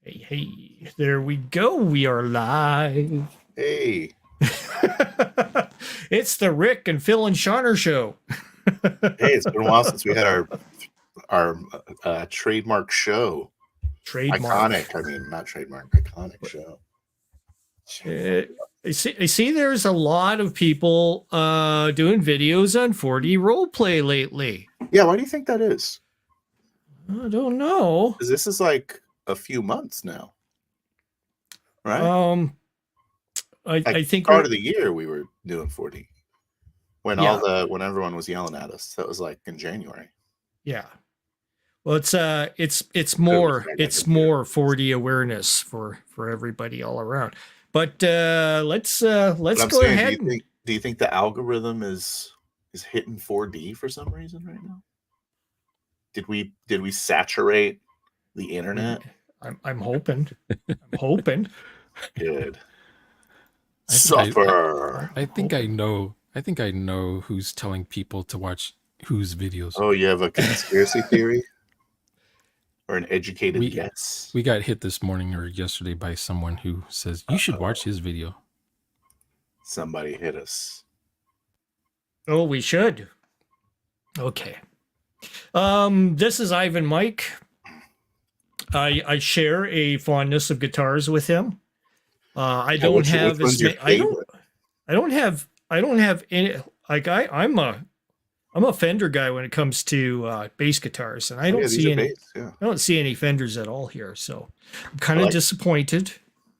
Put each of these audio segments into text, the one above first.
Hey, hey, there we go. We are live. Hey, It's the Rick and Phil and Shauner show. hey! It's been a while since we had our trademark show. Trademark. Iconic. I mean, not trademark. Iconic show. I see there's a lot of people doing videos on 4D roleplay lately. Yeah, why do you think that is? I don't know. Because this is like a few months now, right? I think start of the year we were doing 4D when when everyone was yelling at us. That was like in January. Yeah. Well, it's more 4D awareness for everybody all around. But let's go ahead. Do you think the algorithm is hitting 4D for some reason right now? Did we saturate the internet? I'm hoping. I'm hoping. Good. Suffer. I think I know who's telling people to watch whose videos. Oh, you have a conspiracy theory? Or an educated guess? We got hit this morning or yesterday by someone who says you should watch his video. Somebody hit us. Oh, we should. Okay. This is Ivan Mike. I share a fondness of guitars with him. I don't have any, like I'm a Fender guy when it comes to bass guitars, and I don't see any Fenders at all here, so I'm kind of disappointed.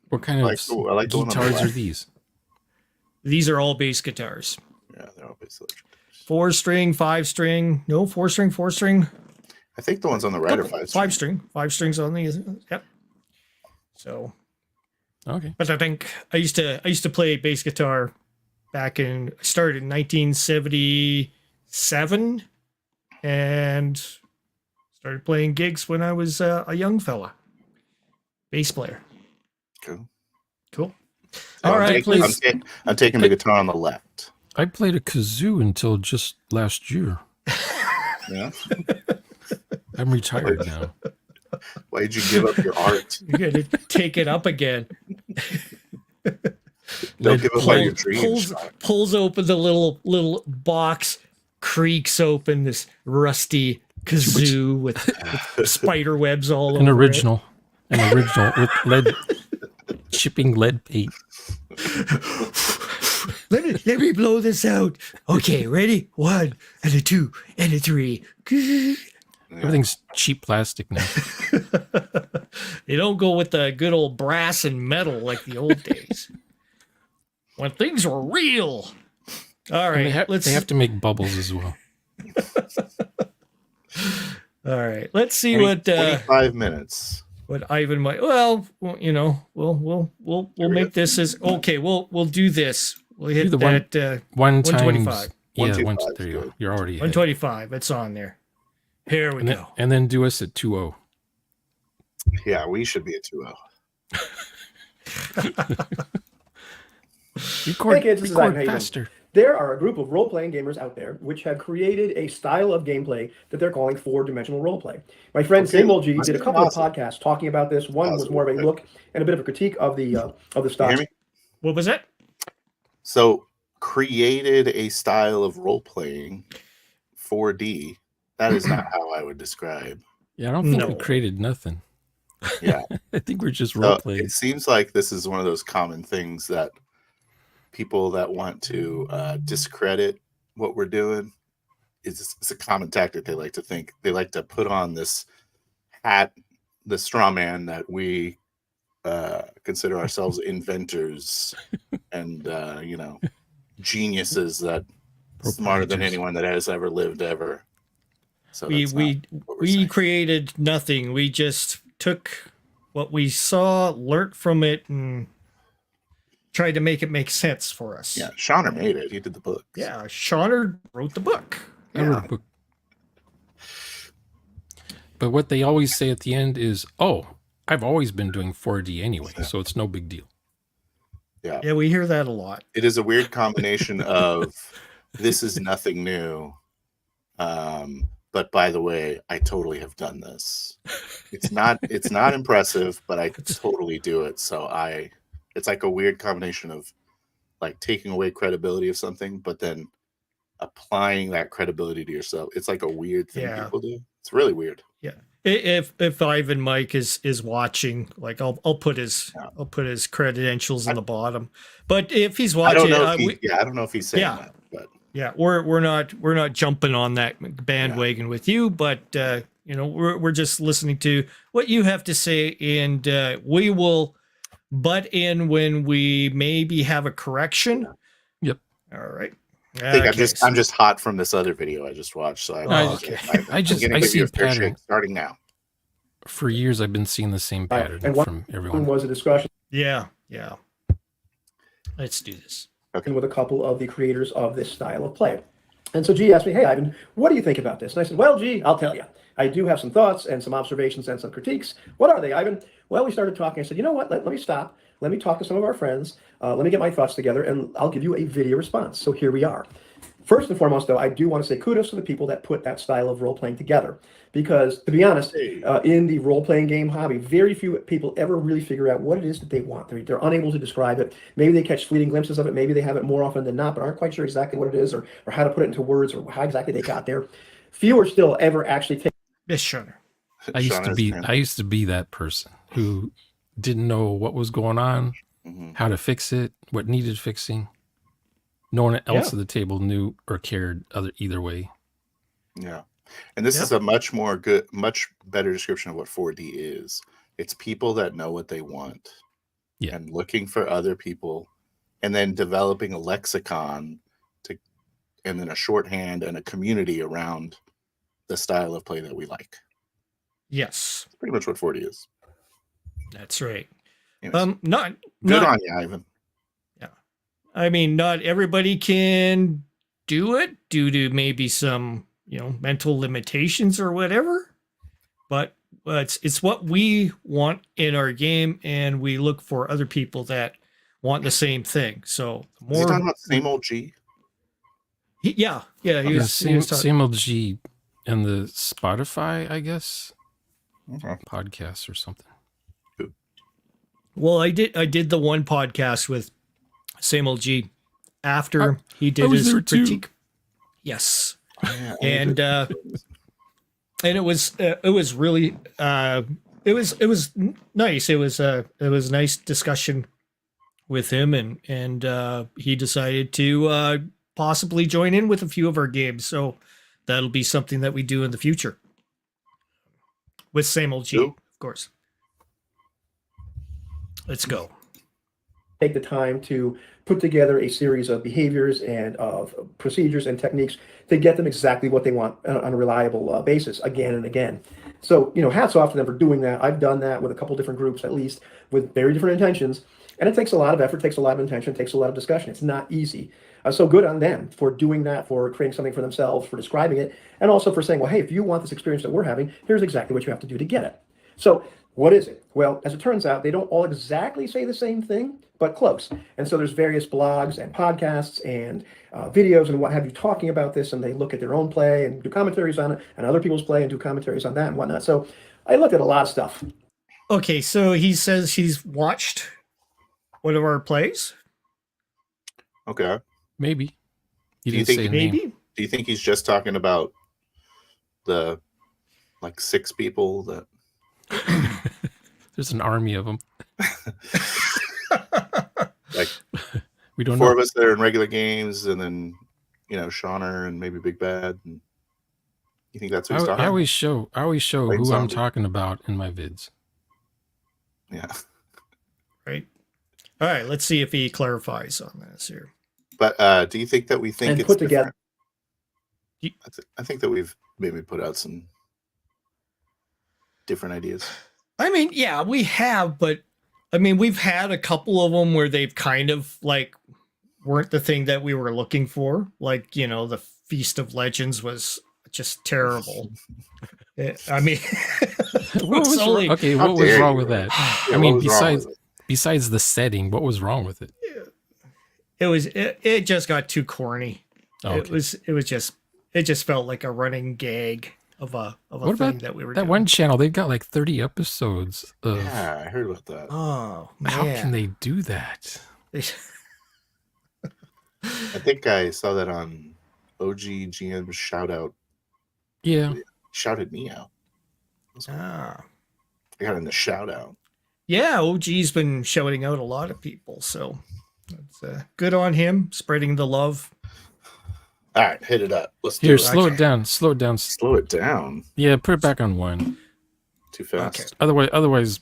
What kind of guitars are these? These are all bass guitars. Yeah, they're all bass guitars. 4-string, 5-string, no 4-string, 4-string. I think the ones on the right are 5-string. 5 strings on these. Yep. So, okay. But I think I used to play bass guitar I started in 1977 and started playing gigs when I was a young fella. Bass player. Cool. All right, please. I'm taking the guitar on the left. I played a kazoo until just last year. Yeah. I'm retired now. Why did you give up your art? You're going to take it up again. Don't give up on your dreams. Pulls open the little box, creaks open this rusty kazoo with spider webs all over An original with lead, chipping lead paint. Let me blow this out. Okay, ready? 1 and a 2 and a 3. Everything's cheap plastic now. They don't go with the good old brass and metal like the old days when things were real. All right, they have to make bubbles as well. All right, let's see 25 minutes. What Ivan might. Well, you know, we'll make this as okay. We'll do this. We'll hit that 125. Yeah, there you go. You're already 125. It's on there. Here we go. And then do us at 2-0. Yeah, we should be at 2-0. Hey kids, this is Ivan faster. There are a group of role-playing gamers out there which have created a style of gameplay that they're calling 4-dimensional roleplay. My friend Samuel G did a couple of podcasts talking about this. One was more of a look and a bit of a critique of the style. What was that? So, created a style of role-playing 4D. That is not how I would describe. Yeah, I don't think we created nothing. Yeah. I think we're just role-playing. It seems like this is one of those common things that people that want to discredit what we're doing, it's a common tactic. They like to put on this hat, the straw man that we consider ourselves inventors and geniuses that smarter than anyone that has ever lived ever. So we created nothing. We just took what we saw, learned from it, and tried to make it make sense for us. Yeah, Shauner made it. He did the book. Yeah, Shauner wrote the book. I wrote a book. But what they always say at the end is, "Oh, I've always been doing 4D anyway, so it's no big deal." Yeah. Yeah, we hear that a lot. It is a weird combination of this is nothing new. but by the way, I totally have done this. It's not impressive, but I totally do it. So it's like a weird combination of like taking away credibility of something, but then applying that credibility to yourself. It's like a weird thing people do. It's really weird. Yeah. If Ivan Mike is watching, like I'll put his credentials in the bottom. But if he's watching, I don't know if he's saying that, but yeah, we're not jumping on that bandwagon with you, but we're just listening to what you have to say, and we will butt in when we maybe have a correction. Yep. All right. I think I'm just hot from this other video I just watched. So I see a pattern starting now. For years, I've been seeing the same pattern from everyone. Was a discussion. Yeah. Let's do this. Okay. With a couple of the creators of this style of play. And so G asked me, hey, Ivan, what do you think about this? And I said, well, G, I'll tell you. I do have some thoughts and some observations and some critiques. What are they, Ivan? Well, we started talking. I said, you know what? Let me stop. Let me talk to some of our friends. Let me get my thoughts together, and I'll give you a video response. So here we are. First and foremost, though, I do want to say kudos to the people that put that style of role-playing together. Because, to be honest, in the role-playing game hobby, very few people ever really figure out what it is that they want. They're unable to describe it. Maybe they catch fleeting glimpses of it. Maybe they have it more often than not, but aren't quite sure exactly what it is or how to put it into words or how exactly they got there. Few are still ever actually take. Yes, sure. I used to be that person who didn't know what was going on, how to fix it, what needed fixing. No one else at the table knew or cared either way. Yeah. And this is a much better description of what 4D is. It's people that know what they want and looking for other people and then developing a lexicon and then a shorthand and a community around the style of play that we like. Yes. That's pretty much what 4D is. That's right. Anyways, not on you, Ivan. Yeah. I mean, not everybody can do it due to maybe some, mental limitations or whatever. But it's what we want in our game, and we look for other people that want the same thing. So more. Is he talking about same old G? He was same old G in the Spotify, I guess. Okay. Podcasts or something. Well, I did the one podcast with Same Old G after he did his critique. Too. Yes. Yeah, and it was really it was nice. It was a nice discussion with him, and he decided to possibly join in with a few of our games. So that'll be something that we do in the future with Same Old G, of course. Let's go. Take the time to put together a series of behaviors and of procedures and techniques to get them exactly what they want on a reliable basis again and again. So, hats off to them for doing that. I've done that with a couple different groups, at least, with very different intentions. And it takes a lot of effort, takes a lot of intention, takes a lot of discussion. It's not easy. So good on them for doing that, for creating something for themselves, for describing it, and also for saying, well, hey, if you want this experience that we're having, here's exactly what you have to do to get it. So what is it? Well, as it turns out, they don't all exactly say the same thing, but close. And so there's various blogs and podcasts and videos and what have you talking about this, and they look at their own play and do commentaries on it, and other people's play and do commentaries on that and whatnot. So I looked at a lot of stuff. Okay, so he says he's watched one of our plays. Okay. Maybe. Do you think he's just talking about the 6 people that there's an army of them? We don't know. 4 of us that are in regular games, and then Shauner and maybe Big Bad. And you think that's what he's talking about? I always show who I'm talking about in my vids. Yeah. Right. All right. Let's see if he clarifies on this here. But do you think that we think and it's put together? I think that we've maybe put out some different ideas. I mean, yeah, we have, but I mean, we've had a couple of them where they've kind of weren't the thing that we were looking for. The Feast of Legends was just terrible. I mean, what was wrong with that? Yeah, I mean, besides the setting, what was wrong with it? It just got too corny. Oh, okay. It just felt like a running gag. of a What thing about that we were that doing. one channel? They've got like 30 episodes of. Yeah, I heard about that. Oh man, How can they do that? I think I saw that on OGGM shout out. Yeah. Shouted me out. Ah. I got in the shout out. Yeah, OG's been shouting out a lot of people, so that's good on him, spreading the love. All right, hit it up. Let's Here, do it. slow it down. Slow it down. Slow it down. Yeah, put it back on 1. Too fast. Okay. Otherwise,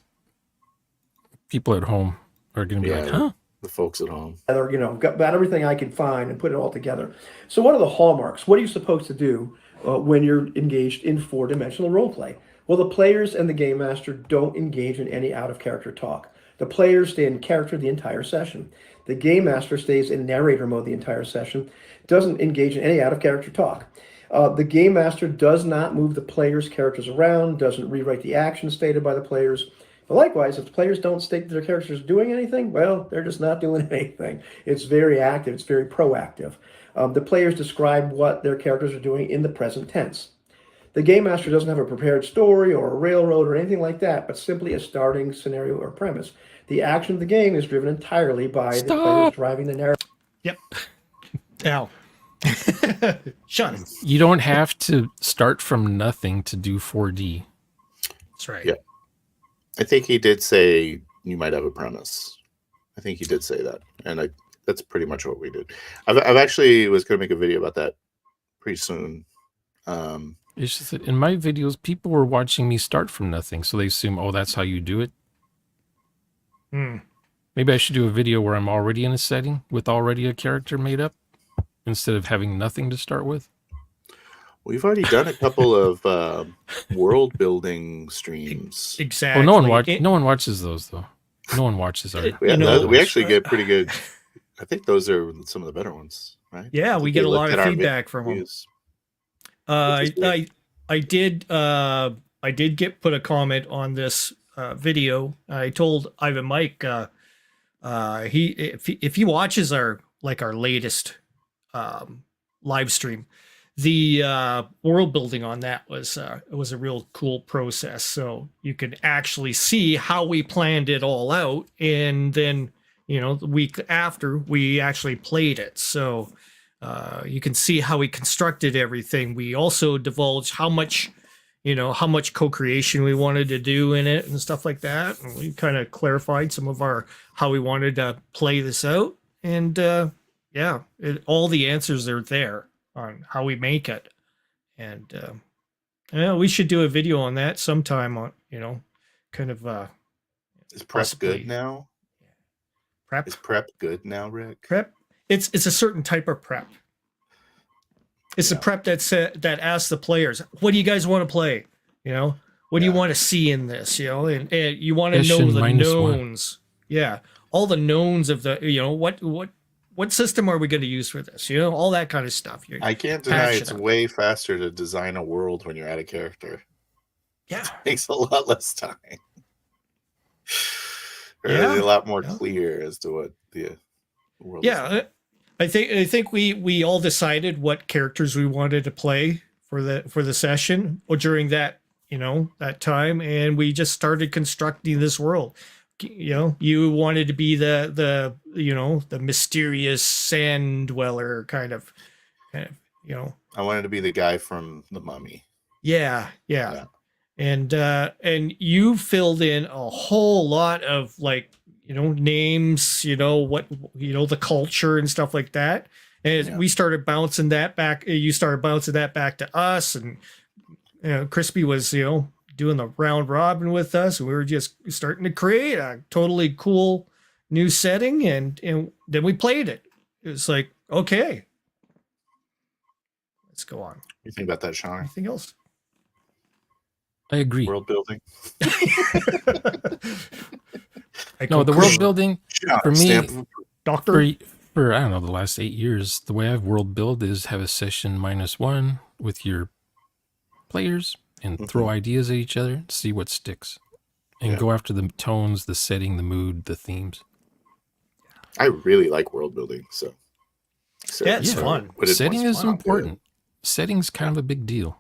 people at home are going to be like, huh? The folks at home. Got about everything I could find and put it all together. So what are the hallmarks? What are you supposed to do when you're engaged in 4-dimensional role play? Well, the players and the game master don't engage in any out-of-character talk. The players stay in character the entire session. The game master stays in narrator mode the entire session, doesn't engage in any out-of-character talk. The game master does not move the players' characters around, doesn't rewrite the actions stated by the players. But likewise, if the players don't state that their characters are doing anything, well, they're just not doing anything. It's very active. It's very proactive. The players describe what their characters are doing in the present tense. The game master doesn't have a prepared story or a railroad or anything like that, but simply a starting scenario or premise. The action of the game is driven entirely by the players driving the narrative. Yep. Now, Sean. You don't have to start from nothing to do 4D. That's right. Yeah. I think he did say you might have a premise. I think he did say that, and that's pretty much what we did. I've actually was going to make a video about that pretty soon. It's just that in my videos, people were watching me start from nothing, so they assume, oh, that's how you do it. Maybe I should do a video where I'm already in a setting with already a character made up instead of having nothing to start with. We've already done a couple of world building streams. Exactly. Oh, no one watches those though. No one watches our. We actually get pretty good. I think those are some of the better ones, right? Yeah, we get a lot of feedback from them. I did get put a comment on this video. I told Ivan Mike if he watches our latest live stream, the world building on that was a real cool process. So you can actually see how we planned it all out, and then the week after we actually played it. So you can see how we constructed everything. We also divulged how much co-creation we wanted to do in it and stuff like that. And we kind of clarified some of how we wanted to play this out. And all the answers are there on how we make it. And we should do a video on that sometime on, kind of is prep good now? Prep? Is prep good now, Rick? Prep? It's a certain type of prep. It's a prep that asks the players, what do you guys want to play? What do you want to see in this? And you want to know the knowns. Yeah. All the knowns of the, what system are we going to use for this? All that kind of stuff. I can't deny it's way faster to design a world when you're out of character. Yeah. It takes a lot less time. It's a lot more clear as to what the world is like. I think we all decided what characters we wanted to play for the session or during that that time, and we just started constructing this world. You wanted to be the mysterious sand dweller kind of. I wanted to be the guy from The Mummy. Yeah. And you filled in a whole lot of names, the culture and stuff like that. And we started bouncing that back. You started bouncing that back to us, and Crispy was, doing the round robin with us. We were just starting to create a totally cool new setting, and then we played it. It was like, okay, let's go on. What do you think about that, Sean? Anything else? I agree. World building. No, the world building for me, Doctor. For I don't know, the last 8 years, the way I've world build is have a session -1 with your players and throw ideas at each other, see what sticks, and go after the tones, the setting, the mood, the themes. I really like world building, so it's fun. Setting is important. Setting's kind of a big deal.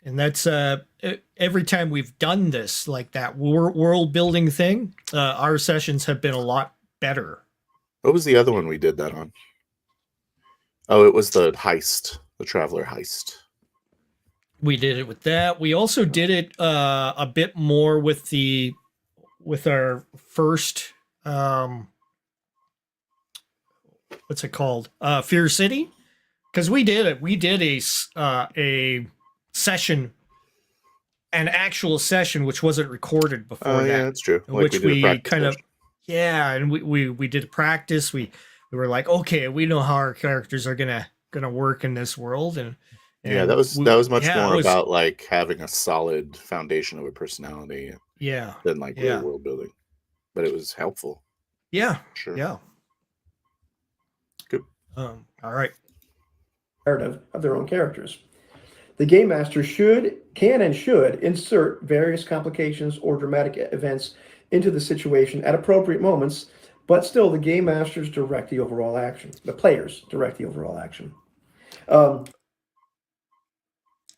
And that's every time we've done this, like that world building thing, our sessions have been a lot better. What was the other one we did that on? Oh, it was the heist, the traveler heist. We did it with that. We also did it a bit more with our first what's it called? Fear City. Because we did it. We did a session, an actual session, which wasn't recorded before that. Yeah, that's true. Like which we kind of, and we did a practice. We were like, okay, we know how our characters are gonna work in this world, and yeah, that was much more about like having a solid foundation of a personality. Yeah. Than like real world building, but it was helpful. Yeah. Sure. Yeah. Good. All right. Narrative of their own characters. The game master can and should insert various complications or dramatic events into the situation at appropriate moments, but still the game masters direct the overall action. The players direct the overall action.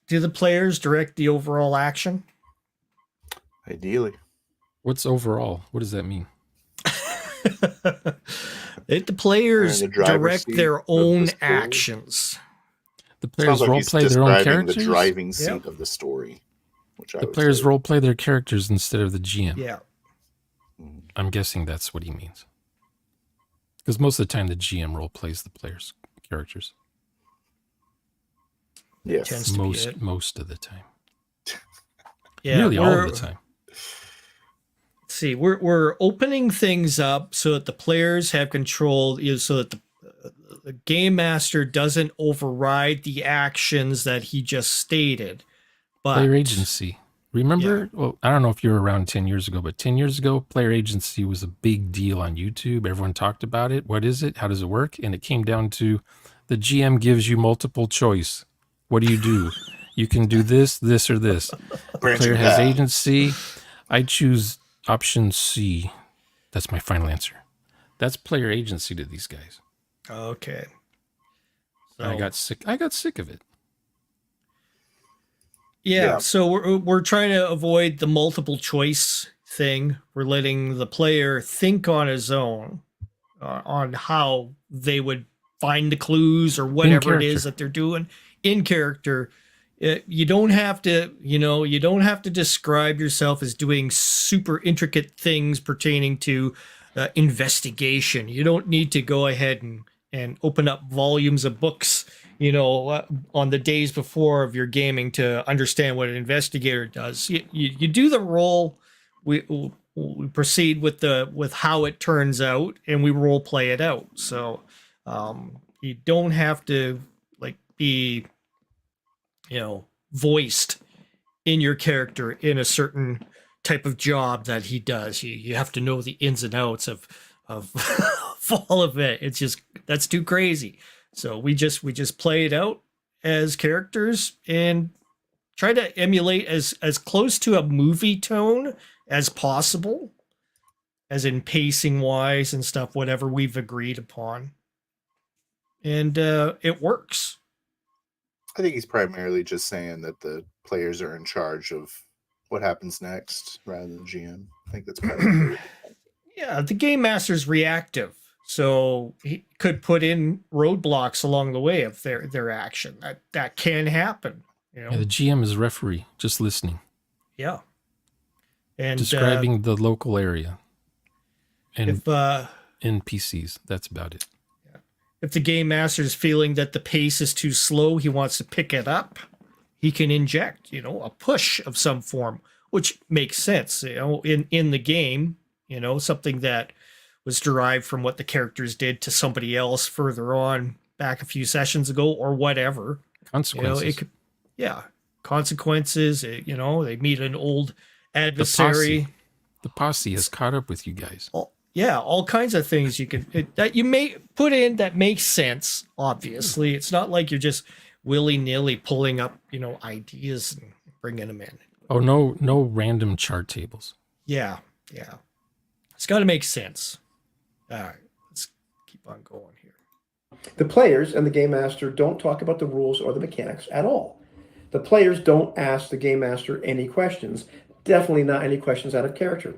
Do the players direct the overall action? Ideally. What's overall? What does that mean? The players direct their own actions. The players role play their own characters. The driving seat of the story. The players role play their characters instead of the GM. Yeah. I'm guessing that's what he means. Because most of the time the GM role plays the players' characters. Yes. Most of the time. Yeah. Nearly all of the time. Let's see, we're opening things up so that the players have control, so that the game master doesn't override the actions that he just stated. But player agency. Remember? Yeah. Well, I don't know if you were around 10 years ago, but 10 years ago, player agency was a big deal on YouTube. Everyone talked about it. What is it? How does it work? And it came down to the GM gives you multiple choice. What do? You can do this, this, or this. The player has agency. I choose option C. That's my final answer. That's player agency to these guys. Okay. So, I got sick of it. Yeah. So we're trying to avoid the multiple choice thing. We're letting the player think on his own on how they would find the clues or whatever it is that they're doing in character. You don't have to, you don't have to describe yourself as doing super intricate things pertaining to investigation. You don't need to go ahead and open up volumes of books, on the days before of your gaming to understand what an investigator does. You do the role. We proceed with how it turns out, and we role play it out. So you don't have to be voiced in your character in a certain type of job that he does. You have to know the ins and outs of all of it. It's just, that's too crazy. So we just play it out as characters and try to emulate as close to a movie tone as possible, as in pacing wise and stuff, whatever we've agreed upon. And it works. I think he's primarily just saying that the players are in charge of what happens next rather than GM. I think that's probably yeah, the game master's reactive, so he could put in roadblocks along the way of their action. That can happen. Yeah, the GM is referee, just listening. Yeah, and describing the local area and if NPCs. That's about it. If the game master is feeling that the pace is too slow, he wants to pick it up, he can inject, a push of some form, which makes sense, in the game, something that was derived from what the characters did to somebody else further on back a few sessions ago or whatever. Consequences. Consequences, they meet an old adversary. The posse has caught up with you guys. Yeah, all kinds of things that you may put in that makes sense. Obviously, it's not like you're just willy-nilly pulling up, ideas and bringing them in. Oh, no random chart tables. Yeah. It's got to make sense. All right, let's keep on going here. The players and the game master don't talk about the rules or the mechanics at all. The players don't ask the game master any questions. Definitely not any questions out of character.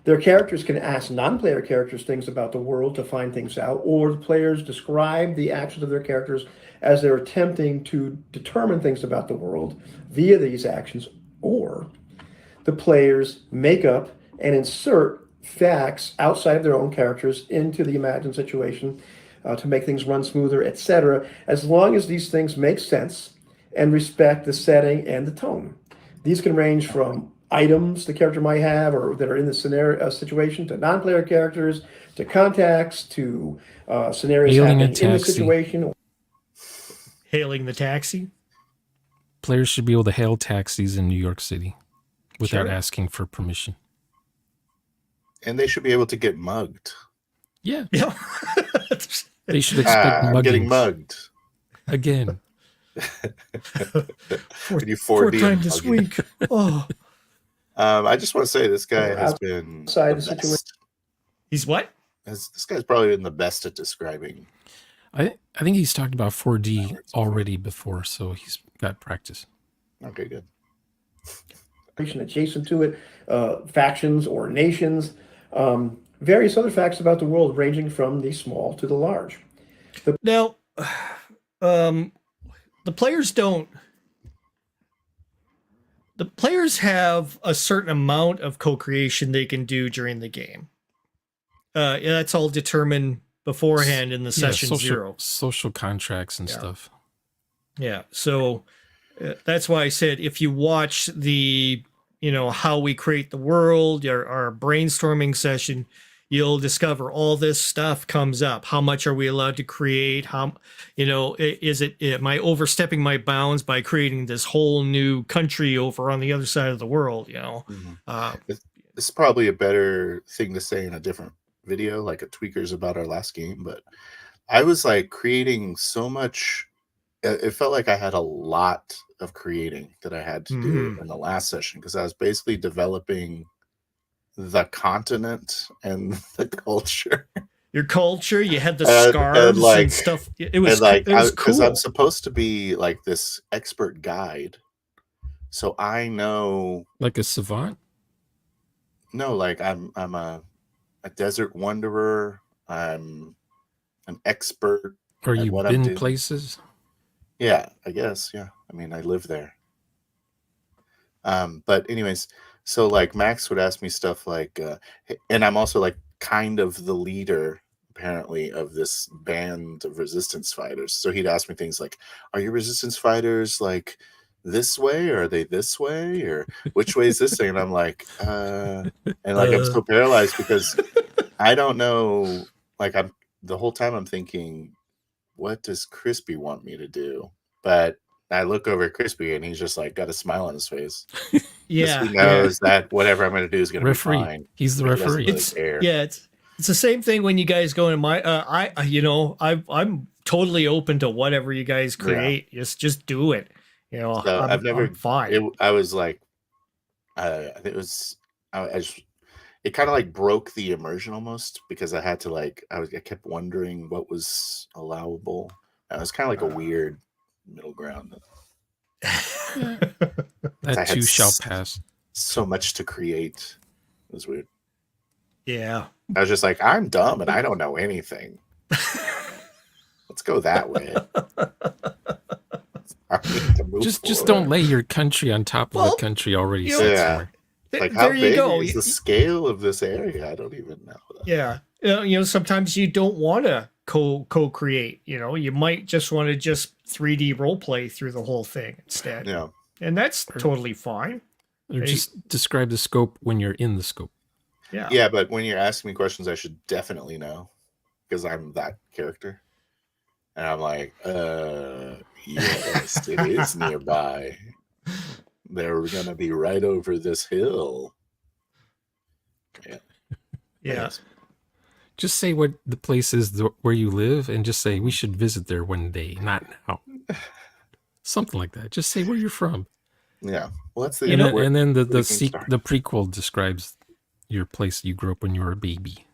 Their characters can ask non-player characters things about the world to find things out, or the players describe the actions of their characters as they're attempting to determine things about the world via these actions, or the players make up and insert facts outside of their own characters into the imagined situation to make things run smoother, etc., as long as these things make sense and respect the setting and the tone. These can range from items the character might have or that are in the scenario situation, to non-player characters, to contacts, to scenarios Hailing happening in the situation. Hailing the taxi. Players should be able to hail taxis in New York City without Sure. asking for permission. And they should be able to get mugged. Yeah. Yeah. They should expect I'm getting muggings. mugged. Again. Can you 4D Fourth time this mugging? week. Oh, I just want to say this guy has been Outside the the situation. best. he's what? This guy's probably been the best at describing. I think he's talked about 4D already before, so he's got practice. Okay, good. Adjacent to it, factions or nations, various other facts about the world ranging from the small to the large. Now, the players don't. The players have a certain amount of co-creation they can do during the game. That's all determined beforehand in the session zero. Social contracts and Yeah. stuff. Yeah, so that's why I said if you watch the, how we create the world, our brainstorming session, you'll discover all this stuff comes up. How much are we allowed to create? How, am I overstepping my bounds by creating this whole new country over on the other side of the world? This is probably a better thing to say in a different video, like a tweakers about our last game. But I was like creating so much. It felt like I had a lot of creating that I had to do in the last session, because I was basically developing the continent and the culture. Your culture, you had the And, scarves like- and stuff. It was because cool. I'm supposed to be like this expert guide, so I know. Like a savant? No, like I'm a desert wanderer. I'm an expert. Or at you've what I'm been doing. places? Yeah, I guess. Yeah. I mean, I live there. But anyways, so like Max would ask me stuff like, and I'm also like kind of the leader apparently of this band of resistance fighters. So he'd ask me things like, are your resistance fighters like this way, or are they this way, or which way is this thing? And I'm like, and like I'm so paralyzed because I don't know. Like the whole time I'm thinking, what does Crispy want me to do? But I look over at Crispy and he's just like got a smile on his face. Yeah, He knows that whatever I'm going to do is going to be Referee. fine. He's the He doesn't referee. really care. Yeah, it's the same thing when you guys go in my. I'm totally open to whatever you guys create. Just do it. So I'm fine. I was like, I think it was. It kind of like broke the immersion almost, because I had to like I kept wondering what was allowable. And it was kind of like a weird middle ground. That I had too shall pass. So much to create. It was weird. Yeah. I was just like, I'm dumb and I don't know anything. Let's go that way. I need to move Just forward. don't lay your country on top of Well, the country already you know- set Yeah. somewhere. Like, how There you big go. is the scale of this area? I don't even know. Yeah. Sometimes you don't want to co-create. You might just want to 3D role play through the whole thing instead. Yeah. And that's totally fine. Or just describe the scope when you're in the scope. Yeah. Yeah, but when you're asking me questions, I should definitely know, because I'm that character. And I'm like, yes, it is nearby. They're gonna be right over this hill. Yeah. Yes. Just say what the place is where you live, and just say we should visit there one day, not now. Something like that. Just say where you're from. Yeah. Well, that's the And then the we can start. prequel describes your place you grew up when you were a baby.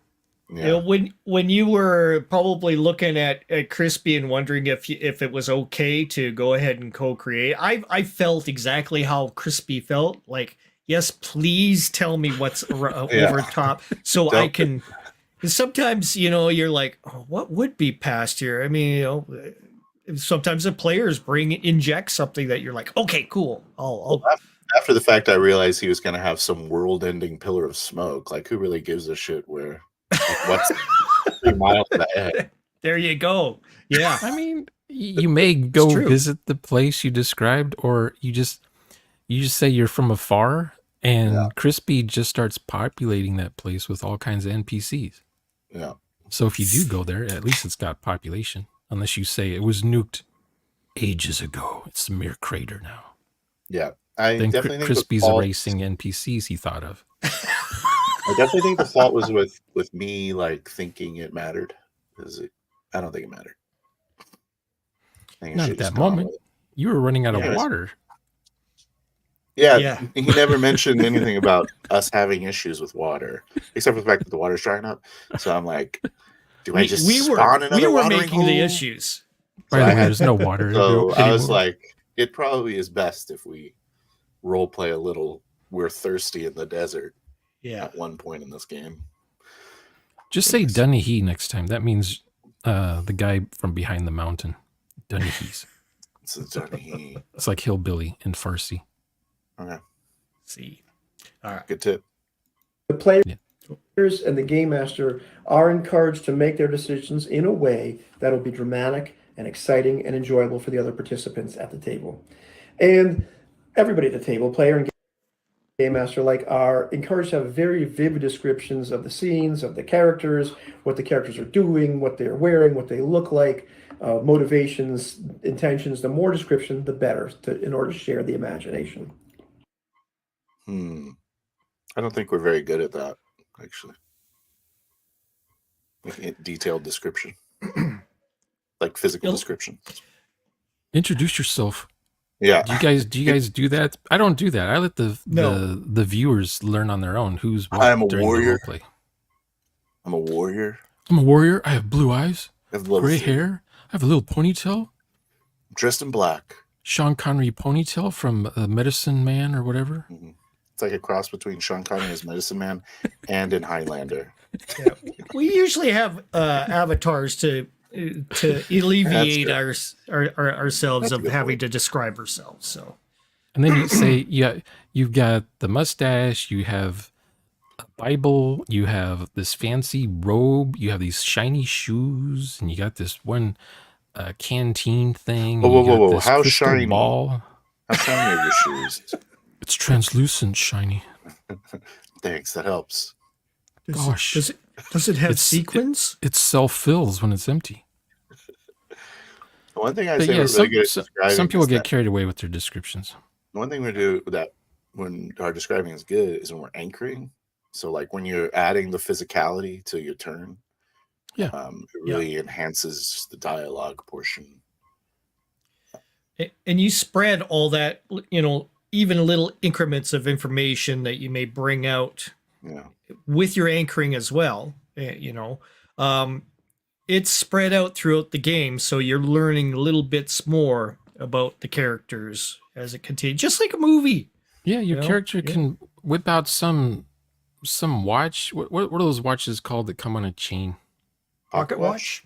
You know, when you were probably looking at Crispy and wondering if it was okay to go ahead and co-create, I felt exactly how Crispy felt. Like, yes, please tell me what's over top so I can. Sometimes, you know, you're like, oh, what would be past here? I mean, you know, sometimes the players inject something that you're like, okay, cool. After the fact, I realized he was going to have some world-ending pillar of smoke. Like, who really gives a shit where? Like, what's 3 miles ahead? There you go. Yeah. I mean, you may go visit the place you described, or you just say you're from afar, and Crispy just starts populating that place with all kinds of NPCs. Yeah. So if you do go there, at least it's got population. Unless you say it was nuked ages ago. It's a mere crater now. Yeah. I then definitely think Crispy's erasing NPCs he thought of. I definitely think the fault was with me, like, thinking it mattered. I don't think it mattered. Not at that moment. You were running out of water. Yeah, he never mentioned anything about us having issues with water, except for the fact that the water's drying up. So I'm like, I just spawn another watering hole? The issues. By the way, there's no water. So I was like, it probably is best if we role play a little. We're thirsty in the desert. Yeah. At one point in this game. Just say Dunahee next time. That means the guy from behind the mountain. Dunahees. It's a Dunahee. It's like hillbilly in Farsi. Okay. See. All right. Good tip. The players and the game master are encouraged to make their decisions in a way that will be dramatic and exciting and enjoyable for the other participants at the table. And everybody at the table, player and game master alike, are encouraged to have very vivid descriptions of the scenes, of the characters, what the characters are doing, what they're wearing, what they look like, motivations, intentions. The more description, the better, in order to share the imagination. I don't think we're very good at that, actually. Detailed description. Like physical description. Introduce yourself. Yeah. Do you guys do that? I don't do that. I let the viewers learn on their own who's what. I'm a during warrior. The roleplay. I'm a warrior. I'm a warrior. I have blue eyes. I have gray hair. I have a little ponytail. I'm dressed in black. Sean Connery ponytail from Medicine Man or whatever. Mm-hmm. It's like a cross between Sean Connery as Medicine Man and in Highlander. Yeah. We usually have avatars to alleviate ourselves of having to describe ourselves. So, and then you say, you've got the mustache, you have a Bible, you have this fancy robe, you have these shiny shoes, and you got this one canteen thing. Whoa! How shiny? Ball. How shiny are your shoes? It's translucent, shiny. Thanks, that helps. Gosh, does it have sequins? It self-fills when it's empty. One thing I say really good at describing. Some people get carried away with their descriptions. One thing we do that when our describing is good is when we're anchoring. So, like when you're adding the physicality to your turn, it really enhances the dialogue portion. And you spread all that, even little increments of information that you may bring out with your anchoring as well. It's spread out throughout the game, so you're learning little bits more about the characters as it continues, just like a movie. Yeah, your character can whip out some watch. What are those watches called that come on a chain? Pocket watch?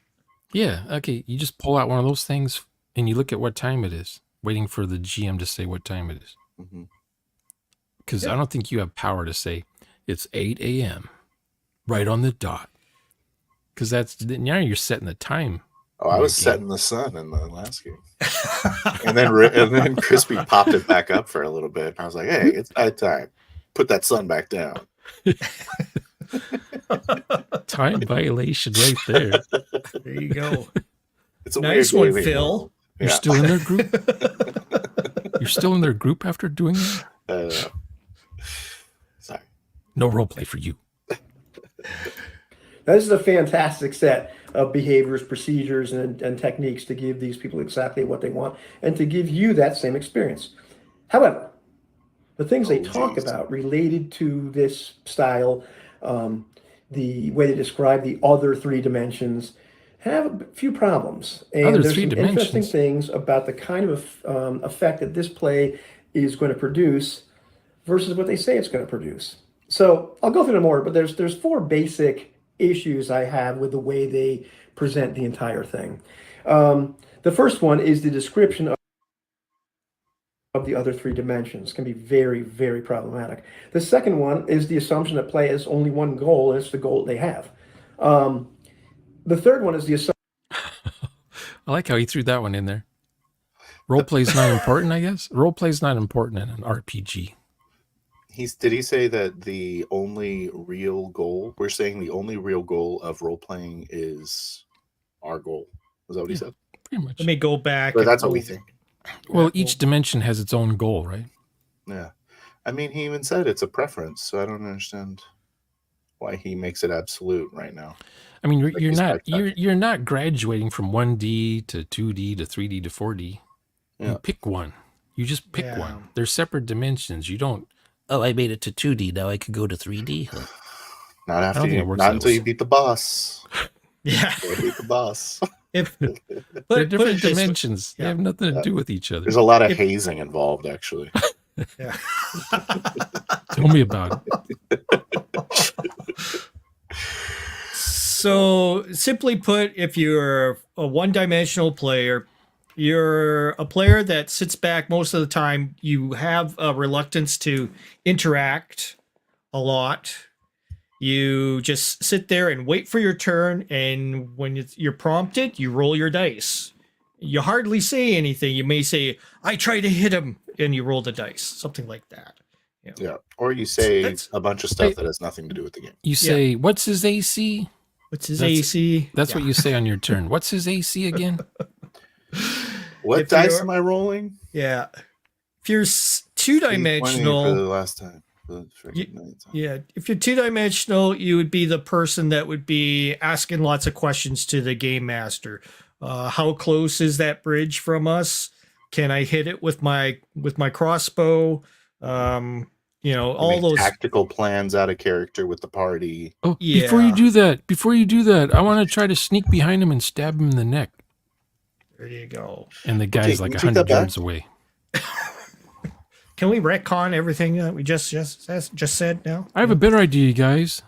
Yeah, okay. You just pull out one of those things and you look at what time it is, waiting for the GM to say what time it is. Because I don't think you have power to say it's 8 a.m. right on the dot. Because now you're setting the time. Oh, I was setting the sun in the last game. and then Crispy popped it back up for a little bit. And I was like, hey, it's night time. Put that sun back down. Time violation right there. There you go. It's a nice weird one, Phil. You're still in their group? You're still in their group after doing that? Sorry. No roleplay for you. This is a fantastic set of behaviors, procedures, and techniques to give these people exactly what they want and to give you that same experience. However, the things they talk about related to this style the way they describe the other three dimensions have a few problems. And Other there's three some interesting dimensions? things about the kind of effect that this play is going to produce versus what they say it's going to produce. So I'll go through them more, but there's four basic issues I have with the way they present the entire thing. The first one is the description of the other three dimensions can be very, very problematic. The second one is the assumption that play has only one goal, and it's the goal they have. The third one is the assumption. I like how he threw that one in there. Role play's not important, I guess. Role play's not important in an RPG. Did he say that the only real goal? We're saying the only real goal of role playing is our goal. Is that what he said? Pretty much. Let me go back. Or that's what we think. Well, each dimension has its own goal, right? Yeah. I mean, he even said it's a preference, so I don't understand why he makes it absolute right now. I mean, you're not graduating from 1D to 2D to 3D to 4D. Yeah. You pick one. You just pick one. They're separate dimensions. You don't. Oh, I made it to 2D. Now I could go to 3D. Not until you beat the boss. Yeah. Beat the boss. They're different dimensions. They have nothing to do with each other. There's a lot of hazing involved, actually. Yeah. Tell me about it. So, simply put, if you're a one-dimensional player, you're a player that sits back most of the time. You have a reluctance to interact a lot. You just sit there and wait for your turn, and when you're prompted, you roll your dice. You hardly say anything. You may say, I try to hit him, and you roll the dice, something like that. You know? Yeah, or you say a bunch of stuff that has nothing to do with the game. You say, what's his AC? What's his AC? That's what you say on your turn. What's his AC again? What dice am I rolling? Yeah. If you're two-dimensional... For the last time. Yeah, if you're two-dimensional, you would be the person that would be asking lots of questions to the game master. How close is that bridge from us? Can I hit it with my crossbow? All those tactical plans out of character with the party. Oh, yeah. Before you do that, I want to try to sneak behind him and stab him in the neck. There you go. And the guy's like 100 yards away. Can we retcon everything that we just said now? I have a better idea, guys.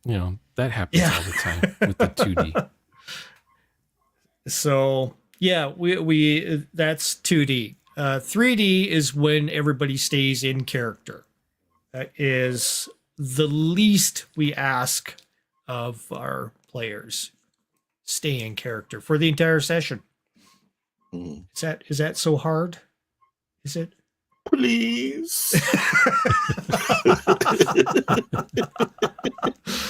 That happens all the time with the 2D. So, yeah, we that's 2D. 3D is when everybody stays in character. That is the least we ask of our players. Stay in character for the entire session. Is that so hard? Is it? Please.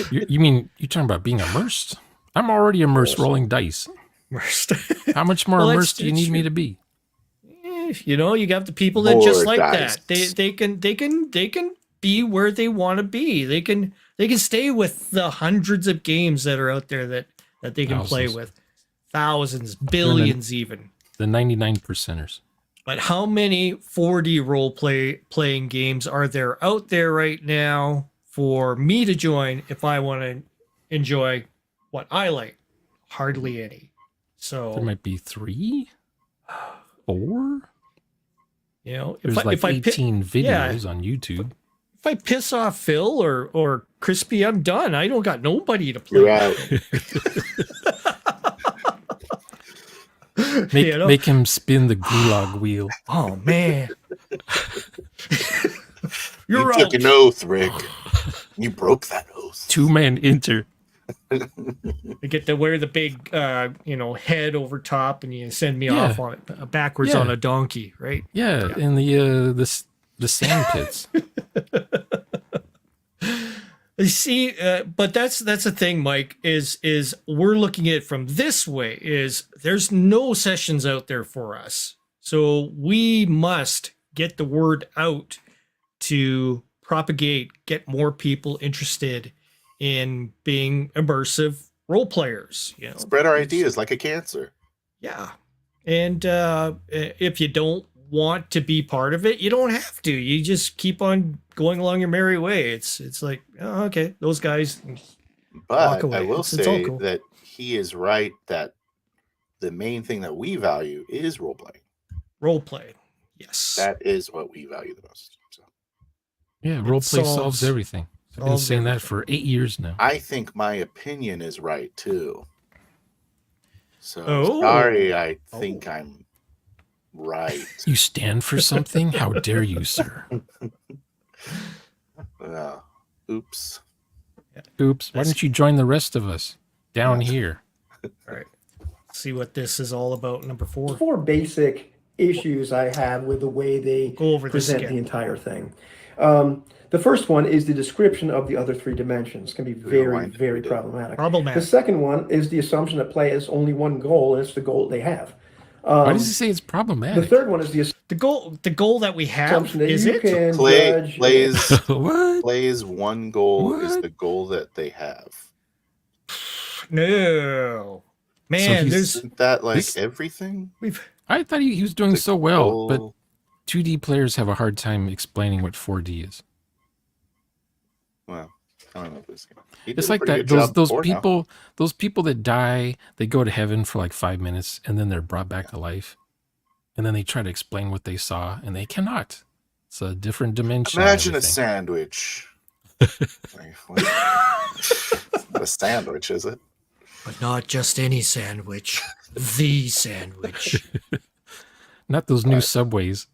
You mean you're talking about being immersed? I'm already immersed rolling dice. Immersed. How much more immersed do you need me to be? You got the people that just like that. They can be where they want to be. They can stay with the hundreds of games that are out there that they can play with. Thousands, billions even. The 99%ers. But how many 4D playing games are there out there right now for me to join if I want to enjoy what I like? Hardly any. So there might be 3, 4. There's like 18 videos on YouTube. If I piss off Phil or Crispy, I'm done. I don't got nobody to play. You're out. Make him spin the gulag wheel. Oh man. You took an oath, Rick. You broke that oath. 2-man enter. I get to wear the big head over top, and you send me off on it backwards on a donkey, right? Yeah. In the sand pits. You see, but that's the thing, Mike, is we're looking at it from this way, is there's no sessions out there for us. So we must get the word out to propagate, get more people interested in being immersive role players. Spread our ideas like a cancer. Yeah. And if you don't want to be part of it, you don't have to. You just keep on going along your merry way. It's like, oh, okay, those guys, But away. I will It's all say cool. that he is right that the main thing that we value is role playing. Role play. Yes. That is what we value the most. So Yeah, role play solves everything. I've been saying that for 8 years now. I think my opinion is right too. So sorry, I think I'm right. You stand for something? How dare you, sir? Oops. Oops. Why don't you join the rest of us down here? All right. See what this is all about. Number 4. 4 basic issues I have with the way they present the entire thing. The first one is the description of the other 3 dimensions. It can be very, very problematic. The second one is the assumption that play has only one goal, and it's the goal they have. Why does he say it's problematic? The third one is the goal that we have. That is you it can plays one goal is the goal that they have. No, man. So isn't that like everything? I thought he was doing so well, but 2D players have a hard time explaining what 4D is. Well, I don't know this game. It's like that. Those people that die, they go to heaven for like 5 minutes, and then they're brought back to life, and then they try to explain what they saw, and they cannot. It's a different dimension. Imagine a sandwich. Not a sandwich, is it? But not just any sandwich. The sandwich. Not those new Subways.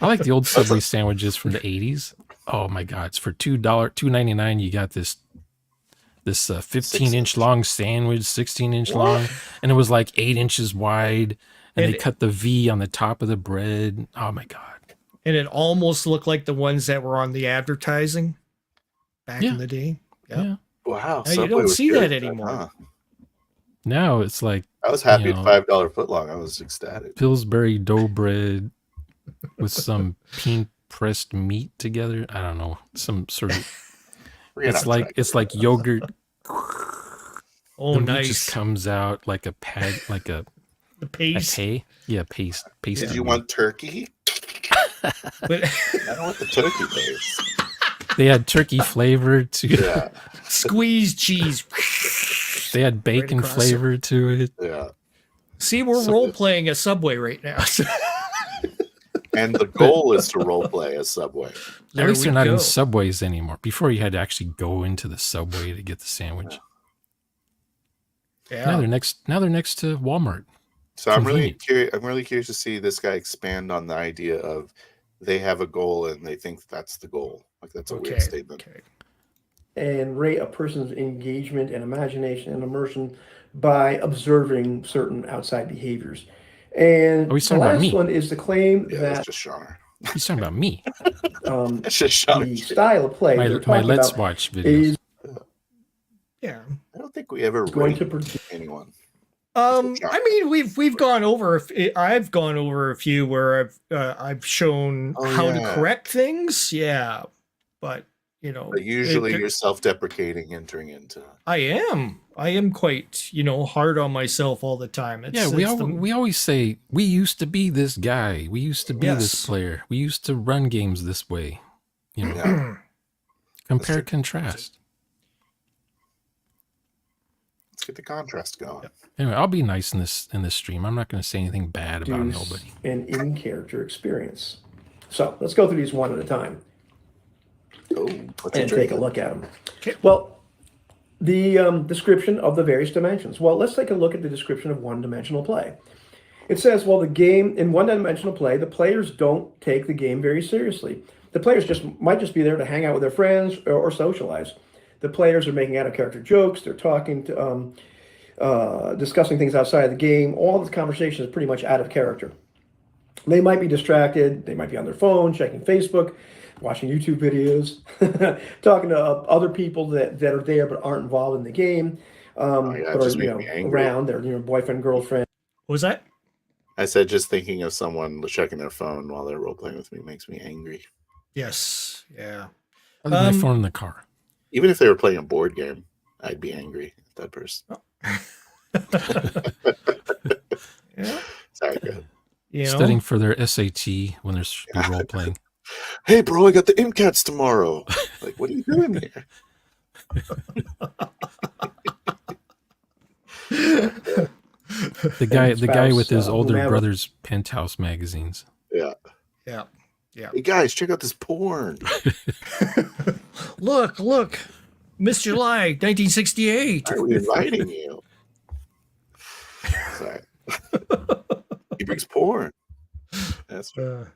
I like the old Subway sandwiches from the 80s. Oh my God! It's for $2.99. You got this 15-inch long sandwich, 16-inch long, and it was like 8 inches wide. And they cut the V on the top of the bread. Oh my God! And it almost looked like the ones that were on the advertising back in the day. Yep. Yeah. Wow! Now you don't see that anymore. Huh? Now it's like I was happy at $5 footlong. I was ecstatic. Pillsbury dough bread with some pink pressed meat together. I don't know, some sort of. It's like yogurt. Oh, nice! It just comes out like a pad, like a paste. Yeah, paste. Did you want turkey? But I don't want the turkey base. They had turkey flavor to Yeah. Squeezed cheese. They had bacon flavor to it. Yeah. See, we're role playing a Subway right now. And the goal is to role play a Subway. At least they're not in Subways anymore. Before you had to actually go into the Subway to get the sandwich. Yeah. Now they're next to Walmart. So I'm really curious to see this guy expand on the idea of they have a goal and they think that's the goal. Like that's a weird statement. Okay. And rate a person's engagement and imagination and immersion by observing certain outside behaviors. And the last one is the claim that that's just Shawner. He's talking about me. It's just Shawner. The style of play my Let's Watch videos. Yeah, I don't think we ever going to produce anyone. I mean, we've gone over. I've gone over a few where I've shown how to correct things. Yeah, but you know, but usually you're self-deprecating entering into. I am quite hard on myself all the time. We always say we used to be this guy. We used to be this player. We used to run games this way. Compare contrast. Let's get the contrast going. Yep. Anyway, I'll be nice in this stream. I'm not going to say anything bad about nobody. An in-character experience. So let's go through these one at a time. And take a look at them. Okay. Well, the description of the various dimensions. Well, let's take a look at the description of one-dimensional play. It says, well, the game in one-dimensional play, the players don't take the game very seriously. The players might just be there to hang out with their friends or socialize. The players are making out-of-character jokes. They're talking to, discussing things outside of the game. All this conversation is pretty much out of character. They might be distracted. They might be on their phone, checking Facebook, watching YouTube videos, talking to other people that are there but aren't involved in the game, but are around their boyfriend, girlfriend. What was that? I said just thinking of someone checking their phone while they're role playing with me makes me angry. Yes. Yeah. I leave my phone in the car. Even if they were playing a board game, I'd be angry at that person. Yeah. Sorry, go ahead. Studying for their SAT when they're role playing. Hey, bro, I got the MCATs tomorrow. Like, what are you doing here? The guy with his older whomever. brother's penthouse magazines. Yeah. Yeah. Hey guys, check out this porn. Look, Miss July, 1968. Why are we inviting you? Sorry. He brings porn. That's true.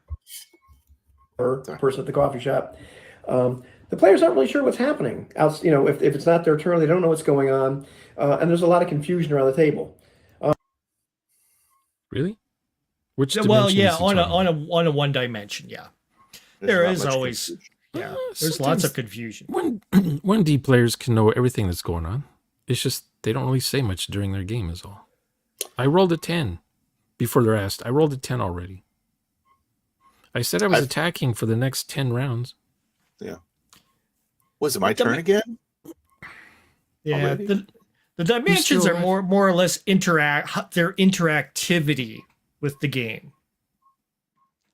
Or person at the coffee shop. The players aren't really sure what's happening. If it's not their turn, they don't know what's going on, and there's a lot of confusion around the table. Really? Which Well, yeah, dimension is he talking about? on a one dimension, yeah. There's There not is much always confusion. yeah. There's Sometimes lots of confusion. 1D players can know everything that's going on. It's just they don't really say much during their game is all. I rolled a 10 before they're asked. I rolled a 10 already. I said I was attacking for the next 10 rounds. Yeah. Was it my turn again? Yeah, Already? the dimensions still are more or less their interactivity with the game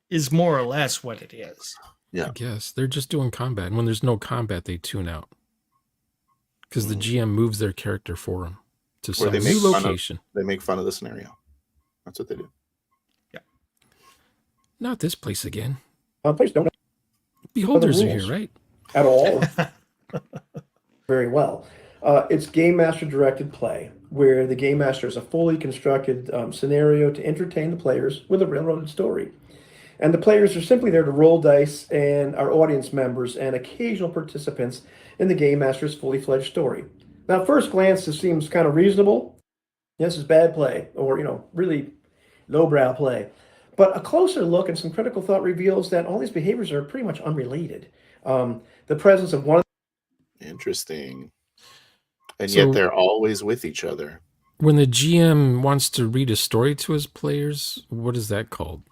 is more or less what it is. Yeah. I guess they're just doing combat. And when there's no combat, they tune out. Because the GM moves their character for them to some they new make fun of- location. They make fun of the scenario. That's what they do. Not this place again. Players don't Beholders are rules. here, right? at all very well. It's game master directed play, where the game master is a fully constructed scenario to entertain the players with a railroaded story. And the players are simply there to roll dice and are audience members and occasional participants in the game master's fully fledged story. Now, at first glance, this seems kind of reasonable. This is bad play, or really lowbrow play. But a closer look and some critical thought reveals that all these behaviors are pretty much unrelated. The presence of one. Interesting. And So- yet they're always with each other. When the GM wants to read a story to his players, what is that called?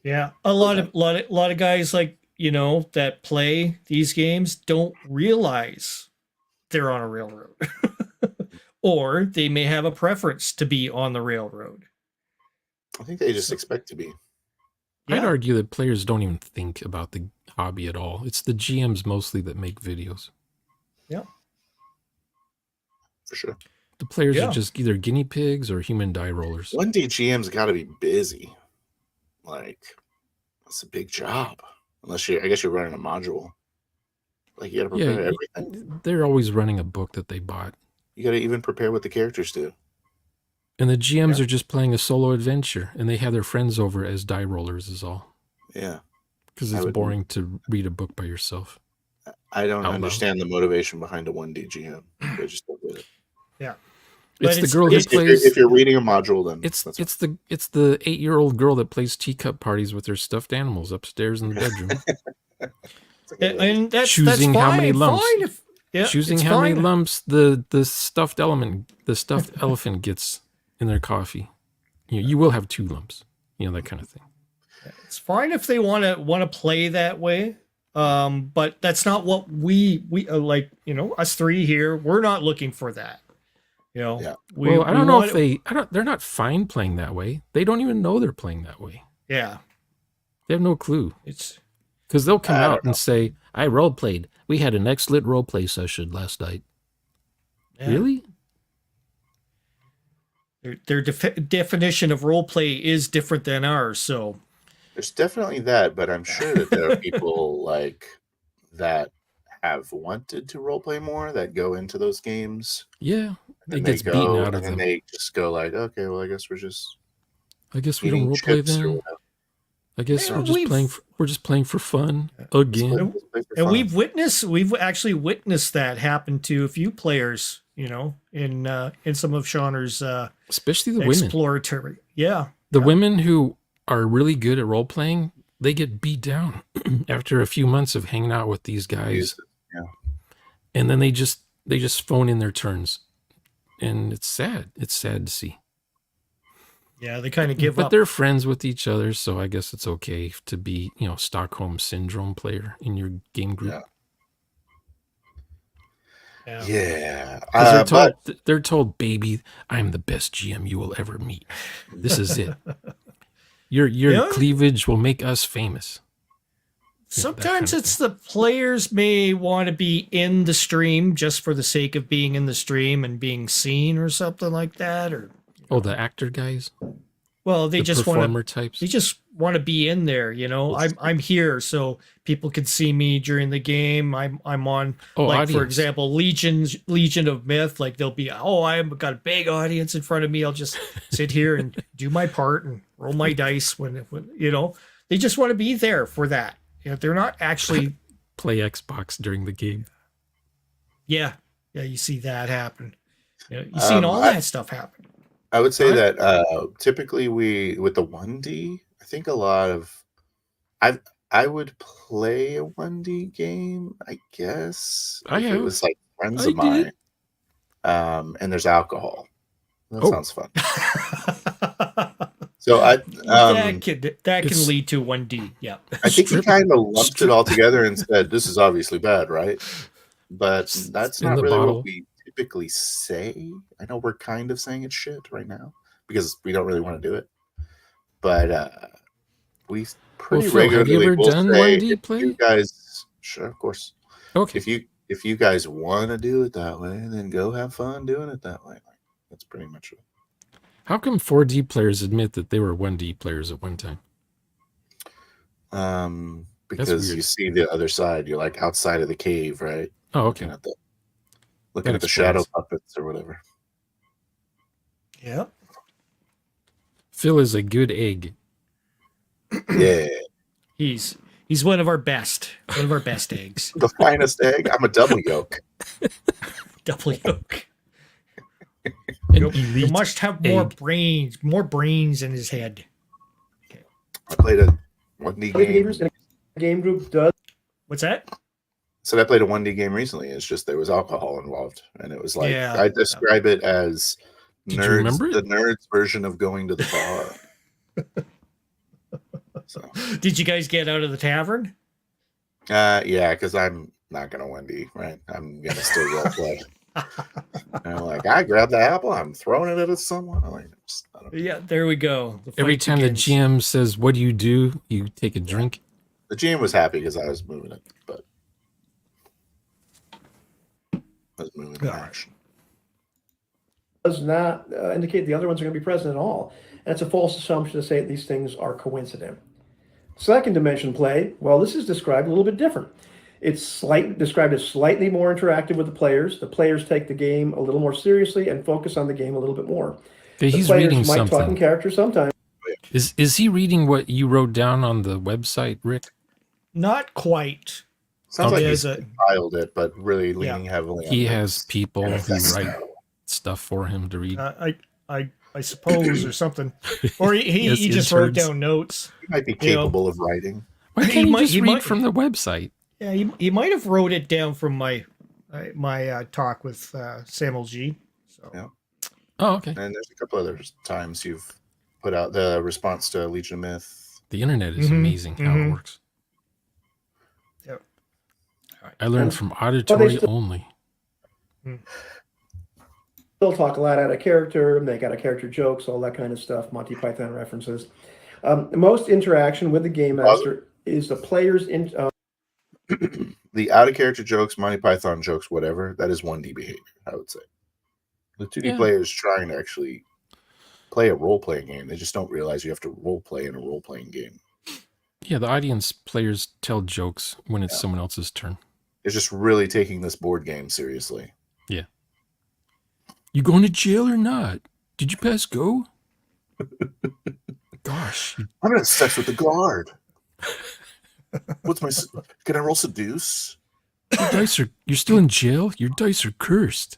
Yeah, a lot of guys that play these games don't realize they're on a railroad, or they may have a preference to be on the railroad. I think they just expect to be. I'd Yeah. argue that players don't even think about the hobby at all. It's the GMs mostly that make videos. For sure. The players Yeah. are just either guinea pigs or human die rollers. 1D GM's got to be busy. Like, that's a big job. Unless I guess you're running a module. Like, you got to prepare Yeah, everything. they're always running a book that they bought. You got to even prepare what the characters do. And the GMs are just playing a solo adventure, and they have their friends over as die rollers is all. Yeah. Because I it's would- boring to read a book by yourself. I don't Out loud. understand the motivation behind a 1D GM. I just don't get it. Yeah, It's But the girl who If plays. you're reading a module, then It's that's it's the 8-year-old girl that plays teacup parties with her stuffed animals upstairs in the bedroom, and that's Choosing fine, how many lumps. Fine if, choosing it's how many fine. lumps the stuffed elephant gets in their coffee. You will have 2 lumps. That kind of thing. It's fine if they want to play that way. But that's not what we like. Us three here, we're not looking for that. Yeah. Well, I don't know if they're not fine playing that way. They don't even know they're playing that way. Yeah, They have no clue. it's Because they'll come I out don't and say, I role played. We had an excellent role play session last night. yeah. really? Their definition of role play is different than ours. So There's definitely that, but I'm sure that there are people like that have wanted to roleplay more that go into those games. Yeah. It And gets they beaten go, out of and then them. they just go like, okay, well, I guess we're just I guess we don't eating role play chips or then. whatever. I guess Yeah, we're just playing for fun again. Play for and fun. we've actually witnessed that happen to a few players. In some of Shauner's Especially the women. exploratory. Yeah. The women who are really good at role playing, they get beat down after a few months of hanging out with these guys. Yeah. And then they just phone in their turns. And it's sad. It's sad to see. Yeah, they kind of give But up. they're friends with each other, so I guess it's okay to be, Stockholm syndrome player in your game group. Yeah. Yeah. Yeah. 'Cause But they're told, baby, I'm the best GM you will ever meet. This is it. Your Yeah. cleavage will make us famous. Sometimes it's the players may want to be in the stream just for the sake of being in the stream and being seen or something like that. Or the actor guys. Well, they just want performer types. They just want to be in there. I'm here so people can see me during the game. I'm on audience. For example, Legion of Myth. Like they'll be I've got a big audience in front of me. I'll just sit here and do my part and roll my dice when they just want to be there for that. They're not actually play Xbox during the game. Yeah, you see that happen. You've seen all that stuff happen. I would say that typically with the 1D, I think a lot of I would play a 1D game, I guess. It was like friends of mine. And there's alcohol. That sounds fun. So that can lead to 1D. Yeah. I think he kind of lumped it all together and said, "This is obviously bad, right?" But that's not really what we typically say. I know we're kind of saying it's shit right now because we don't really want to do it. But we pretty regularly. Have you ever done 1D play? You guys, sure, of course. Okay. If you guys want to do it that way, then go have fun doing it that way. That's pretty much it. How come 4D players admit that they were 1D players at one time? Because you see the other side. You're like outside of the cave, right? Oh, okay. Looking at the shadow puppets or whatever. Yeah. Phil is a good egg. Yeah. He's one of our best. One of our best eggs. The finest egg. I'm a double yolk. Double yolk. You must have more brains in his head. Okay. I played a 1D game. Game group does. What's that? So I played a 1D game recently. It's just there was alcohol involved, and it was like I describe it as the nerds version of going to the bar. So. Did you guys get out of the tavern? Yeah, because I'm not gonna 1D, right? I'm gonna still role play. And I'm like, I grabbed the apple, I'm throwing it at someone. I don't know. Yeah, there we go. Every time the GM says, "What do?" you take a drink. The GM was happy because I was moving it, but I was moving the action. Does not indicate the other ones are going to be present at all. And it's a false assumption to say that these things are coincident. Second dimension play, well, this is described a little bit different. It's described as slightly more interactive with the players. The players take the game a little more seriously and focus on the game a little bit more. Okay, he's reading something. Might talk in character sometimes. Is he reading what you wrote down on the website, Rick? Not quite. Sounds like he's compiled it, but really leaning heavily on He has people who write stuff for him to read. I suppose, or something. Or he just wrote down notes. He might be capable of writing. Why can't he just read from the website? Yeah, he might have wrote it down from my talk with Samuel G. So. Yeah. Oh, okay. And there's a couple other times you've put out the response to Legion of Myth. The internet is amazing how it works. Yep. Right. I learned from auditory only. They'll talk a lot out of character, make out of character jokes, all that kind of stuff, Monty Python references. Most interaction with the game master is the players in. The out of character jokes, Monty Python jokes, whatever, that is 1D behavior, I would say. The 2D player is trying to actually play a role playing game. They just don't realize you have to role play in a role playing game. Yeah, the audience players tell jokes when it's someone else's turn. It's just really taking this board game seriously. Yeah. You going to jail or not? Did you pass go? Gosh. I'm going to have sex with the guard. Can I roll seduce? You're still in jail? Your dice are cursed.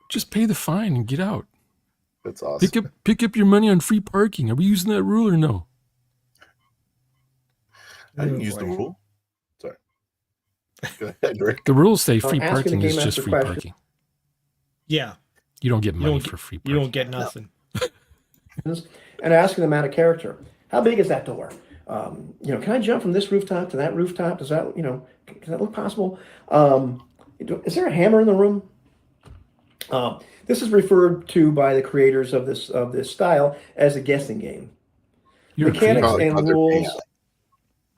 Just pay the fine and get out. That's awesome. Pick up your money on free parking. Are we using that rule or no? I didn't use the rule. Sorry. Go ahead, Rick. The rules say free parking is just free parking. Yeah. You don't get money for free parking. You don't get nothing. And asking them out of character. How big is that door? Can I jump from this rooftop to that rooftop? Does that, does that look possible? Is there a hammer in the room? This is referred to by the creators of this style as a guessing game. Mechanics and rules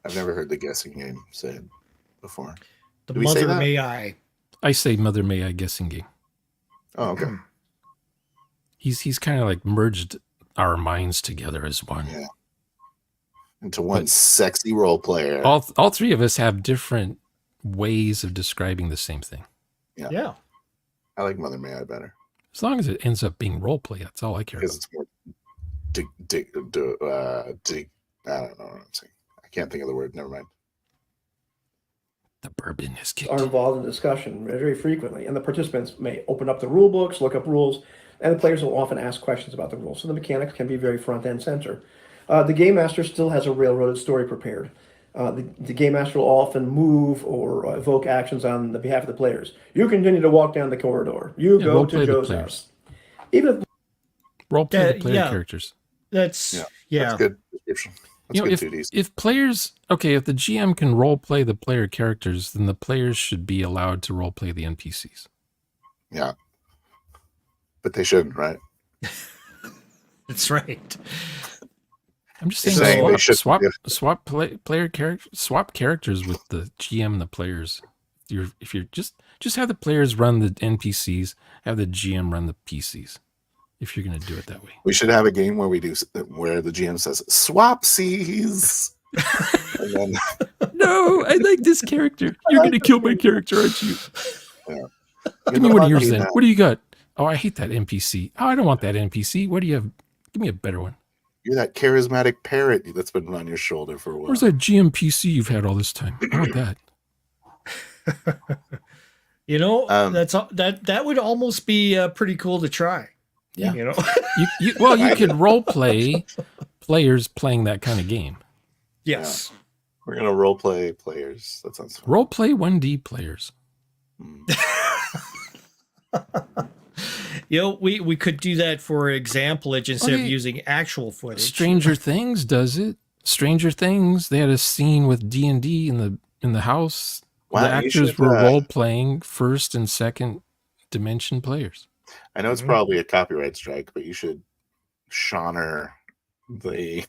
I've never heard the guessing game said before. The Do we say Mother that? May I. I say Mother May I guessing game. Oh, okay. He's kind of like merged our minds together as one. Yeah. Into one sexy role player. All three of us have different ways of describing the same thing. Yeah. I like Mother May I better. As long as it ends up being role play, that's all I care Because about. it's more I don't know what I'm saying. I can't think of the word. Never mind. The bourbon is kicked. Are involved in discussion very frequently, and the participants may open up the rule books, look up rules, and the players will often ask questions about the rules. So the mechanics can be very front and center. The game master still has a railroaded story prepared. The game master will often move or evoke actions on the behalf of the players. You continue to walk down the corridor. You go to Joe's house. Even if Role play the player characters. That's That's a good description. That's good 2Ds. If players, if the GM can role play the player characters, then the players should be allowed to role play the NPCs. Yeah. But they shouldn't, right? That's right. I'm just You're saying, saying swap characters with the GM and the players. If you're just have the players run the NPCs, have the GM run the PCs. If you're going to do it that way, we should have a game where where the GM says swapsies. And then, no, I like this character. You're going to kill my character, aren't you? Yeah. Give me one of yours then. What do you got? Oh, I hate that NPC. Oh, I don't want that NPC. What do you have? Give me a better one. You're that charismatic parrot that's been on your shoulder for a while. Where's that GM PC you've had all this time? I want that. That would almost be pretty cool to try. Yeah. You you could role play players playing that kind of game. Yes. Yeah. We're going to role play players. That sounds fun. Role play 1D players. We could do that for examplage instead of using actual footage. Stranger Things does it. Stranger Things, they had a scene with D&D in the house. Wow, the actors were role playing first and second dimension players. I know it's probably a copyright strike, but you should genre the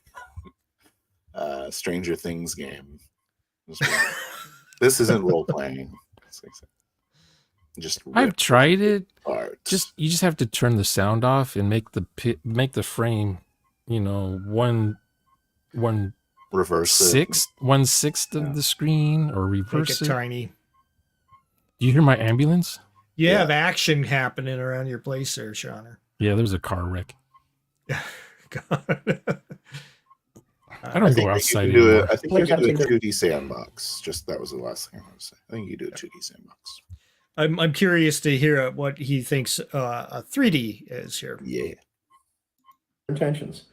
Stranger Things game. This isn't role playing. I've tried it. Parts. You just have to turn the sound off and make the frame, 1/6 of the screen, or reverse Make it tiny. Do you hear my ambulance? You have action happening around your place there, Shauna. Yeah, there's a car wreck. God. I don't go outside anymore. I think you can do a 2D sandbox. That was the last thing I want to say. I think you do a 2D sandbox. I'm curious to hear what he thinks a 3D is here. Yeah. Intentions.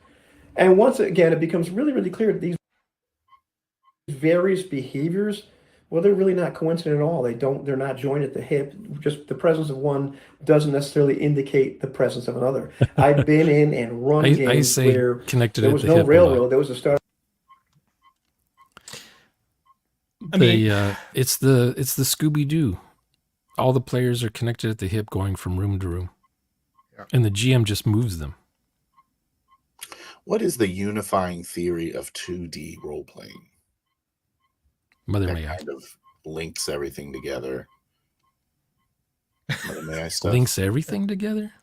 And once again, it becomes really, really clear that these various behaviors, well, they're really not coincident at all. They're not joined at the hip. Just the presence of one doesn't necessarily indicate the presence of another. I've been in and run games where there was no railroad. There was a start. It's the Scooby-Doo. All the players are connected at the hip going from room to room. Yeah. And the GM just moves them. What is the unifying theory of 2D role-playing? Mother May I. Kind of links everything together. Mother May I stuff. Links everything together?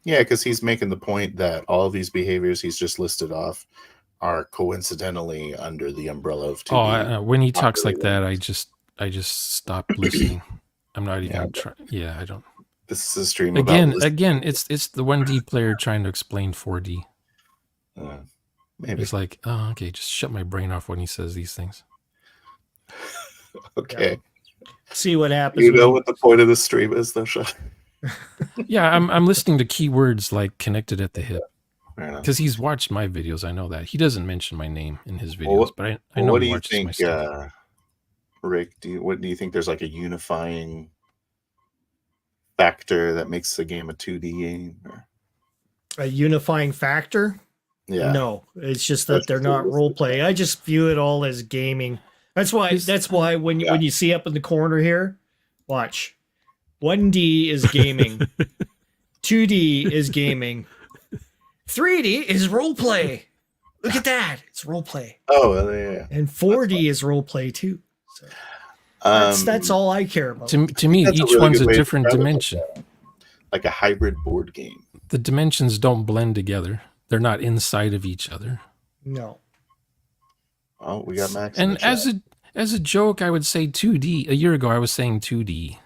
Yeah, because he's making the point that all of these behaviors he's just listed off are coincidentally under the umbrella of 2D. When he talks like that, I just stopped listening. I'm not even trying. Yeah, I don't. This is a stream again. It's the 1D player trying to explain 4D. Maybe it's like, oh, okay, just shut my brain off when he says these things. Okay. See what happens. You know what the point of the stream is, though, Sean? Yeah, I'm listening to keywords like connected at the hip. Because he's watched my videos. I know that. He doesn't mention my name in his videos, but I know he watches my stuff. Rick, what do you think there's like a unifying factor that makes the game a 2D game? A unifying factor? Yeah. No, it's just that they're not role play. I just view it all as gaming. That's why when you see up in the corner here, watch. 1D is gaming. 2D is gaming. 3D is role play. Look at that. It's role play. Oh, well, yeah. And 4D is role play too. So that's all I care about. To me, each one's a different dimension. Like a hybrid board game. The dimensions don't blend together. They're not inside of each other. No. Oh, we got Max. And as a joke, I would say 2D. A year ago, I was saying 2D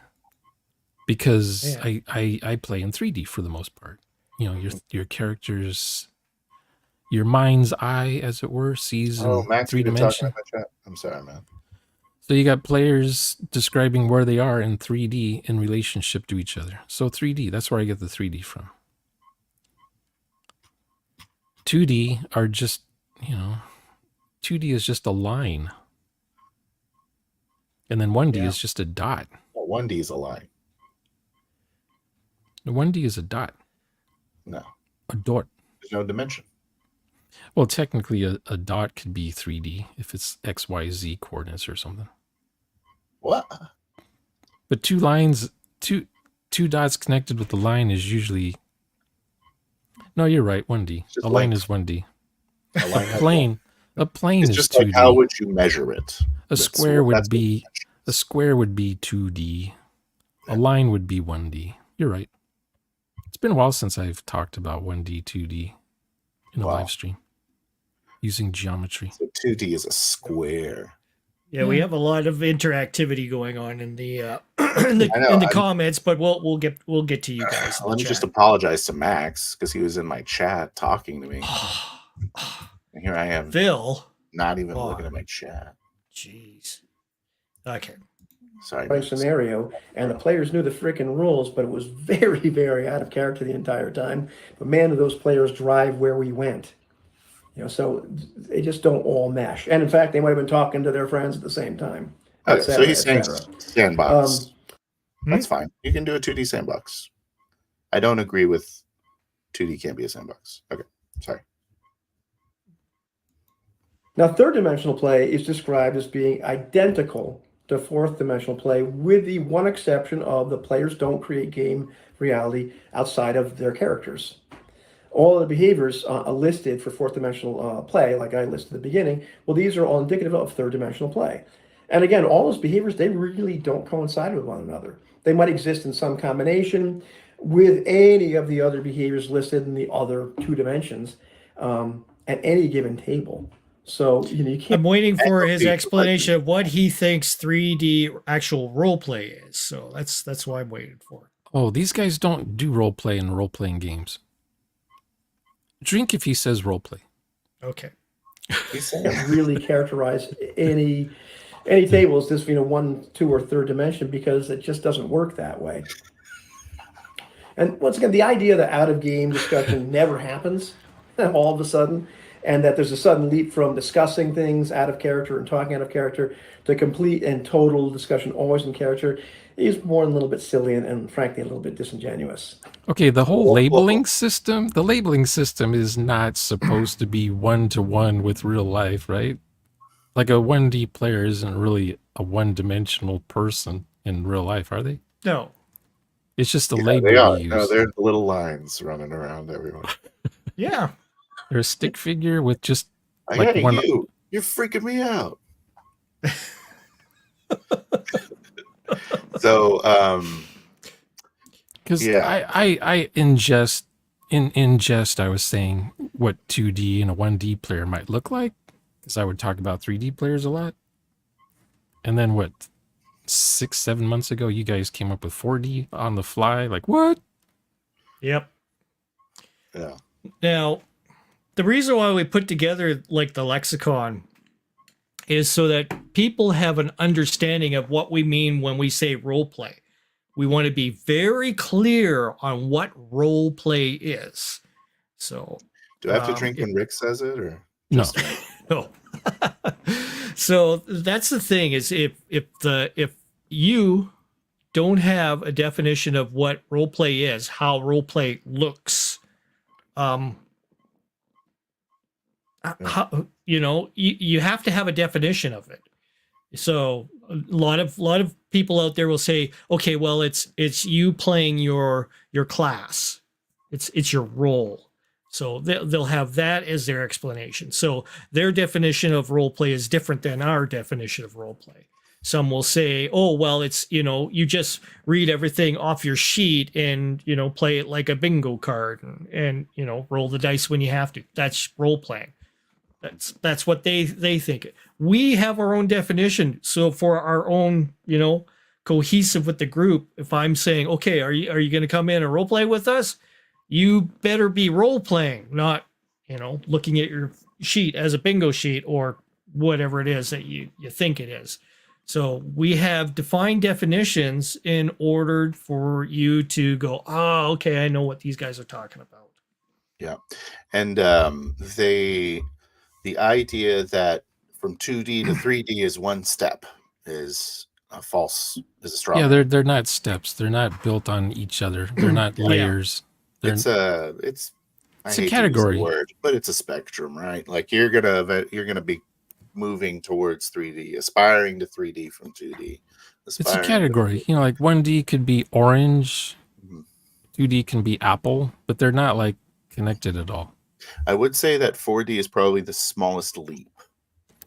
because I play in 3D for the most part. You know, your characters, your mind's eye, as it were, sees in Max, 3 dimensions. I'm sorry, man. So you got players describing where they are in 3D in relationship to each other. So 3D, that's where I get the 3D from. 2D are just, 2D is just a line. And then 1D is just a dot. Well, 1D is a line. 1D is a dot. No. A dot. There's no dimension. Well, technically a dot could be 3D if it's X, Y, Z coordinates or something. What? But 2 lines, two dots connected with the line is usually... No, you're right, 1D. A line is 1D. A plane it's is just 2D. Like how would you measure it? A square would be 2D. A line would be 1D. You're right. It's been a while since I've talked about 1D, 2D in a live stream using geometry. So 2D is a square. Yeah, we have a lot of interactivity going on in the in the comments, but we'll get to you guys. Let me just apologize to Max because he was in my chat talking to me. And here I am, Phil, not even looking at my chat. Jeez. Okay. Sorry. Scenario, and the players knew the freaking rules, but it was very, very out of character the entire time. But man, do those players drive where we went. So they just don't all mesh. And in fact, they might have been talking to their friends at the same time. Okay, so he's saying sandbox. That's fine. You can do a 2D sandbox. I don't agree with 2D can't be a sandbox. Okay, sorry. Now, third dimensional play is described as being identical to fourth dimensional play, with the one exception of the players don't create game reality outside of their characters. All the behaviors listed for fourth dimensional play, like I listed at the beginning, well, these are all indicative of third dimensional play. And again, all those behaviors, they really don't coincide with one another. They might exist in some combination with any of the other behaviors listed in the other 2 dimensions at any given table. So, you can't. I'm waiting for his explanation of what he thinks 3D actual role play is. So that's what I'm waiting for. Oh, these guys don't do role play in role-playing games. Drink if he says role play. Okay. Really characterize any tables this 1, 2, or third dimension, because it just doesn't work that way. And once again, the idea that out of game discussion never happens all of a sudden, and that there's a sudden leap from discussing things out of character and talking out of character to complete and total discussion always in character is more a little bit silly and frankly a little bit disingenuous. Okay, the whole labeling system is not supposed to be one-to-one with real life, right? Like a 1D player isn't really a one-dimensional person in real life, are they? No. It's just a label we use. No, they're the little lines running around everyone. Yeah. They're a stick figure with just You're freaking me out. So, because I in jest I was saying what 2D and a 1D player might look like, because I would talk about 3D players a lot. And then 6-7 months ago, you guys came up with 4D on the fly. Like, what? Yep. Yeah. Now, the reason why we put together like the lexicon is so that people have an understanding of what we mean when we say role play. We want to be very clear on what role play is. So, do I have to drink when Rick says it, or no? No. So that's the thing, is if you don't have a definition of what role play is, how role play looks, how, you have to have a definition of it. So a lot of people out there will say, okay, well, it's you playing your class. It's your role. So they'll have that as their explanation. So their definition of role play is different than our definition of role play. Some will say, oh, well, it's, you just read everything off your sheet and, play it like a bingo card and roll the dice when you have to. That's role playing. That's what they think. We have our own definition. So for our own, cohesive with the group, if I'm saying, okay, are you going to come in and role play with us? You better be role playing, not, looking at your sheet as a bingo sheet or whatever it is that you think it is. So we have defined definitions in order for you to go, oh, okay, I know what these guys are talking about. Yeah. And the idea that from 2D to 3D is one step is a strong. Yeah, they're not steps. They're not built on each other. They're not layers. It's a category word, but it's a spectrum, right? Like you're gonna be moving towards 3D, aspiring to 3D from 2D. It's a category. Like 1D could be orange, 2D can be apple, but they're not like connected at all. I would say that 4D is probably the smallest leap.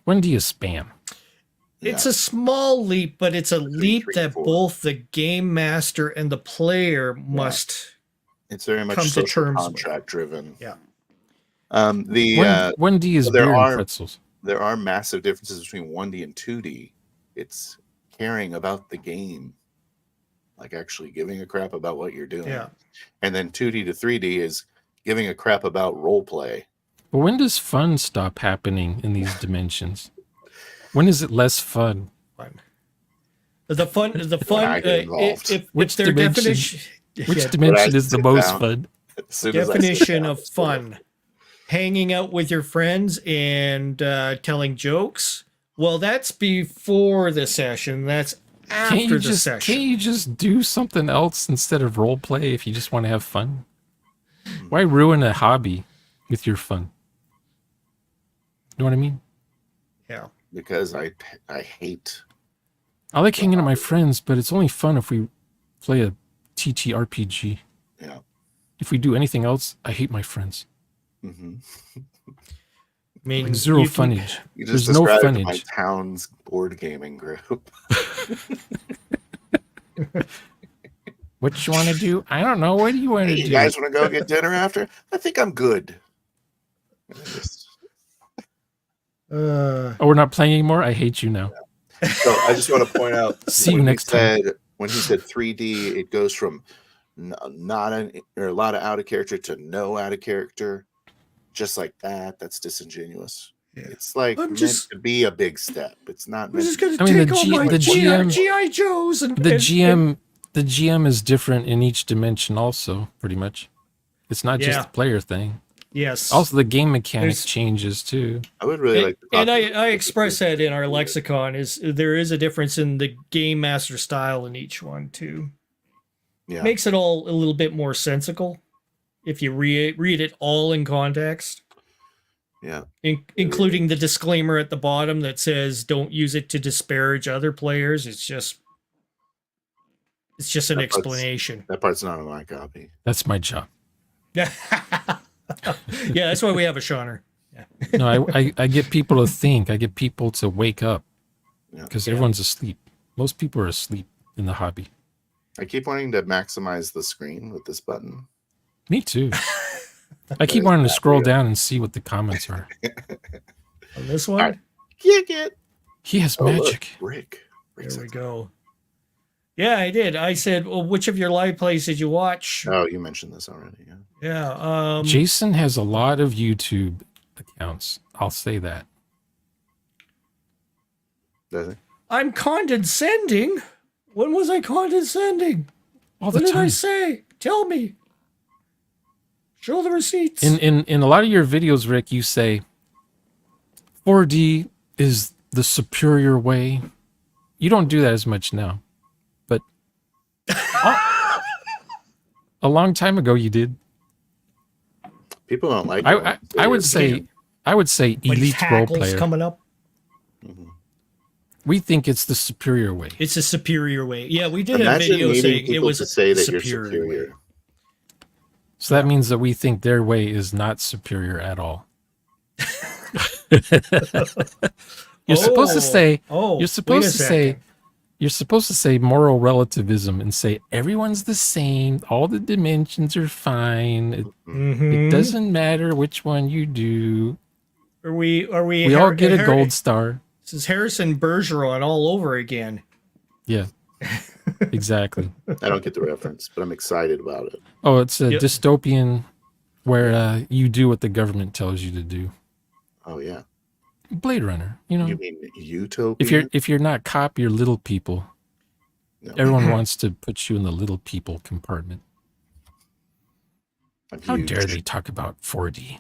1D is spam. It's a small leap, but it's a leap that both the game master and the player must. It's very much come to terms contract driven. Yeah. 1D is beer and pretzels. There are massive differences between 1D and 2D. It's caring about the game, like actually giving a crap about what you're doing. Yeah. And then 2D to 3D is giving a crap about role play. But when does fun stop happening in these dimensions? When is it less fun? The fun. Which their definition? Which dimension is the most fun? Definition of fun. Hanging out with your friends and telling jokes. Well, that's before the session. That's after the session. Can't you just do something else instead of role play if you just want to have fun? Why ruin a hobby with your fun? You know what I mean? Yeah. Because I hate. I like hanging out with my friends, but it's only fun if we play a TTRPG. Yeah. If we do anything else, I hate my friends. Mm-hmm. I mean, like zero funnage. There's no funnage. My town's board gaming group. What you want to do? I don't know. What do you want to do? You guys want to go get dinner after? I think I'm good. Oh, we're not playing anymore? I hate you now. So I just want to point out. See you next time. When he said 3D, it goes from a lot of out of character to no out of character. Just like that. That's disingenuous. Yeah. It's like meant to be a big step. It's not. I'm just going to take all my GI Joes and the GM is different in each dimension. Also, pretty much, it's not just a player thing. Yes. Also, the game mechanics changes too. I would really like to talk and I express that in our lexicon. There is a difference in the game master style in each one too. Yeah. Makes it all a little bit more sensical if you read it all in context. Yeah. Including the disclaimer at the bottom that says don't use it to disparage other players. It's just an explanation. That part's not on my copy. That's my job. Yeah, that's why we have a Shawner. Yeah. No, I get people to think. I get people to wake up because everyone's asleep. Most people are asleep in the hobby. I keep wanting to maximize the screen with this button. Me too. I keep wanting to scroll down and see what the comments are. On this one? Right. He has magic. Look, Rick. There we go. Yeah, I did. I said, well, which of your live plays did you watch? Oh, you mentioned this already. Yeah. Jason has a lot of YouTube accounts. I'll say that. Does he? I'm condescending. When was I condescending? All the time. What did I say? Tell me. Show the receipts. In a lot of your videos, Rick, you say 4D is the superior way. You don't do that as much now. But a long time ago you did. People don't like I would say elite role player coming up. Mm-hmm. We think it's the superior way. It's a superior way. Yeah, we did a video saying it was to say that superior. You're superior. So that means that we think their way is not superior at all. You're supposed to say. You're supposed to say. You're supposed to say moral relativism and say everyone's the same. All the dimensions are fine. It doesn't matter which one you do. We all get a gold star. This is Harrison Bergeron all over again. Yeah, exactly. I don't get the reference, but I'm excited about it. Oh, it's a dystopian where you do what the government tells you to do. Oh yeah. Blade Runner, you know. You mean Utopia? If you're not cop, you're little people. No. Everyone wants to put you in the little people compartment. How dare they talk about 4D?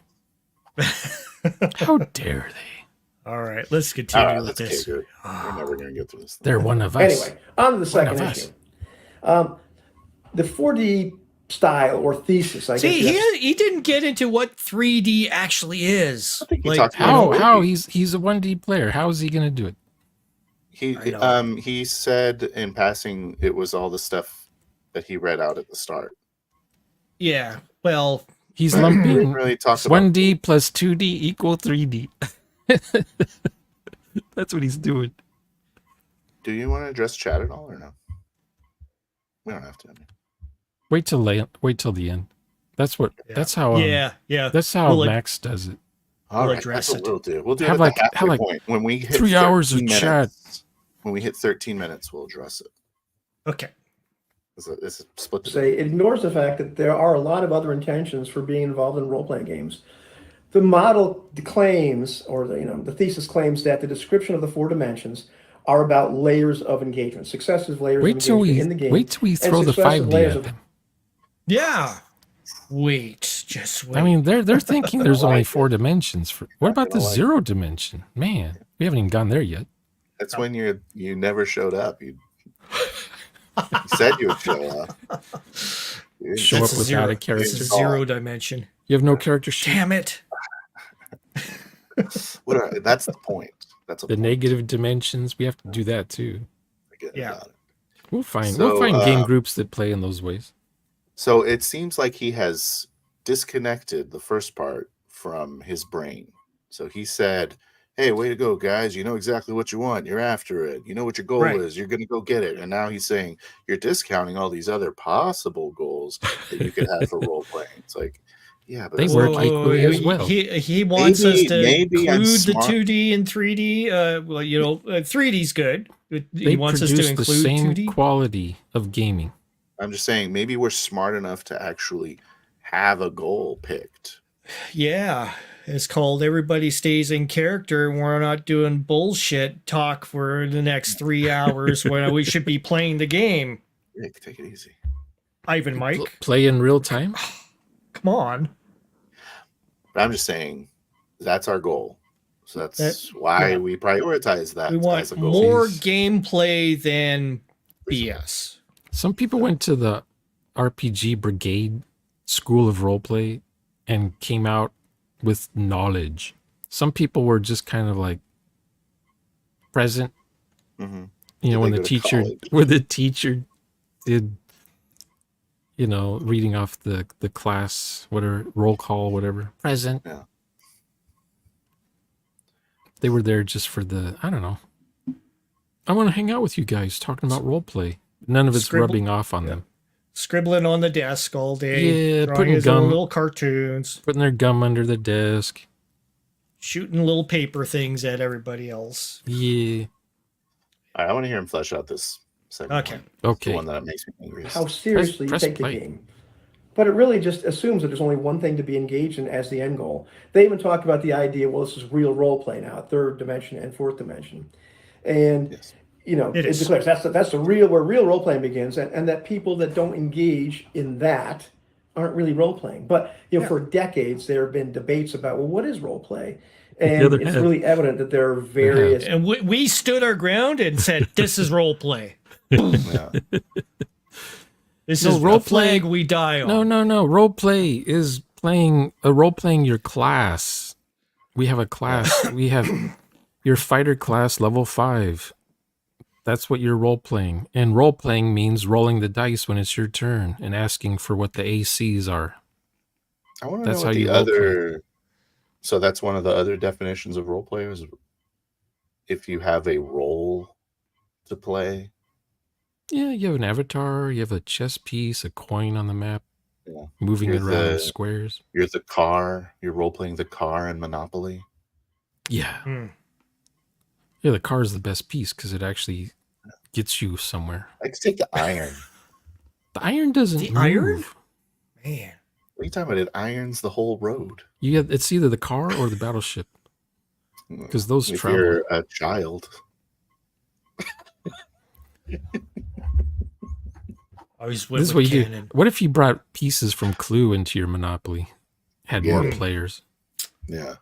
How dare they? All right, let's continue with this. We're never going to get through this. They're one of us. Anyway, on to the second issue. The 4D style or thesis, I guess. See, he didn't get into what 3D actually is. Like how he's a 1D player. How is he going to do it? He said in passing it was all the stuff that he read out at the start. Yeah, well, he's lumping really 1D plus 2D equal 3D. That's what he's doing. Do you want to address chat at all or no? We don't have to. Wait till the end. That's what. Yeah. That's how. Yeah. That's how Max does it. All right, that's what we'll do. We'll do have it at like, the halfway point. When we hit 3 hours of chat. When we hit 13 minutes, we'll address it. Okay. It's a split. It ignores the fact that there are a lot of other intentions for being involved in role-playing games. The model claims, or the thesis claims that the description of the 4 dimensions are about layers of engagement, successive layers of engagement in the game. Wait till we throw the 5D at them. Yeah. Just wait. I mean, they're thinking there's only 4 dimensions. What about the 0 dimension? Man, we haven't even gone there yet. That's when you never showed up. You said you would show up. Show up without a character. It's a 0 dimension. You have no character sheet. Damn it. That's the point. That's the negative dimensions. We have to do that too. Yeah. We'll find game groups that play in those ways. So it seems like he has disconnected the first part from his brain. So he said, hey, way to go, guys. You know exactly what you want. You're after it. You know what your goal is. You're going to go get it. And now he's saying you're discounting all these other possible goals that you could have for role playing. It's like, yeah, but they work equally as well. He wants us to include the 2D and 3D. 3D's good. He wants us to include the same 2D. Quality of gaming. I'm just saying maybe we're smart enough to actually have a goal picked. Yeah. It's called Everybody Stays in Character. We're not doing bullshit talk for the next 3 hours when we should be playing the game. Rick, take it easy. Ivan Mike. Play in real time? Come on. But I'm just saying that's our goal. So that's why we prioritize that. We want as a goal. more gameplay than BS. Some people went to the RPG Brigade School of Roleplay and came out with knowledge. Some people were just kind of like present. Mm-hmm. When the teacher did, reading off the class, whatever, roll call, whatever. Present. Yeah. They were there just for I don't know. I want to hang out with you guys talking about role play. None of it's rubbing off on them. Scribbling on the desk all day. Yeah, putting gum, little cartoons. Putting their gum under the desk. Shooting little paper things at everybody else. Yeah. All right, I want to hear him flesh out this segment. Okay. The one that makes me angry. How seriously you take the game. But it really just assumes that there's only one thing to be engaged in as the end goal. They even talk about the idea, well, this is real role play now, 3rd dimension and 4th dimension. And, it declares that's the real, where real role playing begins, and that people that don't engage in that aren't really role playing. But, for decades, there have been debates about, well, what is role play? And it's really evident that there are various. And we stood our ground and said, this is role play. This is role flag we die on. No. Role play is playing your class. We have a class. We have your fighter class level 5. That's what you're role playing. And role playing means rolling the dice when it's your turn and asking for what the ACs are. I want to know That's what how the you role play. other. So that's one of the other definitions of role players. If you have a role to play. Yeah, you have an avatar, you have a chess piece, a coin on the map, moving You're it around in squares. You're the car. You're role playing the car in Monopoly. Yeah. Yeah, the car is the best piece because it actually gets you somewhere. I could take the iron. The iron doesn't move. Iron? Man. What are you talking about? It irons the whole road. It's either the car or the battleship. Because those if travel. You're a child. Always This is what you do. What if you brought pieces from Clue into your Monopoly? Had more players. Yeah.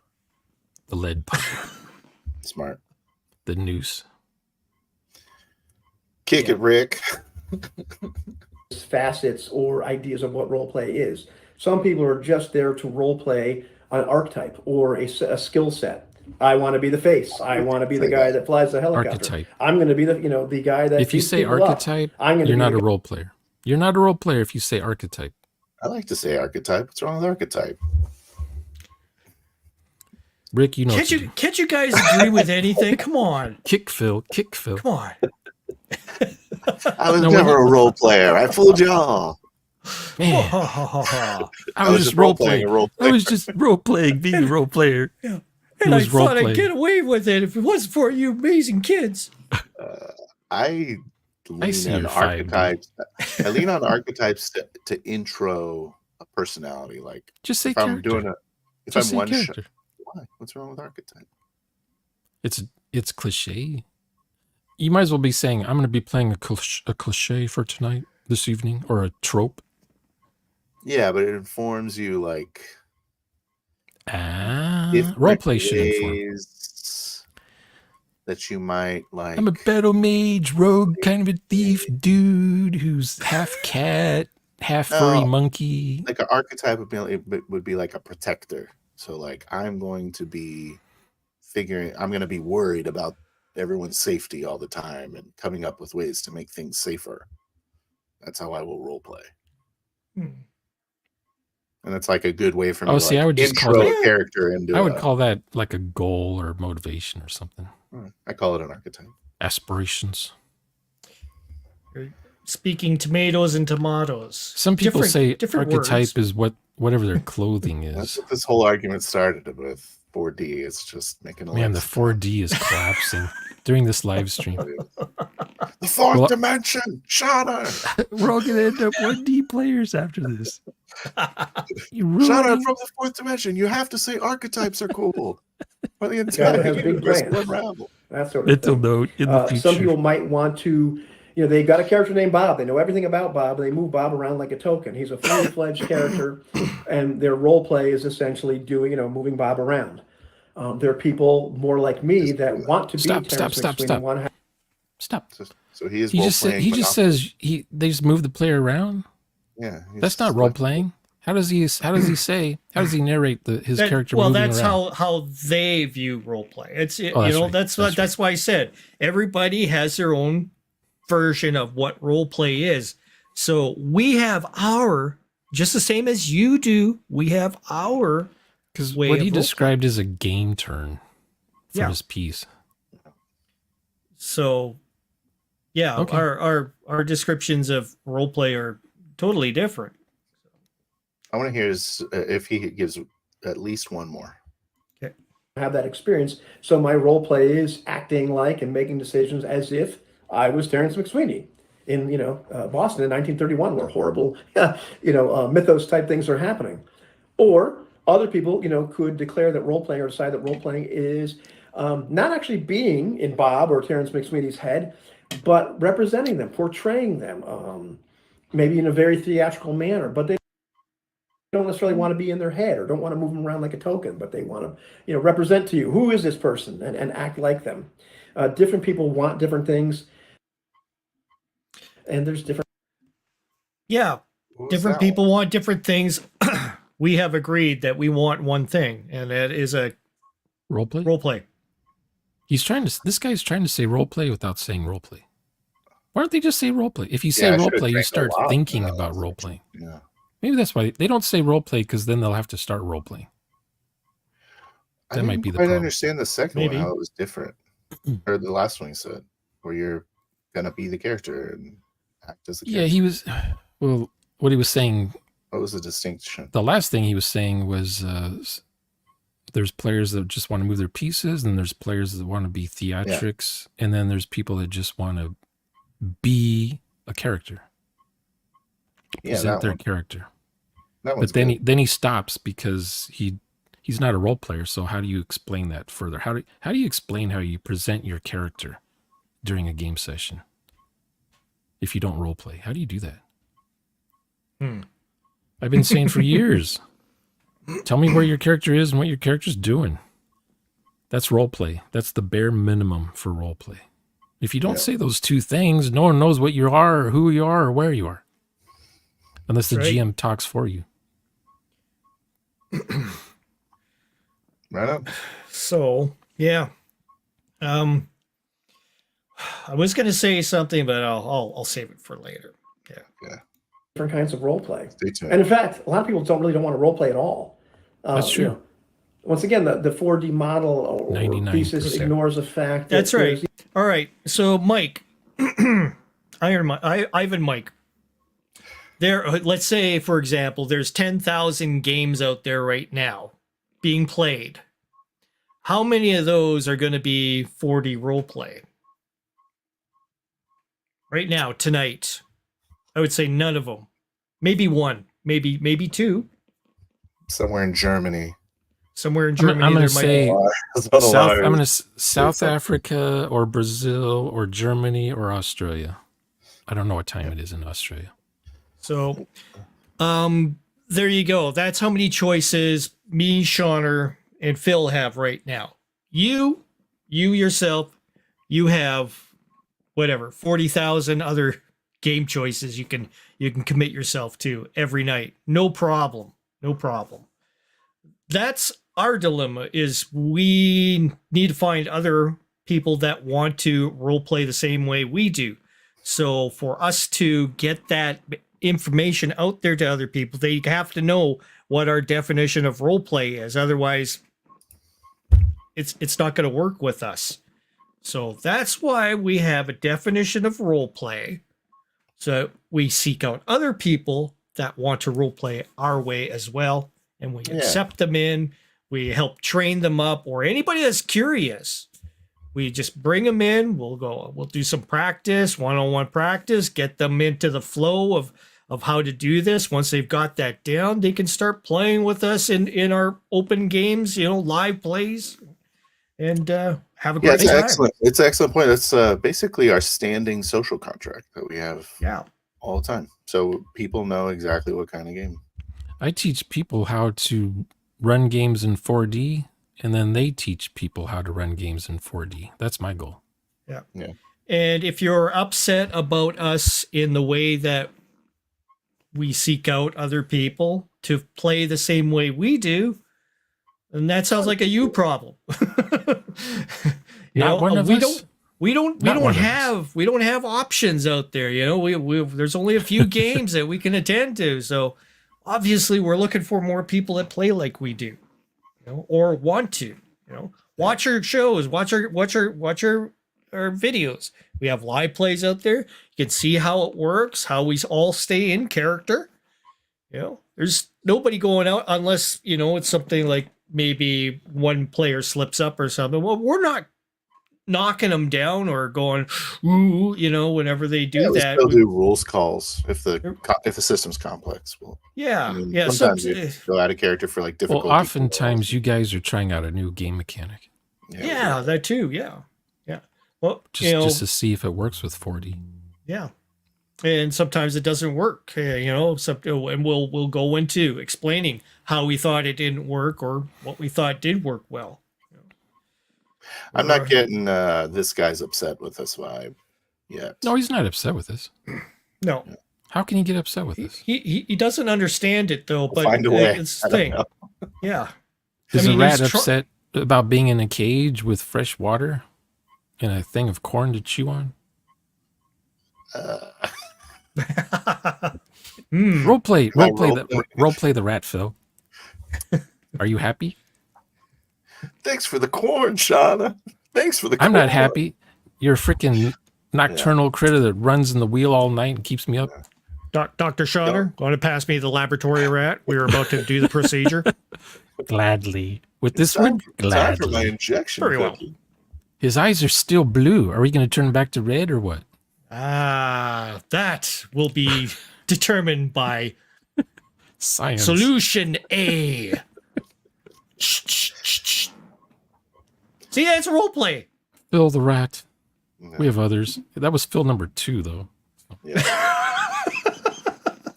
The lead pipe. Smart. The noose. Kick it, Rick. Facets or ideas of what role play is. Some people are just there to role play an archetype or a skill set. I want to be the face. I want to be the guy that flies the helicopter. Archetype. I'm going to be the guy that. If you say archetype, you're not a role player. You're not a role player if you say archetype. I like to say archetype. What's wrong with archetype? Rick, you know. Can't you guys agree with anything? Come on. Kick Phil. Come on. I was never a role player. I fooled y'all. Man. I was just role playing. I was just role playing, being a role player. Yeah. And I thought I'd get away with it if it wasn't for you amazing kids. I lean on archetypes. I lean on archetypes to intro a personality. Like just say if character. I'm doing if just I'm one character. Why? What's wrong with archetype? It's cliche. You might as well be saying, I'm going to be playing a cliche for tonight, this evening, or a trope. Yeah, but it informs you like roleplay should inform. That you might like. I'm a battle mage, rogue, kind of a thief dude who's half cat, half furry monkey. Like an archetype would be like a protector. So like I'm going to be worried about everyone's safety all the time and coming up with ways to make things safer. That's how I will role play. And it's like a good way for me to I would just intro call a character into I would call that like a goal or motivation or something. I call it an archetype. Aspirations. Speaking tomatoes and tomatoes. Some people say archetype words. is whatever their clothing is. That's what this whole argument started with 4D. It's just making a Man, the 4D is collapsing during this live stream. The fourth dimension, shatter. We're all gonna end up 1D players after this. Shatter from the fourth dimension. You have to say archetypes are cool. But the entire has big plans. That sort of thing. Note in the future. Some people might want to. They've got a character named Bob. They know everything about Bob. They move Bob around like a token. He's a fully fledged character, and their role play is essentially moving Bob around. There are people more like me that want to be Terrence McSweeney. Stop. So he is. He just says they just move the player around. Yeah, that's not role playing. How does he narrate his character? Well, moving that's around? how they view role play. That's why I said everybody has their own version of what role play is. So we have just the same as you do. We have our because what he described is a game turn for his piece. So, okay. our descriptions of role play are totally different. I want to hear if he gives at least one more. Okay. I have that experience. So my role play is acting like and making decisions as if I was Terrence McSweeney in Boston in 1931, where horrible mythos type things are happening. Or other people could declare that role playing or decide that role playing is not actually being in Bob or Terrence McSweeney's head, but representing them, portraying them, maybe in a very theatrical manner, but they don't necessarily want to be in their head or don't want to move them around like a token, but they want to, represent to you, who is this person, and act like them. Different people want different things, and there's different. Yeah, different people want different things. We have agreed that we want one thing, and that is a role play. Role play. This guy's trying to say role play without saying role play. Why don't they just say role play? If you say role play, you start thinking about role playing. Yeah. Maybe that's why they don't say role play, because then they'll have to start role playing. That might be the problem. I understand the second one, how it was different. Or the last one you said, where you're going to be the character and act as the character. Yeah, he was... Well, what he was saying... What was the distinction? The last thing he was saying was there's players that just want to move their pieces, and there's players that want to be theatrics, and then there's people that just want to be a character. Present their character. But then he stops because he's not a role player. So how do you explain that further? How do you explain how you present your character during a game session if you don't role play? How do you do that? I've been saying for years. Tell me where your character is and what your character's doing. That's role play. That's the bare minimum for role play. If you don't say those two things, no one knows what you are, or who you are, or where you are. Unless the GM talks for you. Right up. So, yeah. I was going to say something, but I'll save it for later. Yeah. Different kinds of role play. Stay tuned. And in fact, a lot of people don't want to role play at all. That's true. Once again, the 4D model or thesis ignores the fact that that's right. All right. So, Mike, Ivan Mike. Let's say, for example, there's 10,000 games out there right now being played. How many of those are going to be 4D role play? Right now, tonight, I would say none of them. Maybe one, maybe two. Somewhere in Germany. I'm going to say South Africa or Brazil or Germany or Australia. I don't know what time it is in Australia. So, there you go. That's how many choices me, Shauner, and Phil have right now. You yourself, you have 40,000 other game choices you can commit yourself to every night. No problem. That's our dilemma, is we need to find other people that want to role play the same way we do. So for us to get that information out there to other people, they have to know what our definition of role play is. Otherwise, it's not going to work with us. So that's why we have a definition of role play. So we seek out other people that want to role play our way as well, and we accept them in. We help train them up, or anybody that's curious. We just bring them in. We'll do some practice, one-on-one practice, get them into the flow of how to do this. Once they've got that down, they can start playing with us in our open games, live plays, and have a great time. Excellent. It's an excellent point. That's basically our standing social contract that we have all the time. So people know exactly what kind of game. I teach people how to run games in 4D, and then they teach people how to run games in 4D. That's my goal. Yeah. And if you're upset about us in the way that we seek out other people to play the same way we do, then that sounds like a you problem. We don't have options out there. There's only a few games that we can attend to. So obviously we're looking for more people that play like we do, or want to, watch our shows, watch our videos. We have live plays out there. You can see how it works, how we all stay in character. There's nobody going out unless, it's something like maybe one player slips up or something. Well, we're not knocking them down or going, ooh, whenever they do that. They'll do rules calls if the system's complex. Well, sometimes you go out of character for like difficult. Well, oftentimes you guys are trying out a new game mechanic. Yeah, that too. Yeah. Well, just to see if it works with 4D. Yeah. And sometimes it doesn't work, and we'll go into explaining how we thought it didn't work or what we thought did work well. I'm not getting this guy's upset with us vibe yet. No, he's not upset with us. No. How can he get upset with us? He doesn't understand it though, but find a way. It's the thing. Yeah. Is a rat upset about being in a cage with fresh water and a thing of corn to chew on? Roleplay Role-play? the rat, Phil. Are you happy? Thanks for the corn, Shauna. Thanks for the corn. I'm not happy. You're a freaking nocturnal critter that runs in the wheel all night and keeps me up. Dr. Shauner, want to pass me the laboratory rat? We were about to do the procedure. Gladly. With this Time one, for my gladly. injection. Very well. Cookie. His eyes are still blue. Are we going to turn back to red or what? That will be determined by Science. solution A. See, that's a role play. Phil the rat. No. We have others. That was Phil number 2, though. Yeah.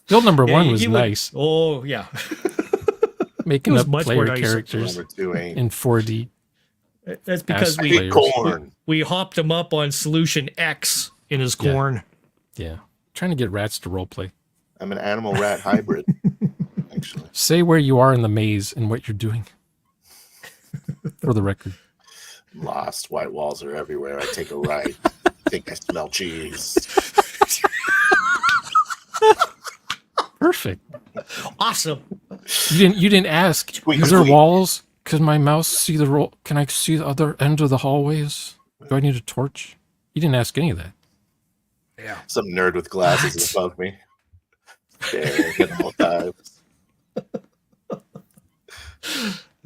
Phil number Yeah, 1 he was would- nice. Oh, yeah. Making was up much player more nicer. characters Number 2 ain't. in 4D. That's because Ask we players. Corn. we hopped him up on solution X in his Yeah. corn. Yeah. Trying to get rats to roleplay. I'm an animal rat hybrid. Actually, Say where you are in the maze and what you're doing. For the record. lost. White walls are everywhere. I take a right. Think I smell cheese. Perfect. Awesome. You didn't ask. Squeak, Is there squeak. walls? Can my mouse see the roll? Can I see the other end of the hallways? Do I need a torch? You didn't ask any of that. Yeah. Some nerd with glasses is above me. Staring at all times.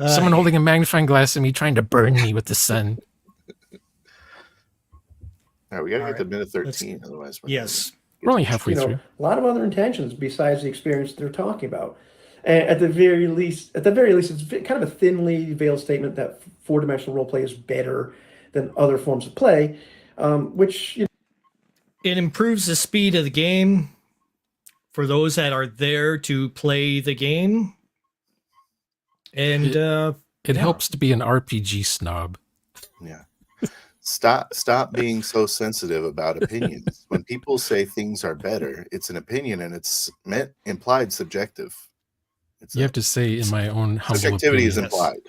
Someone holding a magnifying glass at me, trying to burn me with the sun. All right, we got to All get to right. minute 13. Otherwise, we're Yes. We're only halfway You know, through. a lot of other intentions besides the experience they're talking about. And at the very least, it's kind of a thinly veiled statement that four-dimensional role play is better than other forms of play, which It improves the speed of the game for those that are there to play the game. And It yeah. helps to be an RPG snob. Yeah. Stop being so sensitive about opinions. When people say things are better, it's an opinion and it's implied subjective. You have to say, in my own humble subjectivity opinion. is implied.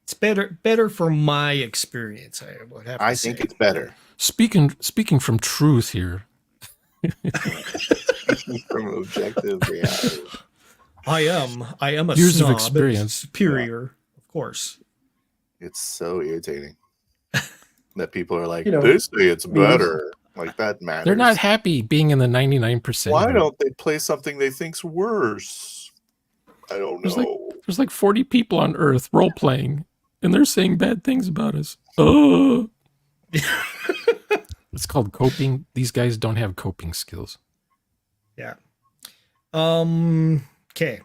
it's better from my experience, I would have to I say. think it's better Speaking from truth here, from objective reality. I am a Years of snob, experience. superior, of course. It's so irritating that people are like, You know, they say it's better. Like that matters. they're not happy being in the 99%. Why group. don't they play something they think's worse? I don't There's know. There's like 40 people on Earth role playing, and they're saying bad things about us. Oh, it's called coping. These guys don't have coping skills. Yeah. Okay.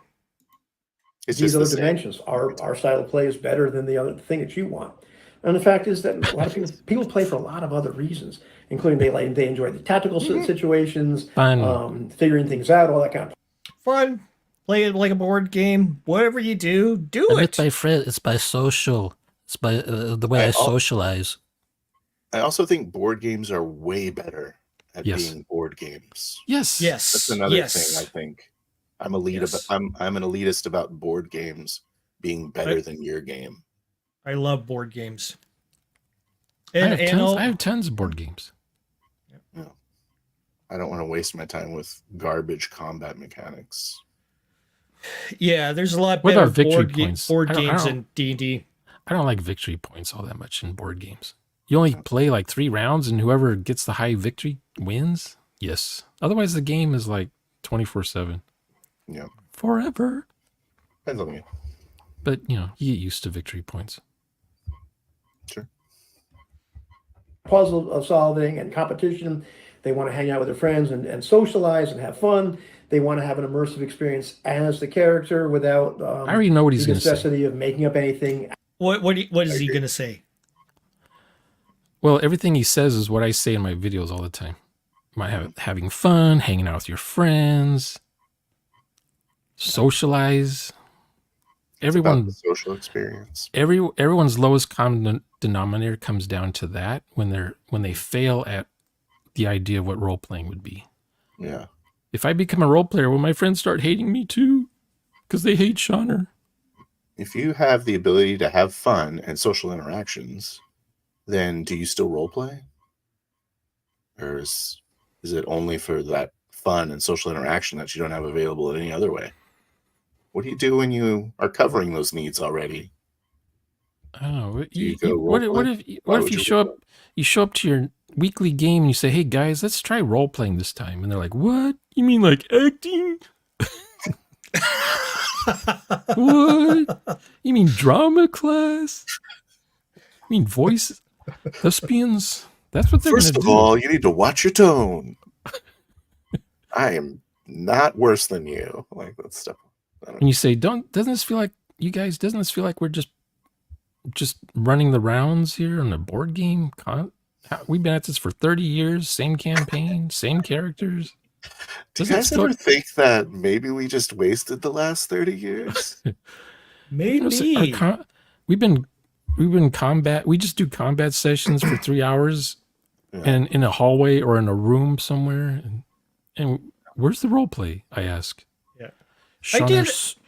It's these just other the same. dimensions, our style of play is better than the other thing that you want. And the fact is that a lot of people play for a lot of other reasons, including they enjoy the tactical situations, Fun. figuring things out, all that kind of. Fun. Play it like a board game. Whatever you do, do And it. it's by friend. It's by social. It's by the way I socialize. I also think board games are way better at Yes. being board games. Yes. Yes. That's another yes. thing I think. I'm elite Yes. about, I'm an elitist about board games being better than your game. I love board games. I And, have tons of board games. I don't want to waste my time with garbage combat mechanics. yeah, there's a lot What better about victory board, points? board I don't- games than D&D. I don't like victory points all that much in board games. You only play like 3 rounds, and whoever gets the high victory wins. Yes. Otherwise, the game is like 24/7. Yeah. Forever. Depends on you. But, you get used to victory points. Sure. Puzzle solving and competition. They want to hang out with their friends and socialize and have fun. They want to have an immersive experience as the character without I already know what he's the going to say. necessity of making up anything. What is he agree. going to say? Well, everything he says is what I say in my videos all the time. Having fun, hanging out with your friends, socialize. It's about Everyone, the social experience. everyone's lowest common denominator comes down to that when they fail at the idea of what role playing would be. Yeah. If I become a role player, will my friends start hating me too? Because they hate Shauner. If you have the ability to have fun and social interactions, then do you still role play? Or is it only for that fun and social interaction that you don't have available in any other way. What do you do when you are covering those needs already? I don't know. What if you show up? You show up to your weekly game and you say, "Hey guys, let's try role playing this time," and they're like, "What? You mean like acting? What? You mean drama class? You mean voice thespians?" That's what they're going to do. First of all, you need to watch your tone. I am not worse than you. Like that stuff. And you say, doesn't this feel like you guys? Doesn't this feel like we're just running the rounds here on a board game? We've been at this for 30 years. Same campaign, same characters. Do you guys ever think that maybe we just wasted the last 30 years? Maybe. We've been combat. We just do combat sessions for 3 hours, and in a hallway or in a room somewhere. And where's the role play? I ask. Yeah,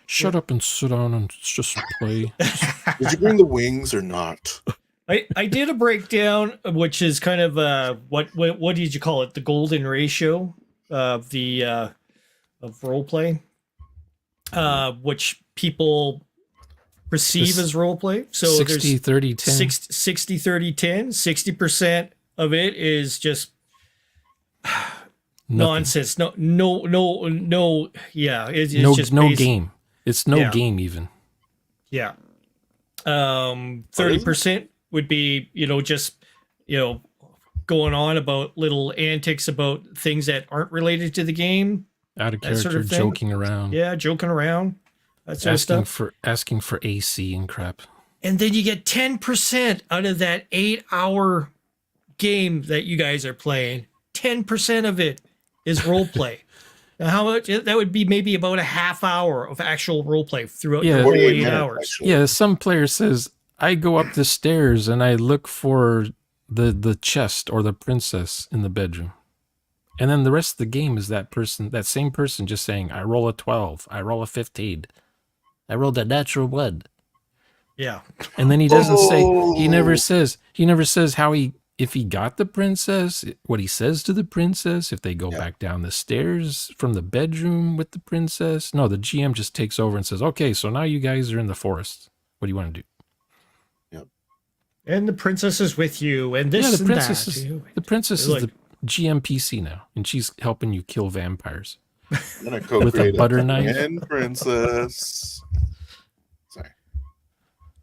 Shut up and sit down and just play. Did you bring the wings or not? I did a breakdown, which is kind of what did you call it? The golden ratio of the of role play, which people perceive as role play. So 60, 30, 10. 60, 30, 10. 60% of it is just nonsense. No. Yeah, it's just no game. It's no game even. Yeah. 30% would be, just, going on about little antics about things that aren't related to the game. Out of character, sort of joking around. Yeah, joking around. That sort of stuff. Asking for AC and crap. And then you get 10% out of that 8-hour game that you guys are playing. 10% of it is role play. Now, how much? That would be maybe about a half hour of actual role play throughout the whole 8 hours. Actually. Yeah, some player says, I go up the stairs and I look for the chest or the princess in the bedroom. And then the rest of the game is that same person just saying, I roll a 12, I roll a 15, I rolled a natural 1. Yeah. And then he doesn't say, he never says how if he got the princess, what he says to the princess, if they go back down the stairs from the bedroom with the princess. No, the GM just takes over and says, okay, so now you guys are in the forest. What do you want to do? Yep. And the princess is with you, and this the princess is the GM PC now, and she's helping you kill vampires. I'm gonna co-create with a butter knife. And princess. Sorry.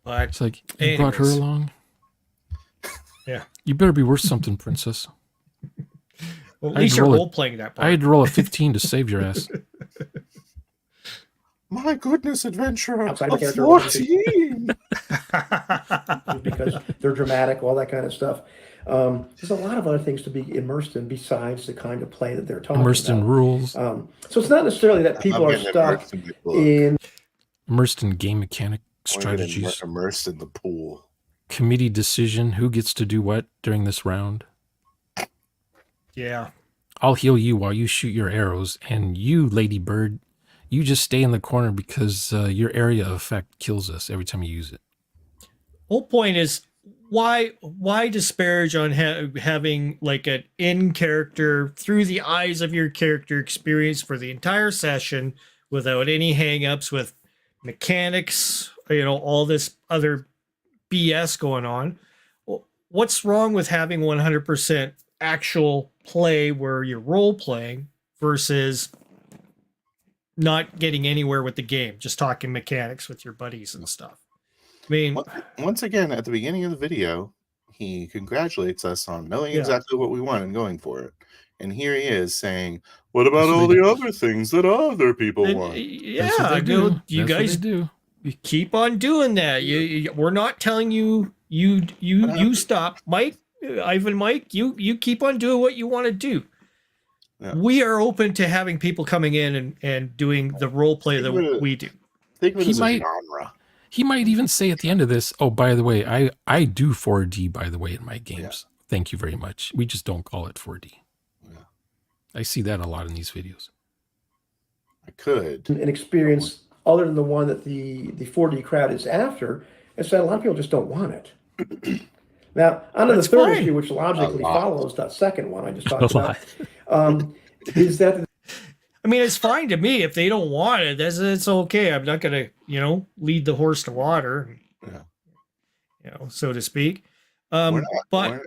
But it's like, you brought her along? Yeah. You better be worth something, princess. Well, at least you're role-playing that part. I had to roll a 15 to save your ass. My goodness, adventurer. Outside of the 14. Because they're dramatic, all that kind of stuff. There's a lot of other things to be immersed in besides the kind of play that they're talking immersed about. In rules. So it's not necessarily that people are stuck in immersed in game mechanic strategies. Immersed in the pool. Committee decision, who gets to do what during this round. Yeah. I'll heal you while you shoot your arrows, and you, Lady Bird, you just stay in the corner because your area of effect kills us every time you use it. Whole point is, why disparage on having like an in-character, through the eyes of your character experience for the entire session without any hang-ups with mechanics, all this other BS going on. What's wrong with having 100% actual play where you're role playing versus not getting anywhere with the game, just talking mechanics with your buddies and stuff? I mean, once again, at the beginning of the video, he congratulates us on knowing exactly what we want and going for it. And here he is saying, what about all the other things that other people want? Yeah, you guys do. You keep on doing that. We're not telling you stop, Mike. Ivan, Mike, you keep on doing what you want to do. Yeah. We are open to having people coming in and doing the role play that we do. Think of it as a genre. He might even say at the end of this, oh, by the way, I do 4D, by the way, in my games. Yeah. Thank you very much. We just don't call it 4D. Yeah. I see that a lot in these videos. I could. An experience other than the one that the 4D crowd is after, is that a lot of people just don't want it. Now, on to the third issue, which logically follows that second one I just talked about. Is that? I mean, it's fine to me if they don't want it. It's okay. I'm not gonna, lead the horse to water, so to speak. But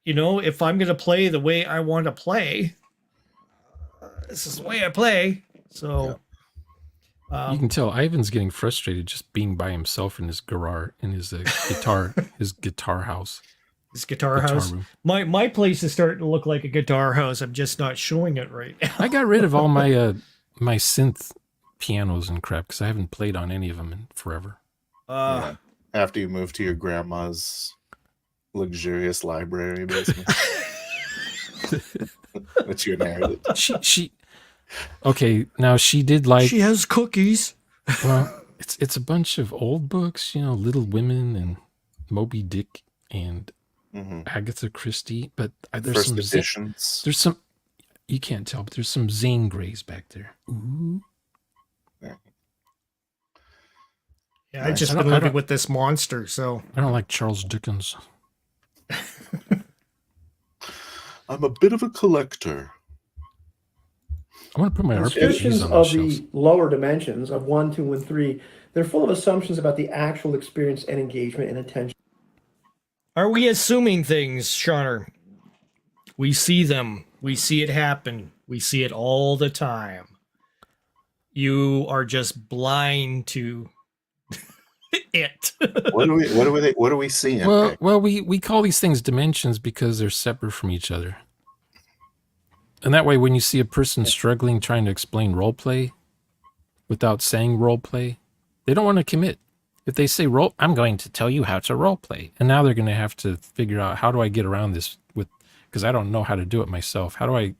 if I'm gonna play the way I want to play, this is the way I play. So you can tell Ivan's getting frustrated just being by himself in his garage, in his guitar, his guitar house. His guitar house. Room. My place is starting to look like a guitar house. I'm just not showing it right now. I got rid of all my my synth pianos and crap because I haven't played on any of them in forever. After you moved to your grandma's luxurious library basement, which you inherited. She okay. Now she did like. She has cookies. Well, it's a bunch of old books, Little Women and Moby Dick and Agatha Christie. But there's First some editions. There's some. You can't tell, but there's some Zane Greys back there. Ooh. Yeah, I just been living with this monster, so I don't like Charles Dickens. I'm a bit of a collector. I want to put my RPGs Descriptions on of shelves. the lower dimensions of 1, 2, and 3, they're full of assumptions about the actual experience and engagement and attention. Are we assuming things, Shauner? We see them. We see it happen. We see it all the time. You are just blind to it. What are we seeing? Well, we call these things dimensions because they're separate from each other. And that way, when you see a person struggling trying to explain roleplay without saying roleplay, they don't want to commit. If they say I'm going to tell you how to roleplay, and now they're going to have to figure out how do I get around this because I don't know how to do it myself. How do I?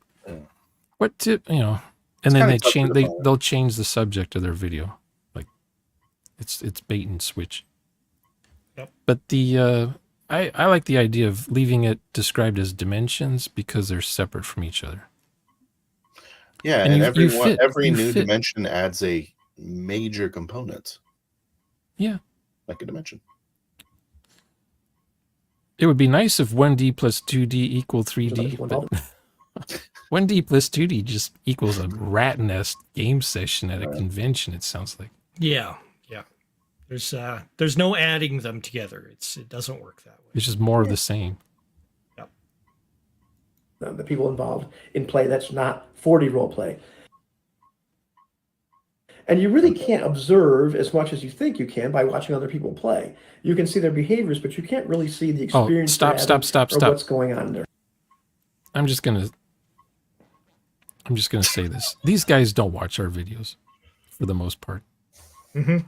What tip? And then they change. They'll change the subject of their video. Like it's bait and switch. Yep. But I like the idea of leaving it described as dimensions because they're separate from each other. Yeah, and every new dimension adds a major component. Yeah. Like a dimension. It would be nice if 1D plus 2D equal 3D, but 1D plus 2D just equals a rat nest game session at a convention, it sounds like. Yeah. There's no adding them together. It doesn't work that way. It's just more of the same. The people involved in play that's not 4D role play. And you really can't observe as much as you think you can by watching other people play. You can see their behaviors, but you can't really see the experience. Stop. What's going on there. I'm just gonna say this. These guys don't watch our videos for the most part. Mm-hmm.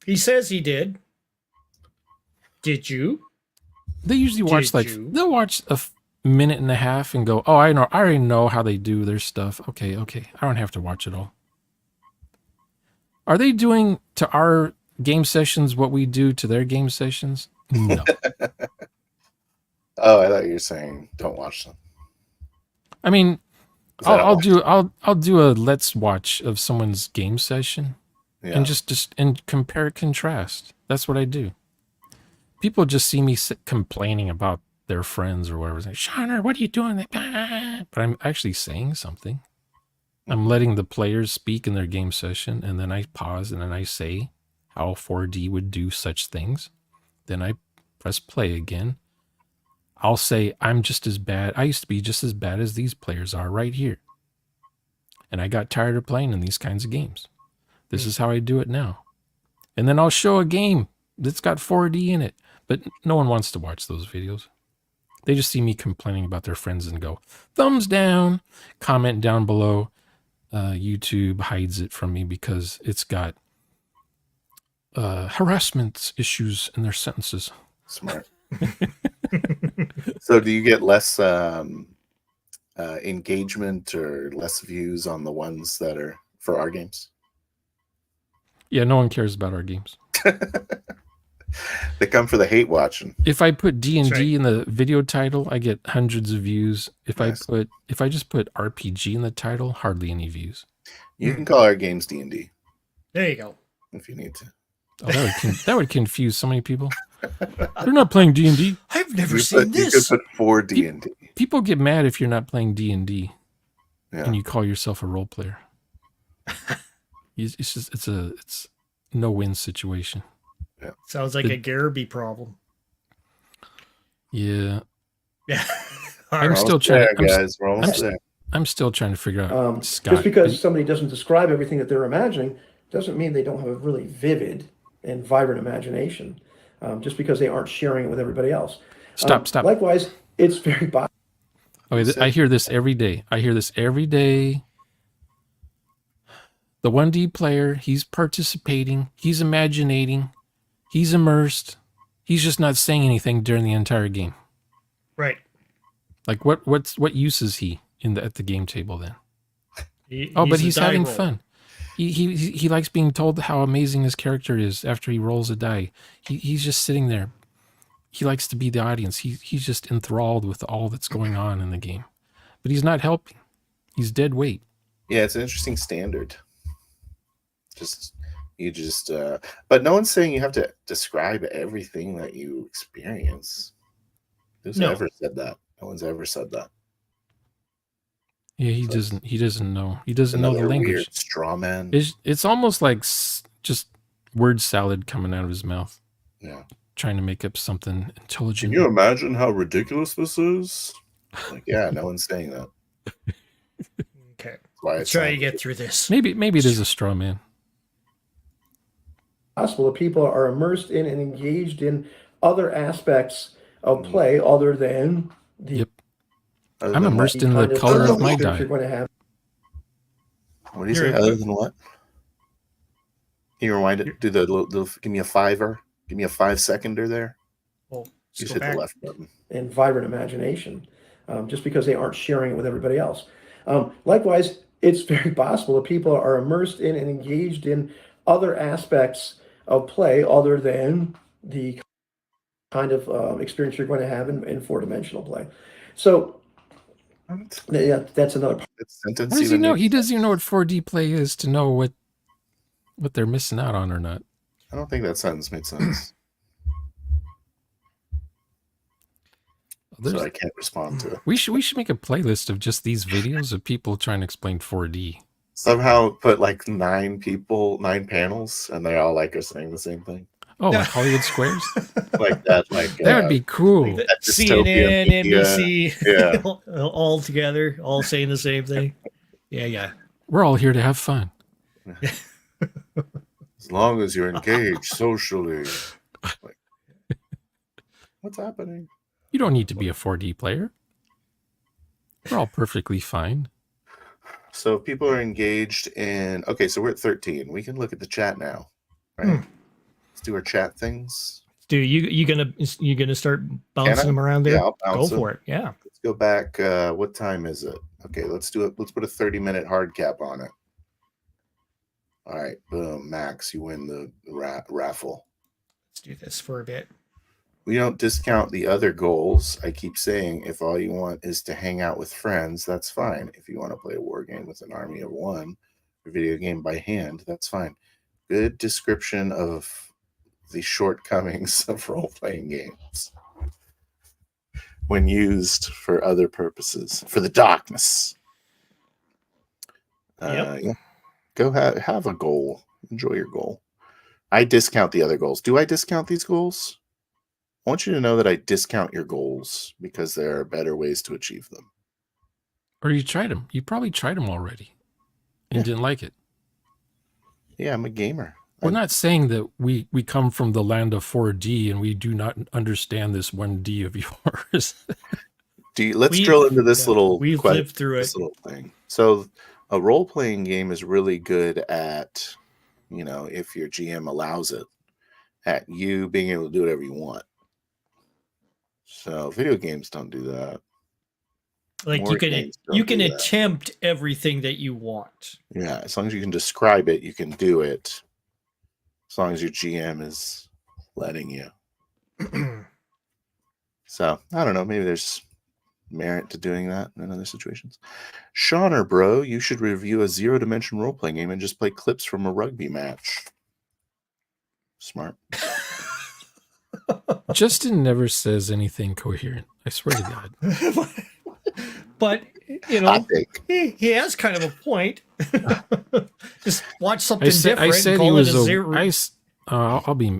He says he did. Did you? They usually watch they'll watch a minute and a half and go, "Oh, I already know how they do their stuff. Okay. I don't have to watch it all." Are they doing to our game sessions what we do to their game sessions? No. Oh, I thought you were saying don't watch them. I mean, I'll do a let's watch of someone's game session and just compare contrast. That's what I do. People just see me complaining about their friends or whatever. Like, Shauner, what are you doing? But I'm actually saying something. I'm letting the players speak in their game session, and then I pause and then I say how 4D would do such things. Then I press play again. I'll say I'm just as bad. I used to be just as bad as these players are right here. And I got tired of playing in these kinds of games. This is how I do it now. And then I'll show a game that's got 4D in it. But no one wants to watch those videos. They just see me complaining about their friends and go, thumbs down, comment down below. YouTube hides it from me because it's got harassment issues in their sentences. Smart. So do you get less engagement or less views on the ones that are for our games? Yeah, no one cares about our games. They come for the hate watching. If I put D&D in the video title, I get hundreds of views. If I just put RPG in the title, hardly any views. You can call our games D&D. There you go. If you need to. Oh, that would confuse so many people. They're not playing D&D. I've never seen this. You could put 4 D&D. People get mad if you're not playing D&D Yeah. and you call yourself a role player. It's a no-win situation. Yeah. Sounds like a Garrity problem. Yeah. Yeah. I'm still trying to, guys. We're almost there. I'm still trying to figure out Scott. Just because somebody doesn't describe everything that they're imagining doesn't mean they don't have a really vivid and vibrant imagination. Just because they aren't sharing it with everybody else. Stop. Likewise, it's very possible. Okay, I hear this every day. The 1D player, he's participating, he's imaginating, he's immersed. He's just not saying anything during the entire game. Right. Like what use is he at the game table then? But he's having fun. He likes being told how amazing his character is after he rolls a die. He's just sitting there. He likes to be the audience. He's just enthralled with all that's going on in the game. But he's not helping. He's dead weight. Yeah, it's an interesting standard. But no one's saying you have to describe everything that you experience. Who's ever said that? No one's ever said that. Yeah, he doesn't know. He doesn't know the language. Weird straw man. It's almost like just word salad coming out of his mouth. Yeah. Trying to make up something intelligent. Can you imagine how ridiculous this is? Like, yeah, no one's saying that. Okay. Let's try to get through this. Maybe it is a straw man. Possible that people are immersed in and engaged in other aspects of play other than the. Yep. I'm immersed in the color of my die. You're going to have. What do you say? Other than what? Can you rewind it? Do the little give me a fiver. Give me a 5-seconder there. Well, just hit the left button. And vibrant imagination, just because they aren't sharing it with everybody else. Likewise, it's very possible that people are immersed in and engaged in other aspects of play other than the kind of experience you're going to have in four-dimensional play. So, yeah, that's another part. What does he know? He doesn't even know what 4D play is to know what they're missing out on or not. I don't think that sentence made sense. So I can't respond to it. We should make a playlist of just these videos of people trying to explain 4D. Somehow put like 9 panels, and they all like are saying the same thing. Oh, like Hollywood Squares? Like that, that would be cool. Like CNN, NBC, yeah. all together, all saying the same thing. Yeah. We're all here to have fun. As long as you're engaged socially. Like, what's happening? You don't need to be a 4D player. We're all perfectly fine. So if people are engaged in... Okay, so we're at 13. We can look at the chat now, right? Let's do our chat things. Dude, you gonna start bouncing them around there? Yeah, I'll bounce Go for it. Yeah. Let's go back. What time is it? Okay, let's do it. Let's put a 30-minute hard cap on it. All right, boom, Max, you win the raffle. Let's do this for a bit. We don't discount the other goals. I keep saying if all you want is to hang out with friends, that's fine. If you want to play a war game with an army of one, a video game by hand, that's fine. Good description of the shortcomings of role-playing games when used for other purposes, for the darkness. Yeah. Go have a goal. Enjoy your goal. I discount the other goals. Do I discount these goals? I want you to know that I discount your goals because there are better ways to achieve them. Or you tried them. You probably tried them already and didn't like it. Yeah, I'm a gamer. We're not saying that we come from the land of 4D and we do not understand this 1D of yours. Let's drill into this little... We've lived through it. Little thing. So a role-playing game is really good at, if your GM allows it, at you being able to do whatever you want. So video games don't do that. Like you can attempt everything that you want. Yeah, as long as you can describe it, you can do it. As long as your GM is letting you. So I don't know. Maybe there's merit to doing that in other situations. Shauner, bro, you should review a 0-dimension role-playing game and just play clips from a rugby match. Smart. Justin never says anything coherent. I swear to God. but you know, Hot take. he has kind of a point. Just watch something different. I said and call he was it a zero. I'll be.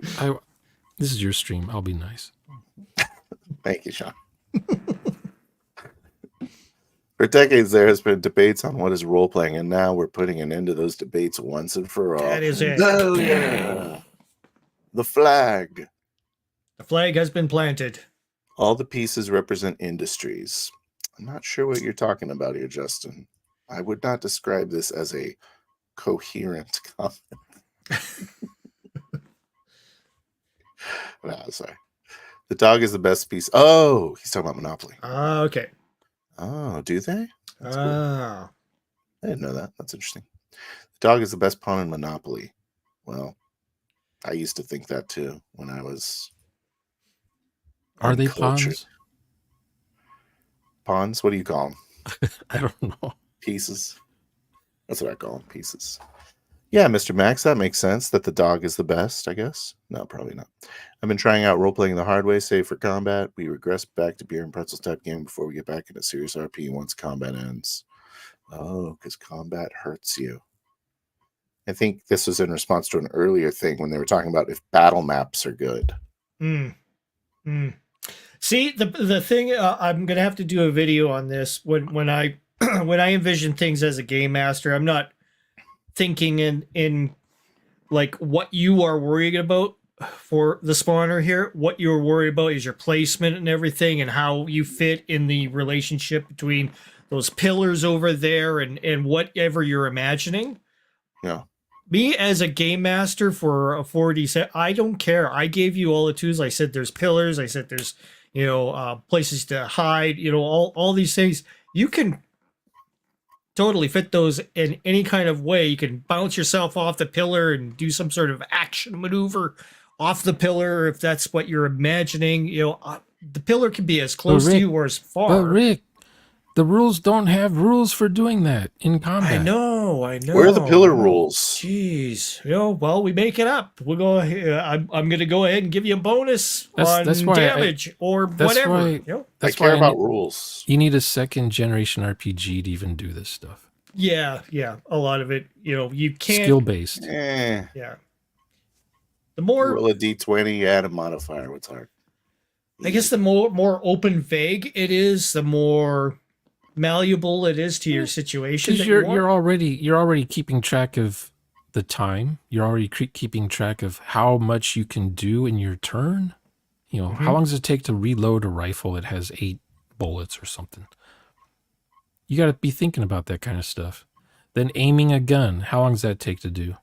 This is your stream. I'll be nice. Thank you, Sean. For decades, there has been debates on what is role playing, and now we're putting an end to those debates once and for all. That is it. Oh yeah, the flag. The flag has been planted. All the pieces represent industries. I'm not sure what you're talking about here, Justin. I would not describe this as a coherent comment. No, sorry. The dog is the best piece. Oh, he's talking about Monopoly. Okay. Oh, do they? That's cool. Ah. I didn't know that. That's interesting. The dog is the best pawn in Monopoly. Well, I used to think that too when I was. Are they uncultured. pawns? Pawns? What do you call them? I don't know. Pieces. That's what I call them. Pieces. Yeah, Mr. Max, that makes sense that the dog is the best, I guess. No, probably not. I've been trying out role-playing the hard way, save for combat. We regress back to beer and pretzels type game before we get back into serious RP once combat ends. Oh, because combat hurts you. I think this was in response to an earlier thing when they were talking about if battle maps are good. See, the thing, I'm going to have to do a video on this. When I when I envision things as a game master, I'm not thinking in like what you are worried about for the spawner here. What you're worried about is your placement and everything and how you fit in the relationship between those pillars over there and whatever you're imagining. Yeah. Me as a game master for a 4D set, I don't care. I gave you all the tools. I said there's pillars. I said there's, places to hide, all these things. You can totally fit those in any kind of way. You can bounce yourself off the pillar and do some sort of action maneuver off the pillar if that's what you're imagining. The pillar can be as close to you or as far. But Rick, the rules don't have rules for doing that in combat. I know. Where are the pillar rules? Jeez. Well, we make it up. We'll go. I'm going to go ahead and give you a bonus on damage or whatever. That's why I care about rules. You need a second generation RPG to even do this stuff. Yeah. A lot of it, you can't. Skill based. Yeah. The more roll a d20, add a modifier. What's hard? I guess the more open vague it is, the more malleable it is to your situation. Because you're already keeping track of the time. You're already keeping track of how much you can do in your turn. How long does it take to reload a rifle that has 8 bullets or something? You got to be thinking about that kind of stuff. Then aiming a gun, how long does that take to do?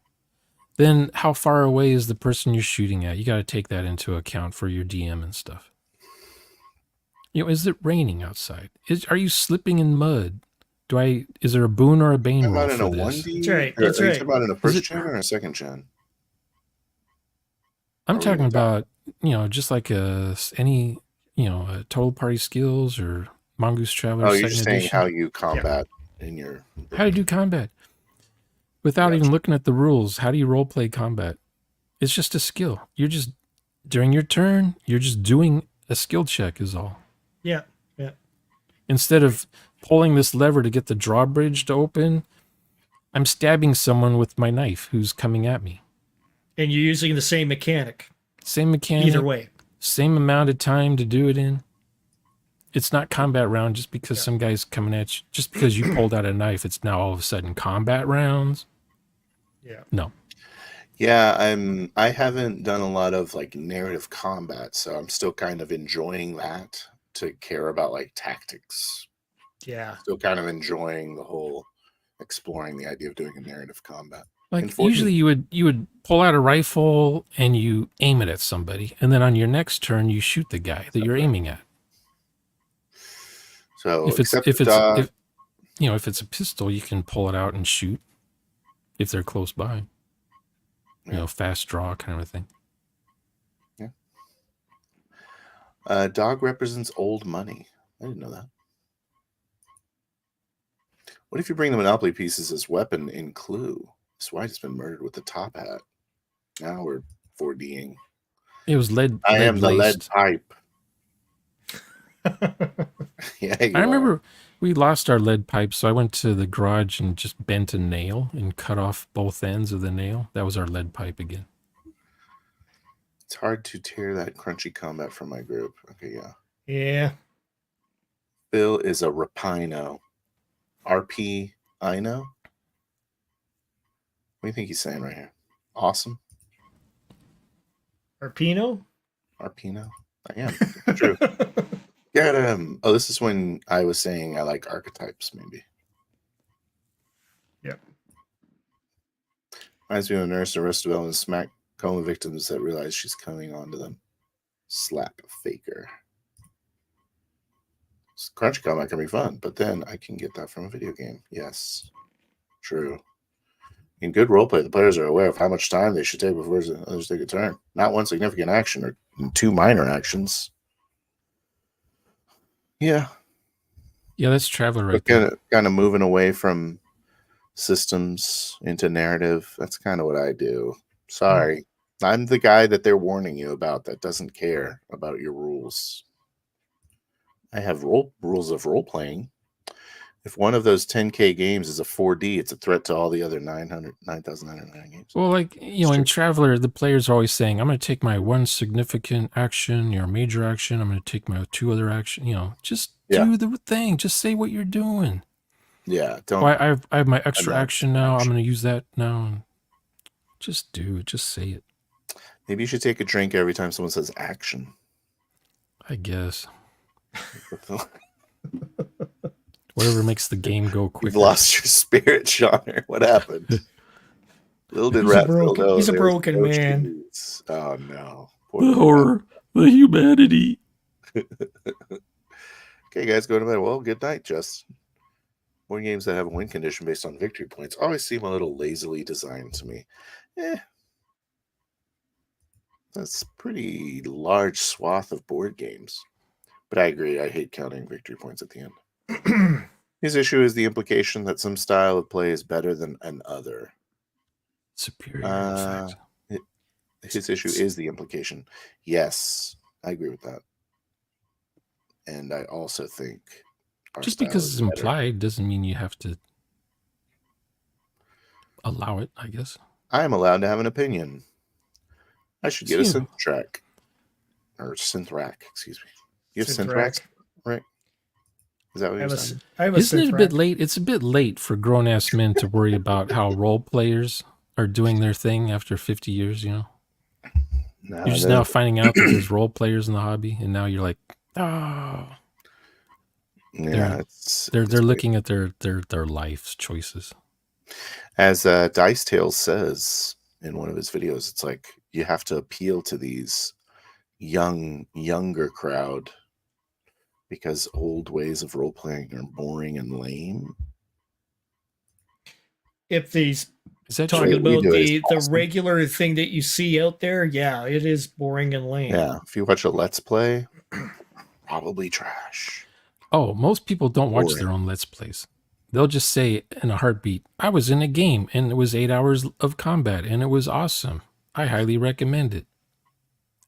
Then how far away is the person you're shooting at? You got to take that into account for your DM and stuff. Is it raining outside? Are you slipping in mud? Is there a boon or a bane rule for this? That's right. That's right. Are you talking about in a first gen or a second gen? I'm talking about, just like any Total Party Skills or Mongoose Traveler. Oh, you're just saying how you combat in your. How do you do combat? Without even looking at the rules, how do you role play combat? It's just a skill. You're just, during your turn, you're just doing a skill check is all. Yeah. Instead of pulling this lever to get the drawbridge to open, I'm stabbing someone with my knife who's coming at me. And you're using the same mechanic. Same mechanic. Either way. Same amount of time to do it in. It's not combat round just because some guy's coming at you. Just because you pulled out a knife, it's now all of a sudden combat rounds. Yeah. No. Yeah, I haven't done a lot of narrative combat, so I'm still kind of enjoying that to care about tactics. Yeah. Still kind of enjoying the whole exploring the idea of doing a narrative combat. Usually you would pull out a rifle and you aim it at somebody, and then on your next turn you shoot the guy that you're aiming at. So if it's a pistol, you can pull it out and shoot if they're close by. Fast draw kind of a thing. Yeah. Dog represents old money. I didn't know that. What if you bring the Monopoly pieces as weapon in Clue? This white has been murdered with the top hat. Now we're 4Ding. It was lead. I am the lead pipe. Yeah, I remember We lost our lead pipe, so I went to the garage and just bent a nail and cut off both ends of the nail. That was our lead pipe again. It's hard to tear that crunchy combat from my group. Okay, yeah. Yeah. Phil is a Rapino. RP I know. What do you think he's saying right here? Awesome. Arpino? Arpino? I am. True. Get him. Oh, this is when I was saying I like archetypes, maybe. Yep. Reminds me of a nurse in Arrested Development smack coma victims that realize she's coming onto them. Slap faker. Crunchy combat can be fun, but then I can get that from a video game. Yes. True. In good roleplay, the players are aware of how much time they should take before others take a turn. Not one significant action or two minor actions. Yeah. Yeah, that's Traveler right there. Kind of moving away from systems into narrative. That's kind of what I do. Sorry. I'm the guy that they're warning you about that doesn't care about your rules. I have rules of role-playing. If one of those 10K games is a 4D, it's a threat to all the other 9,909 games. Well, like, you know, in Traveler, the players are always saying, I'm going to take my one significant action, your major action. I'm going to take my two other action. You know, just do the thing. Just say what you're doing. Yeah. Don't. Well, I have my extra action now. I'm going to use that now. Just do it. Just say it. Maybe you should take a drink every time someone says action. I guess. Whatever makes the game go quicker. You've lost your spirit, Sean. What happened? Little did Ratfield know. He's a broken man. Cheese. Oh, no. The horror. The humanity. Okay, guys, go to bed. Well, good night, Justin. More games that have a win condition based on victory points always seem a little lazily designed to me. That's pretty large swath of board games. But I agree. I hate counting victory points at the end. His issue is the implication that some style of play is better than another. Superior. His issue is the implication. Yes, I agree with that. And I also think just because it's implied doesn't mean you have to allow it, I guess. I am allowed to have an opinion. I should get a synth track. Or synth rack, excuse me. You have synth racks, right? Is that what you're saying? Isn't it a bit late? It's a bit late for grown-ass men to worry about how role players are doing their thing after 50 years, you know? No, you're just now finding out that there's role players in the hobby, and now you're like, oh. Yeah, they're looking at their life's choices. As Dice Tales says in one of his videos, it's like you have to appeal to these younger crowd because old ways of role playing are boring and lame. If these talking about the regular thing that you see out there, yeah, it is boring and lame. Yeah, if you watch a Let's Play, probably trash. Oh, most people don't watch their own Let's Plays. They'll just say in a heartbeat, I was in a game and it was 8 hours of combat and it was awesome. I highly recommend it.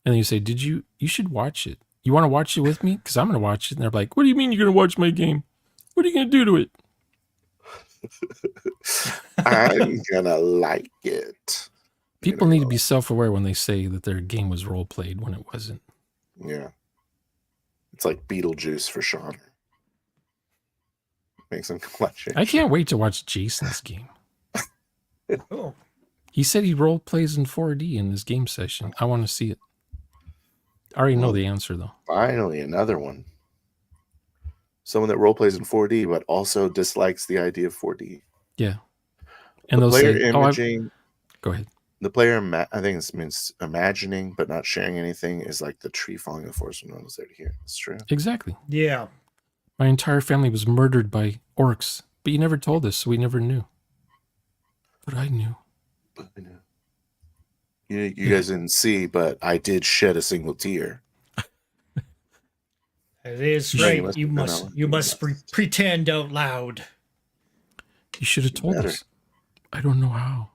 And then you say, you should watch it. You want to watch it with me? Because I'm going to watch it. And they're like, what do you mean you're going to watch my game? What are you going to do to it? I'm going to like it. People need to be self-aware when they say that their game was role-played when it wasn't. Yeah. It's like Beetlejuice for Sean. Makes him watch it. I can't wait to watch Jason's game. Oh. He said he role-plays in 4D in his game session. I want to see it. I already know the answer, though. Finally, another one. Someone that role-plays in 4D, but also dislikes the idea of 4D. Yeah. And the they'll player say, imaging... Go ahead. The player, I think it means imagining, but not sharing anything is like the tree falling in the forest when no one was there to hear. It's true. Exactly. Yeah. My entire family was murdered by orcs, but you never told us, so we never knew. But I knew. You guys didn't see, but I did shed a single tear. It is right. You must pretend out loud. You should have told us. I don't know how.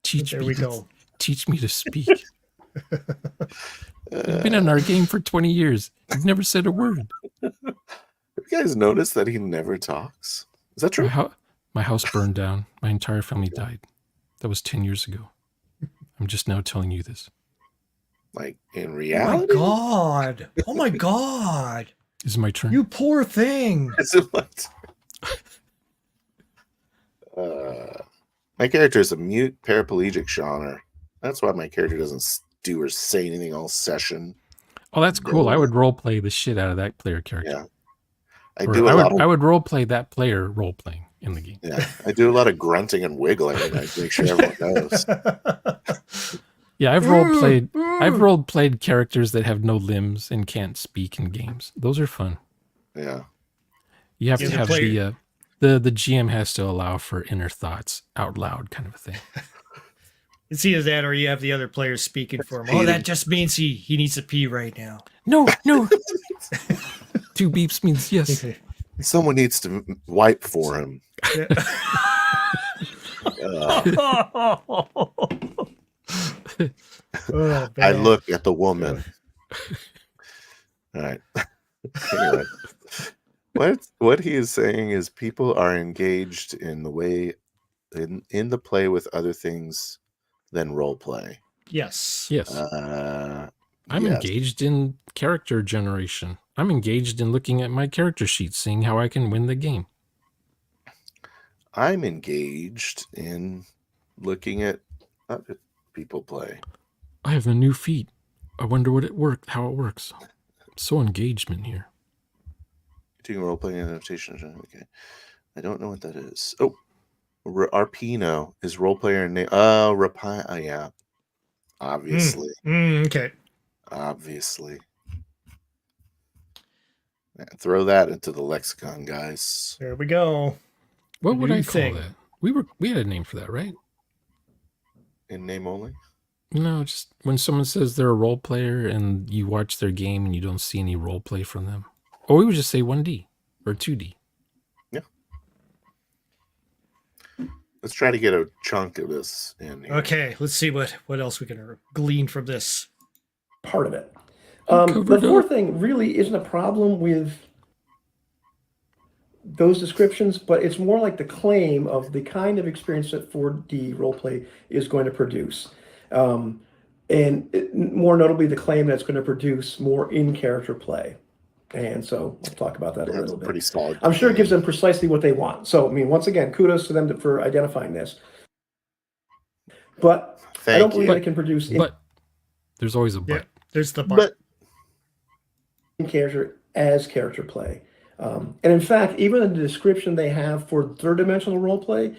Teach me to speak. You've been in our game for 20 years. You've never said a word. Have you guys noticed that he never talks? Is that true? My house burned down. My entire family died. That was 10 years ago. I'm just now telling you this. Like in reality? Oh my god! Oh my god! Is it my turn? You poor thing. Is it my my character is a mute paraplegic genre. That's why my character doesn't do or say anything all session. Oh, that's cool. I would role play the shit out of that player character. Yeah. I would role play that player role playing in the game. Yeah. I do a lot of grunting and wiggling, and I make sure everyone knows. Yeah, I've role played characters that have no limbs and can't speak in games. Those are fun. Yeah. You have to have the GM has to allow for inner thoughts out loud kind of a thing. It's either that or you have the other players speaking for him. Oh, that just means he needs to pee right now. No. 2 beeps means yes. Someone needs to wipe for him. I look at the woman. All right. Anyway, what he is saying is people are engaged in the way in the play with other things than role play. Yes. I'm engaged in character generation. I'm engaged in looking at my character sheet, seeing how I can win the game. I'm engaged in looking at other people play. I have a new feat. I wonder how it works. So engagement here. Doing role playing adaptation. Okay. I don't know what that is. Oh, Arpino is role player name. Yeah. Obviously. Okay. Obviously. Yeah, throw that into the lexicon, guys. There we go. What would I call that? We had a name for that, right? In name only? No, just when someone says they're a role player and you watch their game and you don't see any role play from them. Or we would just say 1D or 2D. Yeah. Let's try to get a chunk of this in here. Okay, let's see what else we can glean from this. Part of it. The fourth thing really isn't a problem with those descriptions, but it's more like the claim of the kind of experience that 4D roleplay is going to produce. More notably, the claim that it's going to produce more in-character play. And so we'll talk about that a little bit. Pretty solid. I'm sure it gives them precisely what they want. So, I mean, once again, kudos to them for identifying this. But I don't believe it can produce... But there's always a but. Yeah, there's the but. In character as character play. And in fact, even the description they have for third-dimensional role play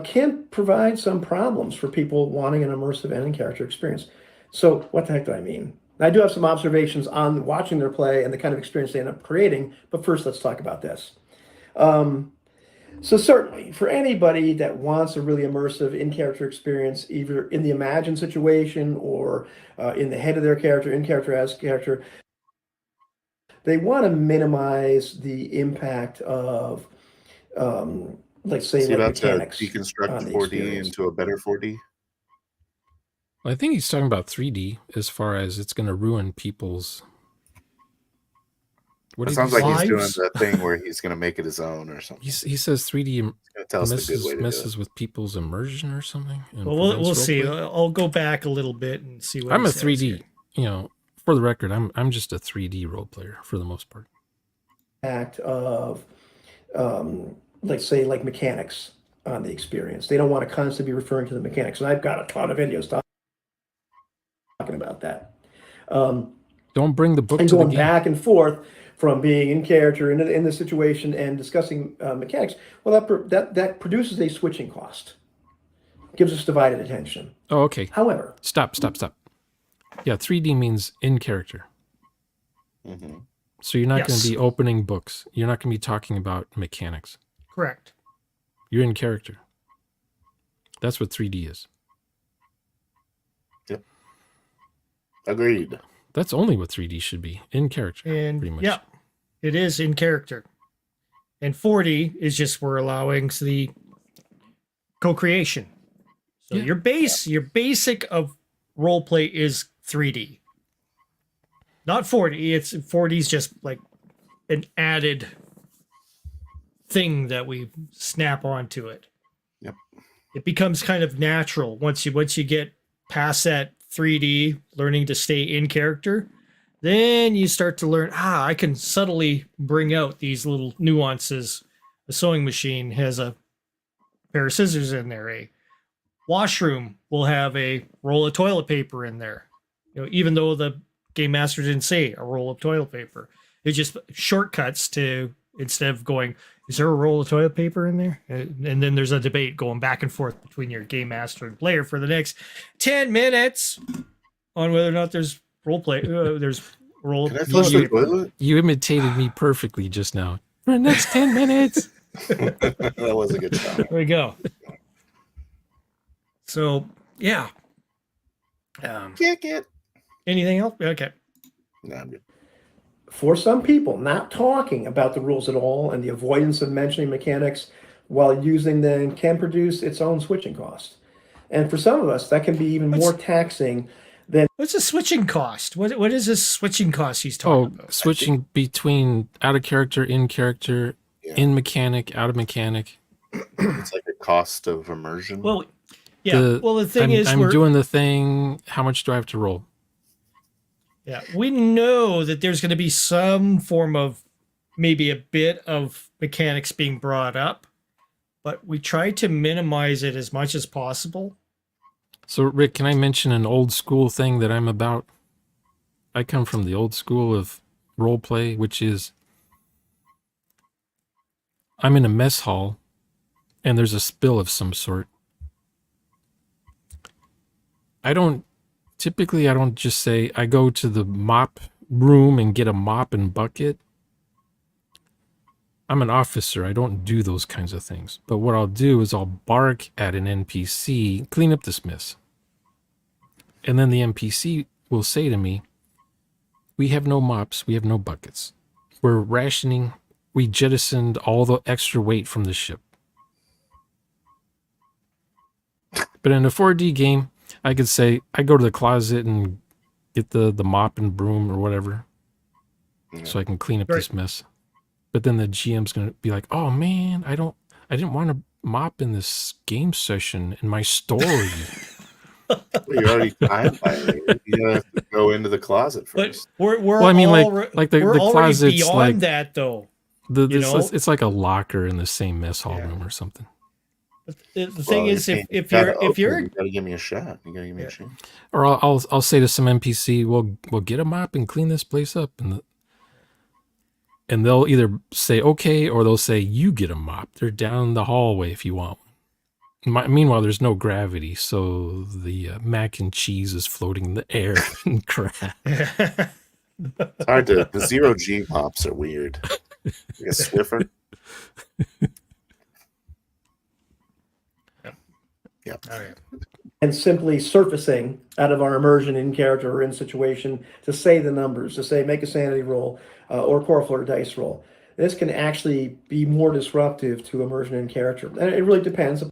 can provide some problems for people wanting an immersive and in-character experience. So what the heck do I mean? I do have some observations on watching their play and the kind of experience they end up creating, but first let's talk about this. So certainly, for anybody that wants a really immersive in-character experience, either in the imagined situation or in the head of their character, in character as character, they want to minimize the impact of, let's say, like mechanics. Deconstruct 4D into a better 4D? Well, I think he's talking about 3D as far as it's going to ruin people's... It sounds like he's doing that thing where he's going to make it his own or something. He says 3D messes with people's immersion or something. Well, we'll see. I'll go back a little bit and see what I'm a 3D, here. For the record, I'm just a 3D role player for the most part. Act of, let's say, like mechanics on the experience. They don't want to constantly be referring to the mechanics. And I've got a ton of videos talking about that. Don't bring the book and to going the game. Back and forth from being in character in the situation and discussing mechanics. Well, that produces a switching cost. Gives us divided attention. Oh, okay. However, stop. Yeah, 3D means in character. Mm-hmm. So you're not going to be opening books. You're not going to be talking about mechanics. Correct. You're in character. That's what 3D is. Yep. Agreed. That's only what 3D should be, in character. And pretty much. Yeah, it is in character. And 4D is just we're allowing the co-creation. So your basic of role play is 3D. not 40. It's 40 is just like an added thing that we snap onto it. Yep. It becomes kind of natural once you get past that 3D, learning to stay in character. Then you start to learn, I can subtly bring out these little nuances. A sewing machine has a pair of scissors in there. A washroom will have a roll of toilet paper in there. Even though the game master didn't say a roll of toilet paper, it just shortcuts to, instead of going, is there a roll of toilet paper in there? And then there's a debate going back and forth between your game master and player for the next 10 minutes on whether or not there's there's roll. Can I flush the toilet? You imitated me perfectly just now. For the next 10 minutes. That was a good job. There we go. So, yeah. Kick it. Anything else? Okay. No, I'm good. For some people, not talking about the rules at all and the avoidance of mentioning mechanics while using them can produce its own switching cost. And for some of us, that can be even more taxing than... What's a switching cost? What is this switching cost he's talking about? Switching between out of character, in character, in mechanic, out of mechanic. It's like a cost of immersion. Well, yeah. The thing is, I'm doing the thing. How much do I have to roll? Yeah, we know that there's going to be some form of, maybe a bit of mechanics being brought up, but we try to minimize it as much as possible. So, Rick, can I mention an old school thing that I'm about? I come from the old school of role play, which is I'm in a mess hall and there's a spill of some sort. I don't just say I go to the mop room and get a mop and bucket. I'm an officer. I don't do those kinds of things. But what I'll do is I'll bark at an NPC, clean up this mess. And then the NPC will say to me, we have no mops. We have no buckets. We're rationing. We jettisoned all the extra weight from the ship. But in a 4D game, I could say, I go to the closet and get the mop and broom or whatever so I can clean up this mess. But then the GM's going to be like, oh man, I didn't want to mop in this game session in my story. Well, you already time violated. You have to go into the closet first. But we're the closet's beyond like that though. It's like a locker in the same mess hall room or something. The thing is, if you're you gotta give me a shot. You gotta give me a shot. Or I'll say to some NPC, we'll get a mop and clean this place up, and they'll either say okay or they'll say you get a mop. They're down the hallway if you want one. Meanwhile, there's no gravity, so the mac and cheese is floating in the air and crap. It's hard to. The 0G mops are weird. Like a Swiffer. Yeah. And simply surfacing out of our immersion in character or in situation to say the numbers, to say make a sanity roll or core flirt dice roll. This can actually be more disruptive to immersion in character. And it really depends.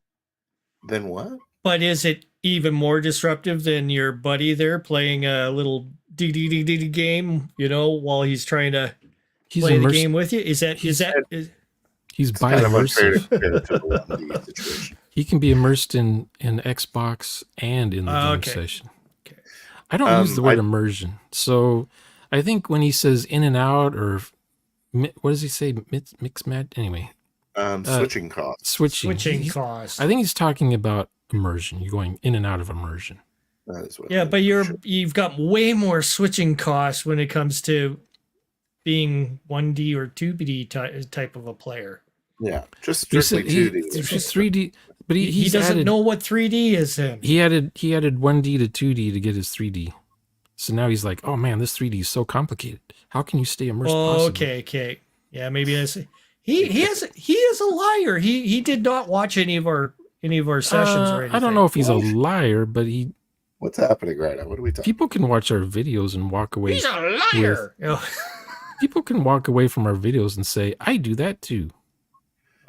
Then what? But is it even more disruptive than your buddy there playing a little game, while he's trying to play the game with you? Is he's kind of unfair bi-immersive. to compare to the 1D situation. He can be immersed in Xbox and in the game session. Okay. I don't use the word immersion. So I think when he says in and out, or what does he say? Mix match? Anyway. Switching costs. Switching costs. I think he's talking about immersion. You're going in and out of immersion. That is what but you've got way more switching costs when it comes to being 1D or 2D type of a player. Yeah, just strictly 2D. Just 3D. But he doesn't know what 3D is in. He added 1D to 2D to get his 3D. So now he's like, oh man, this 3D is so complicated. How can you stay immersed? Okay. Yeah, maybe that's he is a liar. He did not watch any of our sessions or anything. I don't know if he's a liar, but What's happening right now? What are we talking? People can watch our videos and walk away. He's a liar. People can walk away from our videos and say, I do that too.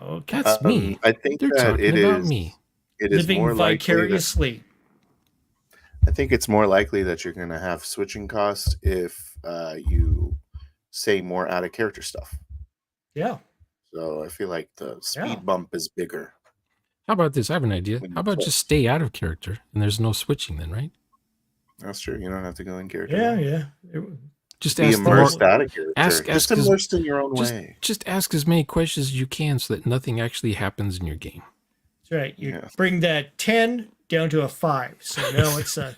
Okay. That's me. I think they're that talking it about is me. It is living more vicariously. I think it's more likely that you're going to have switching costs if you say more out of character stuff. Yeah. So I feel like the speed bump is bigger. How about this? I have an idea. How about just stay out of character and there's no switching then, right? That's true. You don't have to go in character. Yeah. Just be ask immersed out of character. Ask just immersed in your own way. Just ask as many questions as you can so that nothing actually happens in your game. That's right. You bring that 10 down to a 5. So now it's a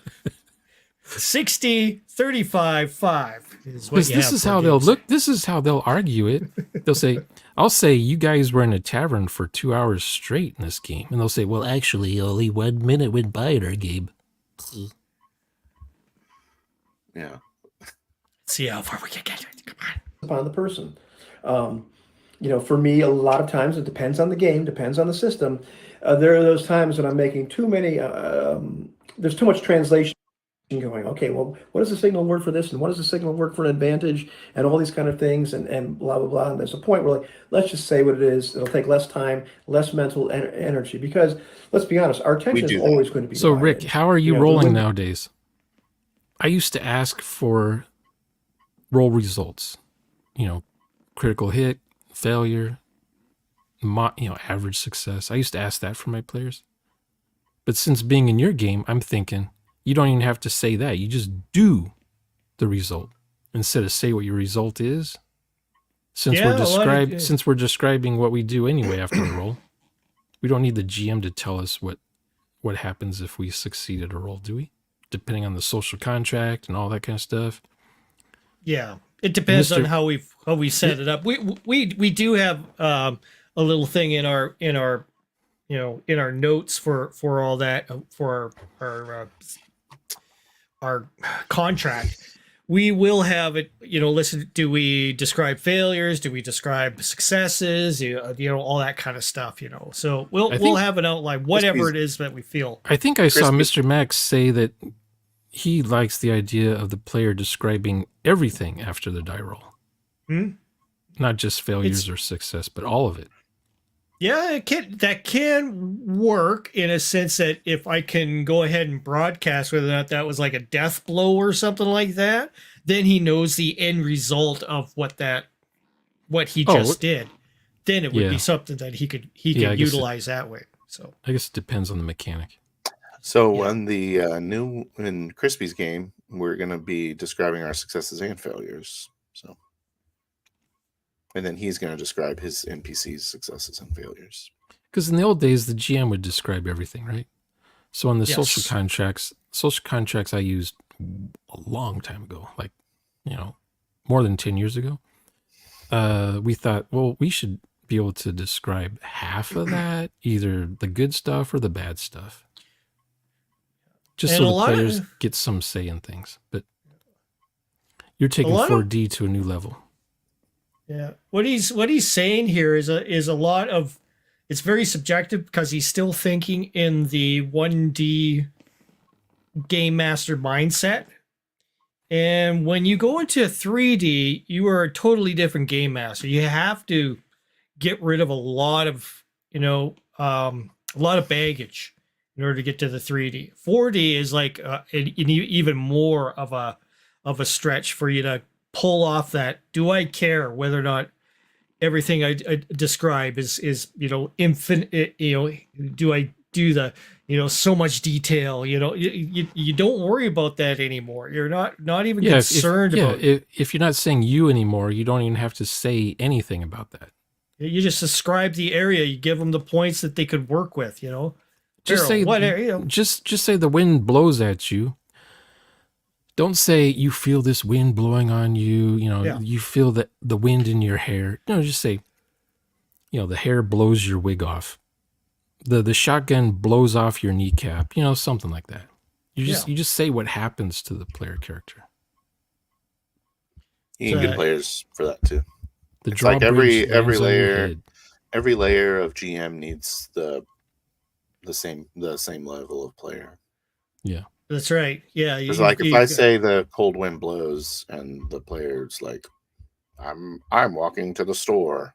60, 35, 5 is what you have. This is how they'll look. This is how they'll argue it. They'll say, I'll say you guys were in a tavern for 2 hours straight in this game. And they'll say, well, actually, only 1 minute went by in our game. Yeah. See how far we can get it. Come on. Upon the person. For me, a lot of times it depends on the game, depends on the system. There are those times when I'm making too many, there's too much translation going, okay, well, what is the signal word for this? And what is the signal word for an advantage? And all these kind of things and blah, blah, blah. And there's a point where, like, let's just say what it is. It'll take less time, less mental energy, because let's be honest, our attention is always going to be. So, Rick, how are you rolling nowadays? I used to ask for roll results, critical hit, failure, average success. I used to ask that for my players. But since being in your game, I'm thinking you don't even have to say that. You just do the result instead of say what your result is. Since we're describing what we do anyway after the roll, we don't need the GM to tell us what happens if we succeed at a roll, do we? Depending on the social contract and all that kind of stuff. Yeah, it depends on how we set it up. We do have a little thing in our notes for all that for our contract. We will have it. Listen. Do we describe failures? Do we describe successes? All that kind of stuff. So we'll have an outline, whatever it is that we feel. I think I saw Mr. Max say that he likes the idea of the player describing everything after the die roll. Not just failures or success, but all of it. Yeah, that can work in a sense that if I can go ahead and broadcast whether or not that was like a death blow or something like that, then he knows the end result of what he just did. Then it would be something that he could utilize that way. So I guess it depends on the mechanic. So on the in Crispy's game, we're going to be describing our successes and failures. So, and then he's going to describe his NPC's successes and failures. Because in the old days, the GM would describe everything, right? So on the social contracts I used a long time ago, like, more than 10 years ago, we thought, well, we should be able to describe half of that, either the good stuff or the bad stuff. Just so the players get some say in things. But you're taking 4D to a new level. Yeah. What he's saying here is a lot of, it's very subjective because he's still thinking in the 1D game master mindset. And when you go into 3D, you are a totally different game master. You have to get rid of a lot of baggage in order to get to the 3D. 4D is like even more of a stretch for you to pull off that. Do I care whether or not everything I describe is infinite? Do I do the so much detail? You don't worry about that anymore. You're not even concerned about it. If you're not saying you anymore, you don't even have to say anything about that. You just describe the area. You give them the points that they could work with. Just say just say the wind blows at you. Don't say you feel this wind blowing on you. You feel the wind in your hair. No, just say, the hair blows your wig off. The shotgun blows off your kneecap. Something like that. You just say what happens to the player character. You can get players for that too. It's like every layer of GM needs the same level of player. Yeah. That's right. Yeah. It's like if I say the cold wind blows and the player's like, I'm walking to the store.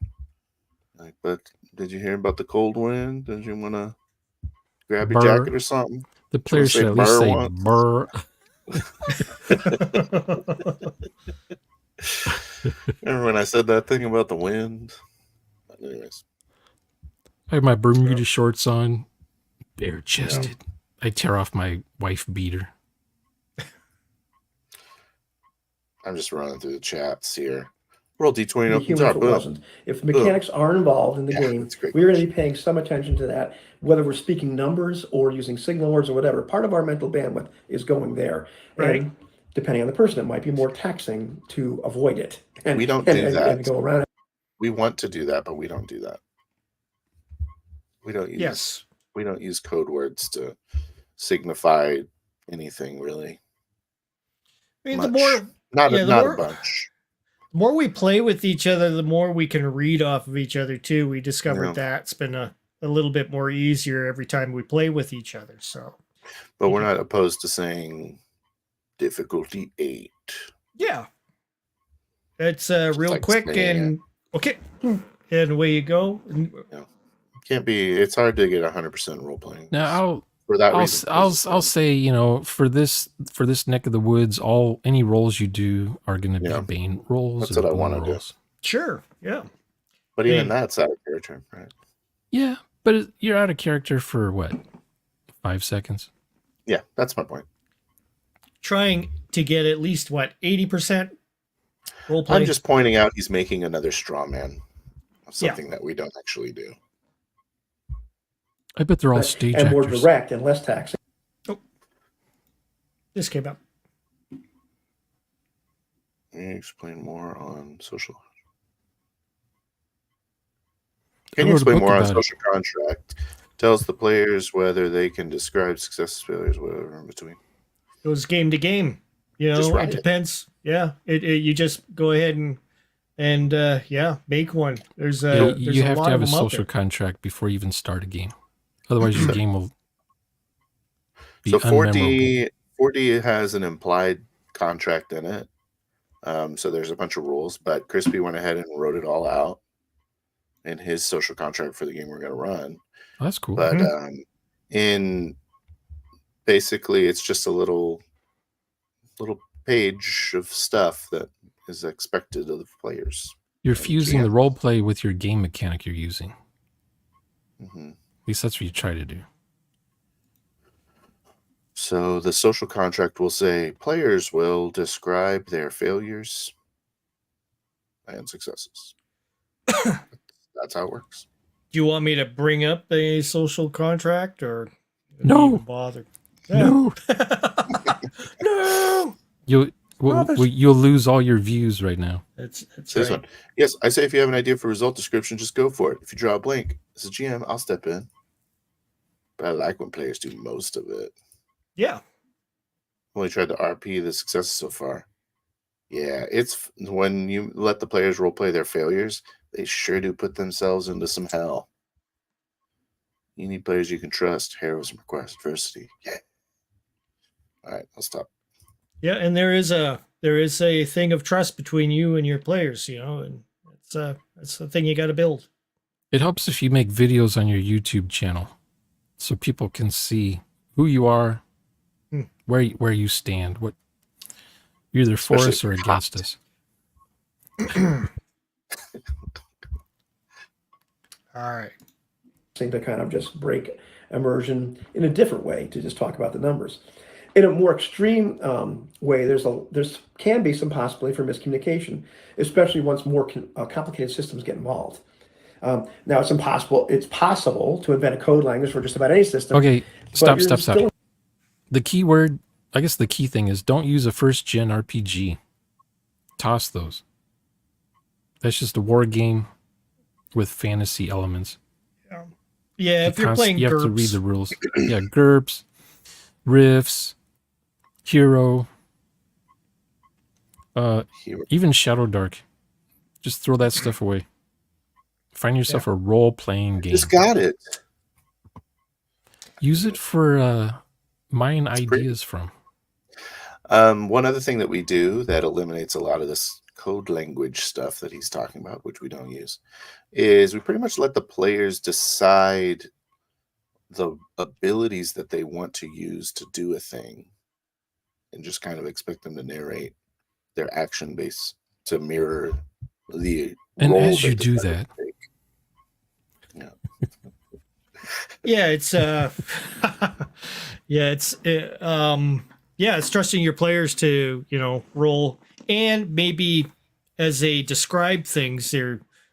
Like, but did you hear about the cold wind? Did you want to grab your jacket or something? The players should at least say burr. Remember when I said that thing about the wind? Anyways. I have my Bermuda shorts on, bare chested. Yeah. I tear off my wife beater. I'm just running through the chats here. Roll D20 opens up. If mechanics are involved in the game, we're going to be paying some attention to that, whether we're speaking numbers or using signal words or whatever. Part of our mental bandwidth is going there. Right. And depending on the person, it might be more taxing to avoid it. And we don't do that. And go around it. We want to do that, but we don't do that. We don't use we don't use code words to signify anything really. I mean, the more not a bunch. The more we play with each other, the more we can read off of each other too. We discovered that's been a little bit more easier every time we play with each other. So, but we're not opposed to saying difficulty 8. Yeah, it's real like quick and okay, and away you go. Yeah. Can't be. It's hard to get 100% role playing. Now I'll say, you know, for this neck of the woods, any rolls you do are going to be Bane rolls. That's what I want to do. Sure, yeah. But even that's out of character, right? Yeah, but you're out of character for what? 5 seconds. Yeah, that's my point. Trying to get at least 80% role play. I'm just pointing out he's making another straw man of something that we don't actually do. I bet they're all stage and actors. More direct and less taxing. Oh, this came up. Can you explain more on social? Can you explain more on social contract? Tells the players whether they can describe successes, failures, whatever in between. It goes game to game. You know, it depends. Yeah, you just go ahead and make one. There's you have to have a social contract before you even start a game. Otherwise, your game will be unmemorable. 4D has an implied contract in it. So there's a bunch of rules, but Crispy went ahead and wrote it all out in his social contract for the game we're going to run. Oh, that's cool. But in basically, it's just a little page of stuff that is expected of the players. You're fusing the role play with your game mechanic you're using. Mm-hmm. At least that's what you try to do. So the social contract will say players will describe their failures and successes. That's how it works. Do you want me to bring up a social contract or no? Bother? No. No. You'll lose all your views right now. That's this one. Yes, I say if you have an idea for result description, just go for it. If you draw a blank, as a GM, I'll step in. But I like when players do most of it. Yeah. Only tried to RP the successes so far. Yeah, it's when you let the players role play their failures, they sure do put themselves into some hell. You need players you can trust. Heroes require adversity. Yeah. All right, I'll stop. Yeah, and there is a thing of trust between you and your players, you know, and it's the thing you got to build. It helps if you make videos on your YouTube channel, so people can see who you are, where you stand, what you're either for us or against us. All right. To kind of just break immersion in a different way, to just talk about the numbers. In a more extreme way, there's can be some possibility for miscommunication, especially once more complicated systems get involved. Now it's possible to invent a code language for just about any system. Okay, stop. The key word, I guess the key thing is don't use a first-gen RPG. Toss those. That's just a war game with fantasy elements. Yeah, if you're playing GURPS. You have to read the rules. Yeah, GURPS, Riffs, Hero, even Shadow Dark. Just throw that stuff away. Find yourself a role-playing game. Just got it. Use it for mine ideas from. One other thing that we do that eliminates a lot of this code language stuff that he's talking about, which we don't use, is we pretty much let the players decide the abilities that they want to use to do a thing, and just kind of expect them to narrate their action base to mirror the And role as you that the do players that, take. Yeah. Yeah, it's yeah, it's trusting your players to, roll, and maybe as they describe things,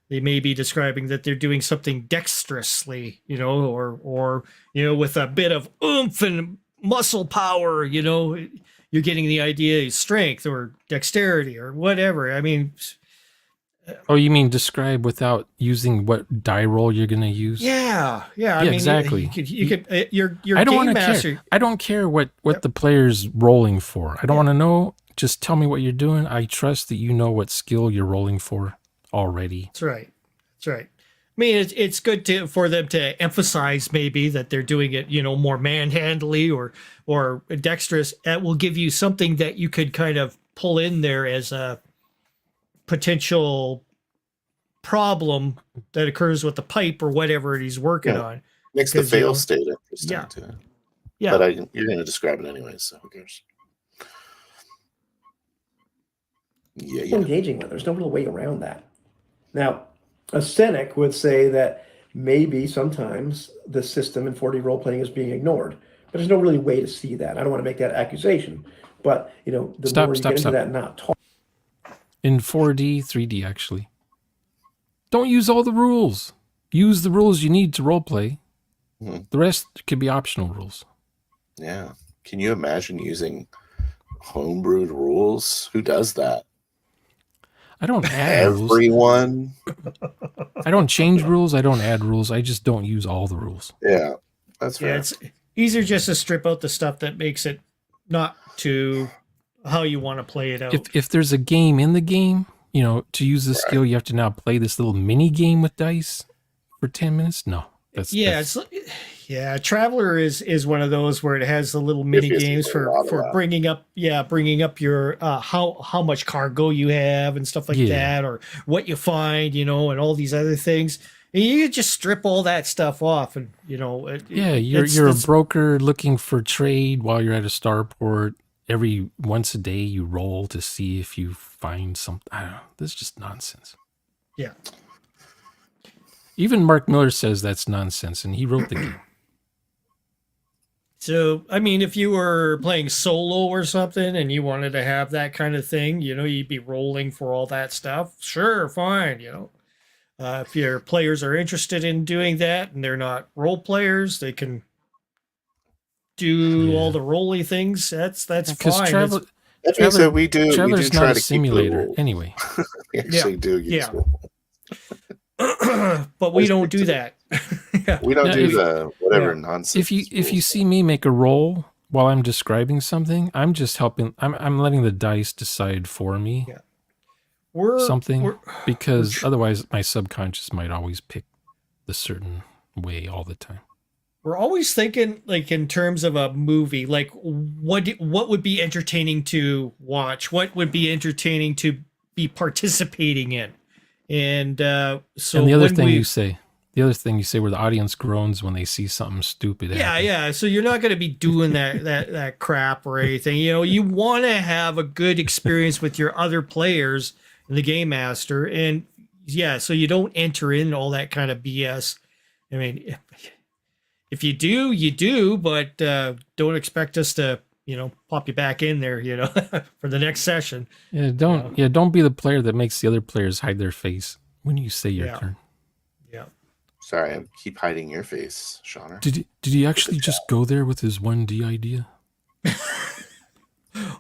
they may be describing that they're doing something dexterously, or with a bit of oomph and muscle power, you're getting the idea of strength or dexterity or whatever. I mean, oh, you mean describe without using what die roll you're going to use? yeah. I mean, exactly. You could your I don't game want to master. care. I don't care what Yep. the player's rolling for. I don't want to know. Just tell me what you're doing. I trust that you know what skill you're rolling for already. That's right. I mean, it's good for them to emphasize maybe that they're doing it, more manhandly or dexterous. That will give you something that you could kind of pull in there as a potential problem that occurs with the pipe or whatever he's working on. Makes the 'Cause, fail state interesting yeah. too. Yeah. But you're going to describe it anyway, so who cares? Yeah. Engaging with. There's no real way around that. Now, a cynic would say that maybe sometimes the system in 4D role playing is being ignored, but there's no really way to see that. I don't want to make that accusation, but the more you get into that and not talk. In 4D, 3D actually. Don't use all the rules. Use the rules you need to role play. Mm-hmm. The rest could be optional rules. Yeah. Can you imagine using homebrewed rules? Who does that? I don't add rules. Everyone. I don't change rules. I don't add rules. I just don't use all the rules. Yeah, that's fair. Yeah, it's easier just to strip out the stuff that makes it not to how you want to play it out. If there's a game in the game, to use the skill, you have to now play this little mini game with dice for 10 minutes. No, Traveler is one of those where it has the little mini games for bringing up your how much cargo you have and stuff like that, or what you find, and all these other things. And you just strip all that stuff off, and you're a broker looking for trade while you're at a starport. Every once a day you roll to see if you find something. I don't know. This is just nonsense. Yeah. Even Mark Miller says that's nonsense, and he wrote the game. So, I mean, if you were playing solo or something and you wanted to have that kind of thing, you'd be rolling for all that stuff. Sure, fine, if your players are interested in doing that and they're not role players, they can do all the rolly things. That's fine. Traveler, that means that we do Traveler's try not to a simulator keep the anyway. We actually do use rules. But we don't do that. We don't do the whatever nonsense. If you see me make a roll while I'm describing something, I'm just helping. I'm letting the dice decide for me because otherwise my subconscious might always pick the certain way all the time. We're always thinking like in terms of a movie, like what would be entertaining to watch, what would be entertaining to be participating in. And the other thing you say where the audience groans when they see something stupid happen. Yeah. So you're not going to be doing that crap or anything. You want to have a good experience with your other players and the game master, and so you don't enter in all that kind of BS. I mean, if you do, you do, but don't expect us to pop you back in there, for the next session. Yeah, don't be the player that makes the other players hide their face when you say your turn. Yeah. Sorry, I keep hiding your face, Shauner. Did he actually just go there with his 1D idea?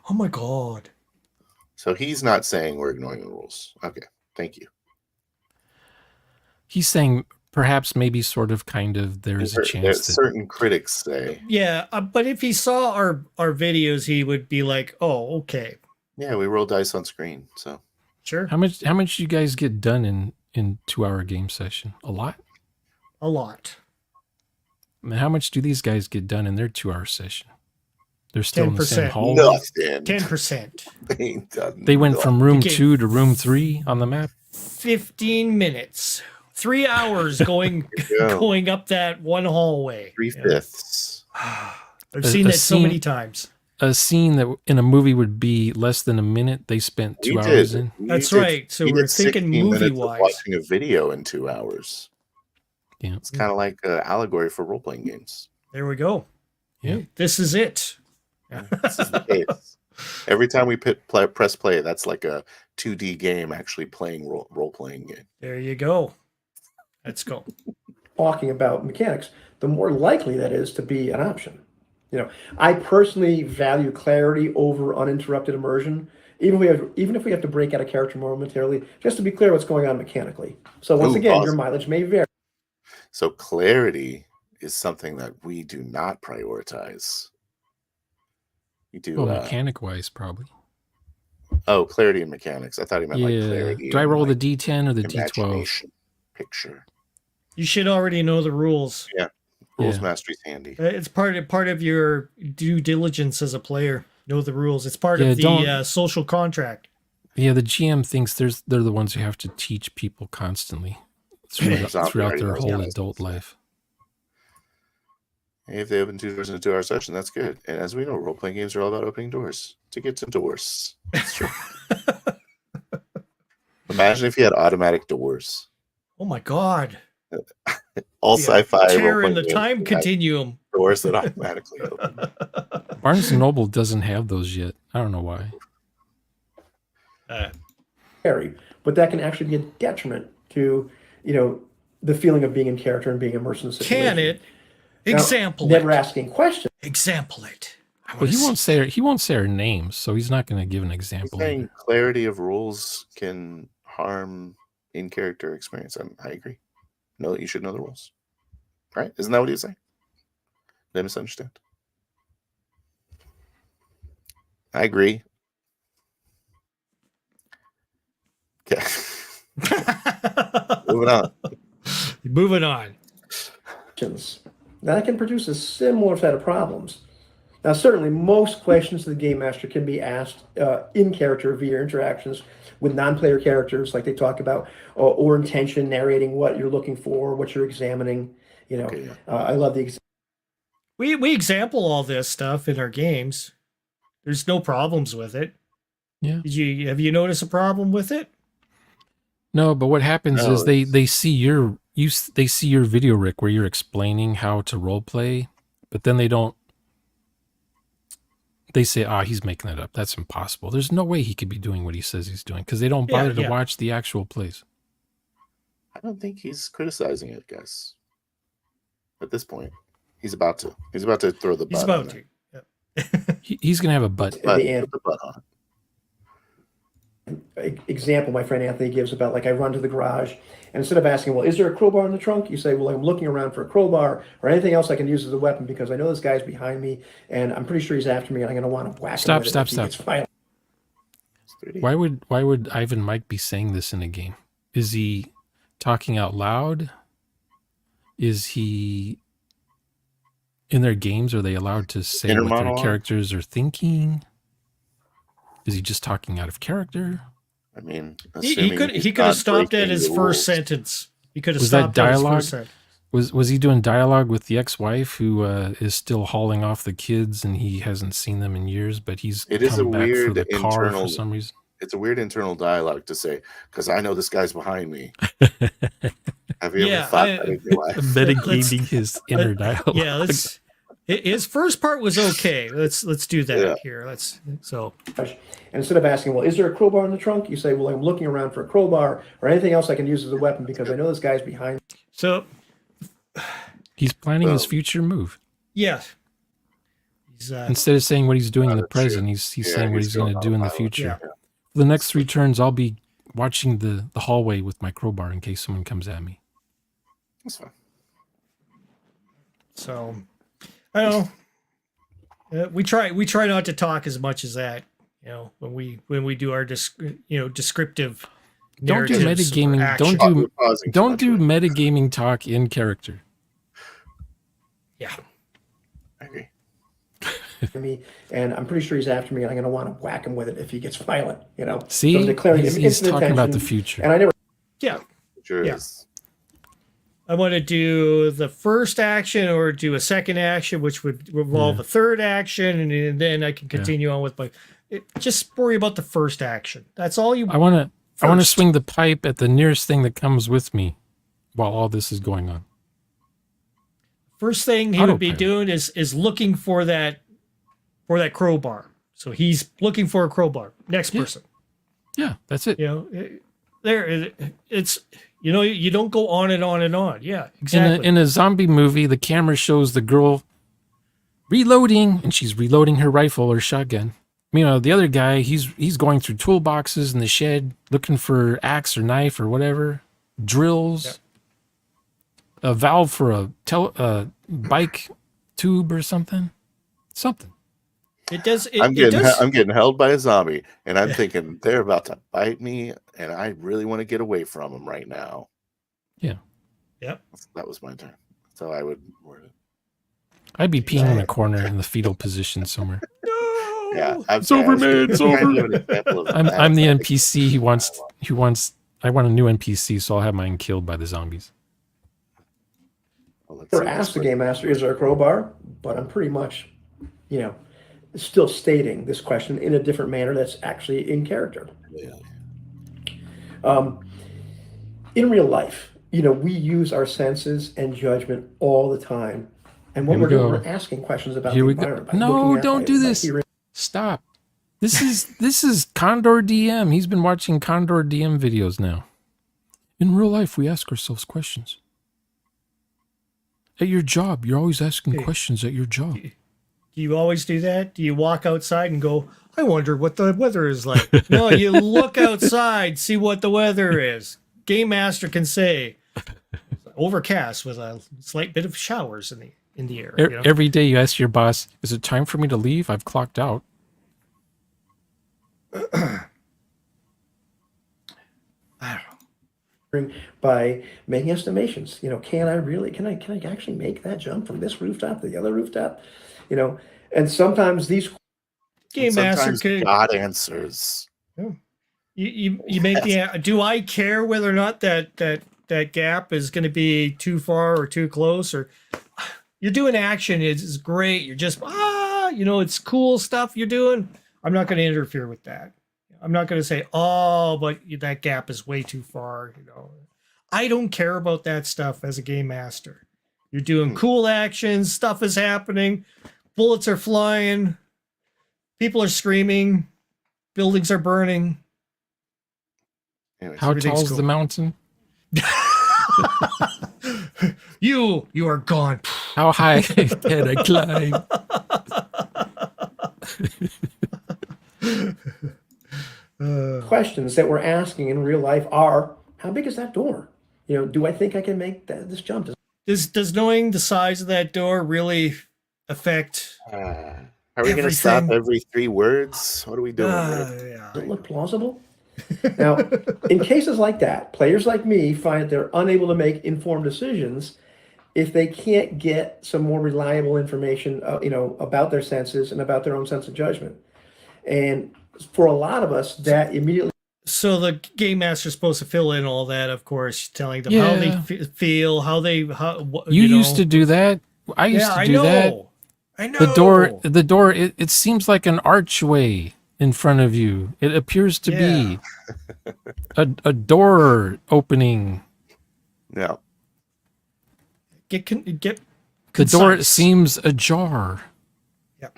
Oh my God. So he's not saying we're ignoring the rules. Okay, thank you. He's saying perhaps, maybe, sort of, kind of, there's a chance that certain critics say. Yeah, but if he saw our videos, he would be like, "Oh, okay." Yeah, we roll dice on screen, so sure. How much you guys get done in 2-hour game session? A lot. A lot. I mean, how much do these guys get done in their 2-hour session? They're still 10%. in the same hallway. Nothing. 10%. They went from room 2 to room 3 on the map. 15 minutes. 3 hours going going up that one hallway. 3/5. I've seen that so many times. A scene that in a movie would be less than a minute, they spent 2 hours in. That's right. So we're thinking movie-wise. Watching a video in 2 hours. Yeah, it's kind of like an allegory for role-playing games. There we go. Yeah, this is it. This is the case. Every time we press play, that's like a 2D game actually playing role-playing game. There you go. Let's go. Talking about mechanics, the more likely that is to be an option. I personally value clarity over uninterrupted immersion, even if we have to break out a character momentarily, just to be clear what's going on mechanically. So once again, your mileage may vary. So clarity is something that we do not prioritize. You do mechanic-wise, probably. Oh, clarity and mechanics. I thought he meant like clarity. Do I roll the D10 or the D12? Picture. You should already know the rules. Yeah. Rules mastery is handy. It's part of your due diligence as a player. Know the rules. It's part of the social contract. Yeah, the GM thinks they're the ones who have to teach people constantly throughout their whole adult life. If they open 2 doors in a 2-hour session, that's good. And as we know, role-playing games are all about opening doors to get to doors. That's true. Imagine if you had automatic doors. Oh my God. All sci-fi tearing the time continuum. Doors that automatically open. Barnes & Noble doesn't have those yet. I don't know why. But that can actually be a detriment to, the feeling of being in character and being immersed in the situation. Can it? Example never asking questions. Example it. Well, he won't say her name, so he's not going to give an example. Saying clarity of rules can harm in-character experience. I agree. Know that you should know the rules. Right? Isn't that what he's saying? Did I misunderstand? I agree. Okay. Moving on. That can produce a similar set of problems. Now, certainly, most questions to the game master can be asked in character via interactions with non-player characters, like they talk about, or intention, narrating what you're looking for, what you're examining. I love the. We example all this stuff in our games. There's no problems with it. Yeah. Have you noticed a problem with it? No, but what happens is they see your video, Rick, where you're explaining how to role play, but then they don't. They say, he's making that up. That's impossible. There's no way he could be doing what he says he's doing because they don't bother to watch the actual plays. I don't think he's criticizing it, guys. At this point, he's about to. He's about to throw the butt. He's about to. Yep. He's going to have a butt. Put the butt on. Example my friend Anthony gives about, like, I run to the garage, and instead of asking, well, is there a crowbar in the trunk? You say, well, I'm looking around for a crowbar or anything else I can use as a weapon because I know this guy's behind me and I'm pretty sure he's after me and I'm going to want to whack him with it if he gets violent. Why would Ivan Mike be saying this in a game? Is he talking out loud? Is he in their games? Are they allowed to say what their characters are thinking? Is he just talking out of character? I mean, he could have stopped at his first sentence. He could have stopped at his first sentence. Was he doing dialogue with the ex-wife who is still hauling off the kids and he hasn't seen them in years, but he's come back for the car for some reason? It's a weird internal dialogue to say, because I know this guy's behind me. Have you ever thought that in your life? Metagaming his inner dialogue. Yeah, his first part was okay. Let's do that here. And instead of asking, well, is there a crowbar in the trunk? You say, well, I'm looking around for a crowbar or anything else I can use as a weapon because I know this guy's behind me. So he's planning his future move. Yeah. Instead of saying what he's doing in the present, he's saying what he's going to do in the future. Yeah. For the next 3 turns, I'll be watching the hallway with my crowbar in case someone comes at me. That's fine. So, I don't know. We try not to talk as much as that. When we do our descriptive. Don't do metagaming. Don't do metagaming talk in character. Yeah, I agree. Me, and I'm pretty sure he's after me, and I'm going to want to whack him with it if he gets violent. See, so he's talking about the future, and I never. Yeah, Future is I want to do the first action or do a second action, which would involve a third action, and then I can continue on with my. Just worry about the first action. That's all you. I want to swing the pipe at the nearest thing that comes with me while all this is going on. First thing he would be doing is looking for that crowbar. So he's looking for a crowbar. Next person. Yeah, that's it. It's you don't go on and on and on. Yeah, exactly. In a zombie movie, the camera shows the girl reloading, and she's reloading her rifle or shotgun. The other guy, he's going through toolboxes in the shed looking for axe or knife or whatever, drills, a valve for a bike tube or something. It does. I'm getting held by a zombie, and I'm thinking they're about to bite me, and I really want to get away from them right now. Yeah. Yep. That was my turn. So I would word it. I'd be peeing in a corner in the fetal position somewhere. No. Yeah, it's over, man. It's over. I'm the NPC. He wants. I want a new NPC, so I'll have mine killed by the zombies. Or ask the game master, is there a crowbar? But I'm pretty much, still stating this question in a different manner that's actually in character. Yeah. In real life, we use our senses and judgment all the time. And what we're doing, we're asking questions about the environment. No, don't do this. Stop. This is Condor DM. He's been watching Condor DM videos now. In real life, we ask ourselves questions. At your job, you're always asking questions at your job. Do you always do that? Do you walk outside and go, I wonder what the weather is like? No, you look outside, see what the weather is. Game master can say overcast with a slight bit of showers in the air. Every day you ask your boss, is it time for me to leave? I've clocked out. I don't know. By making estimations, can I actually make that jump from this rooftop to the other rooftop? And sometimes these game master could God answers. You make the. Do I care whether or not that gap is going to be too far or too close? Or you're doing action is great. You're just it's cool stuff you're doing. I'm not going to interfere with that. I'm not going to say, but that gap is way too far. I don't care about that stuff as a game master. You're doing cool actions. Stuff is happening. Bullets are flying. People are screaming. Buildings are burning. Anyways, how tall is the mountain? You are gone. How high can I climb? Questions that we're asking in real life are, how big is that door? Do I think I can make this jump? Does knowing the size of that door really affect are we going to stop every 3 words? What are we doing? Does it look plausible? Now, in cases like that, players like me find that they're unable to make informed decisions if they can't get some more reliable information, about their senses and about their own sense of judgment. And for a lot of us, that immediately. So the game master's supposed to fill in all that, of course, telling them how they feel, you used to do that. I used to do that. I know. The door. It seems like an archway in front of you. It appears to be a door opening. Yeah. Get the door seems ajar. Yep.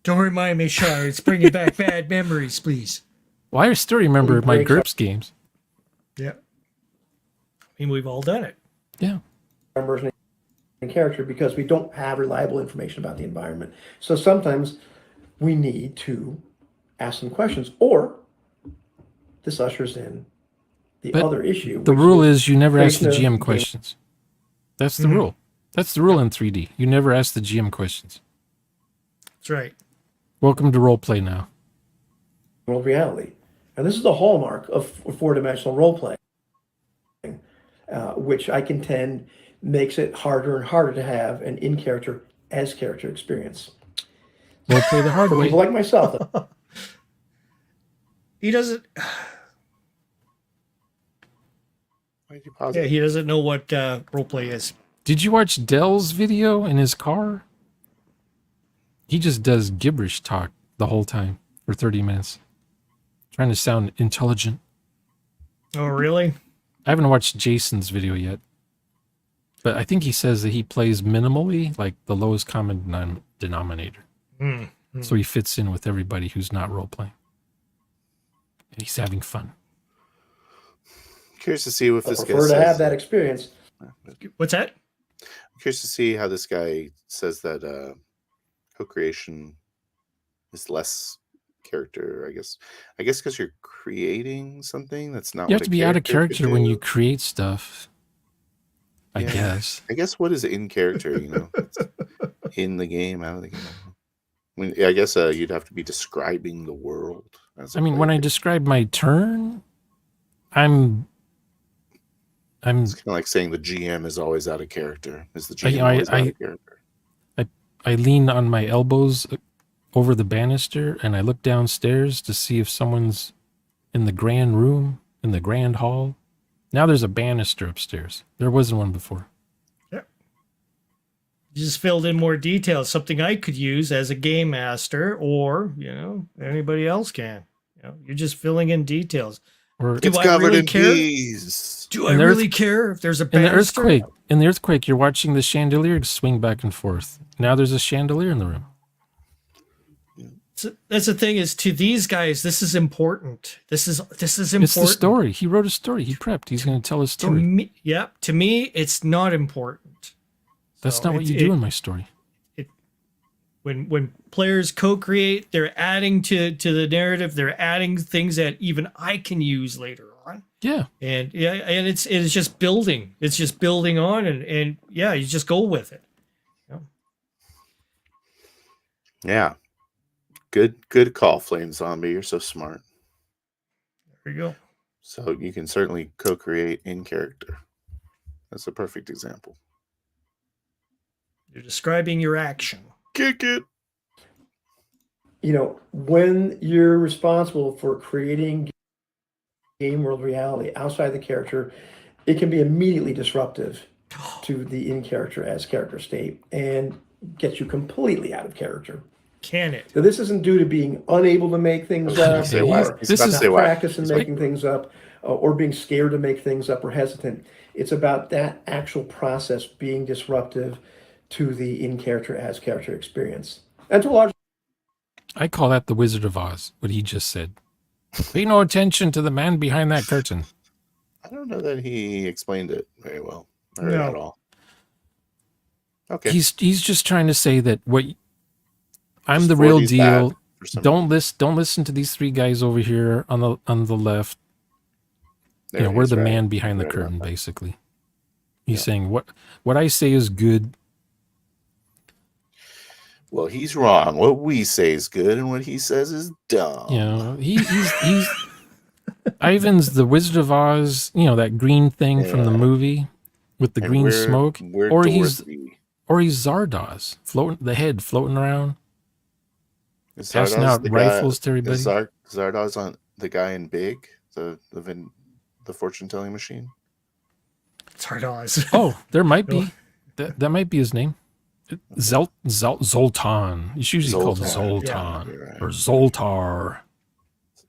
Don't remind me, Shire. It's bringing back bad memories, please. Well, I still remember my GURPS games. Yeah. I mean, we've all done it. Yeah. Immersion in character because we don't have reliable information about the environment. So sometimes we need to ask some questions, or this ushers in the other issue. The rule is you never ask the GM questions. That's the rule. That's the rule in 3D. You never ask the GM questions. That's right. Welcome to Roleplay now. Reality. And this is the hallmark of 4-dimensional role-playing, which I contend makes it harder and harder to have an in-character as character experience. Roleplay the hard For way. people like myself. He doesn't. Why did you pause Yeah, it? he doesn't know what roleplay is. Did you watch Dell's video in his car? He just does gibberish talk the whole time for 30 minutes, trying to sound intelligent. Oh, really? I haven't watched Jason's video yet, but I think he says that he plays minimally, like the lowest common denominator. So he fits in with everybody who's not role playing. And he's having fun. Curious to see if this guy prefer to says have that experience. What's that? I'm curious to see how this guy says that co-creation is less character. I guess because you're creating something that's not. You what have a to be out of could character when you do. create stuff. I guess. I guess what is in character? It's in the game, out of the game. I guess you'd have to be describing the world. When I describe my turn, I'm. It's kind of like saying the GM is always out of character. Is the GM always out of character? I lean on my elbows over the banister and I look downstairs to see if someone's in the grand room, in the grand hall. Now there's a banister upstairs. There wasn't one before. Yeah. You just filled in more details, something I could use as a game master, or anybody else can. You're just filling in details. Or it's covered in bees. Do I really care if there's a banister? In the earthquake, you're watching the chandelier swing back and forth. Now there's a chandelier in the room. So that's the thing, is to these guys, this is important. This is important. It's the story. He wrote a story. He prepped. He's going to tell his story. To me, it's not important. That's not what you do in my story. When players co-create, they're adding to the narrative. They're adding things that even I can use later on. Yeah. And it's just building. It's just building on, and you just go with it. Yeah. Good call, Flame Zombie. You're so smart. There you go. So you can certainly co-create in character. That's a perfect example. You're describing your action. Kick it. When you're responsible for creating game world reality outside the character, it can be immediately disruptive to the in-character as character state and get you completely out of character. Can it? So this isn't due to being unable to make things up, or not practicing making things up, or being scared to make things up or hesitant. It's about that actual process being disruptive to the in-character as character experience. And to a large, I call that the Wizard of Oz, what he just said. Pay no attention to the man behind that curtain. I don't know that he explained it very well or at all. Okay. He's just trying to say that I'm the real deal. Don't listen to these three guys over here on the left. We're the man behind the curtain, basically. He's saying what I say is good. Well, he's wrong. What we say is good, and what he says is dumb. He's Ivan's the Wizard of Oz. That green thing from the movie with the green smoke, or he's Zardoz, the head floating around, passing out rifles to everybody. Is Zardoz on the guy in Big, the fortune telling machine? Zardoz. Oh, there might be. That might be his name. Zoltan. It's usually called Zoltan or Zoltar.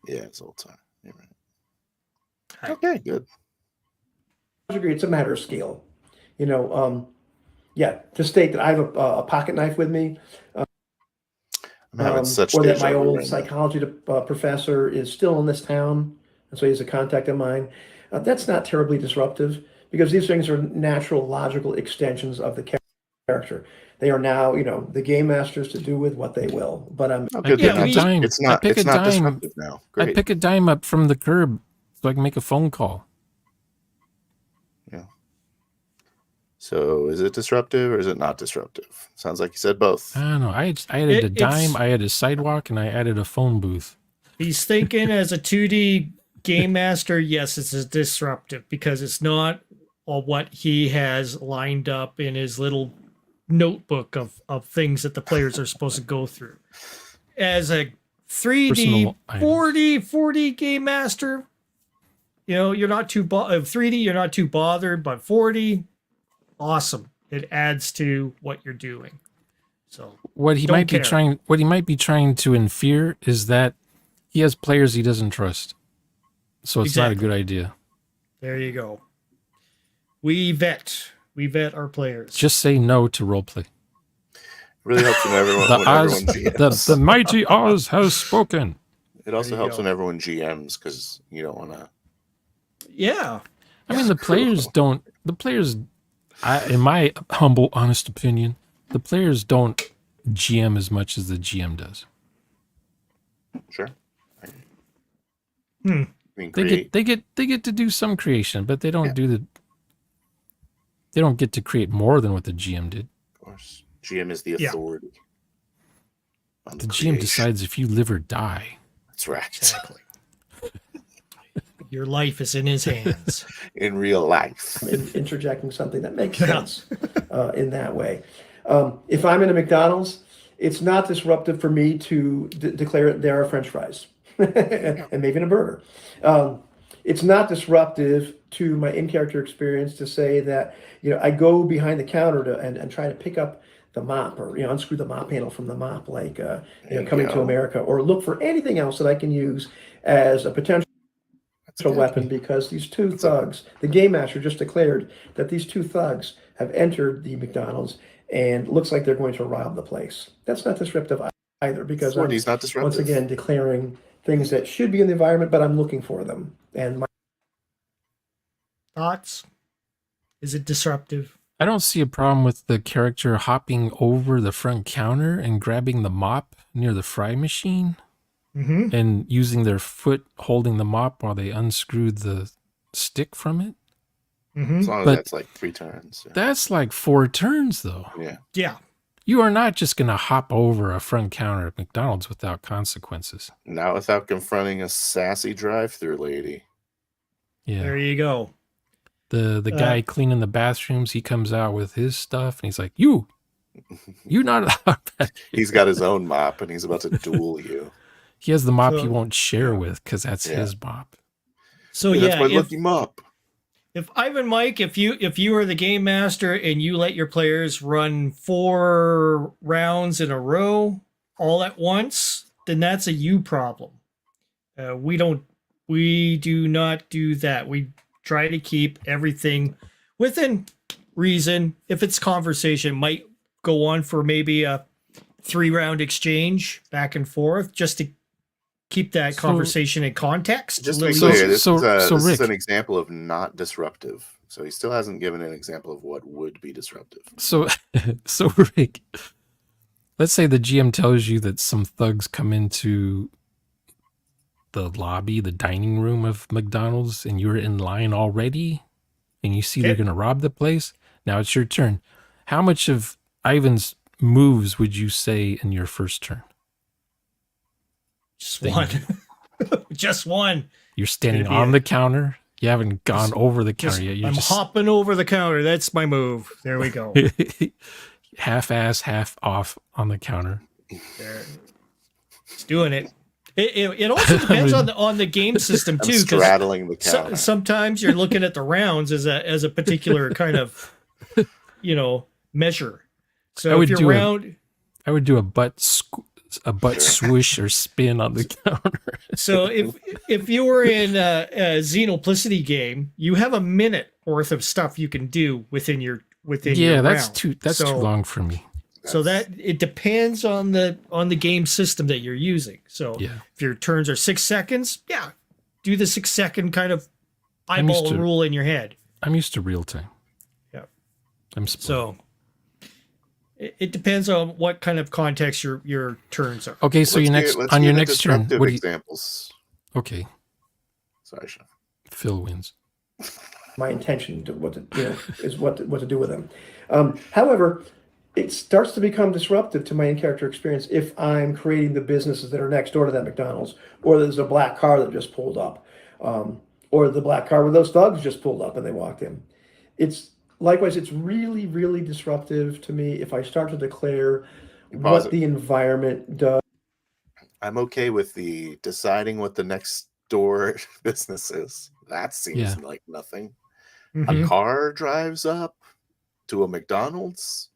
Yeah, Zoltar. You're right. Okay, good. I agree. It's a matter of scale. To state that I have a pocket knife with me, I'm having such or that my deja vu old right psychology professor is still in this town, and so he's a contact of mine. That's not terribly disruptive because these things are natural, logical extensions of the character. They are now, the game masters to do with what they will. But I pick a dime. It's not disruptive now. Great. I pick a dime up from the curb so I can make a phone call. Yeah. So is it disruptive or is it not disruptive? Sounds like you said both. I don't know. I added a dime, I added a sidewalk, and I added a phone booth. He's thinking as a 2D game master, yes, it's disruptive because it's not what he has lined up in his little notebook of things that the players are supposed to go through. As a 3D 40 game master, you're not too 3D, you're not too bothered, but 4D, awesome. It adds to what you're doing. So what he might be trying to infer is that he has players he doesn't trust. So it's not a good idea. There you go. We vet our players. Just say no to roleplay. Really helps when everyone GMs. The mighty Oz has spoken. It also helps when everyone GMs because you don't want to. Yeah. I mean, the players, in my humble, honest opinion, the players don't GM as much as the GM does. Sure. They get to do some creation, but they don't they don't get to create more than what the GM did. Of course. GM is the authority. The GM decides if you live or die. That's right. Exactly. Your life is in his hands. In real life. Interjecting something that makes sense in that way. If I'm in a McDonald's, it's not disruptive for me to declare there are French fries and maybe in a burger. It's not disruptive to my in-character experience to say that, I go behind the counter and try to pick up the mop or, unscrew the mop handle from the mop, like, Coming to America, or look for anything else that I can use as a potential weapon, because these two thugs, the game master just declared that these two thugs have entered the McDonald's and looks like they're going to rob the place. That's not disruptive either, because I'm not disruptive. Once again declaring things that should be in the environment, but I'm looking for them. And my thoughts? Is it disruptive? I don't see a problem with the character hopping over the front counter and grabbing the mop near the fry machine and using their foot holding the mop while they unscrewed the stick from it. As long as that's like 3 turns. Yeah. That's like 4 turns, though. Yeah. You are not just going to hop over a front counter at McDonald's without consequences. Not without confronting a sassy drive-thru lady. Yeah. There you go. The guy cleaning the bathrooms, he comes out with his stuff and he's like, you're not allowed back here. He's got his own mop and he's about to duel you. He has the mop he won't share with because that's his mop. So that's my lucky mop. If Ivan Mike, if you are the game master and you let your players run 4 rounds in a row all at once, then that's a you problem. We do not do that. We try to keep everything within reason. If it's conversation, might go on for maybe a 3-round exchange back and forth just to keep that conversation in context. Just to be clear, this Rick, is an example of not disruptive. So he still hasn't given an example of what would be disruptive. So Rick, let's say the GM tells you that some thugs come into the lobby, the dining room of McDonald's, and you're in line already, and you see they're going to rob the place. Now it's your turn. How much of Ivan's moves would you say in your first turn? Just one. Just one. You're standing on the counter. You haven't gone over the counter yet. I'm hopping over the counter. That's my move. There we go. Half ass, half off on the counter. There. It's doing it. It also depends on the game system too. Straddling the counter. Sometimes you're looking at the rounds as a particular kind of measure. So if you're round, I would do a butt swoosh or spin on the counter. So if you were in a Xenoplicity game, you have a minute worth of stuff you can do within your that's round. too long for me. So that it depends on the game system that you're using. So if your turns are 6 seconds, do the 6 second kind of eyeball rule in your head. I'm used to real time. Yeah. So it depends on what kind of context your turns are. Okay, so your next turn, what examples? Okay. Sorry, Sean. Phil wins. My intention to what to do with them. However, it starts to become disruptive to my in-character experience if I'm creating the businesses that are next door to that McDonald's, or there's a black car that just pulled up, or the black car where those thugs just pulled up and they walked in. It's really, really disruptive to me if I start to declare what the environment does. I'm okay with the deciding what the next outdoor businesses. That seems like nothing. Mhm. A car drives up to a McDonald's.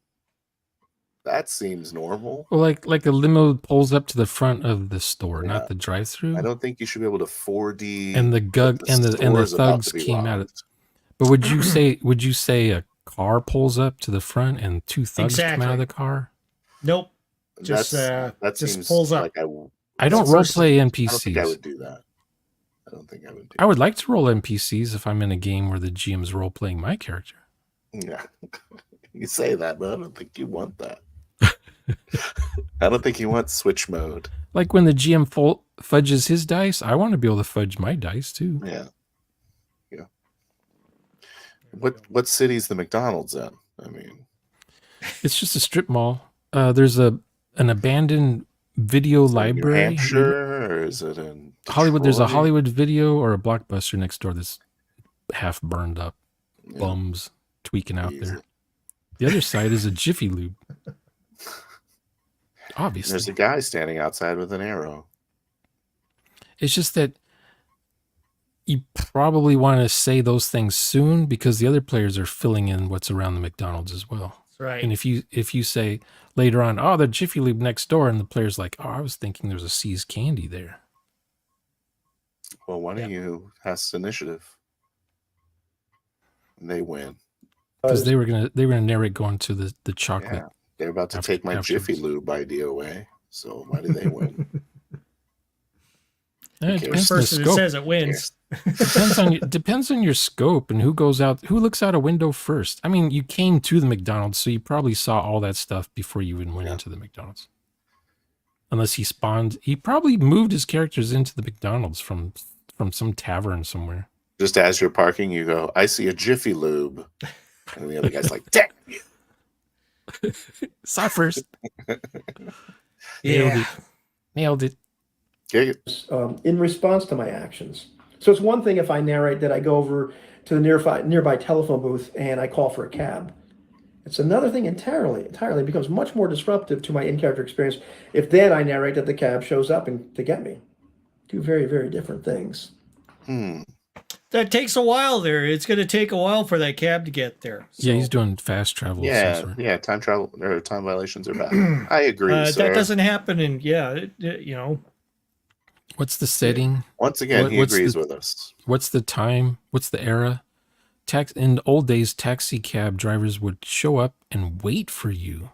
That seems normal. Well, like a limo pulls up to the front of the store, Yeah. not the drive-through. I don't think you should be able to 4D. And the thugs came out. But would you say a car pulls up to the front and two thugs come out of the car? Nope. Just seems pulls up. like I don't role play NPCs. I don't think I would do that. I don't think I would do I would like to roll NPCs if I'm in a game where the GM's role playing my character. Yeah. You say that, but I don't think you want that. I don't think you want switch mode. Like when the GM fudges his dice, I want to be able to fudge my dice too. Yeah. Yeah. What city's the McDonald's in? I mean, it's just a strip mall. There's an abandoned video library. New Hampshire, or is it in Detroit? Hollywood? There's a Hollywood Video or a Blockbuster next door that's half burned up. Yeah. Bums tweaking out there. The other side is a Jiffy Lube. Obviously. There's a guy standing outside with an arrow. It's just that you probably want to say those things soon because the other players are filling in what's around the McDonald's as well. That's right. And if you say later on, oh, the Jiffy Lube next door, and the player's like, oh, I was thinking there's a C's Candy there. Well, one of you has initiative. And they win. Because they were gonna narrate going to the chocolate. Yeah, they're about to take my Jiffy Lube idea away. So why do they win? The person that says it wins. Depends on your scope and who looks out a window first. I mean, you came to the McDonald's, so you probably saw all that stuff before you even went into the McDonald's. Unless he probably moved his characters into the McDonald's from some tavern somewhere. Just as you're parking, you go, I see a Jiffy Lube. And the other guy's like, damn you. Saw first. Yeah. Nailed it. In response to my actions. So it's one thing if I narrate that I go over to the nearby telephone booth and I call for a cab. It's another thing entirely becomes much more disruptive to my in-character experience if then I narrate that the cab shows up to get me. Two very, very different things. That takes a while there. It's going to take a while for that cab to get there. So. Yeah, he's doing fast travel. Yeah, time travel or time violations are bad. I agree, that doesn't happen, and What's the setting? Once again, he agrees with us. What's the time? What's the era? In the old days, taxi cab drivers would show up and wait for you.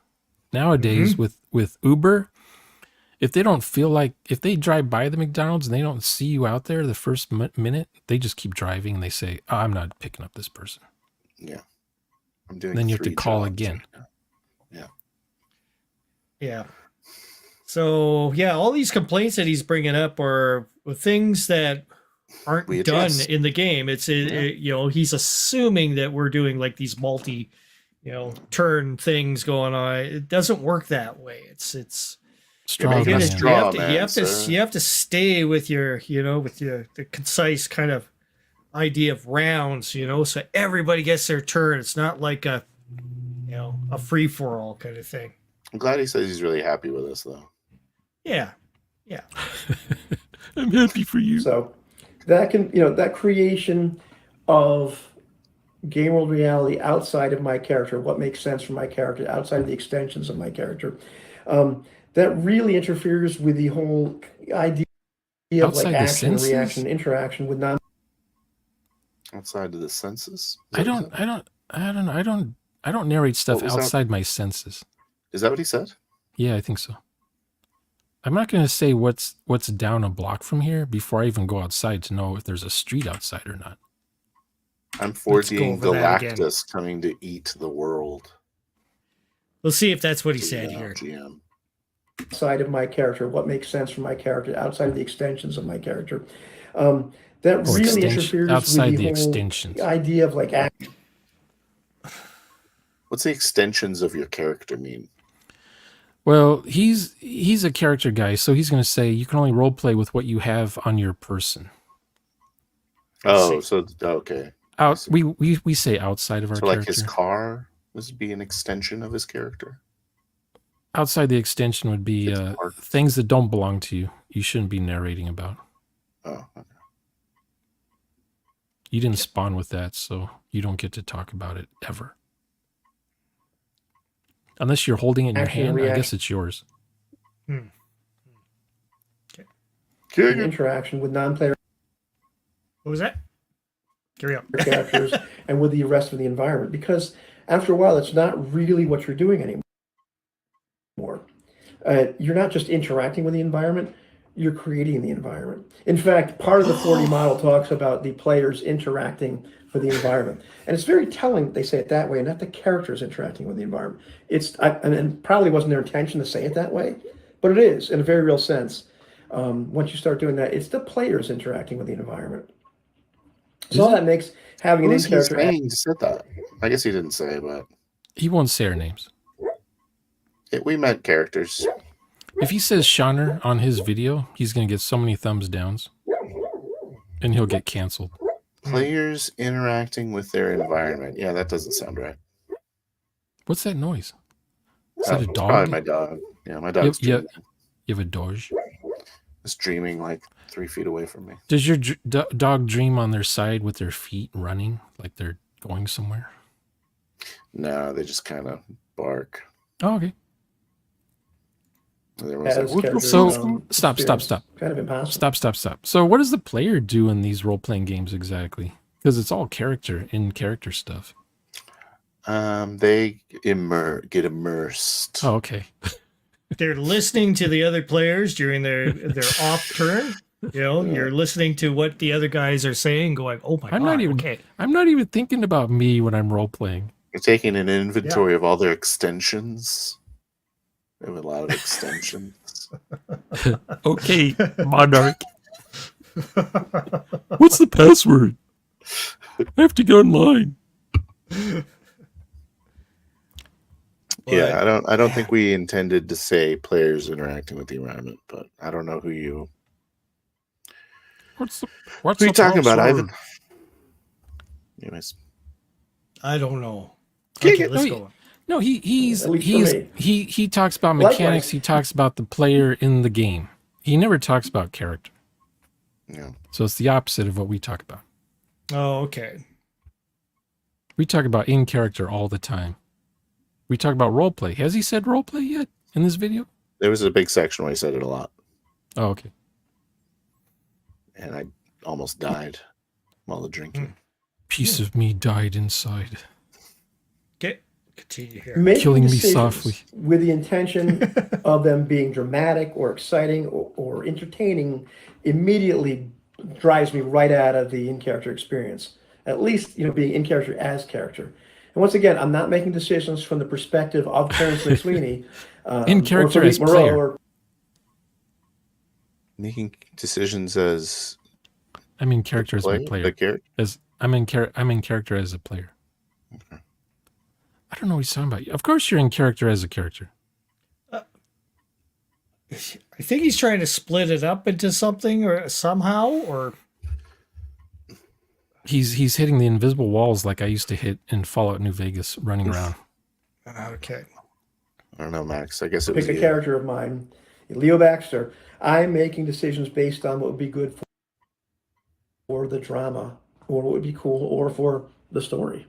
Nowadays, with Uber, if they drive by the McDonald's and they don't see you out there the first minute, they just keep driving and they say, oh, I'm not picking up this person. Yeah. I'm doing then you have to call again. Yeah. Yeah. So, all these complaints that he's bringing up are things that aren't done in the game. It's, he's assuming that we're doing like these multi, turn things going on. It doesn't work that way. It's strong. You have to stay with your, the concise kind of idea of rounds, so everybody gets their turn. It's not like a free for all kind of thing. I'm glad he says he's really happy with us, though. Yeah. I'm happy for you. So that that creation of game world reality outside of my character, what makes sense for my character, outside of the extensions of my character, that really interferes with the whole idea of outside like action, reaction, interaction with non. Outside of the senses? I don't narrate stuff outside my senses. Is that what he said? Yeah, I think so. I'm not going to say what's down a block from here before I even go outside to know if there's a street outside or not. I'm 4Ding Galactus coming to eat the world. We'll see if that's what he said here. GM. Outside of my character, what makes sense for my character, outside of the extensions of my character, that really interferes outside with the whole extensions. Idea of like action. What's the extensions of your character mean? Well, he's a character guy, so he's going to say you can only role play with what you have on your person. Oh, so okay. We say outside of our character. So like his car would be an extension of his character? Outside the extension would be things that don't belong to you. You shouldn't be narrating about. Oh, okay. You didn't spawn with that, so you don't get to talk about it ever. Unless you're holding it in your hand, I guess it's yours. Okay. Interaction with non-player What was that? Carry on. characters and with the rest of the environment, because after a while, it's not really what you're doing anymore. You're not just interacting with the environment, you're creating the environment. In fact, part of the 4D model talks about the players interacting with the environment. And it's very telling they say it that way, and not the characters interacting with the environment. And probably wasn't their intention to say it that way, but it is in a very real sense. Once you start doing that, it's the players interacting with the environment. So all that makes having an in-character. He said that. I guess he didn't say, but he won't say our names. We meant characters. If he says Shauner on his video, he's going to get so many thumbs downs, and he'll get canceled. Players interacting with their environment. Yeah, that doesn't sound right. What's that noise? Is that a dog? Probably my dog. Yeah, my dog's dreaming. You have a dog? It's dreaming like 3 feet away from me. Does your dog dream on their side with their feet running, like they're going somewhere? No, they just kind of bark. Oh, okay. So stop. Kind of impossible. Stop. So what does the player do in these role-playing games exactly? Because it's all in-character stuff. They get immersed. Oh, okay. They're listening to the other players during their off turn. You're listening to what the other guys are saying, going, "Oh my god!" I'm not even thinking about me when I'm role-playing. You're taking an inventory of all their extensions. They have a lot of extensions. Okay, Monarch. What's the password? I have to go online. Yeah, I don't think we intended to say players interacting with the environment, but I don't know who you. What's who are you talking about, Ivan? Anyways, I don't know. Okay, let's go. No, he talks about mechanics. Likewise. He talks about the player in the game. He never talks about character. Yeah. So it's the opposite of what we talk about. Oh, okay. We talk about in character all the time. We talk about roleplay. Has he said roleplay yet in this video? There was a big section where he said it a lot. Oh, okay. And I almost died while the drinking. Piece of me died inside. Okay. Continue here. Killing me softly. With the intention of them being dramatic or exciting or entertaining immediately drives me right out of the in-character experience. At least, being in character as character. And once again, I'm not making decisions from the perspective of Terrence McSweeney. In character as player. Making decisions as. I'm in character as my player. I'm in character as a player. Okay. I don't know what he's talking about. Of course you're in character as a character. I think he's trying to split it up into something or somehow, or he's hitting the invisible walls like I used to hit in Fallout New Vegas, running around. Okay. I don't know, Max. I guess it was pick a character of mine, Leo Baxter. I'm making decisions based on what would be good for the drama, or what would be cool, or for the story.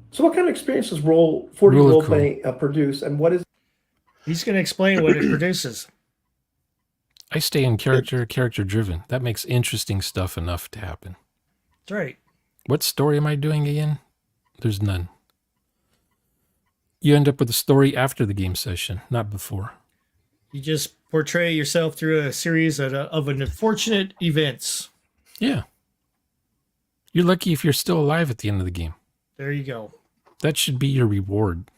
So what kind of experience does 4D role-playing produce, and what is... He's going to explain what it produces. I stay in character-driven. That makes interesting stuff enough to happen. That's right. What story am I doing again? There's none. You end up with a story after the game session, not before. You just portray yourself through a series of unfortunate events. Yeah. You're lucky if you're still alive at the end of the game. There you go. That should be your reward.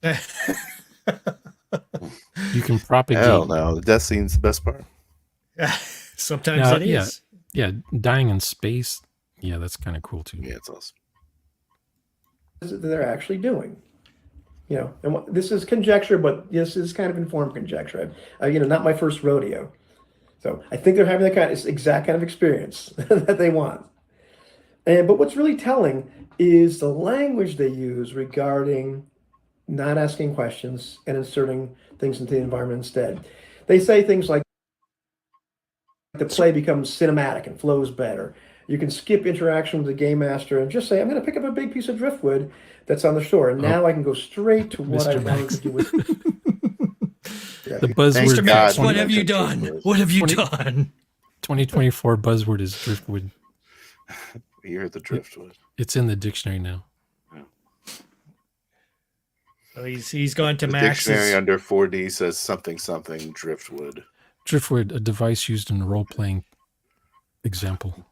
You can propagate. Hell no, the death scene's the best part. Sometimes it is. Yeah, dying in space. Yeah, that's kind of cool too. Yeah, it's awesome. They're actually doing. And this is conjecture, but this is kind of informed conjecture. Not my first rodeo. So I think they're having the exact kind of experience that they want. But what's really telling is the language they use regarding not asking questions and inserting things into the environment instead. They say things like the play becomes cinematic and flows better. You can skip interaction with the game master and just say, I'm going to pick up a big piece of driftwood that's on the shore. And now I can go straight to what I wanted to do with the buzzword. Mr. Max, what have you done? What have you done? 2024 buzzword is driftwood. You're the driftwood. It's in the dictionary now. So he's gone to the Max's. Dictionary under 4D says something driftwood. Driftwood, a device used in a role-playing example.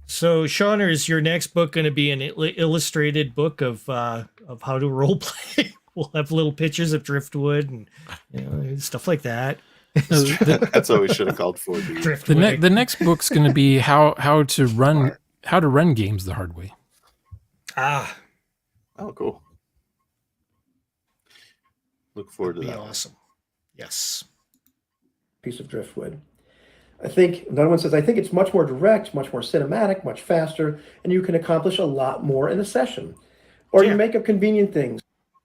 So, Shauner, is your next book going to be an illustrated book of how to role play? We'll have little pictures of driftwood and stuff like that. That's what we should have called 4D. The next book's going to be how to run games the hard way. Ah, oh, cool. Look forward to that. Awesome. Yes. Piece of driftwood. I think another one says, I think it's much more direct, much more cinematic, much faster, and you can accomplish a lot more in a session. Or you make up convenient things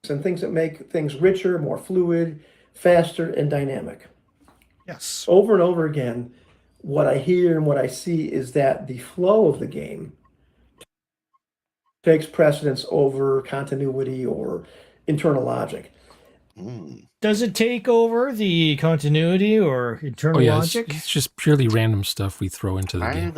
and things that make things richer, more fluid, faster, and dynamic. Yes. Over and over again, what I hear and what I see is that the flow of the game takes precedence over continuity or internal logic. Does it take over the continuity or internal logic? It's just purely random stuff we throw into the game.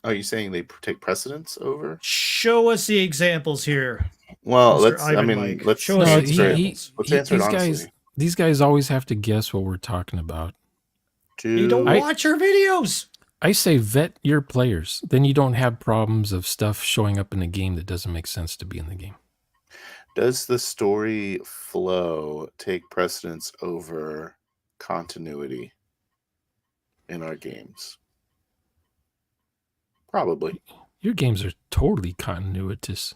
Are you saying they take precedence over? Show us the examples here. Well, Mr. let's show us let's answer it honestly. These guys always have to guess what we're talking about. You don't watch our videos. I say vet your players. Then you don't have problems of stuff showing up in a game that doesn't make sense to be in the game. Does the story flow take precedence over continuity in our games? Probably. Your games are totally continuous.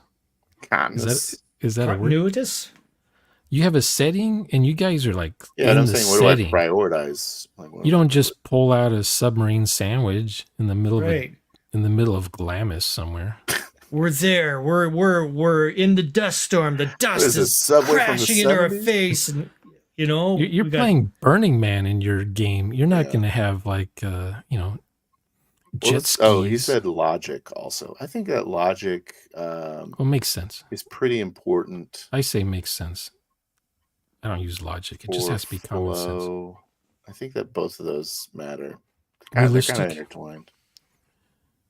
Is that a word? Continuous? You have a setting, and you guys are like I'm saying, what do I prioritize? You don't just pull out a submarine sandwich in the middle of Glamis somewhere. We're there. We're in the dust storm. The dust is crashing into our face, and you're playing Burning Man in your game. You're not going to have jet skis. Oh, he said logic also. I think that logic makes sense. Is pretty important. I say makes sense. I don't use logic. It just has to be common sense. I think that both of those matter. They're kind of intertwined.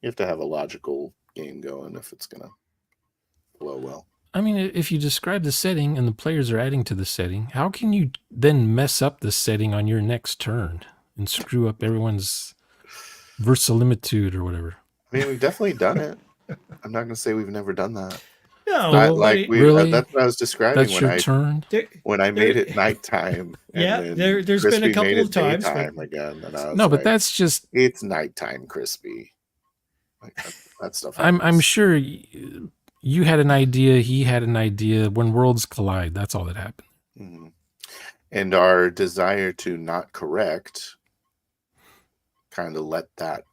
You have to have a logical game going if it's going to flow well. I mean, if you describe the setting and the players are adding to the setting, how can you then mess up the setting on your next turn and screw up everyone's verisimilitude or whatever? I mean, we've definitely done it. I'm not going to say we've never done that. No, really? That's what I was describing. That's your turn. When I made it nighttime. There's been a couple of times. Again, but that's just it's nighttime, Crispy. That stuff. I'm sure you had an idea. He had an idea. When worlds collide, that's all that happened. Mm-hmm. And our desire to not correct kind of let that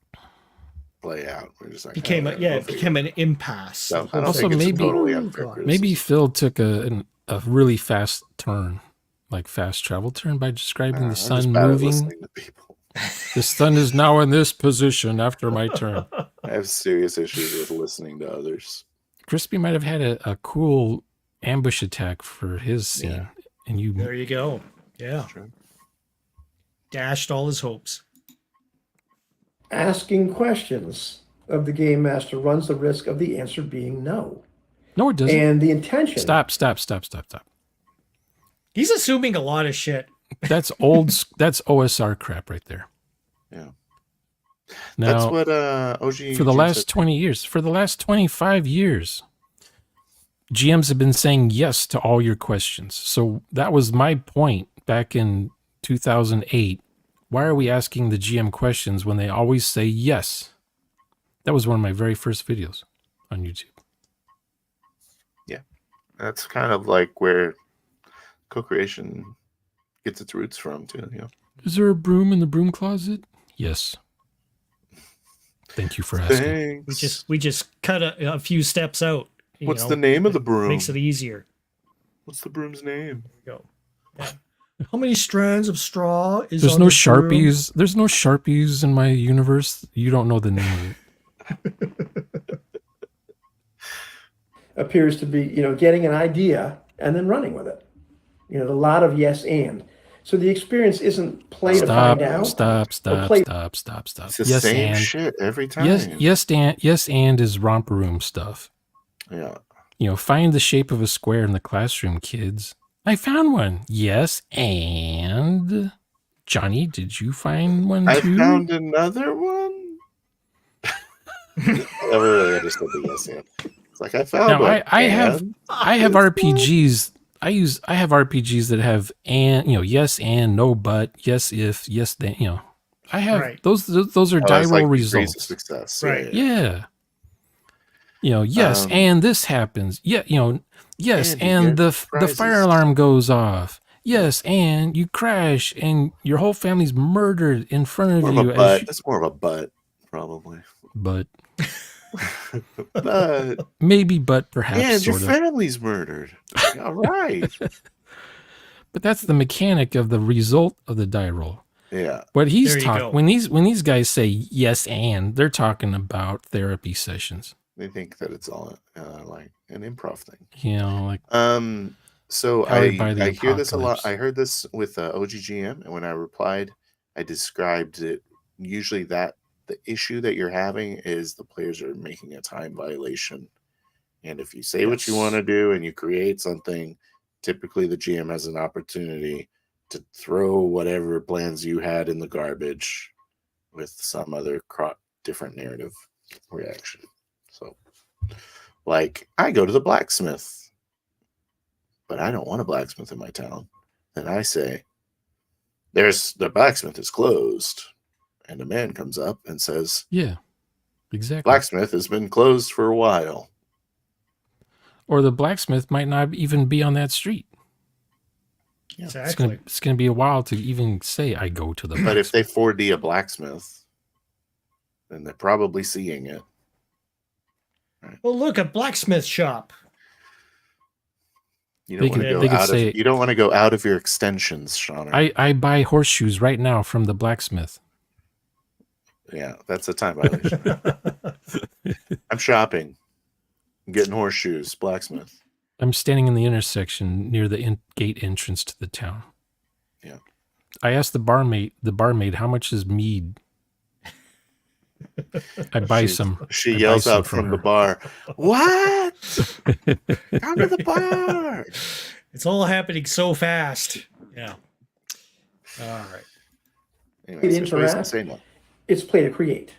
play out. We're just like, it became an impasse. So I don't think it's totally unfair. Maybe Phil took a really fast turn, like fast travel turn, by describing the sun moving. The sun is now in this position after my turn. I have serious issues with listening to others. Crispy might have had a cool ambush attack for his scene, and there you go. Yeah, dashed all his hopes. Asking questions of the game master runs the risk of the answer being no. No, it doesn't. And the intention. Stop. He's assuming a lot of shit. That's old. That's OSR crap right there. Yeah. Now, that's what OG for the last 20 years, for the last 25 years, GMs have been saying yes to all your questions. So that was my point back in 2008. Why are we asking the GM questions when they always say yes? That was one of my very first videos on YouTube. Yeah. That's kind of like where co-creation gets its roots from too. Yeah. Is there a broom in the broom closet? Yes. Thank you for asking. Thanks. We just cut a few steps out. What's the name of the broom? Makes it easier. What's the broom's name? There you go. Yeah. How many strands of straw is There's on no the Sharpies. broom? There's no Sharpies in my universe. You don't know the name of it. appears to be, getting an idea and then running with it. A lot of yes and. So the experience isn't play to find out. Stop. It's the Yes, same and shit every time. Yes, and is romper room stuff. Yeah. Find the shape of a square in the classroom, kids. I found one. Yes, and Johnny, did you find one too? I found another one. I never really understood the yes and. It's like I found one. I have RPGs. I have RPGs that have and yes and no but yes if yes then I have those are die roll results. Success. Right. Yeah. Yes, and this happens. Yeah, yes, and the fire alarm goes off. Yes, and you crash, and your whole family's murdered in front of you. It's more of a but, probably. But maybe, but perhaps. And your family's murdered. All right. But that's the mechanic of the result of the die roll. Yeah. What he's talking when these guys say yes and, they're talking about therapy sessions. They think that it's all like an improv thing. So I hear this a lot. I heard this with OGGM, and when I replied, I described it. Usually, the issue that you're having is the players are making a time violation, and if you say what you want to do and you create something, typically the GM has an opportunity to throw whatever plans you had in the garbage with some other different narrative reaction. So, like, I go to the blacksmith, but I don't want a blacksmith in my town. And I say, the blacksmith is closed. And a man comes up and says, yeah, exactly. Blacksmith has been closed for a while. Or the blacksmith might not even be on that street. Yeah, exactly. It's going to be a while to even say I go to the blacksmith. But if they 4D a blacksmith, then they're probably seeing it. Right. Well, look, a blacksmith shop. You don't want to go out of your extensions, Sean. I buy horseshoes right now from the blacksmith. Yeah, that's a time violation. I'm shopping. I'm getting horseshoes, blacksmith. I'm standing in the intersection near the gate entrance to the town. Yeah. I asked the barmaid how much is mead. I buy some. She yells out from the bar, "What? Come to the bar!" It's all happening so fast. Yeah. All right. Anyways, it's play to create.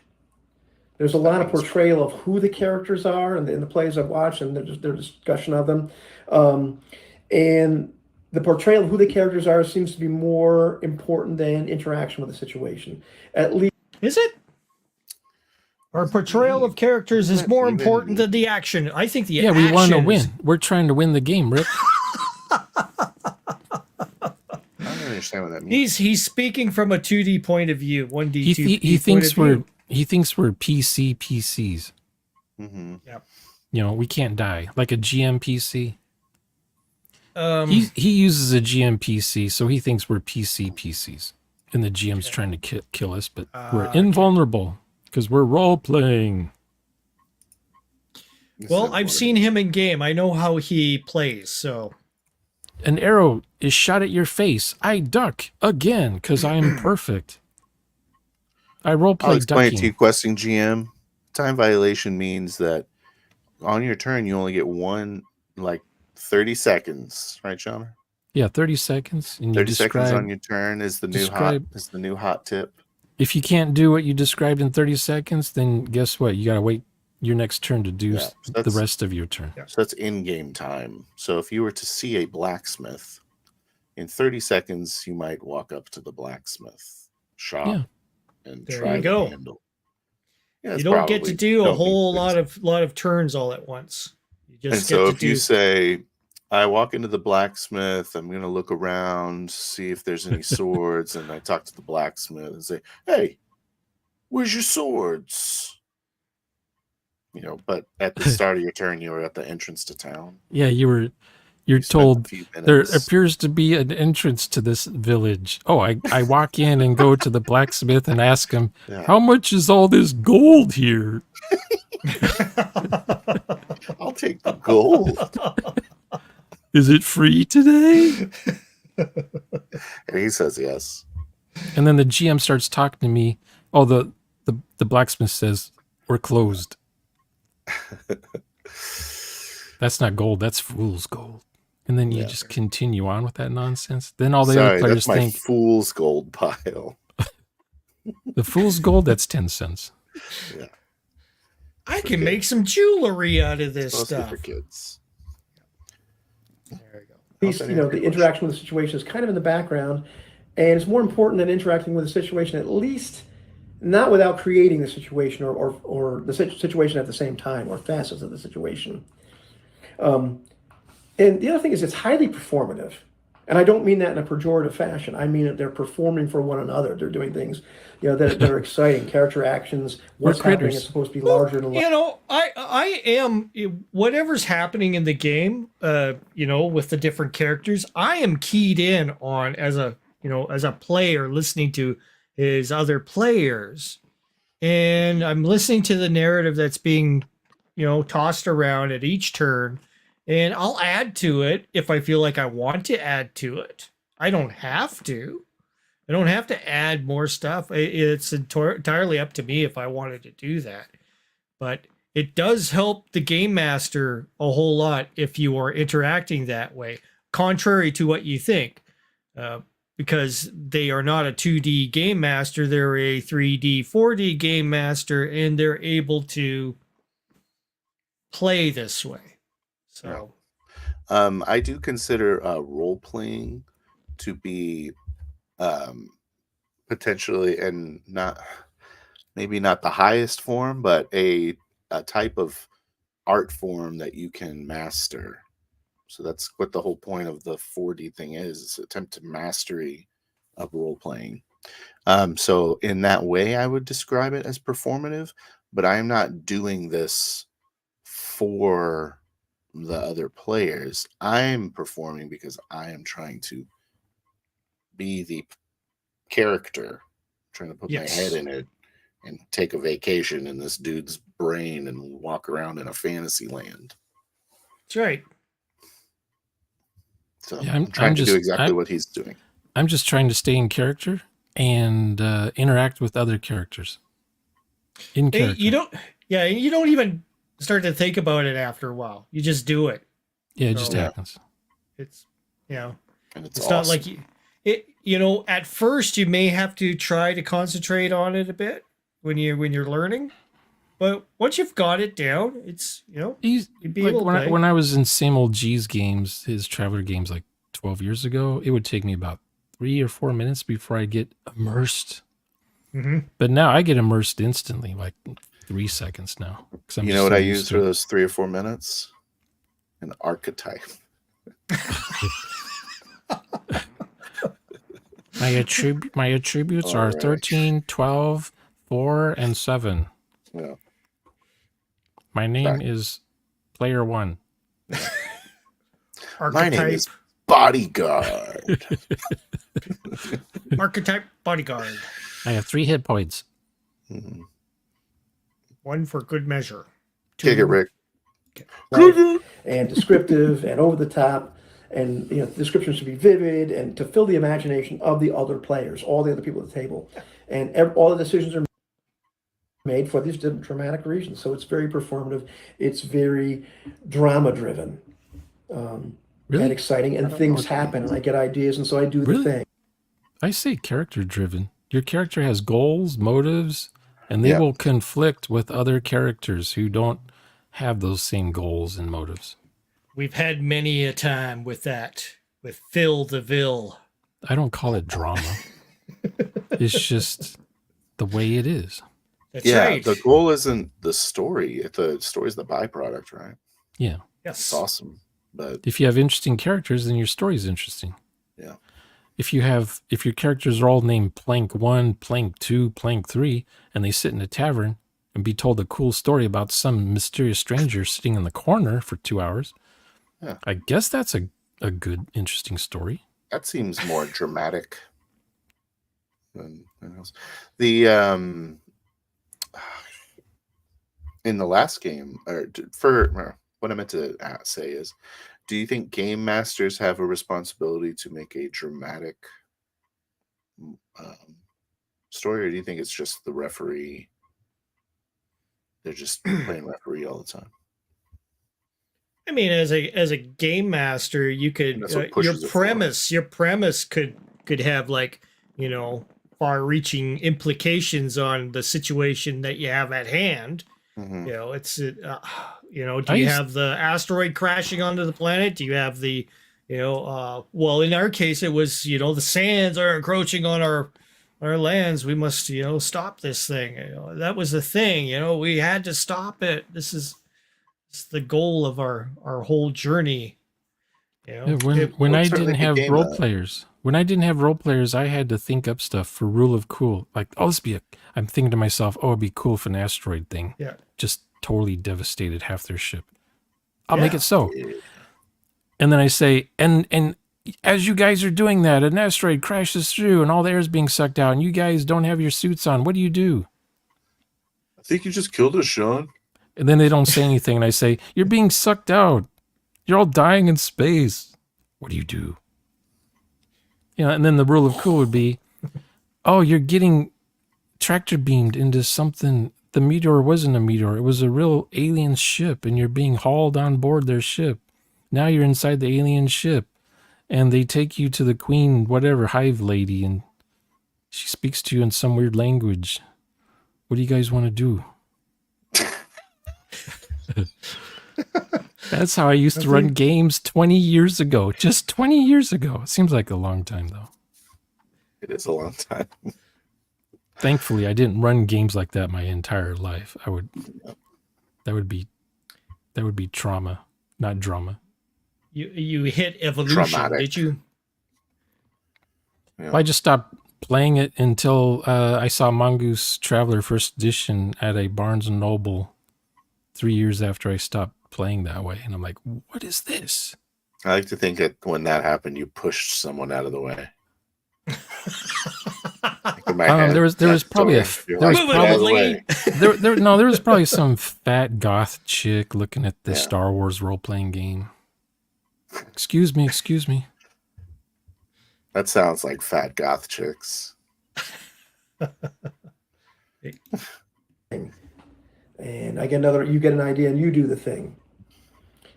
There's a lot of portrayal of who the characters are in the plays I've watched and their discussion of them. And the portrayal of who the characters are seems to be more important than interaction with the situation. At least. Is it? Our portrayal of characters is more important than the action. I think the action. Yeah, we want to win. We're trying to win the game, Rick. I don't understand what that means. He's speaking from a 2D point of view, 1D, 2D. He thinks we're PCs. Mm-hmm. Yep. We can't die like a GM PC. He uses a GM PC, so he thinks we're PCs, and the GM's trying to kill us, but we're invulnerable. Because we're role playing. Well, I've seen him in game. I know how he plays. So, an arrow is shot at your face. I duck again because I am perfect. I role play. I'll explain it to you, questing GM. Time violation means that on your turn you only get 30 seconds, right, Sean? Yeah, 30 seconds. And 30 seconds on your turn is the new hot tip. If you can't do what you described in 30 seconds, then guess what? You got to wait your next turn to do the rest of your turn. So that's in-game time. So if you were to see a blacksmith, in 30 seconds, you might walk up to the blacksmith shop and try the handle. Yeah, you don't get to do a whole lot of turns all at once. You just you say, I walk into the blacksmith, I'm going to look around, see if there's any swords, and I talk to the blacksmith and say, hey, where's your swords? But at the start of your turn, you were at the entrance to town. Yeah, you You're spent a told few there minutes. appears to be an entrance to this village. Oh, I walk in and go to the blacksmith and ask him, Yeah. how much is all this gold here? I'll take the gold. Is it free today? And he says yes. And then the GM starts talking to me. Oh, the blacksmith says, we're closed. That's not gold. That's fool's gold. And then you just continue on with that nonsense. Then all the other players that's my think, fool's gold pile. the fool's gold, that's 10 cents. Yeah. I can make some jewelry out of this Mostly stuff. for kids. There you go. Piece, the interaction with the situation is kind of in the background, and it's more important than interacting with the situation, at least not without creating the situation or the situation at the same time, or facets of the situation. And the other thing is it's highly performative. And I don't mean that in a pejorative fashion. I mean that they're performing for one another. They're doing things, that are exciting. Character actions, what's happening is supposed to be larger than life. I am, whatever's happening in the game, with the different characters, I am keyed in on as a player listening to his other players. And I'm listening to the narrative that's being, tossed around at each turn. And I'll add to it if I feel like I want to add to it. I don't have to. I don't have to add more stuff. It's entirely up to me if I wanted to do that. But it does help the game master a whole lot if you are interacting that way, contrary to what you think. Because they are not a 2D game master, they're a 3D, 4D game master, and they're able to play this way. So, I do consider role playing to be potentially, and maybe not the highest form, but a type of art form that you can master. So that's what the whole point of the 4D thing is attempt to mastery of role playing. So in that way, I would describe it as performative, but I am not doing this for the other players. I'm performing because I am trying to be the character, trying to put my head in it and take a vacation in this dude's brain and walk around in a fantasy land. That's right. So I'm trying to do exactly what he's doing. I'm just trying to stay in character and interact with other characters. In character. You don't even start to think about it after a while. You just do it. Yeah, it just happens. It's and it's awesome. Not like at first you may have to try to concentrate on it a bit when you're learning, but once you've got it down, it's you'd be able to play. When I was in Same Old G's games, his Traveler games like 12 years ago, it would take me about 3 or 4 minutes before I get immersed. Mm-hmm. But now I get immersed instantly, like 3 seconds now. You know what I use for those 3 or 4 minutes? An archetype. My attributes are 13, 12, 4, and 7. Yeah. My name is Player 1. My name is Bodyguard. Archetype Bodyguard. I have 3 hit points. Mm-hmm. 1 for good measure. 2. Kick it, Rick. Right? And descriptive and over the top, and descriptions should be vivid and to fill the imagination of the other players, all the other people at the table, and all the decisions are made for these different dramatic reasons. So it's very performative. It's very drama driven, and exciting, and things happen, and I get ideas, and so I do the thing. I say character driven. Your character has goals, motives, and they will conflict with other characters who don't have those same goals and motives. We've had many a time with that, with Phil the Vil. I don't call it drama. It's just the way it is. That's right. The goal isn't the story. The story's the byproduct, right? Yeah. Yes. It's awesome. But if you have interesting characters, then your story's interesting. Yeah. If your characters are all named Plank 1, Plank 2, Plank 3, and they sit in a tavern and be told a cool story about some mysterious stranger sitting in the corner for 2 hours, Yeah. I guess that's a good, interesting story. That seems more dramatic than else. The in the last game, for what I meant to say is, do you think game masters have a responsibility to make a dramatic story, or do you think it's just the referee? They're just playing referee all the time. I mean, as a game master, you could your premise could have, like, you know, far-reaching implications on the situation that you have at hand. Mm-hmm. You know, it's you know, do you have the asteroid crashing onto the planet? Do you have the, you know, well, in our case, it was, you know, the sands are encroaching on our lands. We must, you know, stop this thing. You know, that was the thing. You know, we had to stop it. This is the goal of our whole journey. You know, when I didn't have role players, I had to think up stuff for Rule of Cool. Like, oh, I'm thinking to myself, oh, it'd be cool if an asteroid thing just totally devastated half their ship. I'll make it so. And then I say, and as you guys are doing that, an asteroid crashes through and all the air is being sucked out and you guys don't have your suits on. What do you do? I think you just killed us, Sean. And then they don't say anything. And I say, you're being sucked out. You're all dying in space. What do you do? You know, and then the Rule of Cool would be, oh, you're getting tractor beamed into something. The meteor wasn't a meteor. It was a real alien ship, and you're being hauled on board their ship. Now you're inside the alien ship, and they take you to the queen, whatever, hive lady, and she speaks to you in some weird language. What do you guys want to do? That's how I used to run games 20 years ago. Just 20 years ago. It seems like a long time, though. It is a long time. Thankfully, I didn't run games like that my entire life. That would be trauma, not drama. You hit evolution, traumatic. Did you? Yeah. Well, I just stopped playing it until I saw Mongoose Traveler First Edition at a Barnes & Noble 3 years after I stopped playing that way. And I'm like, what is this? I like to think that when that happened, you pushed someone out of the way. There was probably some fat goth chick looking at the Star Wars role-playing game. Excuse me. That sounds like fat goth chicks. And I get you get an idea and you do the thing.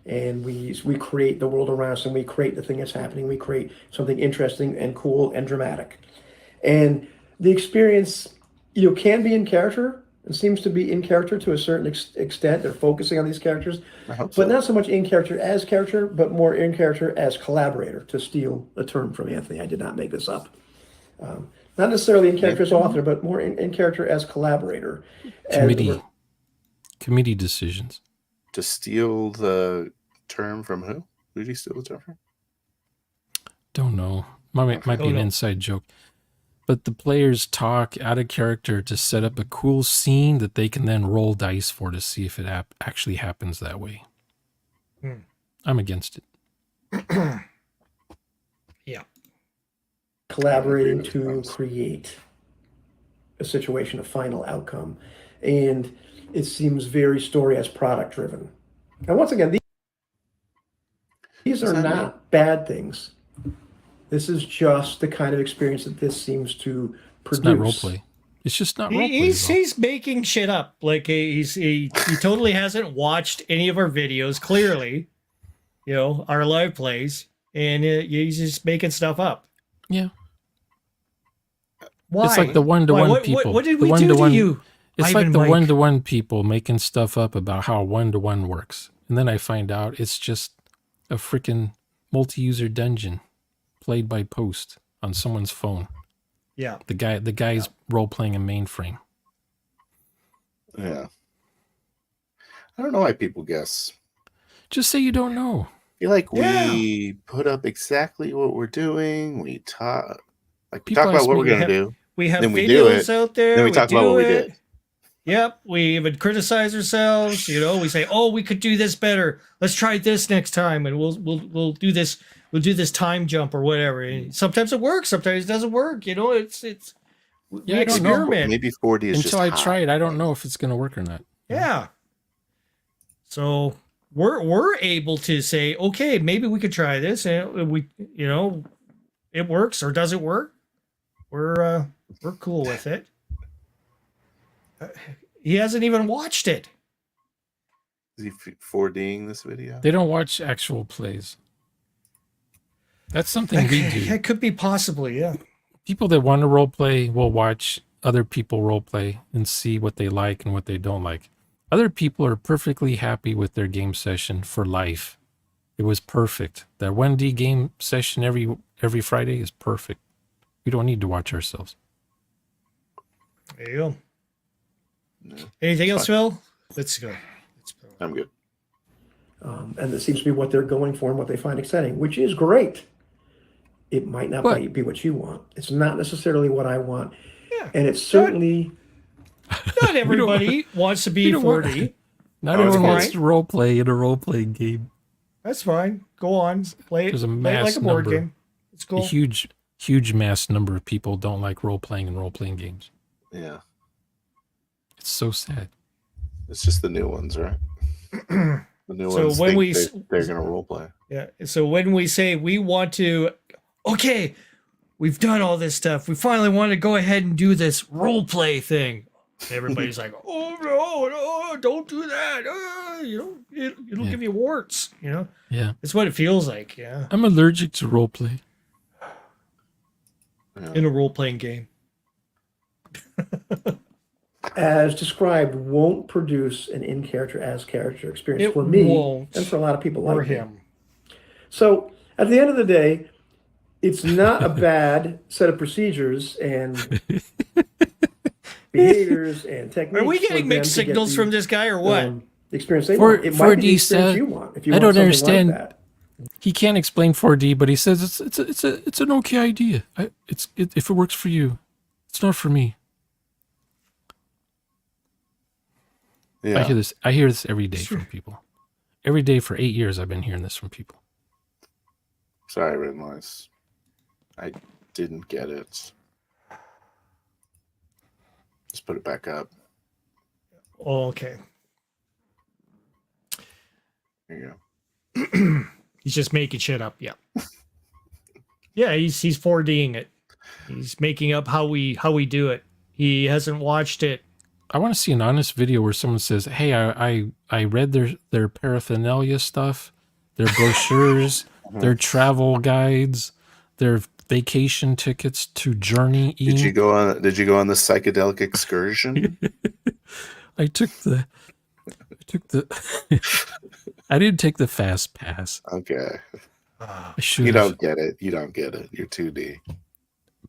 And we create the world around us, and we create the thing that's happening. We create something interesting and cool and dramatic. And the experience, you know, can be in character. It seems to be in character to a certain extent. They're focusing on these characters, but not so much in character, but more in character as collaborator, to steal a term from Anthony. I did not make this up. Not necessarily in character as author, but more in character as collaborator. Committee decisions. To steal the term from who? Who did he steal the term from? Don't know. Might be an inside joke. But the players talk out of character to set up a cool scene that they can then roll dice for to see if it actually happens that way. I'm against it. Yeah. Collaborating to create a situation, a final outcome. And it seems very story as product driven. And once again, these are not bad things. This is just the kind of experience that this seems to produce. It's not roleplay. It's just not roleplay. He's making shit up. Like he totally hasn't watched any of our videos. Clearly, you know, our live plays, and he's just making stuff up. Yeah. Why? It's like the one-to-one people. What did we do to you? It's like the one-to-one people making stuff up about how one-to-one works. And then I find out it's just a freaking multi-user dungeon played by post on someone's phone. Yeah. The guy's role-playing a mainframe. Yeah. I don't know why people guess. Just say you don't know. I feel like we put up exactly what we're doing. We talk about what we're going to do. We have videos out there. Then we talk about what we did. Yep, we even criticize ourselves. You know, we say, "Oh, we could do this better. Let's try this next time, and we'll do this. We'll do this time jump or whatever." And sometimes it works, sometimes it doesn't work. You know, it's we Yeah, I don't know. experiment. Maybe 4D is Until just I hot. try it, I don't know if it's going to work or not. Yeah. So we're able to say, okay, maybe we could try this, and we, you know, it works or doesn't work. We're cool with it. He hasn't even watched it. Is he 4Ding this video? They don't watch actual plays. That's something we do. It could be possibly, yeah. People that want to role play will watch other people role play and see what they like and what they don't like. Other people are perfectly happy with their game session for life. It was perfect. That 1D game session every Friday is perfect. We don't need to watch ourselves. There you go. No, Anything else, fine. Phil? Let's go. I'm good. And that seems to be what they're going for and what they find exciting, which is great. It might not be what you want. It's not necessarily what I want. Yeah. And it's certainly... Not everybody wants to be 4D. Not Oh, everyone fine. wants to role play in a role playing game. That's fine. Go on. Play it, There's a play it mass like a board number. game. It's A cool. huge mass number of people don't like role playing and role playing games. Yeah. It's so sad. It's just the new ones, right? The new So ones when think we they're going to role play. Yeah. So when we say we want to, okay, we've done all this stuff. We finally want to go ahead and do this role play thing. Everybody's like, oh no, don't do that. You know, it'll Yeah. give you warts. You know, Yeah. it's what it feels like. Yeah, I'm allergic to role play. Yeah. in a role playing game. as described, won't produce an in-character as character experience It for me won't. and for a lot of people Or like me. him. So at the end of the day, it's not a bad set of procedures and behaviors and techniques. Are we for getting them mixed to get signals the, from this guy or what? the experience they For- want. It for might be the D experience set, you want if you I want don't something understand. like that. He can't explain 4D, but he says it's an okay idea. If it works for you, it's not for me. Yeah. I hear this every day from people. Every day for 8 years, I've been hearing this from people. Sorry, I didn't realize. I didn't get it. Just put it back up. Oh, okay. There you go. He's just making shit up. Yeah. Yeah, he's 4Ding it. He's making up how we do it. He hasn't watched it. I want to see an honest video where someone says, "Hey, I read their paraphernalia stuff, their brochures, their travel guides, their vacation tickets to Journey." Did you go on the psychedelic excursion? I took the I didn't take the fast pass. Okay. I should. You don't get it. You don't get it. You're 2D.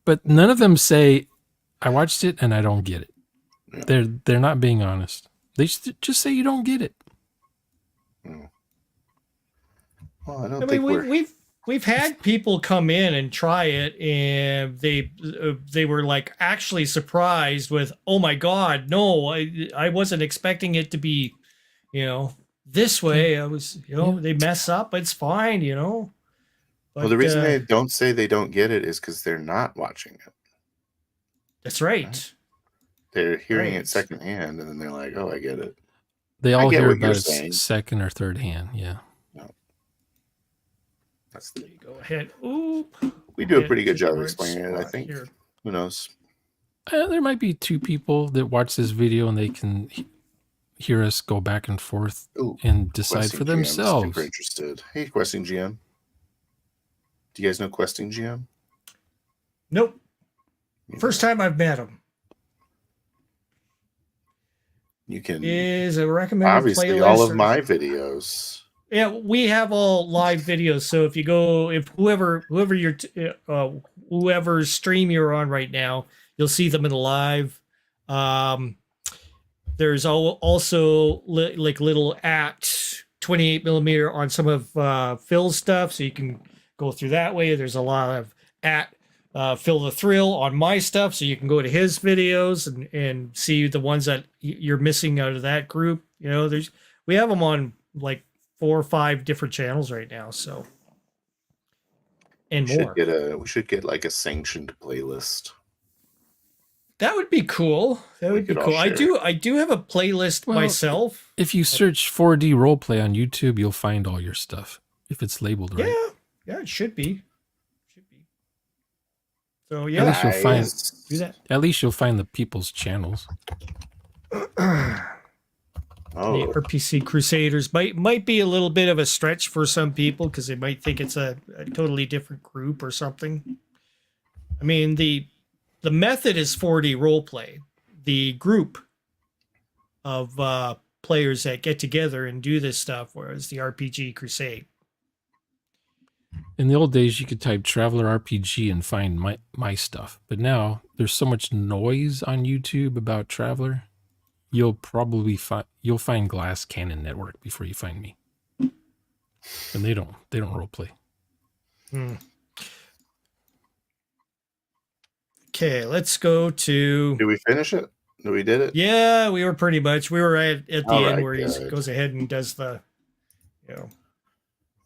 But none of them say, "I watched it and I don't get it." Yeah. They're not being honest. They just say you don't get it. Well, I don't I think mean, we've had people come in and try it, and they were like actually surprised with, "Oh my God, no, I wasn't expecting it to be, you know, this way." I was, you know, they mess up, it's fine, you know. But, well, the reason they don't say they don't get it is because they're not watching it. that's right. They're hearing Right. it secondhand, and then they're like, "Oh, I get it." They I all get hear what you're about it saying. second or third hand. Yeah. That's the, Go ahead. Oop. we do a Hit pretty good job of right explaining it, I spot think. here. Who knows? There might be two people that watch this video and they can hear us go back and forth Ooh, and decide Questing for GM is themselves. super interested. Hey, Questing GM. Do you guys know Questing GM? Nope. First time I've met him. You can Is a recommended obviously playlist all of or- my videos. Yeah, we have all live videos. So if you go, if whoever your whoever's stream you're on right now, you'll see them in the live. There's also like little at 28 millimeter on some of Phil's stuff, so you can go through that way. There's a lot of at Feel the Thrill on my stuff, so you can go to his videos and see the ones that you're missing out of that group. You know, we have them on like 4 or 5 different channels right now, so and more. We should get like a sanctioned playlist. That would be cool. That would be cool. I do have a playlist myself. If you search 4D roleplay on YouTube, you'll find all your stuff if it's labeled right. Yeah, it should be. So yeah, at least you'll find do that. At least you'll find the people's channels. The RPC Crusaders might be a little bit of a stretch for some people because they might think it's a totally different group or something. I mean, the method is 4D roleplay. The group of players that get together and do this stuff, whereas the RPG Crusade. In the old days, you could type Traveler RPG and find my stuff. But now there's so much noise on YouTube about Traveler. You'll find Glass Cannon Network before you find me. And they don't roleplay. Okay, let's go to. Did we finish it? We did it? Yeah, we were pretty much. We were at the All end right, where he good. goes ahead and does the,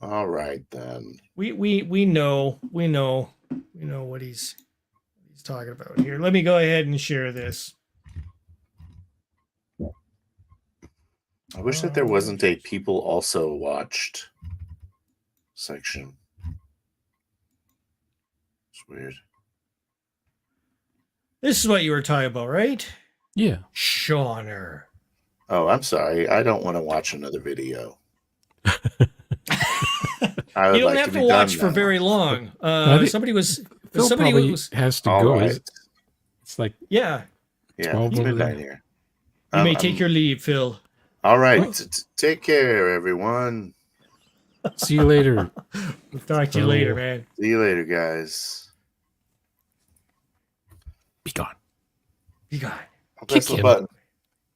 All right then. We know what he's talking about here. Let me go ahead and share this. I wish that there wasn't a people also watched section. It's weird. This is what you were talking about, right? Yeah. Shawner. Oh, I'm sorry. I don't want to watch another video. You don't have to watch for very long. Somebody was has to go. Right. It's like yeah. It's midnight here. You may take your leave, Phil. All right. Take care, everyone. See you later. We'll talk to you later, man. See you later, guys. Be gone. Be gone. I'll press the button.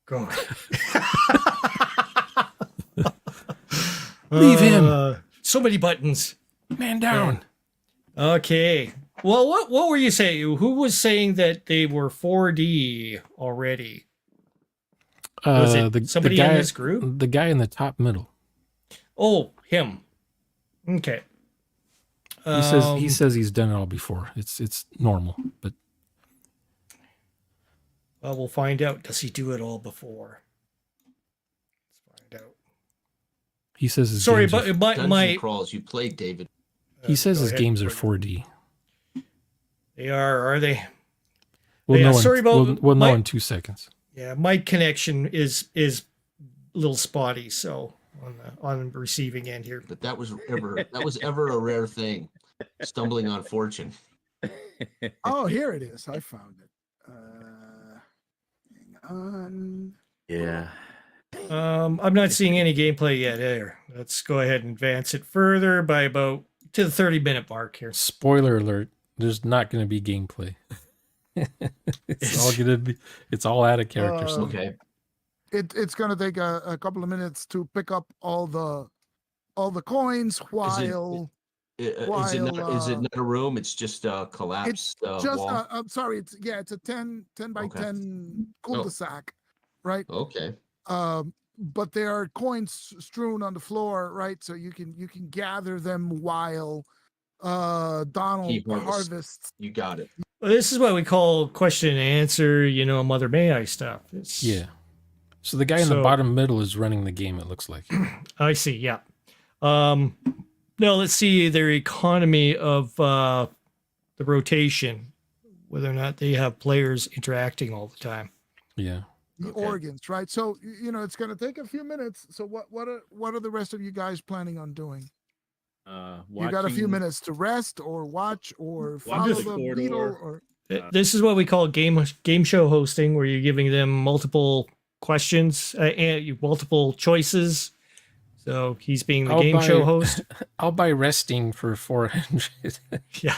Go. Leave him. So many buttons. Man down. Okay. Well, what were you saying? Who was saying that they were 4D already? Was it somebody the guy, in this group? The guy in the top middle. Oh, him. Okay. He says he's done it all before. It's normal, but well, we'll find out. Does he do it all before? Let's find out. He says his Sorry, games but my crawls you played, David. He says his games are 4D. They are they? We'll yeah, know sorry about we'll know in 2 seconds. Yeah, my connection is a little spotty, so on the receiving end here. But that was ever a rare thing. Stumbling on fortune. Oh, here it is. I found it. Hang on. Yeah. I'm not seeing any gameplay yet here. Let's go ahead and advance it further by about to the 30-minute mark here. Spoiler alert, there's not going to be gameplay. It's all out of character. Okay. It's going to take a couple of minutes to pick up all the coins while is it not a room? It's just a collapsed wall. I'm sorry. It's a 10 by 10 cul-de-sac, right? Okay. But there are coins strewn on the floor, right? So you can gather them while Donald harvests. You got it. Well, this is what we call question and answer, Mother May I stuff. Yeah. So the guy in the bottom middle is running the game, it looks like. I see, yeah. Now let's see their economy of the rotation, whether or not they have players interacting all the time. Yeah. The organs, right? So it's going to take a few minutes. So what are the rest of you guys planning on doing? You got a few minutes to rest or watch or follow the beetle or. This is what we call game show hosting, where you're giving them multiple questions and multiple choices. So he's being the show host. I'll buy resting for 400. Yeah.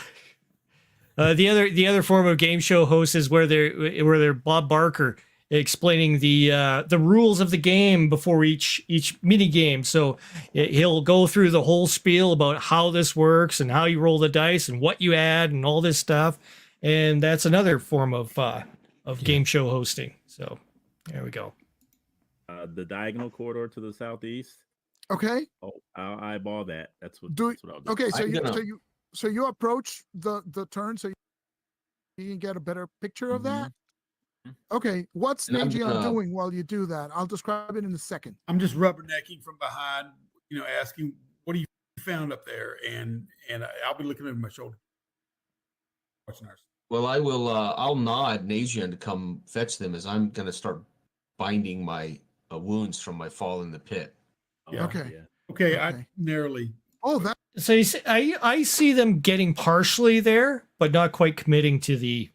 The other form of game show host is where they're Bob Barker. explaining the rules of the game before each mini game. So he'll go through the whole spiel about how this works and how you roll the dice and what you add and all this stuff. And that's another form of game show hosting. So there we go. The diagonal corridor to the southeast. Okay. Oh, I'll eyeball that. That's what I'll do. Okay, so you approach the turn so you can get a better picture of that. Okay, what's Nagion doing while you do that? I'll describe it in a second. I'm just rubbernecking from behind, asking, what do you found up there? And I'll be looking over my shoulder. Watching ours. Well, I will. I'll nod Nagion to come fetch them as I'm going to start binding my wounds from my fall in the pit. Yeah. Okay. Yeah. Okay. I narrowly. Oh, that. So you see, I see them getting partially there, but not quite committing to the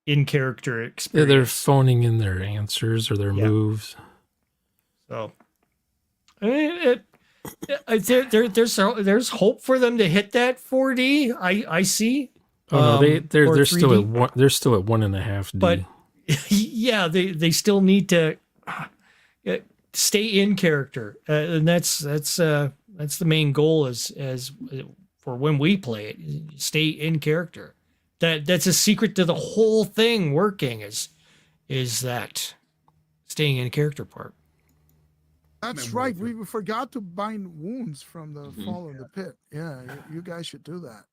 in-character experience. Yeah, they're phoning in their answers or their moves. So, I mean, there's hope for them to hit that 4D. I see. Oh no, they're still at one. They're still at 1.5D. But yeah, they still need to stay in character, and that's the main goal as for when we play it. Stay in character. That's a secret to the whole thing working is that staying in character part. That's right. We forgot to bind wounds from the fall in the pit. Yeah, you guys should do that.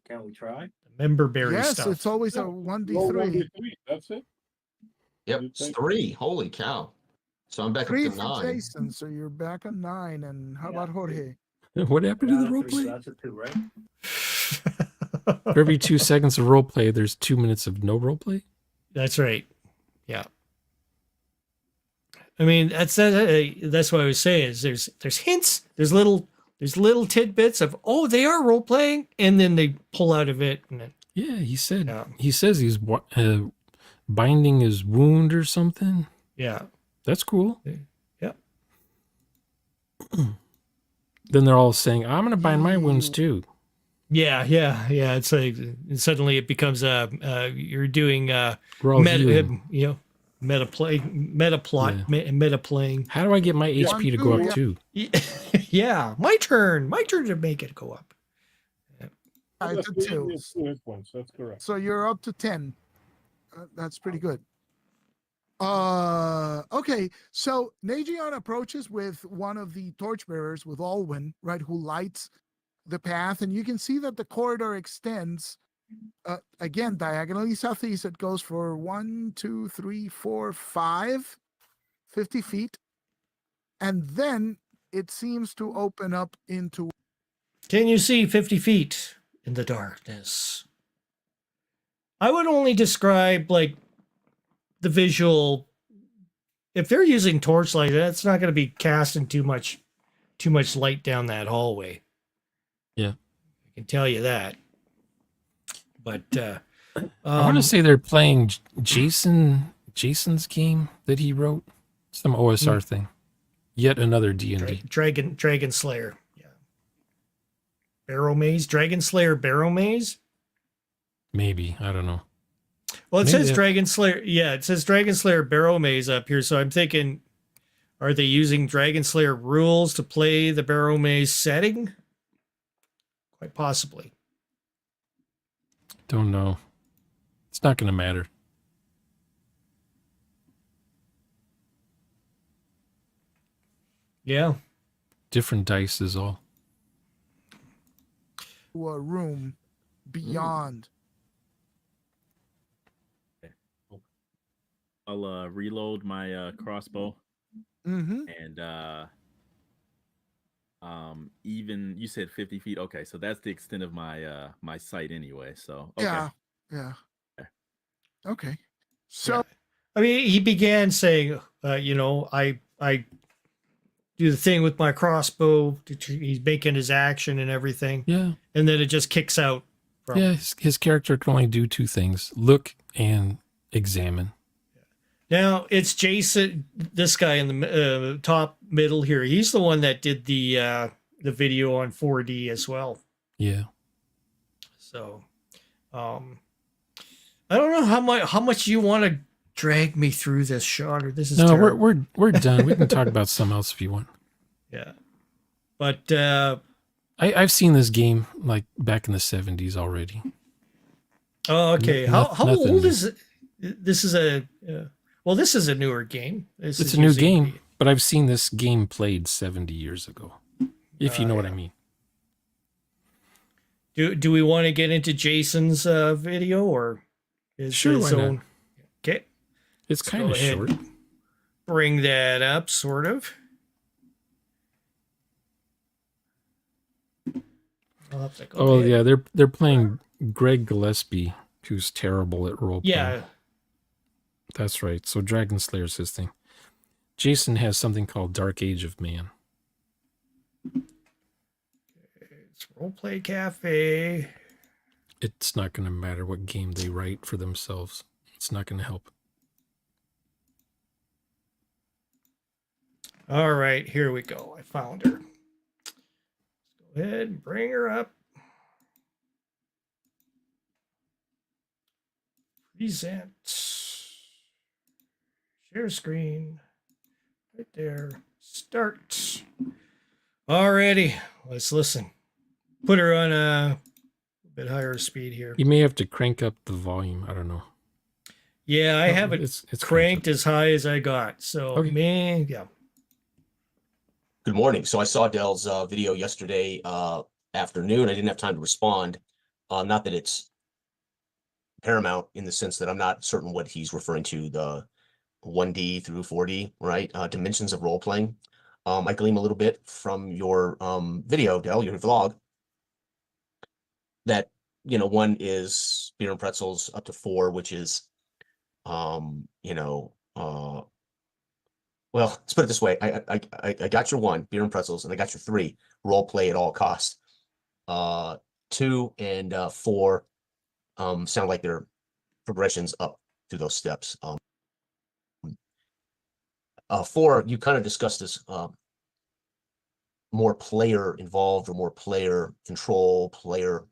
Can we try? Member berry yes, stuff. it's always a 1d3. That's it. Yep, it's 3. Holy cow! So I'm back 3 up to for 9. Jason, so you're back on 9. And how about Jorge? What happened to the role play? That's a 2, right? For every 2 seconds of role play, there's 2 minutes of no role play. That's right. Yeah. I mean, that's what I was saying. Is there's hints, there's little tidbits of they are role playing, and then they pull out of it. And then, yeah, he says he's binding his wound or something. Yeah, that's cool. Yeah. Then they're all saying, "I'm going to bind my wounds too." Yeah. It's like suddenly it becomes you're doing meta playing. How do I get my HP to go up too? Yeah, my turn to make it go up. I did 2. That's correct. So you're up to 10. That's pretty good. Okay, so Nagion approaches with one of the torchbearers with Alwyn, right, who lights the path, and you can see that the corridor extends again diagonally southeast. It goes for 1, 2, 3, 4, 5, 50 feet, and then it seems to open up into. Can you see 50 feet in the darkness? I would only describe like the visual. If they're using torchlight, that's not going to be casting too much light down that hallway. Yeah, I can tell you that. But I want to say they're playing Jason's game that he wrote, some OSR thing. Yet another D&D. Dragon Slayer. Yeah. Barrow Maze, Dragon Slayer Barrow Maze? Maybe, I don't know. Well, it says Dragon Slayer. Yeah, it says Dragon Slayer Barrow Maze up here. So I'm thinking, are they using Dragon Slayer rules to play the Barrow Maze setting? Quite possibly. Don't know. It's not going to matter. Yeah. Different dice is all. To a room beyond. I'll reload my crossbow. Mm-hmm. And even you said 50 feet. Okay, so that's the extent of my my sight anyway. So okay. Yeah. Okay. So I mean, he began saying, I do the thing with my crossbow. He's making his action and everything. Yeah. And then it just kicks out. Yeah, his character can only do 2 things: look and examine. Now it's Jason, this guy in the top middle here. He's the one that did the video on 4D as well. Yeah. So, I don't know how much you want to drag me through this, Sean, or this is No, terrible. we're done. We can talk about something else if you want. Yeah. But I've seen this game like back in the 70s already. oh, okay. How nothing old new. is it? This is a well, this is a newer game. It's a new game, but I've seen this game played 70 years ago. If you know what I mean. Do we want to get into Jason's video or is Sure, his why not? own? Okay. It's Let's kind go of ahead short. and bring that up, sort of. I'll have to go Oh ahead. yeah, they're playing Greg Gillespie, who's terrible at role playing. Yeah. That's right. So Dragon Slayer's his thing. Jason has something called Dark Age of Man. It's Roleplay Cafe. It's not going to matter what game they write for themselves. It's not going to help. All right, here we go. I found her. Let's go ahead and bring her up. Present. Share screen. Right there. Start. Alrighty, let's listen. Put her on a bit higher speed here. You may have to crank up the volume. I don't know. Yeah, I No, have it it's cranked as high as I got. So, Okay. man, yeah. Good morning. So I saw Dell's video yesterday afternoon. I didn't have time to respond. Not that it's paramount in the sense that I'm not certain what he's referring to, the 1D through 4D, right? Dimensions of role playing. I glean a little bit from your video, Dell, your vlog, that, you know, 1 is beer and pretzels up to 4, which is, well, let's put it this way. I got your 1, beer and pretzels, and I got your 3, role play at all costs. 2 and 4 sound like they're progressions up through those steps. 4, you kind of discussed this more player involved or more player control, player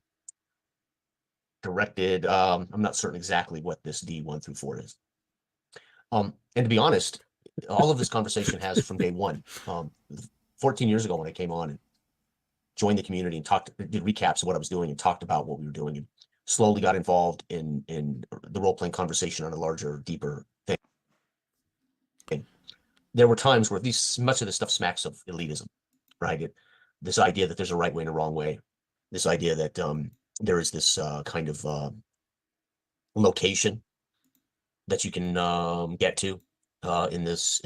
directed. I'm not certain exactly what this D1 through 4 is. And to be honest, all of this conversation has from day one. 14 years ago when I came on and joined the community and did recaps of what I was doing and talked about what we were doing and slowly got involved in the role-playing conversation on a larger, deeper thing. There were times where much of this stuff smacks of elitism, right? This idea that there's a right way and a wrong way. This idea that there is this kind of location that you can get to in this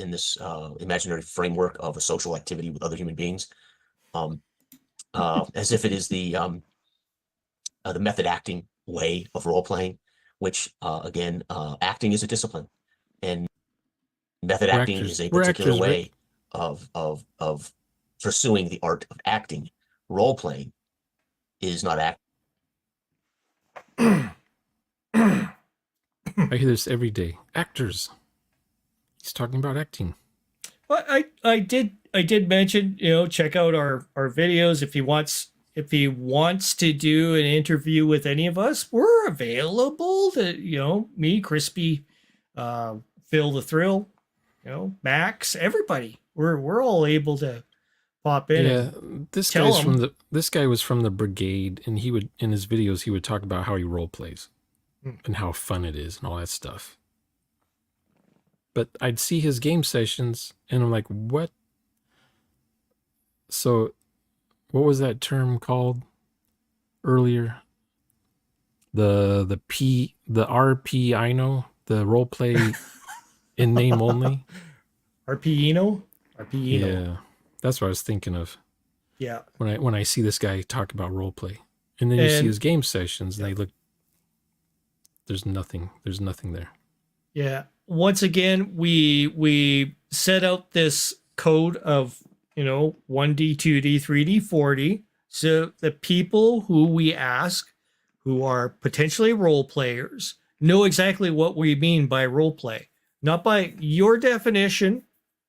imaginary framework of a social activity with other human beings, as if it is the method acting way of role playing, which again, acting is a discipline, and method acting is a particular way of pursuing the art of acting. Role playing is not acting. I hear this every day. Actors. He's talking about acting. Well, I did mention, check out our videos if he wants to do an interview with any of us. We're available to, me, Crispy, Phil the Thrill, Max, everybody. We're all able to pop in. Yeah, this guy was from the brigade, and he would, in his videos, he would talk about how he role plays and how fun it is and all that stuff. But I'd see his game sessions, and I'm like, what? So, what was that term called earlier? The RP, I know, the role play in name only. RP-ino? Yeah, that's what I was thinking of. Yeah. When I see this guy talk about role play, and then you see his game sessions, and they look. There's nothing there. Yeah. Once again, we set out this code of 1D, 2D, 3D, 4D. So the people who we ask, who are potentially role players, know exactly what we mean by role play. Not by your definition,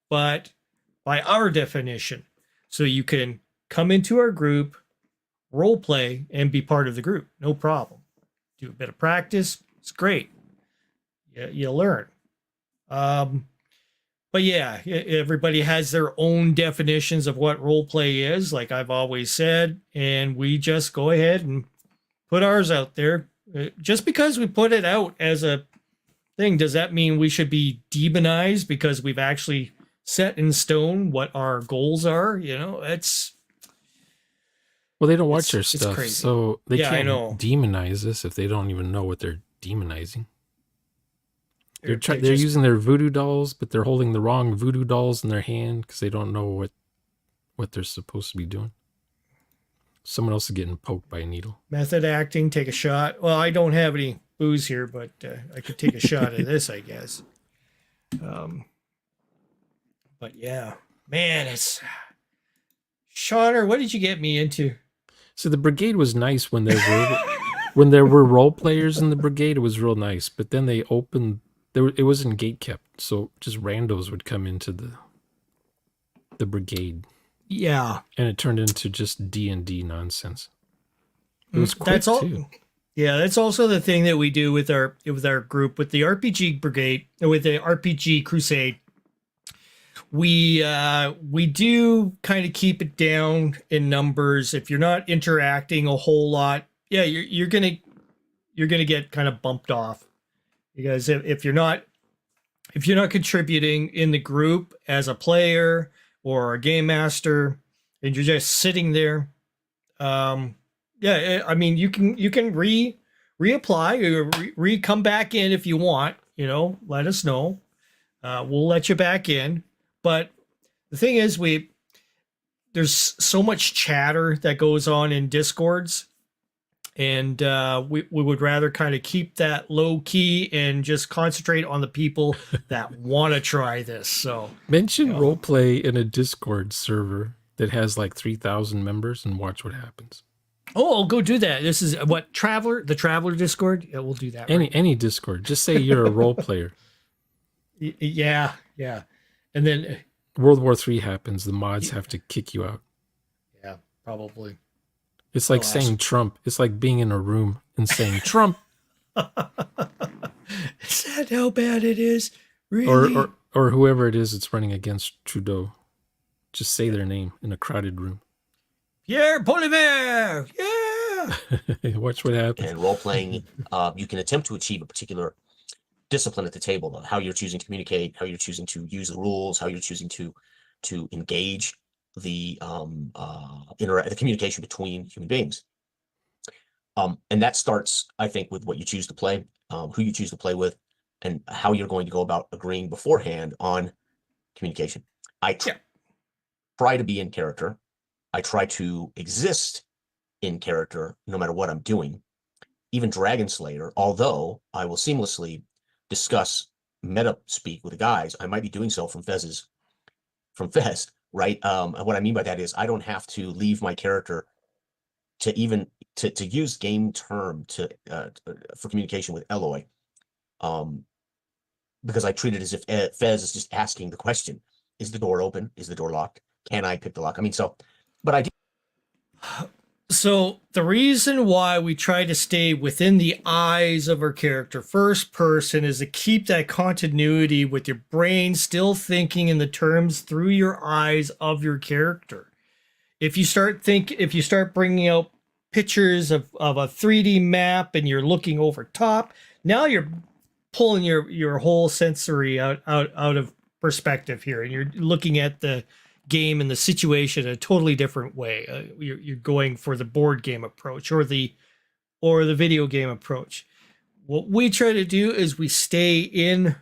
but by our definition. So you can come into our group, role play, and be part of the group. No problem. Do a bit of practice. It's great. You learn. But yeah, everybody has their own definitions of what role play is, like I've always said, and we just go ahead and put ours out there. Just because we put it out as a thing, does that mean we should be demonized because we've actually set in stone what our goals are? You know, it's well, they don't watch our stuff, crazy. so they can't know. demonize us if they don't even know what they're demonizing. They're using their voodoo dolls, but they're holding the wrong voodoo dolls in their hand because they don't know what they're supposed to be doing. Someone else is getting poked by a needle. Method acting, take a shot. Well, I don't have any booze here, but I could take a shot of this, I guess. But yeah, man, it's Shauner, what did you get me into? So the brigade was nice when there were role players in the brigade. It was real nice, but then they opened. It wasn't gate kept, so just randos would come into the brigade. Yeah, and it turned into just D&D nonsense. It was quick too. Yeah, that's also the thing that we do with our group, with the RPG brigade, with the RPG crusade. We do kind of keep it down in numbers. If you're not interacting a whole lot, yeah, you're gonna get kind of bumped off, because if you're not contributing in the group as a player or a game master, and you're just sitting there, yeah, I mean, you can reapply or come back in if you want. You know, let us know. We'll let you back in. But the thing is, there's so much chatter that goes on in Discords, and we would rather kind of keep that low key and just concentrate on the people that want to try this. So mention roleplay in a Discord server that has like 3,000 members and watch what happens. Oh, I'll go do that. This is the Traveler Discord. Yeah, we'll do that. Any Discord. Just say you're a role player. Yeah. And then World War III happens. The mods have to kick you out. Yeah, probably. It's like saying Trump. It's like being in a room and saying Trump. Is that how bad it is? Really? Or whoever it is that's running against Trudeau. Just say their name in a crowded room. Pierre Poilievre! Yeah! Watch what happens. And role-playing, you can attempt to achieve a particular discipline at the table, how you're choosing to communicate, how you're choosing to use the rules, how you're choosing to engage the the communication between human beings. And that starts, I think, with what you choose to play, who you choose to play with, and how you're going to go about agreeing beforehand on communication. I try to be in character. I try to exist in character no matter what I'm doing. Even Dragon Slayer, although I will seamlessly discuss meta speak with the guys, I might be doing so from Fez, right? And what I mean by that is I don't have to leave my character to even to use game term for communication with Eloy, because I treat it as if Fez is just asking the question: is the door open? Is the door locked? Can I pick the lock? I mean, but I do. So the reason why we try to stay within the eyes of our character, first person, is to keep that continuity with your brain still thinking in the terms through your eyes of your character. If you start bringing out pictures of a 3D map and you're looking over top, now you're pulling your whole sensory out of perspective here, and you're looking at the game and the situation in a totally different way. You're going for the board game approach or the video game approach. What we try to do is we stay in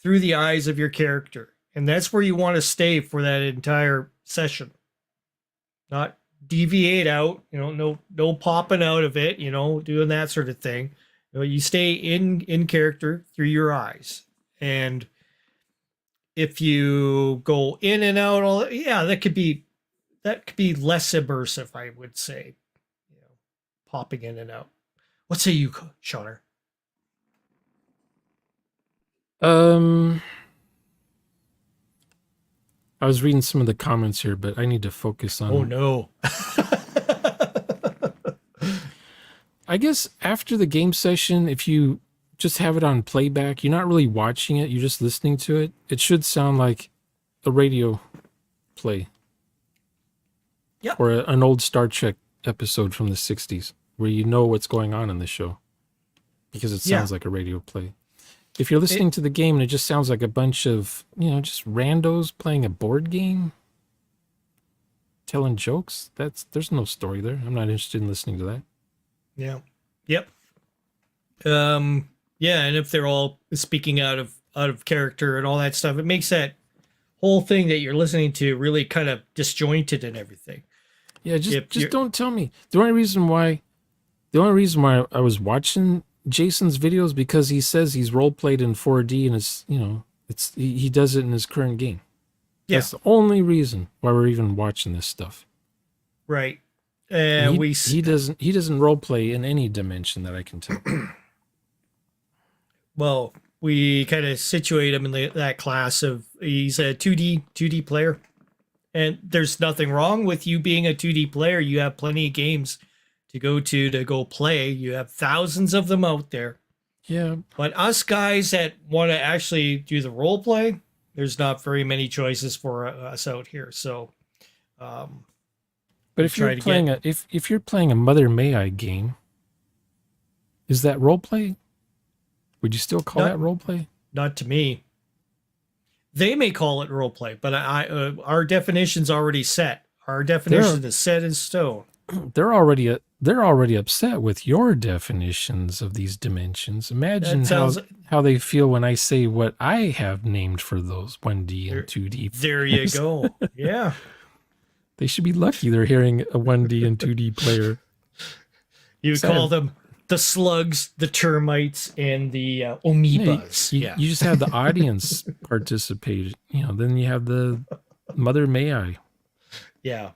through the eyes of your character, and that's where you want to stay for that entire session. Not deviate out, no popping out of it, doing that sort of thing. You stay in character through your eyes. And if you go in and out, that could be less immersive, I would say. Popping in and out. What say you, Shauner? I was reading some of the comments here, but I need to focus on. Oh no. I guess after the game session, if you just have it on playback. You're not really watching it. You're just listening to it. It should sound like a radio play. Yeah. Or an old Star Trek episode from the 60s where you know what's going on in the show because it sounds like a radio play. If you're listening to the game and it just sounds like a bunch of, just randos playing a board game, telling jokes, there's no story there. I'm not interested in listening to that. Yeah. Yep. Yeah, and if they're all speaking out of character and all that stuff, it makes that whole thing that you're listening to really kind of disjointed and everything. Yeah, just don't tell me. The only reason why I was watching Jason's videos because he says he's role played in 4D and he does it in his current game. Yeah. That's the only reason why we're even watching this stuff. Right. He doesn't role play in any dimension that I can tell. Well, we kind of situate him in that class of he's a 2D player. And there's nothing wrong with you being a 2D player. You have plenty of games to go play. You have thousands of them out there. Yeah. But us guys that want to actually do the role play, there's not very many choices for us out here. So, but if you're playing if you're playing a Mother May I game, is that role play? Would you still call that role play? Not to me. They may call it role play, but our definition's already set. Our definition is set in stone. They're already upset with your definitions of these dimensions. Imagine how they feel when I say what I have named for those 1D and 2D. There you go. Yeah. They should be lucky they're hearing a 1D and 2D player. You call them the slugs, the termites, and the amoebas. You just have the audience participate. Then you have the Mother May I. Yeah.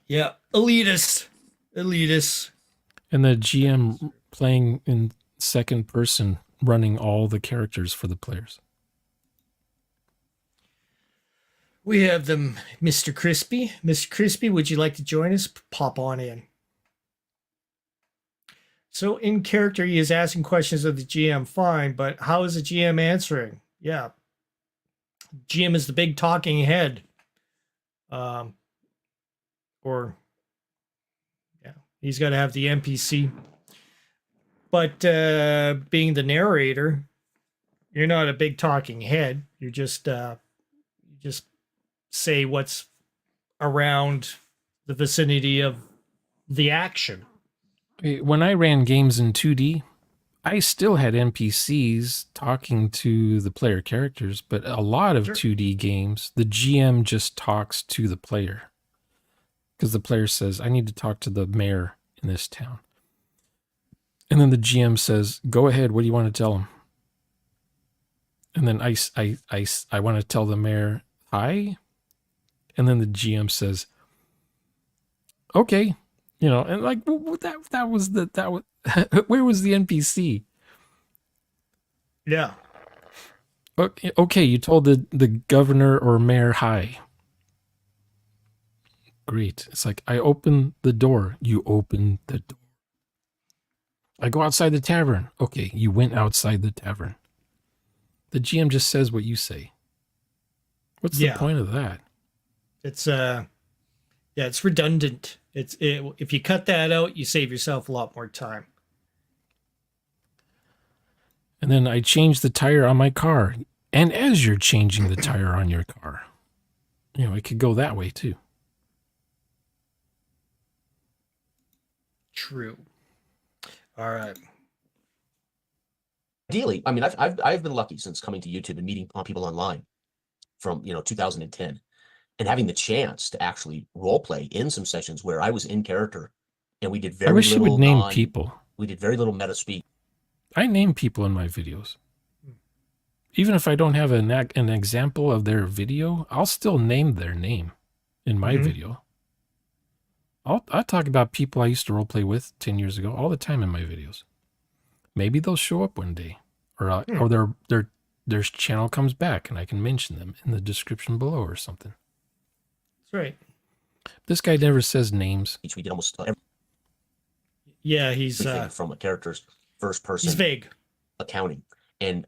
Yeah. Elitist. And the GM playing in second person, running all the characters for the players. We have them, Mr. Crispy. Mr. Crispy, would you like to join us? Pop on in. So in character, he is asking questions of the GM, fine, but how is the GM answering? Yeah. GM is the big talking head. He's got to have the NPC. But being the narrator, you're not a big talking head. You just say what's around the vicinity of the action. When I ran games in 2D, I still had NPCs talking to the player characters, but a lot of 2D games, the GM just talks to the player. Because the player says, I need to talk to the mayor in this town. And then the GM says, go ahead, what do you want to tell him? And then I want to tell the mayor, hi. And then the GM says, okay. And like that was where was the NPC? Yeah. Okay, you told the governor or mayor hi. Great. It's like I open the door. You open the door. I go outside the tavern. Okay, you went outside the tavern. The GM just says what you say. What's the point of that? It's it's redundant. If you cut that out, you save yourself a lot more time. And then I change the tire on my car. And as you're changing the tire on your car, it could go that way too. True. All right. Ideally, I mean, I've been lucky since coming to YouTube and meeting people online from 2010. And having the chance to actually role play in some sessions where I was in character, and we did very little. I wish you would name people. We did very little meta speak. I name people in my videos, even if I don't have an example of their video. I'll still name their name in my video. I talk about people I used to role play with 10 years ago all the time in my videos. Maybe they'll show up one day, or their channel comes back, and I can mention them in the description below or something. That's right. This guy never says names. We did almost he's from a character's first person. He's vague. Accounting and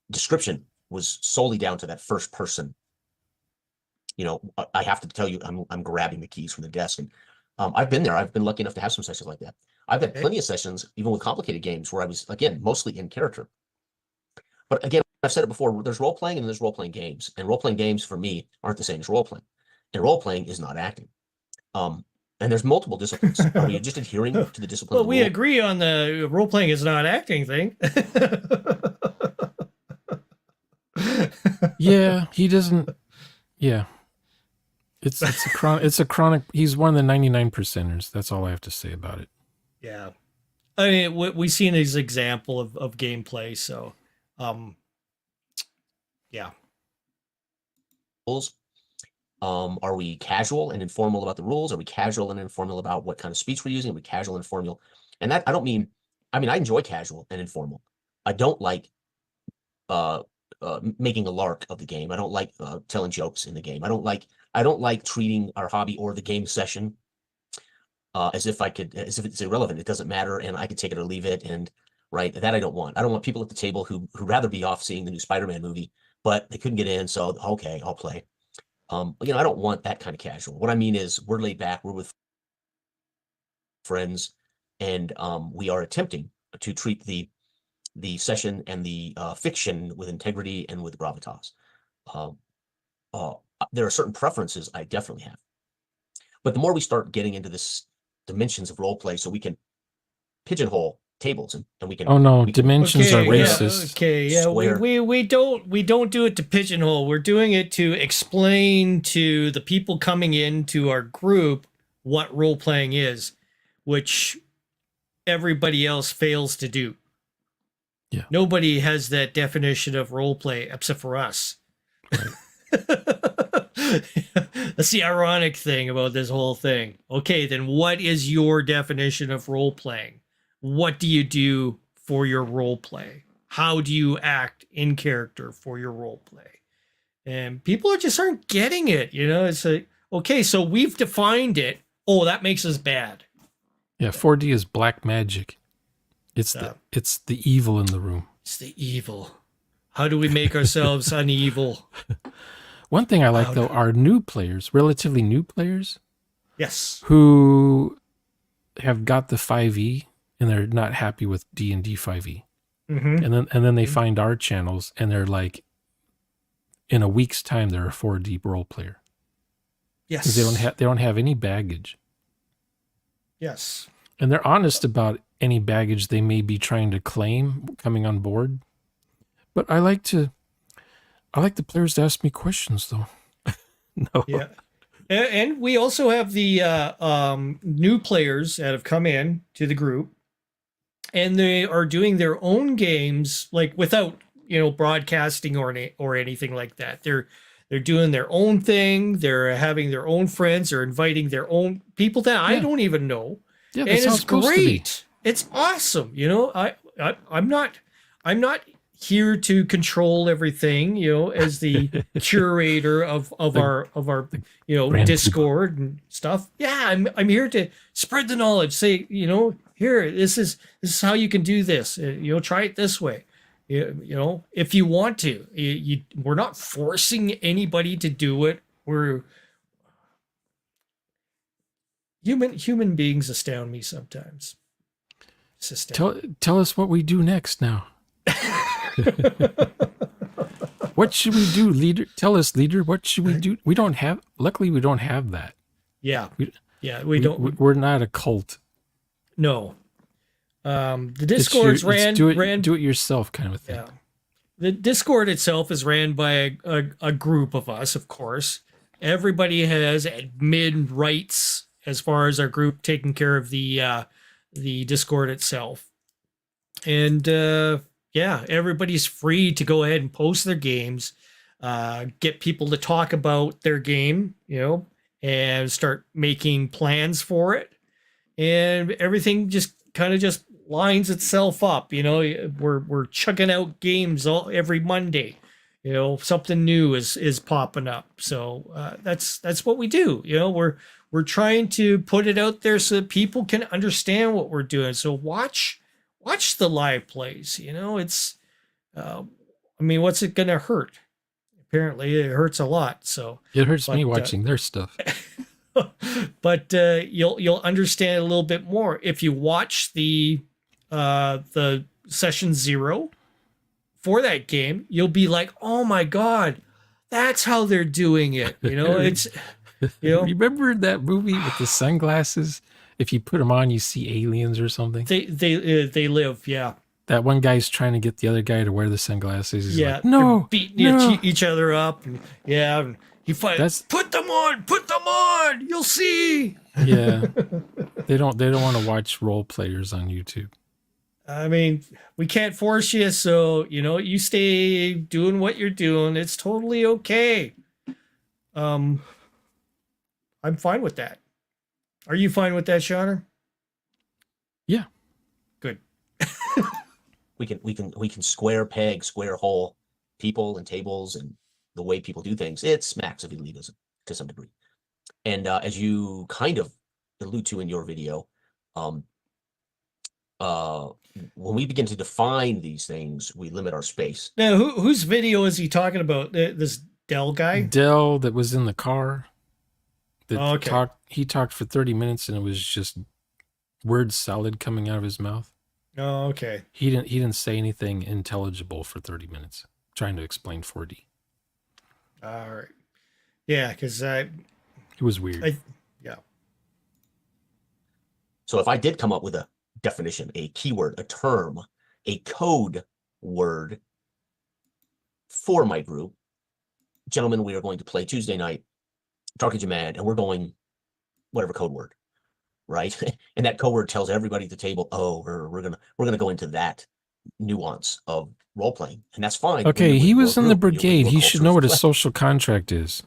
description was solely down to that first person. You know, I have to tell you, I'm grabbing the keys from the desk, and I've been there. I've been lucky enough to have some sessions like that. I've had plenty of sessions, even with complicated games, where I was, again, mostly in character. But again, I've said it before, there's role playing and there's role playing games, and role playing games for me aren't the same as role playing, and role playing is not acting. And there's multiple disciplines. Are we just adhering to the discipline? Well, we agree on the role playing is not acting thing. Yeah, he doesn't. Yeah, it's a chronic. He's one of the 99 percenters. That's all I have to say about it. Yeah, I mean, we've seen his example of gameplay. So, yeah. Are we casual and informal about the rules? Are we casual and informal about what kind of speech we're using? Are we casual and informal? And that I mean, I enjoy casual and informal. I don't like making a lark of the game. I don't like telling jokes in the game. I don't like treating our hobby or the game session as if it's irrelevant. It doesn't matter, and I could take it or leave it. And right, that I don't want. I don't want people at the table who'd rather be off seeing the new Spider-Man movie, but they couldn't get in. So okay, I'll play. I don't want that kind of casual. What I mean is we're laid back, we're with friends, and we are attempting to treat the session and the fiction with integrity and with gravitas. There are certain preferences I definitely have. But the more we start getting into this dimensions of role play, so we can pigeonhole tables and we can. Oh no, dimensions are racist. We don't do it to pigeonhole. We're doing it to explain to the people coming into our group what role playing is, which everybody else fails to do. Yeah. Nobody has that definition of role play except for us. Right. That's the ironic thing about this whole thing. Okay, then what is your definition of role playing? What do you do for your role play? How do you act in character for your role play? And people just aren't getting it. You know, it's like, okay, so we've defined it. Oh, that makes us bad. Yeah, 4D is black magic. It's the evil in the room. It's the evil. How do we make ourselves unevil? One thing I like, though, are new players, relatively new players. Yes. Who have got the 5e and they're not happy with D&D 5e. Mm-hmm. And then they find our channels and they're like, in a week's time, they're a 4D role player. Yes. Because they don't have any baggage. Yes. And they're honest about any baggage they may be trying to claim coming on board. But I like the players to ask me questions, though. No. Yeah. And we also have the new players that have come in to the group, and they are doing their own games, like without, broadcasting or anything like that. They're doing their own thing. They're having their own friends. They're inviting their own people that I don't even know. Yeah, and it's great. It's awesome. I'm not here to control everything, as the curator of our Discord and stuff. Yeah, I'm here to spread the knowledge. Say, here, this is how you can do this. Try it this way. If you want to. We're not forcing anybody to do it. We're human beings astound me sometimes. Tell us what we do next now. What should we do, leader? Tell us, leader. What should we do? Luckily, we don't have that. Yeah. We don't. We're not a cult. No. The Discord's ran do it yourself kind of a thing. Yeah. The Discord itself is ran by a group of us, of course. Everybody has admin rights as far as our group taking care of the Discord itself. And everybody's free to go ahead and post their games, get people to talk about their game, and start making plans for it. And everything just kind of just lines itself up. We're chugging out games every Monday. Something new is popping up. So that's what we do. We're trying to put it out there so that people can understand what we're doing. So watch watch the live plays. You know, it's, I mean, what's it going to hurt? Apparently it hurts a lot. So it hurts me watching their stuff. But you'll understand a little bit more if you watch the session 0 for that game. You'll be like, oh my god, that's how they're doing it. You know, it's, you know, remember that movie with the sunglasses? If you put them on, you see aliens or something. They live, yeah. That one guy's trying to get the other guy to wear the sunglasses. He's yeah, like, no, beating each other up. And, yeah, he fights. Put them on. You'll see. Yeah, they don't want to watch role players on YouTube. I mean, we can't force you, so you know, you stay doing what you're doing. It's totally okay. I'm fine with that. Are you fine with that, Shawner? Yeah. Good. we can square peg, square hole people and tables and the way people do things. It smacks of elitism to some degree. And as you kind of allude to in your video, when we begin to define these things, we limit our space. Now, whose video is he talking about? This Dell guy? Dell that was in the car. Okay. He talked for 30 minutes and it was just word salad coming out of his mouth. Oh, okay. He didn't say anything intelligible for 30 minutes trying to explain 4D. All right. Yeah, because it was weird. Yeah. So if I did come up with a definition, a keyword, a term, a code word for my group, gentlemen, we are going to play Tuesday night, Dark Age of Mad, and we're going whatever code word, right? And that code word tells everybody at the table, oh, we're gonna go into that nuance of role playing, and that's fine. Okay, he was in the brigade. He should know what a social contract is.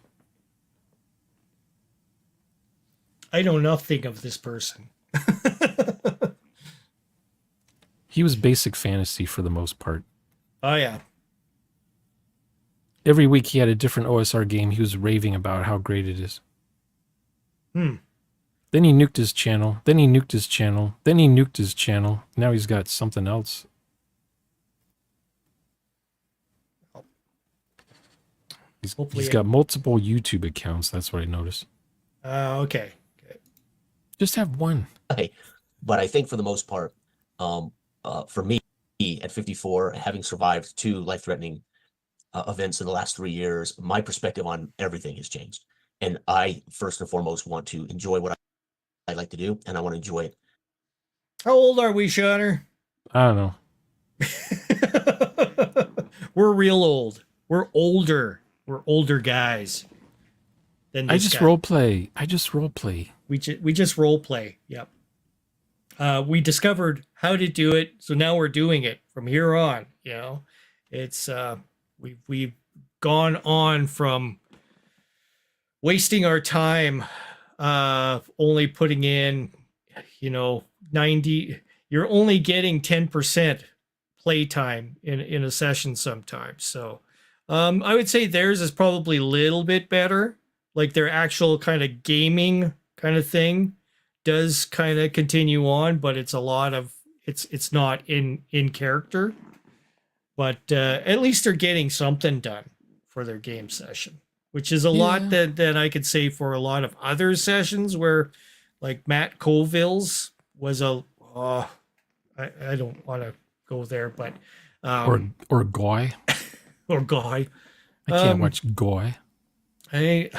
I know nothing of this person. He was basic fantasy for the most part. Oh, yeah. Every week he had a different OSR game. He was raving about how great it is. Then he nuked his channel. Then he nuked his channel. Then he nuked his channel. Now he's got something else. He's got multiple YouTube accounts. That's what I noticed. Okay. Just have one. Okay. But I think for the most part, for me at 54, having survived 2 life-threatening events in the last 3 years, my perspective on everything has changed. And I, first and foremost, want to enjoy what I like to do, and I want to enjoy it. How old are we, Shawner? I don't know. We're real old. We're older. We're older guys. I just role play. We just role play. Yep. We discovered how to do it, so now we're doing it from here on. You know, it's we've gone on from wasting our time, only putting in, 90. You're only getting 10% play time in a session sometimes. So, I would say theirs is probably a little bit better. Like their actual kind of gaming kind of thing does kind of continue on, but it's a lot of it's not in character. But at least they're getting something done for their game session, which is a lot that I could say for a lot of other sessions where, like Matt Colville's was I don't want to go there, but or Goy or Goy. I can't watch Goy. I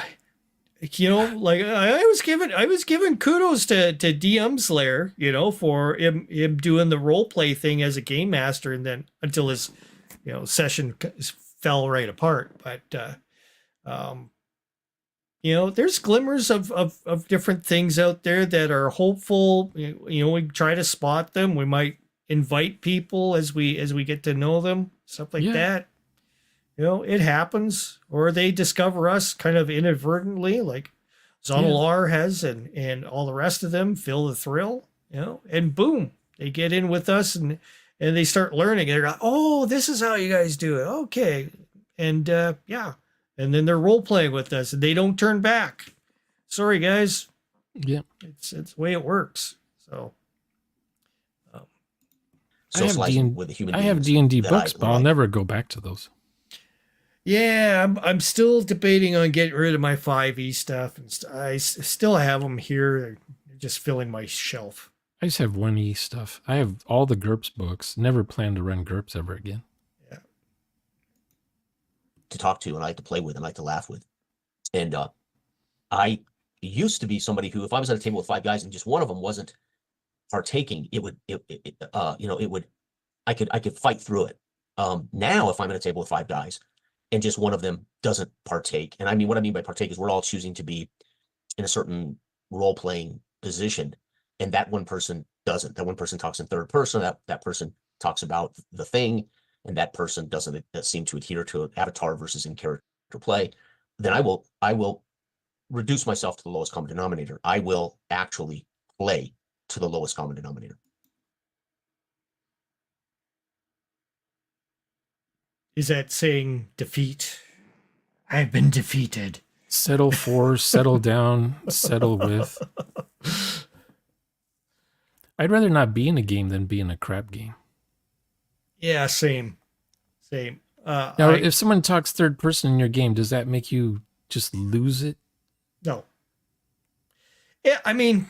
was given kudos to DM Slayer, for him doing the role play thing as a game master, and then until his, session fell right apart. But, there's glimmers of different things out there that are hopeful. We try to spot them. We might invite people as we get to know them, stuff like that. It happens, or they discover us kind of inadvertently, like Zonalar has, and all the rest of them feel the thrill, and boom, they get in with us and they start learning. They're like, oh, this is how you guys do it. Okay. And and then they're role playing with us and they don't turn back. Sorry, guys. Yeah. It's the way it works. So socializing with the human I beings. have D&D that books, I but I'll like. never go back to those. Yeah, I'm still debating on getting rid of my 5e stuff, and still have them here. They're just filling my shelf. I just have 1E stuff. I have all the GURPS books. Never plan to run GURPS ever again. Yeah. To talk to, and I like to play with, and I like to laugh with. And I used to be somebody who, if I was at a table with 5 guys and just one of them wasn't partaking, I could fight through it. Now, if I'm at a table with 5 guys and just one of them doesn't partake, and I mean, what I mean by partake is we're all choosing to be in a certain role-playing position, and that one person doesn't. That one person talks in third person, that person talks about the thing, and that person doesn't seem to adhere to avatar versus in character play, then I will reduce myself to the lowest common denominator. I will actually play to the lowest common denominator. Is that saying defeat? I've been defeated. Settle for, settle down, settle with. I'd rather not be in a game than be in a crap game. Yeah, same. Now, if someone talks third person in your game, does that make you just lose it? No. Yeah, I mean,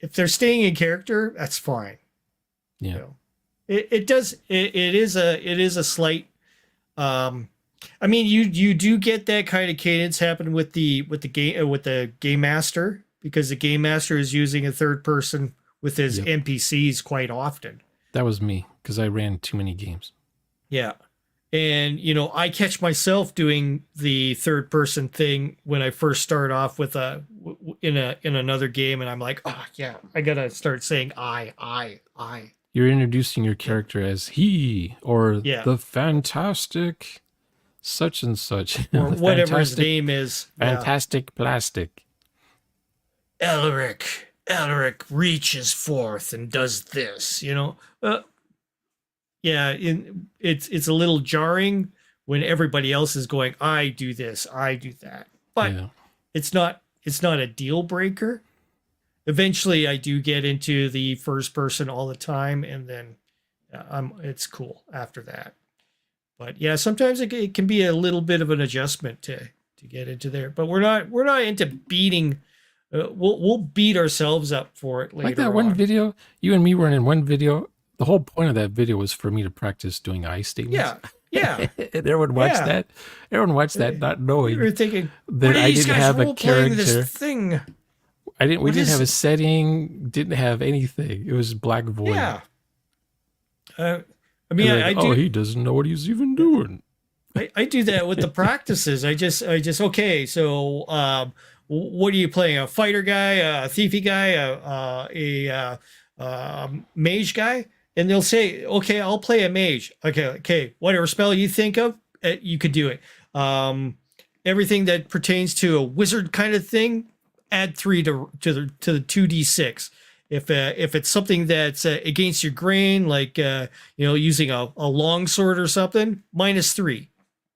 if they're staying in character, that's fine. Yeah. You know, it is a slight. I mean, you do get that kind of cadence happen with the game master, because the game master is using a third person with his NPCs quite often. That was me, because I ran too many games. Yeah. And, I catch myself doing the third person thing when I first start off with in another game. And I'm like, oh yeah, I got to start saying I. You're introducing your character as he, or the fantastic such and such. Or whatever his name is. Fantastic plastic. Elric reaches forth and does this, it's a little jarring when everybody else is going, I do this, I do that. But it's not a deal breaker. Eventually I do get into the first person all the time, and then it's cool after that. But yeah, sometimes it can be a little bit of an adjustment to get into there. But we're not into beating. We'll beat ourselves up for it later. Like that one video, you and me were in one video. The whole point of that video was for me to practice doing I statements. Yeah. And everyone watched that. Everyone watched that, not knowing. You were thinking that I didn't have a character. This thing. We didn't have a setting. Didn't have anything. It was black void. Yeah. I mean, I do. Oh, he doesn't know what he's even doing. I do that with the practices. I just okay. So, what are you playing? A fighter guy, a thiefy guy, a mage guy? And they'll say, okay, I'll play a mage. Okay. Whatever spell you think of, you could do it. Everything that pertains to a wizard kind of thing, add 3 to the 2d6. If it's something that's against your grain, like using a long sword or something, -3.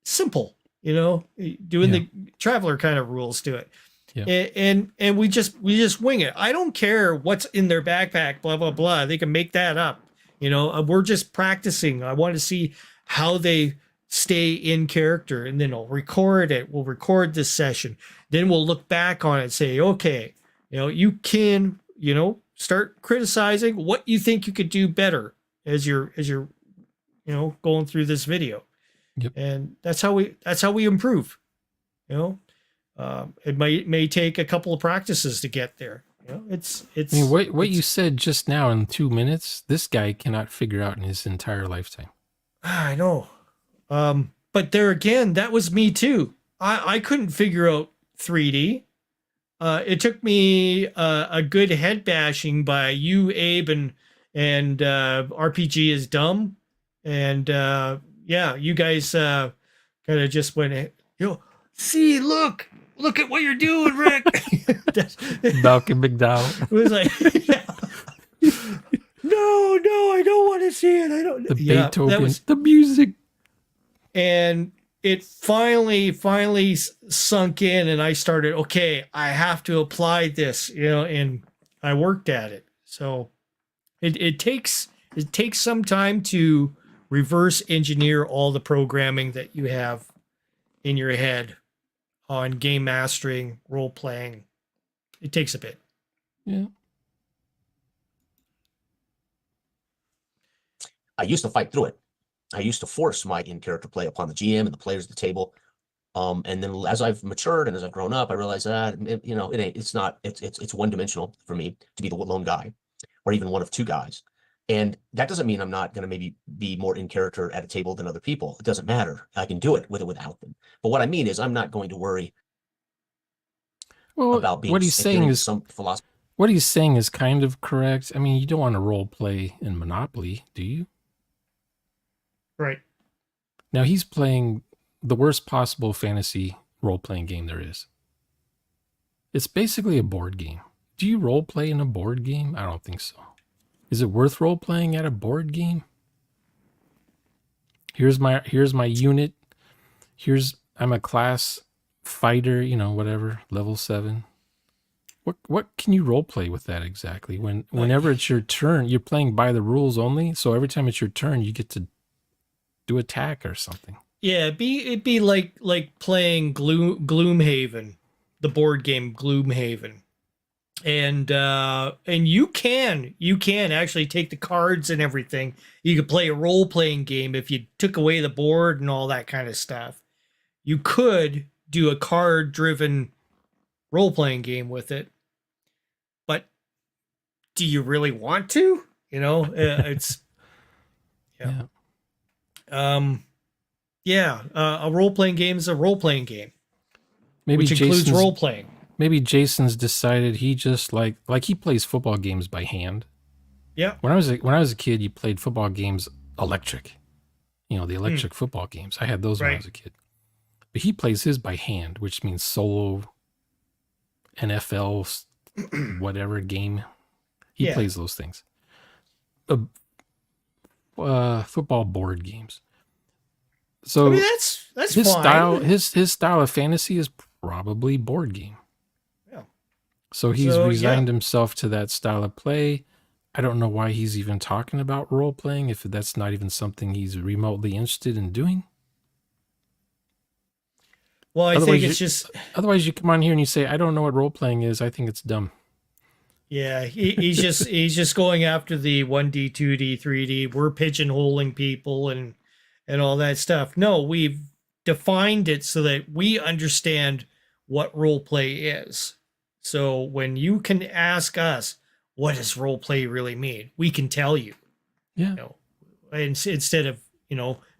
Simple, doing the traveler kind of rules to it. Yeah. And we just wing it. I don't care what's in their backpack, blah blah blah. They can make that up. We're just practicing. I want to see how they stay in character, and then I'll record it. We'll record this session. Then we'll look back on it and say, okay, you can, start criticizing what you think you could do better as you're going through this video. Yep. And that's how we improve. It may take a couple of practices to get there. It's. I mean, what you said just now in 2 minutes, this guy cannot figure out in his entire lifetime. I know. But there again, that was me too. I couldn't figure out 3D. It took me a good head bashing by you, Abe, and RPG is dumb, and you guys kind of just went, see, look at what you're doing, Rick. Malcolm McDowell. It was like, no, I don't want to see it. I don't. The Beethoven, the music. And it finally sunk in, and I started, okay, I have to apply this, and I worked at it. So it takes It takes some time to reverse engineer all the programming that you have in your head on game mastering, role playing. It takes a bit. Yeah. I used to fight through it. I used to force my in-character play upon the GM and the players at the table. And then as I've matured and as I've grown up, I realized that, it's one-dimensional for me to be the lone guy or even one of two guys. And that doesn't mean I'm not going to maybe be more in character at a table than other people. It doesn't matter. I can do it with or without them. But what I mean is I'm not going to worry about being what he's saying is some philosophy. What he's saying is kind of correct. I mean, you don't want to role play in Monopoly, do you? Right. Now he's playing the worst possible fantasy role-playing game there is. It's basically a board game. Do you role play in a board game? I don't think so. Is it worth role playing at a board game? Here's my unit. I'm a class fighter, whatever, level 7. What can you role play with that exactly? Whenever it's your turn, you're playing by the rules only. So every time it's your turn, you get to do attack or something. Yeah, it'd be like playing Gloomhaven, the board game Gloomhaven. And you can actually take the cards and everything. You could play a role-playing game if you took away the board and all that kind of stuff. You could do a card-driven role-playing game with it. But do you really want to? It's yeah. A role-playing game is a role-playing game. Which includes role-playing. Maybe Jason's decided he just like he plays football games by hand. Yeah. When I was a kid, you played football games electric. The electric football games. I had those when I was a kid. But he plays his by hand, which means solo NFL whatever game. He plays those things. Football board games. So that's his fine. style. His style of fantasy is probably board game. Yeah. So he's resigned himself to that style of play. I don't know why he's even talking about role playing if that's not even something he's remotely interested in doing. Well, I think it's just. Otherwise, you come on here and you say, "I don't know what role playing is. I think it's dumb." Yeah, he's just going after the 1D, 2D, 3D. We're pigeonholing people and all that stuff. No, we've defined it so that we understand what role play is. So when you can ask us, what does role play really mean? We can tell you. Yeah. Instead of,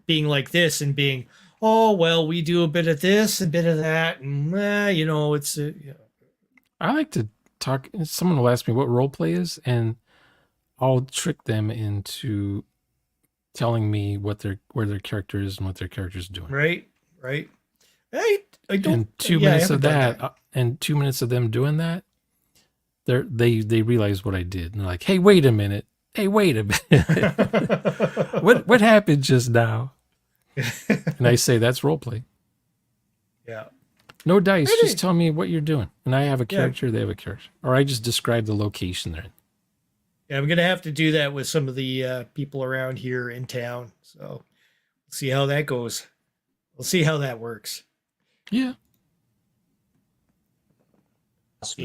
being like this and being, oh, well, we do a bit of this, a bit of that. And, it's. I like to talk. Someone will ask me what role play is, and I'll trick them into telling me where their character is and what their character's doing. Right. I don't. And 2 minutes of that, and 2 minutes of them doing that, they realize what I did, and they're like, "Hey, wait a minute! What happened just now?" And I say, "That's role play." Yeah. No dice. Just tell me what you're doing, and I have a character. They have a character, or I just describe the location they're in. Yeah, I'm gonna have to do that with some of the people around here in town. So we'll see how that goes. We'll see how that works. Yeah.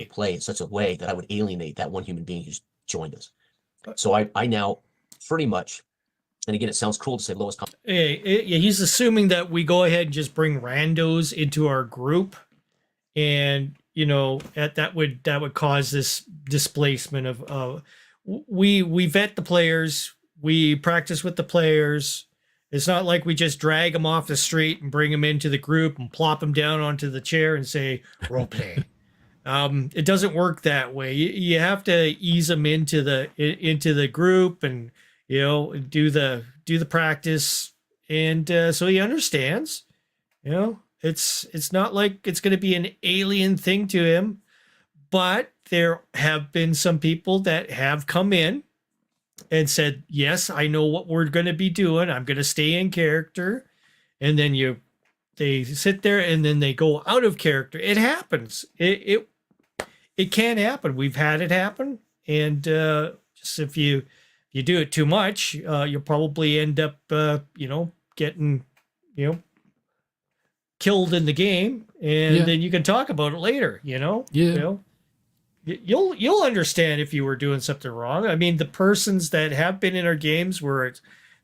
Play in such a way that I would alienate that one human being who's joined us. So I now pretty much, and again, it sounds cruel to say lowest common. He's assuming that we go ahead and just bring randos into our group, and that would cause this displacement of we vet the players, we practice with the players. It's not like we just drag them off the street and bring them into the group and plop them down onto the chair and say role play. It doesn't work that way. You have to ease them into the group and do the practice, and so he understands. It's not like it's going to be an alien thing to him, but there have been some people that have come in and said, yes, I know what we're going to be doing. I'm going to stay in character. And then they sit there and then they go out of character. It happens. It can happen. We've had it happen. And just if you you do it too much, you'll probably end up, getting, killed in the game, and then you can talk about it later. You'll understand if you were doing something wrong. I mean, the persons that have been in our games where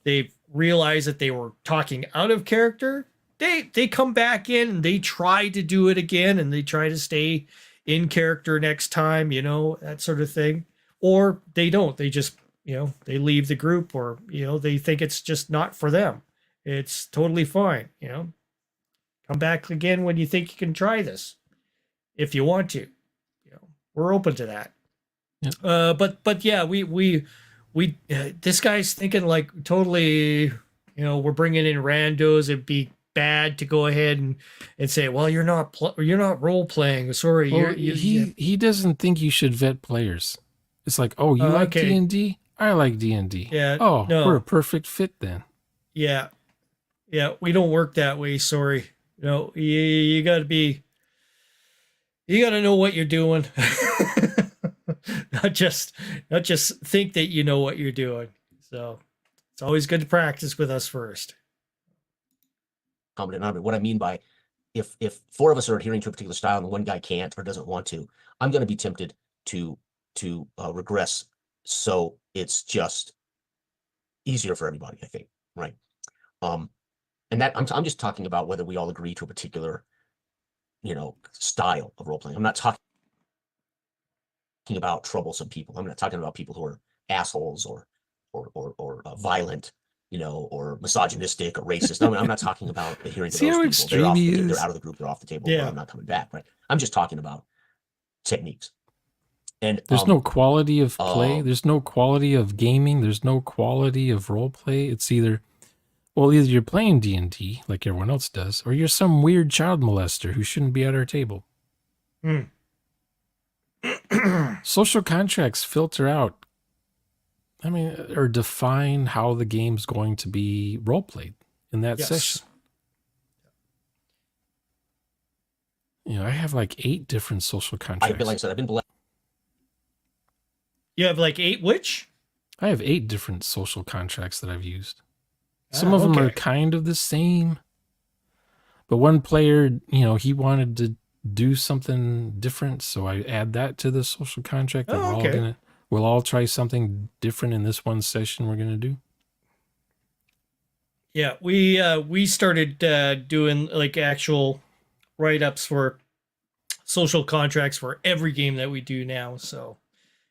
they've realized that they were talking out of character, they come back in and they try to do it again, and they try to stay in character next time, that sort of thing. Or they don't. They just, they leave the group, or, they think it's just not for them. It's totally fine, Come back again when you think you can try this, if you want to. We're open to that. Yeah. But yeah, we this guy's thinking like totally, we're bringing in randos. It'd be bad to go ahead and say, well, you're not role playing. Sorry, well, he doesn't think you should vet players. It's like, oh, you like D&D? I like D&D. Yeah. Oh, no. We're a perfect fit then. Yeah. Yeah, we don't work that way. Sorry. You got to know what you're doing. not just think that you know what you're doing. So it's always good to practice with us first. What I mean by if 4 of us are adhering to a particular style and one guy can't or doesn't want to, I'm going to be tempted to regress. So it's just easier for everybody, I think. Right. And that I'm just talking about whether we all agree to a particular, style of role playing. I'm not talking about troublesome people. I'm not talking about people who are assholes or violent, or misogynistic or racist. No, I'm not talking about adhering to those people. They're out of the group. They're off the table. Yeah. I'm not coming back. Right. I'm just talking about techniques. And there's no quality of play. There's no quality of gaming. There's no quality of role play. It's either you're playing D&D like everyone else does, or you're some weird child molester who shouldn't be at our table. Social contracts filter out, or define how the game's going to be role played in that session. I have like 8 different social contracts. I've been blessed. You have like 8 which? I have 8 different social contracts that I've used. Some of them are kind of the same, but one player, he wanted to do something different, so I add that to the social contract. That we'll all try something different in this one session we're gonna do. Yeah, we started doing like actual write-ups for social contracts for every game that we do now, so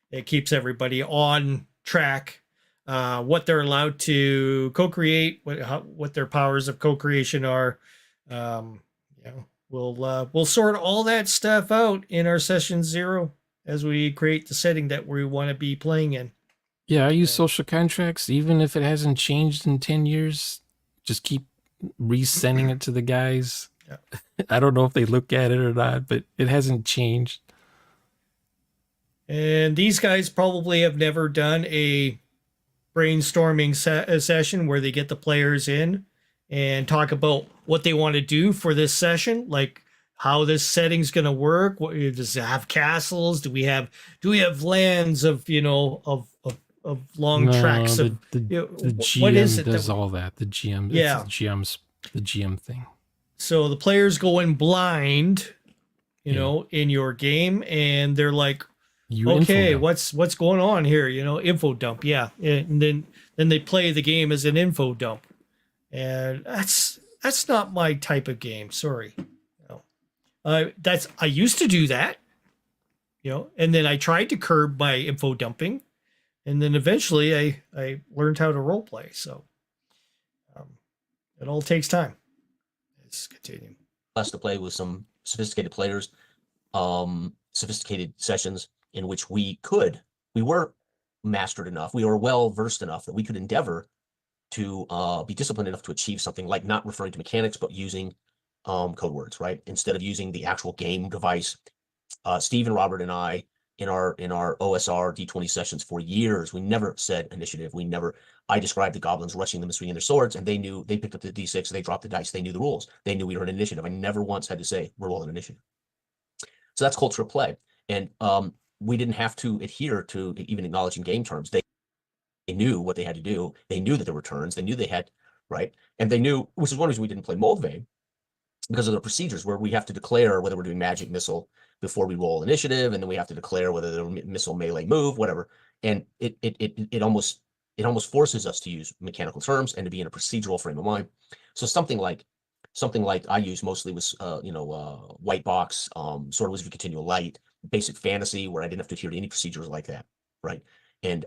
it keeps everybody on track. What they're allowed to co-create, what their powers of co-creation are. We'll sort all that stuff out in our session 0 as we create the setting that we want to be playing in. Yeah, I use social contracts, even if it hasn't changed in 10 years. Just keep resending it to the guys. Yeah. I don't know if they look at it or not, but it hasn't changed. And these guys probably have never done a brainstorming session where they get the players in and talk about what they want to do for this session, like how this setting's going to work. What does it have? Castles? Do we have lands of of long tracks of the GM what is it does all that. The GM, yeah, the GM thing. So the players go in blind, in your game, and they're like, okay, what's going on here? Info dump. Yeah. And then they play the game as an info dump. And that's not my type of game. Sorry. I used to do that, and then I tried to curb my info dumping, and then eventually I learned how to role play. So it all takes time. Let's continue. Us to play with some sophisticated players, sophisticated sessions in which we were mastered enough, we were well versed enough that we could endeavor to be disciplined enough to achieve something like not referring to mechanics, but using code words, right? Instead of using the actual game device. Steve and Robert and I, in our OSR D20 sessions for years, we never said initiative. I described the goblins rushing them and swinging their swords, and they picked up the D6, they dropped the dice, they knew the rules. They knew we were an initiative. I never once had to say, we're rolling initiative. So that's culture of play. And we didn't have to adhere to even acknowledging game terms. They knew what they had to do. They knew that there were turns. They knew they had, right? And they knew, which is one reason we didn't play Moldvay, because of the procedures where we have to declare whether we're doing magic missile before we roll initiative, and then we have to declare whether the missile melee move, whatever. And it almost forces us to use mechanical terms and to be in a procedural frame of mind. So something like I use mostly was white box, Sword of Wizardry Continual Light, basic fantasy, where I didn't have to adhere to any procedures like that, right? And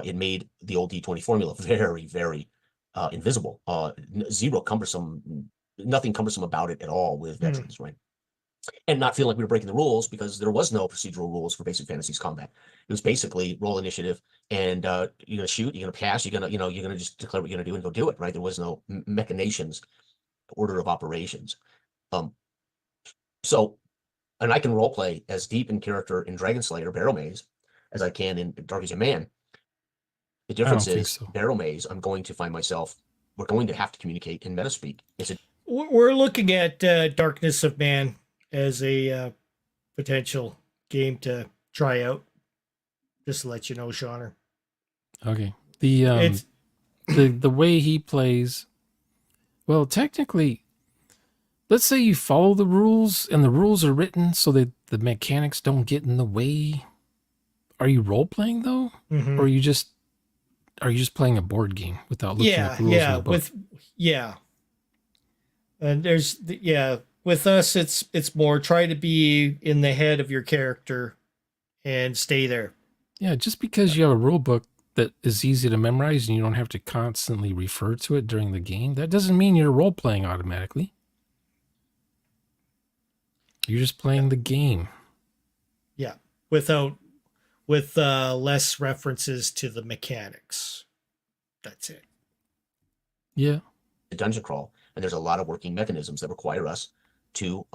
it made the old D20 formula very, very invisible. Nothing cumbersome about it at all with veterans, right? And not feeling like we were breaking the rules, because there was no procedural rules for Basic Fantasies combat. It was basically roll initiative, and you're gonna shoot, you're gonna pass, you're gonna just declare what you're gonna do and go do it, right? There was no machinations, order of operations. So, and I can role play as deep in character in Dragon Slayer Barrow Maze as I can in Dark Age of Man. The difference is Barrow Maze, we're going to have to communicate in metaspeak. We're looking at Darkness of Man as a potential game to try out. Just to let you know, Shauner. Okay. The way he plays, well, technically, let's say you follow the rules and the rules are written so that the mechanics don't get in the way. Are you role playing though, or are you just playing a board game without looking at the rules in the book? And with us, it's more try to be in the head of your character and stay there. Yeah, just because you have a rule book that is easy to memorize and you don't have to constantly refer to it during the game, that doesn't mean you're role playing automatically. You're just playing the game. Yeah, with less references to the mechanics. That's it. Yeah. The dungeon crawl, and there's a lot of working mechanisms that require us to,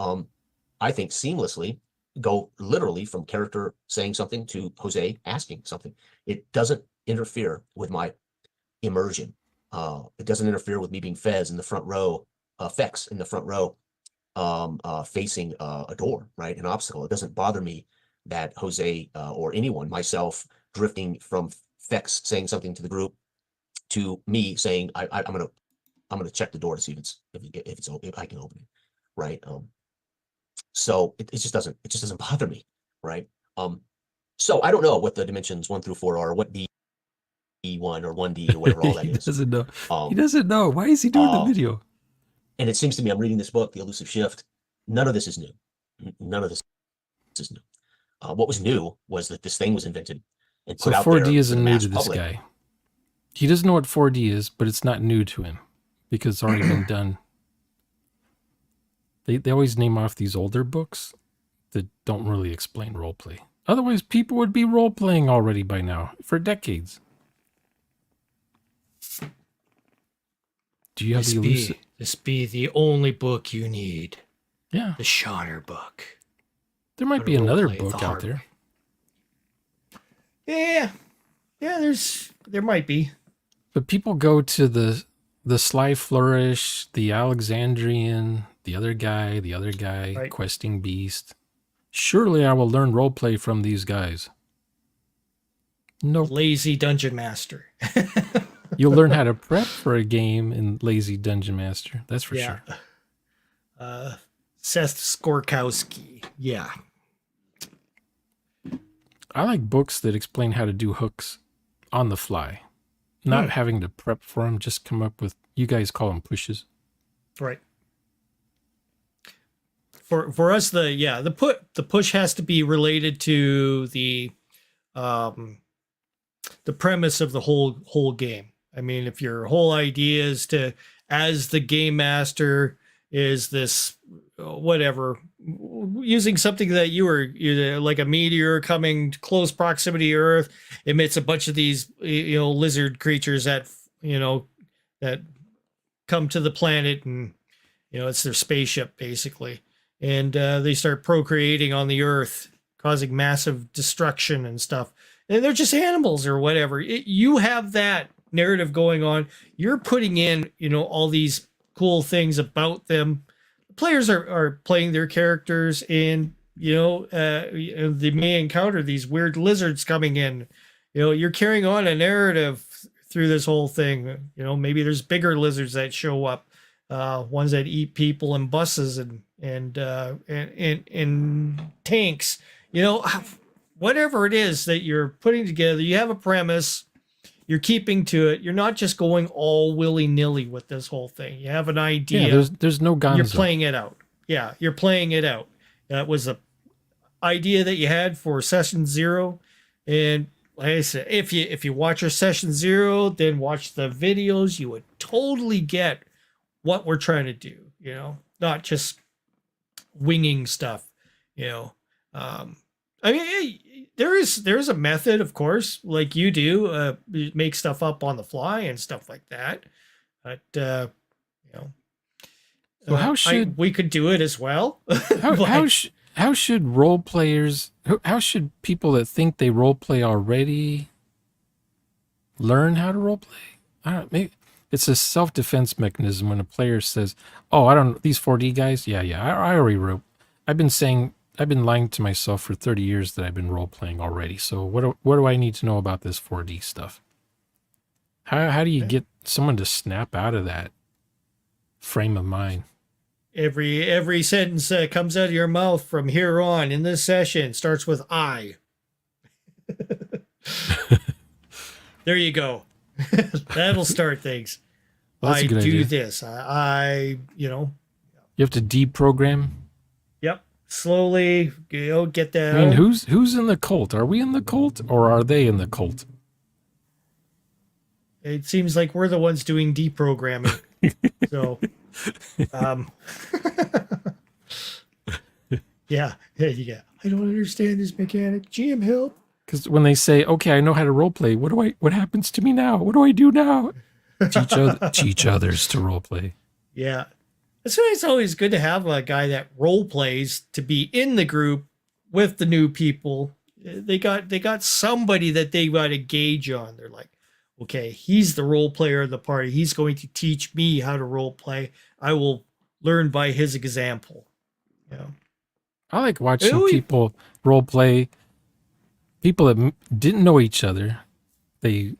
I think, seamlessly go literally from character saying something to Jose asking something. It doesn't interfere with my immersion. It doesn't interfere with me being Fez in the front row, Fex in the front row, facing a door, right? An obstacle. It doesn't bother me that Jose or anyone, myself, drifting from Fex saying something to the group to me saying, I'm gonna check the door to see if I can open it, right? So it just doesn't bother me, right? So I don't know what the dimensions 1 through 4 are, what D1 or 1D or whatever all that is. He doesn't know. He doesn't know. Why is he doing the video? And it seems to me, I'm reading this book, The Elusive Shift. None of this is new. None of this is new. What was new was that this thing was invented and put out there. So 4D isn't new to this public. guy. He doesn't know what 4D is, but it's not new to him because it's already been done. They always name off these older books that don't really explain roleplay. Otherwise, people would be role-playing already by now, for decades. Do you have This be the only book you need. Yeah. The Shauner book. There might be another book out there. Yeah. Yeah, there might be. But people go to the Sly Flourish, the Alexandrian, the other guy, right. Questing Beast. Surely I will learn roleplay from these guys. No. Lazy Dungeon Master. You'll learn how to prep for a game in Lazy Dungeon Master. That's for sure. Seth Skorkowski. Yeah. I like books that explain how to do hooks on the fly. Not having to prep for them, just come up with, you guys call them pushes. Right. For us, the push has to be related to the premise of the whole game. I mean, if your whole idea is to, as the game master, is this whatever, using something that you're like a meteor coming to close proximity to Earth, emits a bunch of these lizard creatures that that come to the planet, and it's their spaceship basically, and they start procreating on the Earth, causing massive destruction and stuff, and they're just animals or whatever. You have that narrative going on. You're putting in all these cool things about them. Players are playing their characters, and they may encounter these weird lizards coming in, you're carrying on a narrative through this whole thing. Maybe there's bigger lizards that show up, ones that eat people in buses and tanks. Whatever it is that you're putting together, you have a premise. You're keeping to it. You're not just going all willy-nilly with this whole thing. You have an idea. Yeah, there's no guns. You're playing it out. Yeah, you're playing it out. That was a idea that you had for session 0. And like I said, if you watch your session 0, then watch the videos, you would totally get what we're trying to do, not just winging stuff, I mean, there's a method, of course, like you do, make stuff up on the fly and stuff like that. But so how should we could do it as well? How should role players? How should people that think they role play already learn how to role play? I don't. Maybe it's a self-defense mechanism when a player says, "Oh, I don't. These 4D guys, yeah, I already wrote. I've been lying to myself for 30 years that I've been role playing already. So what do I need to know about this 4D stuff? How do you get someone to snap out of that frame of mind? Every sentence that comes out of your mouth from here on in this session starts with I. There you go. That'll start things. Well, that's a good idea. This. You have to deprogram. Yep. Slowly, get that. I mean, who's in the cult? Are we in the cult or are they in the cult? It seems like we're the ones doing deprogramming. So, yeah. I don't understand this mechanic. GM, help. Because when they say, "Okay, I know how to role play," what happens to me now? What do I do now? Teach others to role play. Yeah. That's why it's always good to have a guy that role plays to be in the group with the new people. They got somebody that they got to gauge on. They're like, okay, he's the role player of the party. He's going to teach me how to role play. I will learn by his example. I like watching people role play. People that didn't know each other. They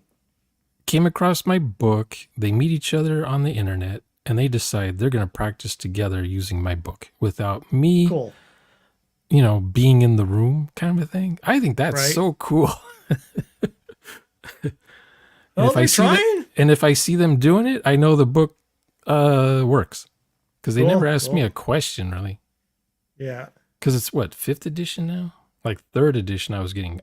came across my book. They meet each other on the internet. And they decide they're going to practice together using my book without me, being in the room kind of a thing. I think that's so cool. Well, they're trying. If I see them doing it, I know the book works. Because they never asked me a question, really. Yeah. Because it's, 5th edition now? Like 3rd edition, I was getting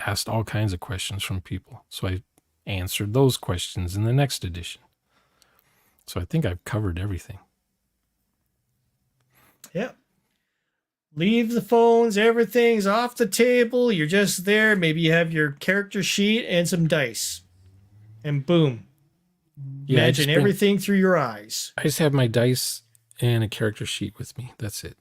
asked all kinds of questions from people. So I answered those questions in the next edition. So I think I've covered everything. Yeah. Leave the phones. Everything's off the table. You're just there. Maybe you have your character sheet and some dice. And boom. Yeah, imagine everything through your eyes. I just have my dice and a character sheet with me. That's it.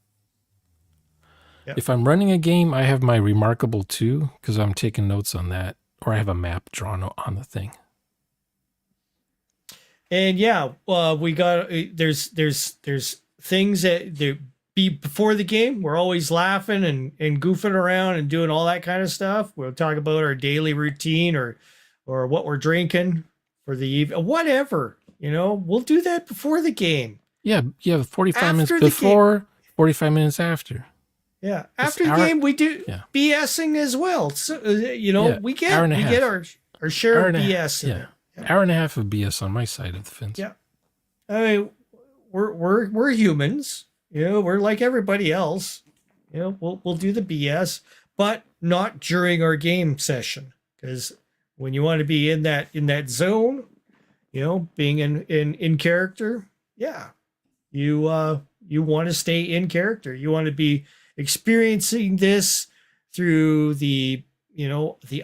Yep. If I'm running a game, I have my Remarkable 2 because I'm taking notes on that. Or I have a map drawn on the thing. And we got there's things that be before the game. We're always laughing and goofing around and doing all that kind of stuff. We'll talk about our daily routine or what we're drinking for the evening, whatever. We'll do that before the game. Yeah, 45 minutes before, 45 minutes after. Yeah, after the game we do BSing as well. So we get our share of BS. Yeah. Hour and a half of BS on my side of the fence. Yeah, I mean, we're humans. We're like everybody else. We'll do the BS, but not during our game session, because when you want to be in that zone, being in character, you want to stay in character. You want to be experiencing this through the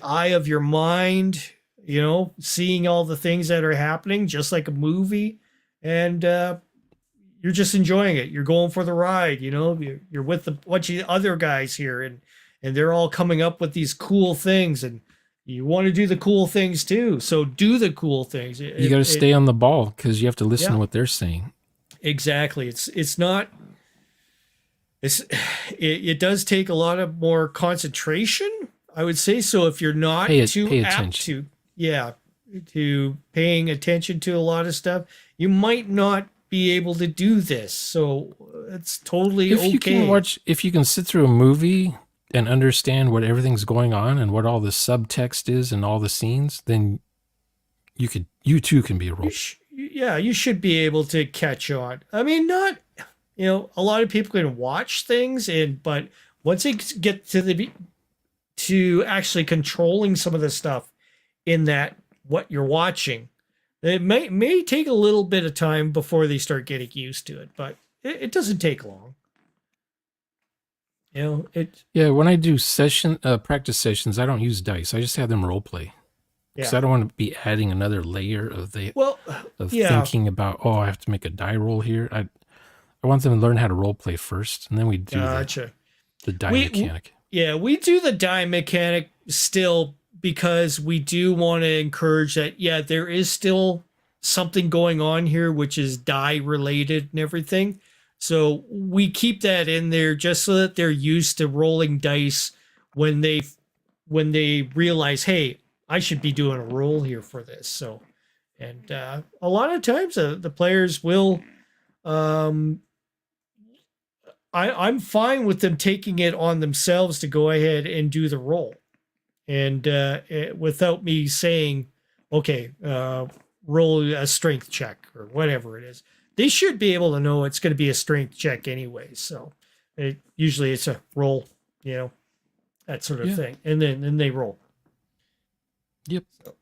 eye of your mind. Seeing all the things that are happening, just like a movie, and you're just enjoying it. You're going for the ride. You're with a bunch of other guys here, and they're all coming up with these cool things, and you want to do the cool things too. So do the cool things. You got to stay on the ball because you have to listen to what they're saying. Exactly. It does take a lot of more concentration, I would say so. If you're not pay apt attention. to paying attention to a lot of stuff, you might not be able to do this. So it's totally okay. If you can sit through a movie and understand what everything's going on and what all the subtext is and all the scenes, then you too can be a role. You should be able to catch on. I mean, not, a lot of people can watch things, but once they get to actually controlling some of the stuff in that what you're watching, it may take a little bit of time before they start getting used to it, but it doesn't take long. When I do practice sessions, I don't use dice. I just have them role play. Because I don't want to be adding another layer of thinking about, I have to make a die roll here. I want them to learn how to role play first, and then we do the die mechanic. We do the die mechanic still because we do want to encourage that, there is still something going on here, which is die related and everything. So we keep that in there just so that they're used to rolling dice when they realize, hey, I should be doing a roll here for this. So, and a lot of times the players will, I'm fine with them taking it on themselves to go ahead and do the roll. And without me saying, okay, roll a strength check or whatever it is. They should be able to know it's going to be a strength check anyway. So usually it's a roll, that sort of thing. And then they roll. Yep. So,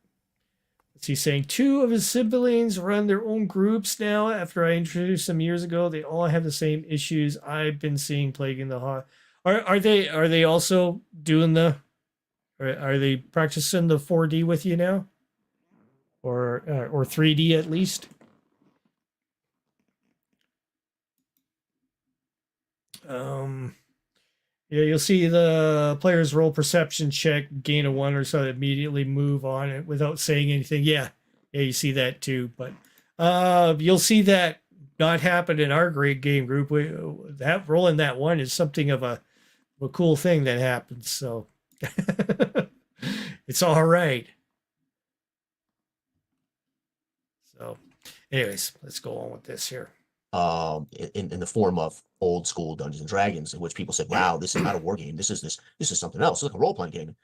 he's saying 2 of his siblings run their own groups now. After I introduced them years ago, they all have the same issues I've been seeing plaguing the hot. Are they also doing are they practicing the 4D with you now, or 3D at least? You'll see the players roll perception check, gain a 1 or so, immediately move on it without saying anything. Yeah, you see that too. But you'll see that not happen in our great game group. That rolling that 1 is something of a cool thing that happens. So it's all right. So, anyways, let's go on with this here. In the form of old school Dungeons and Dragons, in which people said, "Wow, this is not a war game. This is something else. It's like a role playing game."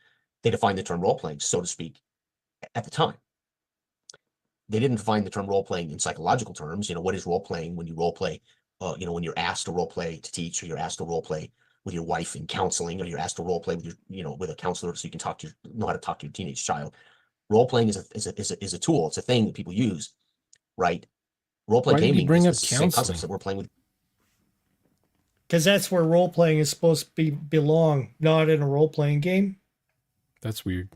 They defined the term role playing, so to speak, at the time. They didn't define the term role playing in psychological terms. What is role playing? When you role play, when you're asked to role play to teach, or you're asked to role play with your wife in counseling, or you're asked to role play with with a counselor so you can know how to talk to your teenage child. Role playing is a tool. It's a thing that people use, right? Role-play gaming is the same concepts that we're playing with. Because that's where role-playing is supposed to belong, not in a role-playing game. That's weird.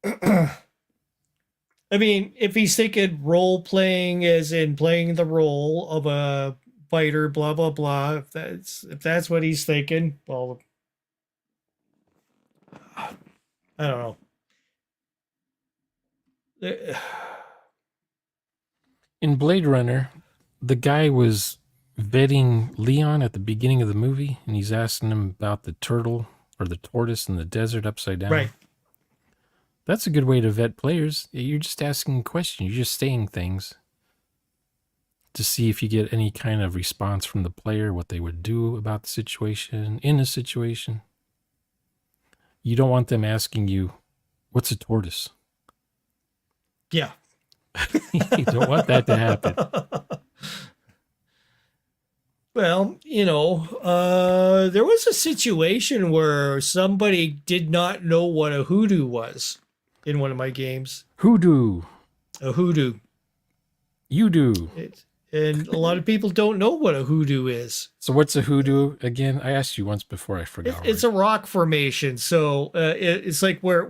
I mean, if he's thinking role-playing as in playing the role of a fighter, blah, blah, blah, if that's what he's thinking, well, I don't know. In Blade Runner, the guy was vetting Leon at the beginning of the movie, and he's asking him about the turtle or the tortoise in the desert upside down. Right. That's a good way to vet players. You're just asking questions. You're just saying things to see if you get any kind of response from the player, what they would do about the situation, in a situation. You don't want them asking you, what's a tortoise? Yeah. You don't want that to happen. Well, there was a situation where somebody did not know what a hoodoo was in one of my games. Hoodoo. A hoodoo. You do. And a lot of people don't know what a hoodoo is. So what's a hoodoo again? I asked you once before, I forgot. It's a rock formation. So it's like where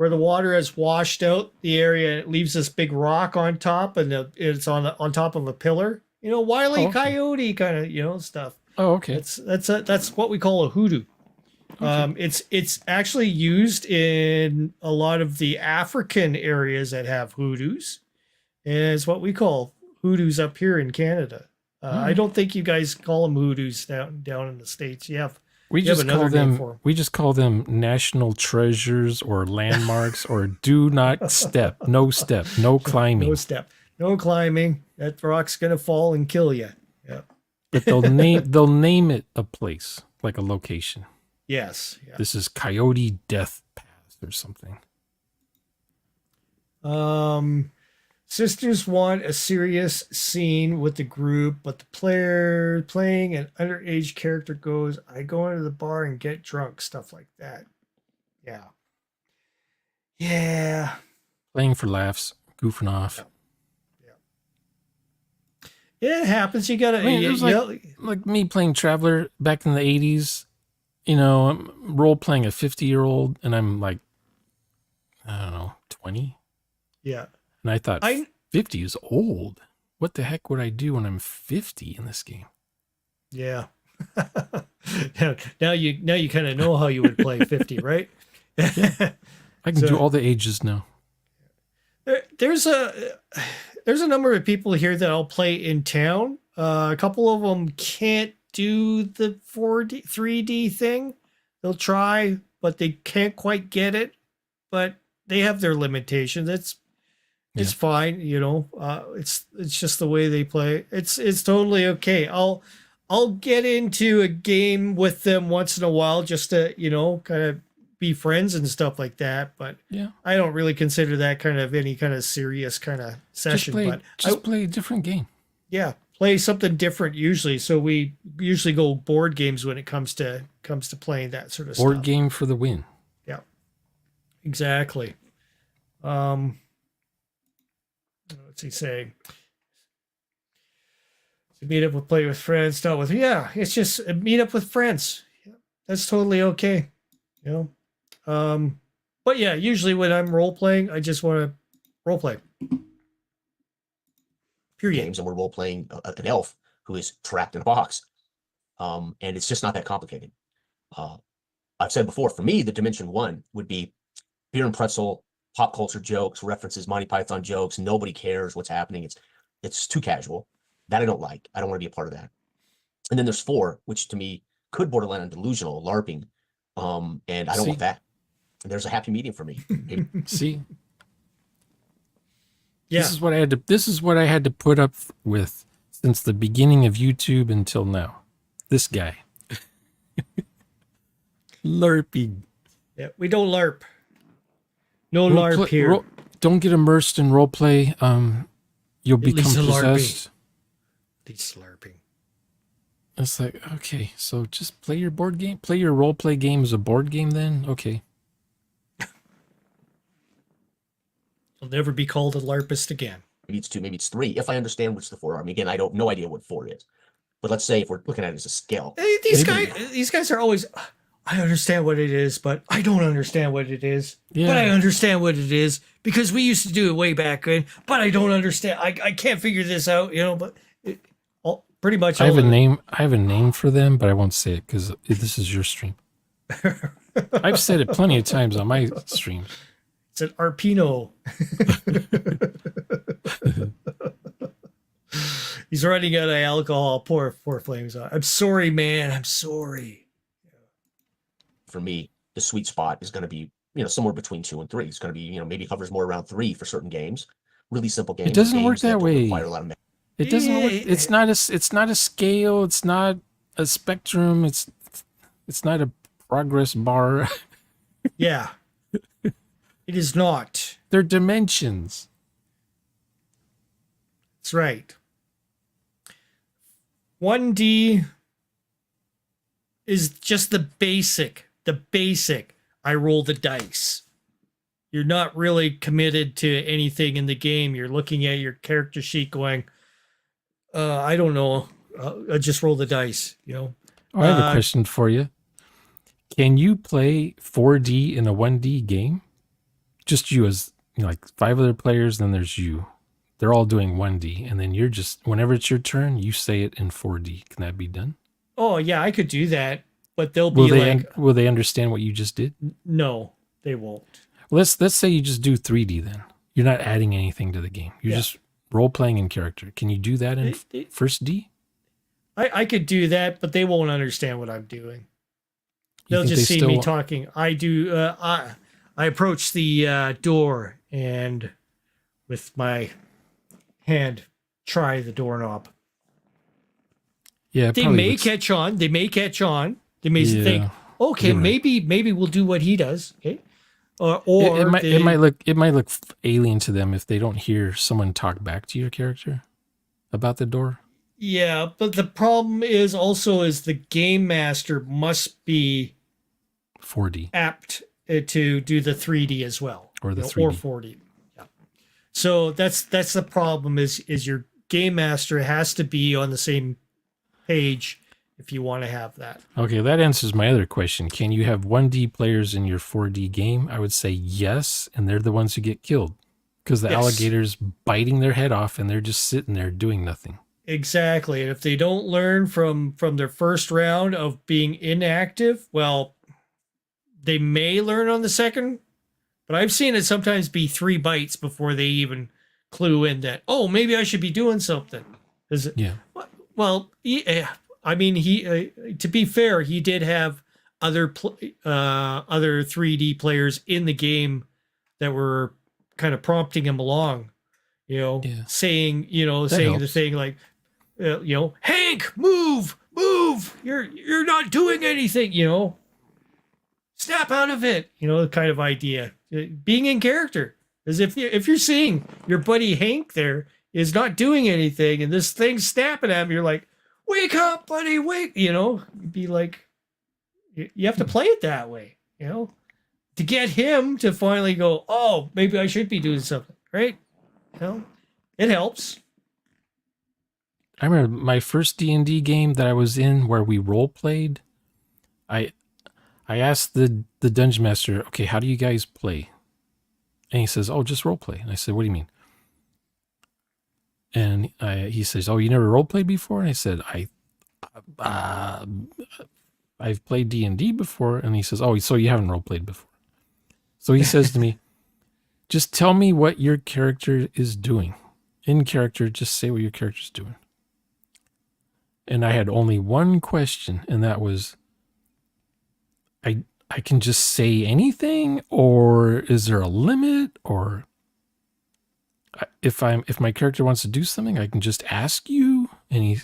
the water has washed out the area, it leaves this big rock on top, and it's on top of a pillar. Wile E. Coyote kind of stuff. Oh, okay. That's what we call a hoodoo. Okay. It's actually used in a lot of the African areas that have hoodoos, and it's what we call hoodoos up here in Canada. I don't think you guys call them hoodoos down in the States. We just call them national treasures or landmarks or do not step, no climbing. No step, no climbing. That rock's gonna fall and kill you. Yeah. But they'll name it a place, like a location. Yes. Yeah. This is Coyote Death Path or something. Sisters want a serious scene with the group, but the player playing an underage character goes, I go into the bar and get drunk, stuff like that. Yeah. Yeah. Playing for laughs, goofing off. Yeah, it happens. You gotta. It was like me playing Traveler back in the 80s. You know, I'm role playing a 50-year-old, and I'm like, I don't know, 20. Yeah. And I thought 50 is old. What the heck would I do when I'm 50 in this game? Yeah. now you kind of know how you would play 50, right? I can do all the ages now. There's a number of people here that I'll play in town. A couple of them can't do the 3D thing. They'll try, but they can't quite get it. But they have their limitations. It's fine, you know. It's just the way they play. It's totally okay. I'll get into a game with them once in a while just to, you know, kind of be friends and stuff like that. But yeah, I don't really consider that kind of any kind of serious kind of session. Just play a different game. Yeah, play something different usually. So we usually go board games when it comes to playing that sort of stuff. Board game for the win. Yeah, exactly. What's he saying? To meet up with play with friends, not with it's just a meet up with friends. Yeah, that's totally okay. You know, but yeah, usually when I'm role playing, I just want to role play. Period. Games, and we're role playing an elf who is trapped in a box, and it's just not that complicated. I've said before, for me, the dimension one would be beer and pretzel, pop culture jokes, references, Monty Python jokes. Nobody cares what's happening. It's too casual. That I don't like. I don't want to be a part of that. And then there's 4, which to me could borderline on delusional, LARPing. And I don't want that. There's a happy medium for me. See? Yeah. This is what I had to put up with since the beginning of YouTube until now. This guy. LARPing. Yeah, we don't LARP. No LARP here. Don't get immersed in roleplay. You'll become possessed. He's LARPing. It's like, okay, so just play your board game. Play your role play game as a board game then? Okay. I'll never be called a LARPist again. Maybe it's 2, maybe it's 3, if I understand which the 4 are. I mean, again, I don't no idea what 4 is. But let's say if we're looking at it as a scale. Hey, these guys are always, I understand what it is, but I don't understand what it is. Yeah. But I understand what it is because we used to do it way back then, but I don't understand. I can't figure this out, you know, but pretty much. I have a name for them, but I won't say it because this is your stream. I've said it plenty of times on my streams. It's an Arpino. He's running out of alcohol. Poor Flames. I'm sorry, man. I'm sorry. For me, the sweet spot is going to be, somewhere between 2 and 3. It's going to be, maybe hovers more around 3 for certain games. Really simple games. It doesn't work that way. It doesn't work. It's not a scale. It's not a spectrum. It's not a progress bar. Yeah. It is not. They're dimensions. That's right. 1D is just the basic. I roll the dice. You're not really committed to anything in the game. You're looking at your character sheet going, I don't know. I just roll the dice, you know. I have a question for you. Can you play 4D in a 1D game? Just you as like 5 other players, then there's you. They're all doing 1D, and then you're just, whenever it's your turn, you say it in 4D. Can that be done? Oh, yeah, I could do that, but they'll be will they understand what you just did? No, they won't. Well, let's say you just do 3D then. You're not adding anything to the game. You're just role-playing in character. Can you do that in first D? I could do that, but they won't understand what I'm doing. You They'll think just they see still me wa- talking. I do. I approach the door and with my hand try the doorknob. Yeah, it They probably may looks. catch on. They may catch on. They may think, Yeah, okay, you're right. maybe we'll do what he does. Okay, or It they, might look alien to them if they don't hear someone talk back to your character about the door. yeah. But the problem is also is the game master must be 4D apt to do the 3D as well, or the or 3D. 4D. Yeah. So that's the problem is your game master has to be on the same page if you want to have that. Okay, that answers my other question. Can you have 1D players in your 4D game? I would say yes, and they're the ones who get killed because the Yes. alligator's biting their head off and they're just sitting there doing nothing. Exactly. And if they don't learn from their first round of being inactive, well, they may learn on the second, but I've seen it sometimes be 3 bites before they even clue in that, oh, maybe I should be doing something. Is it? Yeah. Well, I mean, he to be fair, he did have other 3D players in the game that were kind of prompting him along, Yeah. saying That the helps. thing like, Hank, move, you're not doing anything, snap out of it, the kind of idea, being in character, as if you're seeing your buddy Hank there is not doing anything and this thing's snapping at him, you're like, wake up, buddy, wake, you'd be like, you have to play it that way, to get him to finally go, oh, maybe I should be doing something, right? It helps. I remember my first D&D game that I was in where we role played. I asked the dungeon master, okay, how do you guys play? And he says, oh, just role play. And I said, what do you mean? And he says, oh, you never role played before? And I said, I've played D&D before. And he says, oh, so you haven't role played before. So he says to me, just tell me what your character is doing. In character, just say what your character's doing. And I had only one question, and that was, I can just say anything, or is there a limit? Or if my character wants to do something, I can just ask you. And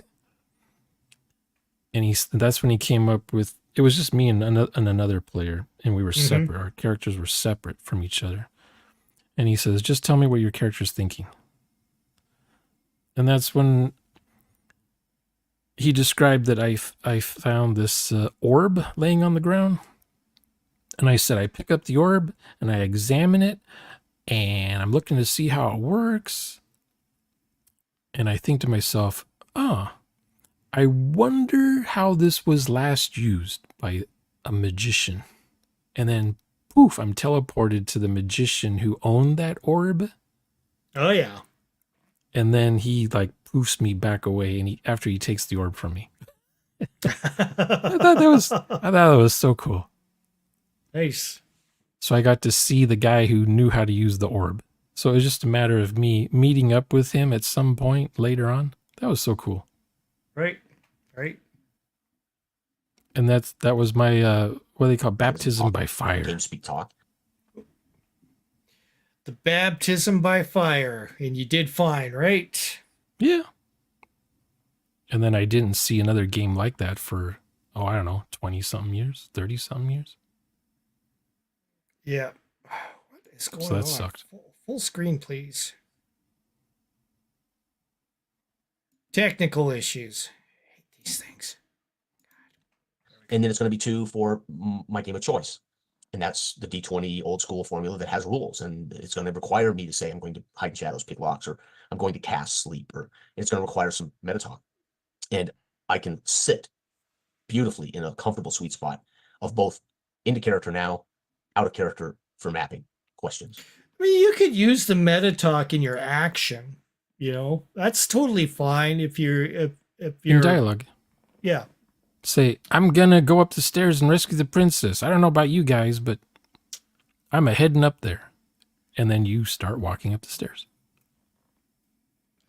that's when he came up with, it was just me and another player, and we were separate. Our characters were separate from each other. And he says, just tell me what your character's thinking. And that's when he described that I found this orb laying on the ground. And I said, I pick up the orb and I examine it and I'm looking to see how it works. And I think to myself, I wonder how this was last used by a magician. And then poof, I'm teleported to the magician who owned that orb. Oh yeah. And then he like poofs me back away and after he takes the orb from me. I thought that was so cool. Nice. So I got to see the guy who knew how to use the orb. So it was just a matter of me meeting up with him at some point later on. That was so cool. Right. And that was my what do they call baptism by fire. Game speak talk. The baptism by fire, and you did fine, right? Yeah. And then I didn't see another game like that for, I don't know, 20-something years, 30-something years. Yeah. What is going on? So that sucked. Full screen, please. Technical issues. I hate these things. And then it's going to be 2 for my game of choice. And that's the D20 old school formula that has rules. And it's going to require me to say, I'm going to hide in shadows, pick locks, or I'm going to cast sleep, or it's going to require some meta talk. And I can sit beautifully in a comfortable sweet spot of both into character now, out of character for mapping questions. I mean, you could use the meta talk in your action. That's totally fine if you're in dialogue. Yeah. Say, I'm gonna go up the stairs and rescue the princess. I don't know about you guys, but I'm heading up there. And then you start walking up the stairs.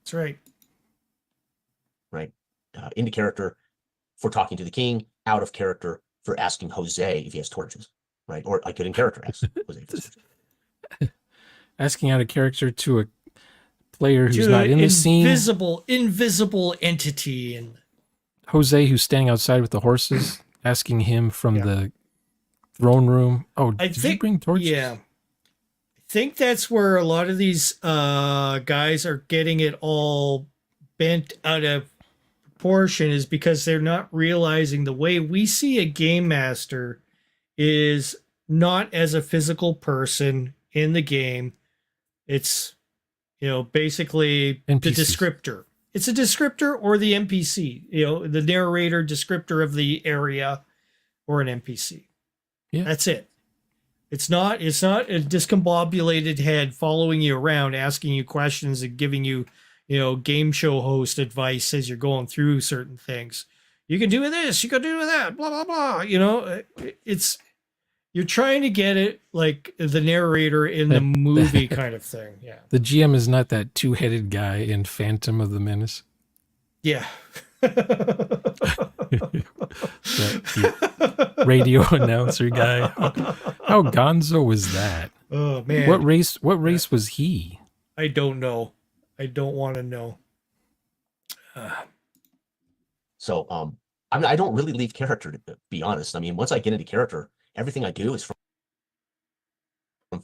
That's right. Right. into character for talking to the king, out of character for asking Jose if he has torches, right? Or I could in character ask Jose if he has torches. Asking out of character to a player who's not in the scene. Invisible entity. And Jose, who's standing outside with the horses, asking him from the throne room. Oh, did you bring torches? Yeah. I think that's where a lot of these guys are getting it all bent out of proportion, is because they're not realizing the way we see a game master is not as a physical person in the game. It's, basically NPCs. the descriptor. It's a descriptor or the NPC, the narrator descriptor of the area, or an NPC. Yeah. That's it. It's not a discombobulated head following you around, asking you questions and giving you, game show host advice as you're going through certain things. You can do this, you can do that, blah, blah, blah. You're trying to get it like the narrator in the movie kind of thing. Yeah. The GM is not that two-headed guy in Phantom of the Menace. Yeah. The radio announcer guy. How gonzo was that? Oh man. What race was he? I don't know. I don't want to know. So I don't really leave character, to be honest. I mean, once I get into character, everything I do is from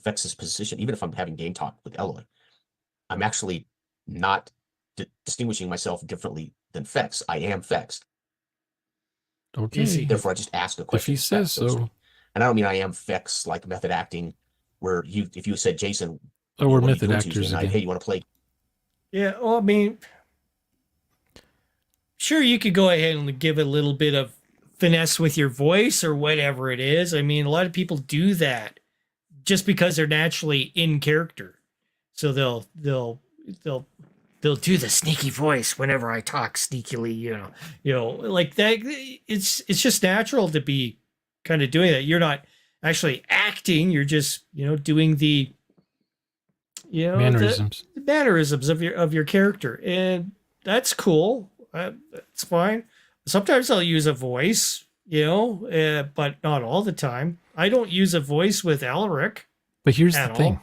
Vex's position. Even if I'm having game talk with Eloy, I'm actually not distinguishing myself differently than Vex. I am Vex. Okay. Therefore, I just ask a question. If he says so. And I don't mean I am Vex like method acting, where if you said, Jason, we're method actors again. Hey, you want to play? Yeah. Well, I mean, sure, you could go ahead and give a little bit of finesse with your voice or whatever it is. I mean, a lot of people do that just because they're naturally in character. So they'll do the sneaky voice whenever I talk sneakily, like that. It's just natural to be kind of doing that. You're not actually acting. You're just, doing the, mannerisms. The mannerisms of your character. And that's cool. That's fine. Sometimes I'll use a voice, but not all the time. I don't use a voice with Alaric. But here's the thing.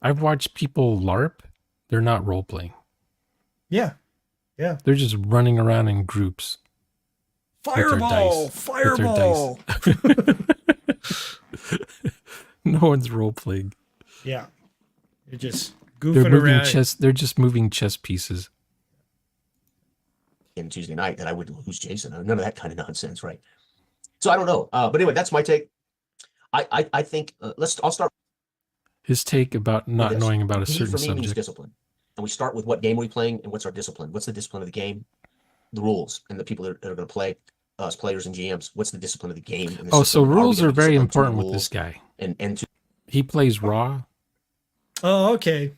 I've watched people LARP. They're not role-playing. Yeah. Yeah. They're just running around in groups. Fireball! Fireball! No one's role-playing. Yeah. They're just goofing around. They're just moving chess pieces. In Tuesday night that I would lose Jason. None of that kind of nonsense, right? So I don't know. But anyway, that's my take. I think I'll start. His take about not knowing about a certain subject. Means discipline. And we start with what game are we playing and what's our discipline? What's the discipline of the game? The rules and the people that are going to play, us players and GMs. What's the discipline of the game? So rules are very important with this guy. And he plays raw. Oh, okay.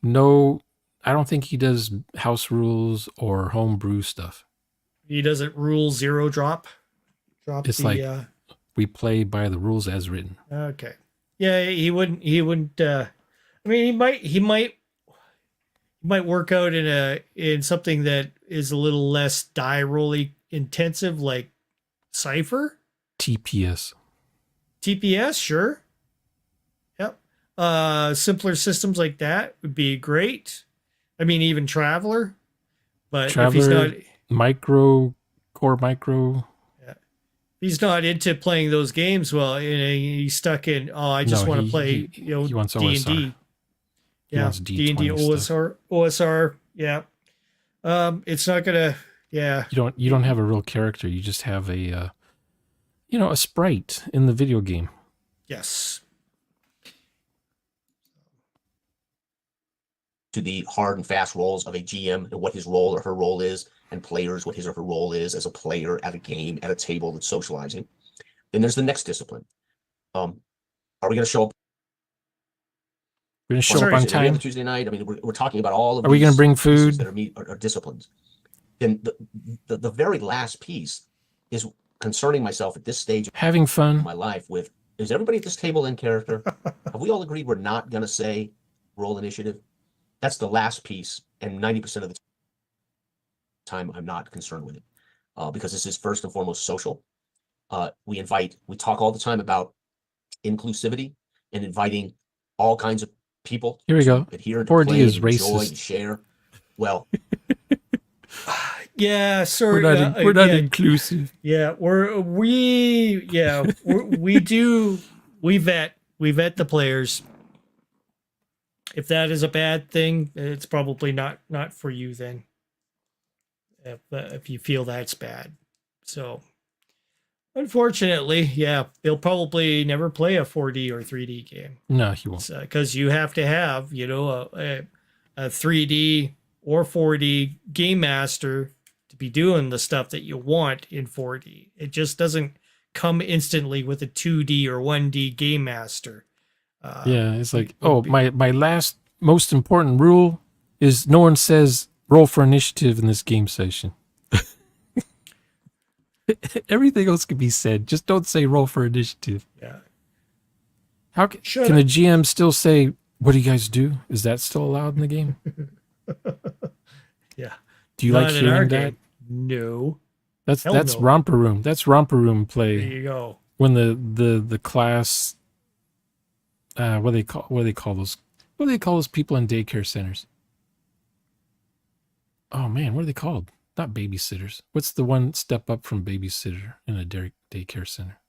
No, I don't think he does house rules or homebrew stuff. He doesn't rule zero drop. It's like we play by the rules as written. Okay. Yeah, he wouldn't. I mean, he might work out in something that is a little less die rolly intensive, like Cypher. TPS, sure. Yep. Simpler systems like that would be great. I mean, even Traveler. But if he's not core micro. He's not into playing those games. Well, he's stuck in. Oh, I just want to play. He wants D&D. OSR. Yeah, D&D OSR. Yeah. It's not gonna. Yeah. You don't have a real character. You just have a sprite in the video game. Yes. To the hard and fast roles of a GM and what his role or her role is, and players what his or her role is as a player at a game, at a table that's socializing. Then there's the next discipline. Are we going to show up? We're going to show up on time. Tuesday night. I mean, we're talking about all of. Are we going to bring food? That are disciplines. Then the very last piece is concerning myself at this stage, having fun in my life with. Is everybody at this table in character? Have we all agreed we're not going to say roll initiative? That's the last piece, and 90% of the time, I'm not concerned with it because this is first and foremost social. We talk all the time about inclusivity and inviting all kinds of people Here we go. adhere to 4D play, is and enjoy, racist. and share. Well, Yeah, sorry. We're not inclusive. Yeah, we vet the players. If that is a bad thing, it's probably not for you then. If you feel that's bad. So unfortunately, yeah, they'll probably never play a 4D or 3D game. No, he won't. Because you have to have, a 3D or 4D game master to be doing the stuff that you want in 4D. It just doesn't come instantly with a 2D or 1D game master. Yeah, it's like, my last most important rule is no one says roll for initiative in this game session. Everything else can be said. Just don't say roll for initiative. Yeah. How can a GM still say, what do you guys do? Is that still allowed in the game? Yeah. Do you like hearing that? Game. No. That's romper room. That's romper room play. There you go. When the class what do they call those people in daycare centers? Oh man, what are they called? Not babysitters. What's the one step up from babysitter in a daycare center?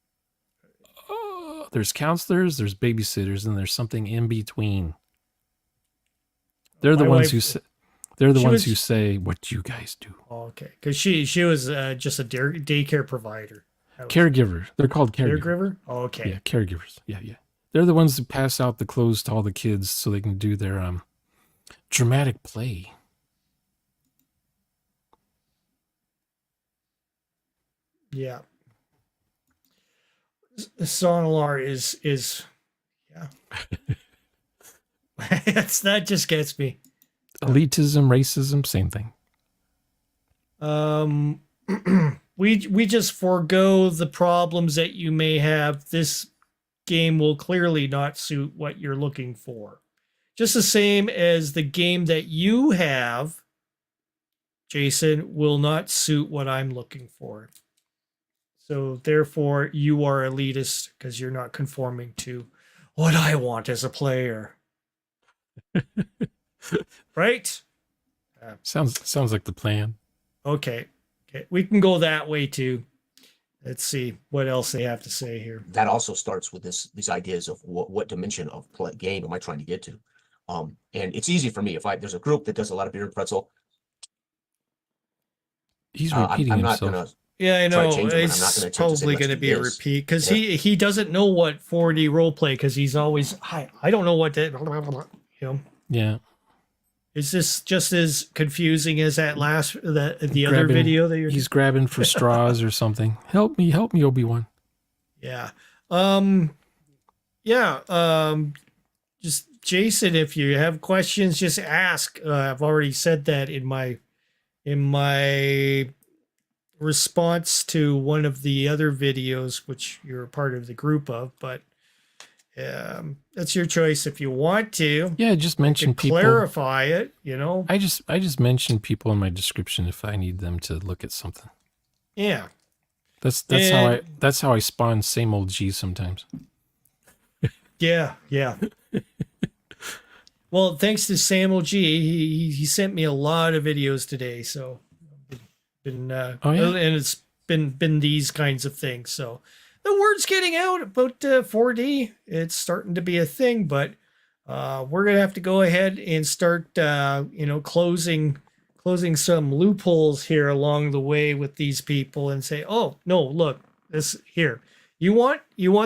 Oh, there's counselors, there's babysitters, and there's something in between. They're the ones who say, who say, "What do you guys do?" Oh, okay, because she was just a daycare provider. Caregiver. They're called caregiver. Caregiver. Oh, okay. Yeah, caregivers. Yeah. They're the ones who pass out the clothes to all the kids so they can do their dramatic play. Yeah. Sonalar is yeah. That just gets me. Elitism, racism, same thing. We just forego the problems that you may have. This game will clearly not suit what you're looking for. Just the same as the game that you have, Jason, will not suit what I'm looking for. So therefore, you are elitist because you're not conforming to what I want as a player. Right? Sounds like the plan. Okay. We can go that way too. Let's see what else they have to say here. That also starts with these ideas of what dimension of game am I trying to get to? And it's easy for me if there's a group that does a lot of beer and pretzel. He's repeating I'm himself. not gonna. Yeah, I know. It's probably going to be a repeat because he doesn't know what 4D role play because he's always I don't know what that. Yeah. Is this just as confusing as that the other video that he's grabbing for straws or something? Help me, Obi-Wan. Yeah. Just Jason, if you have questions, just ask. I've already said that in my response to one of the other videos, which you're a part of the group of, but that's your choice if you want to. Yeah, just mention people. Clarify it, I just mention people in my description if I need them to look at something. Yeah. That's how I spawn same old G sometimes. Yeah. Well, thanks to Samuel G, he sent me a lot of videos today, so and it's been these kinds of things. So the word's getting out about 4D. It's starting to be a thing, but we're gonna have to go ahead and start closing some loopholes here along the way with these people and say, oh no, look, this here. You want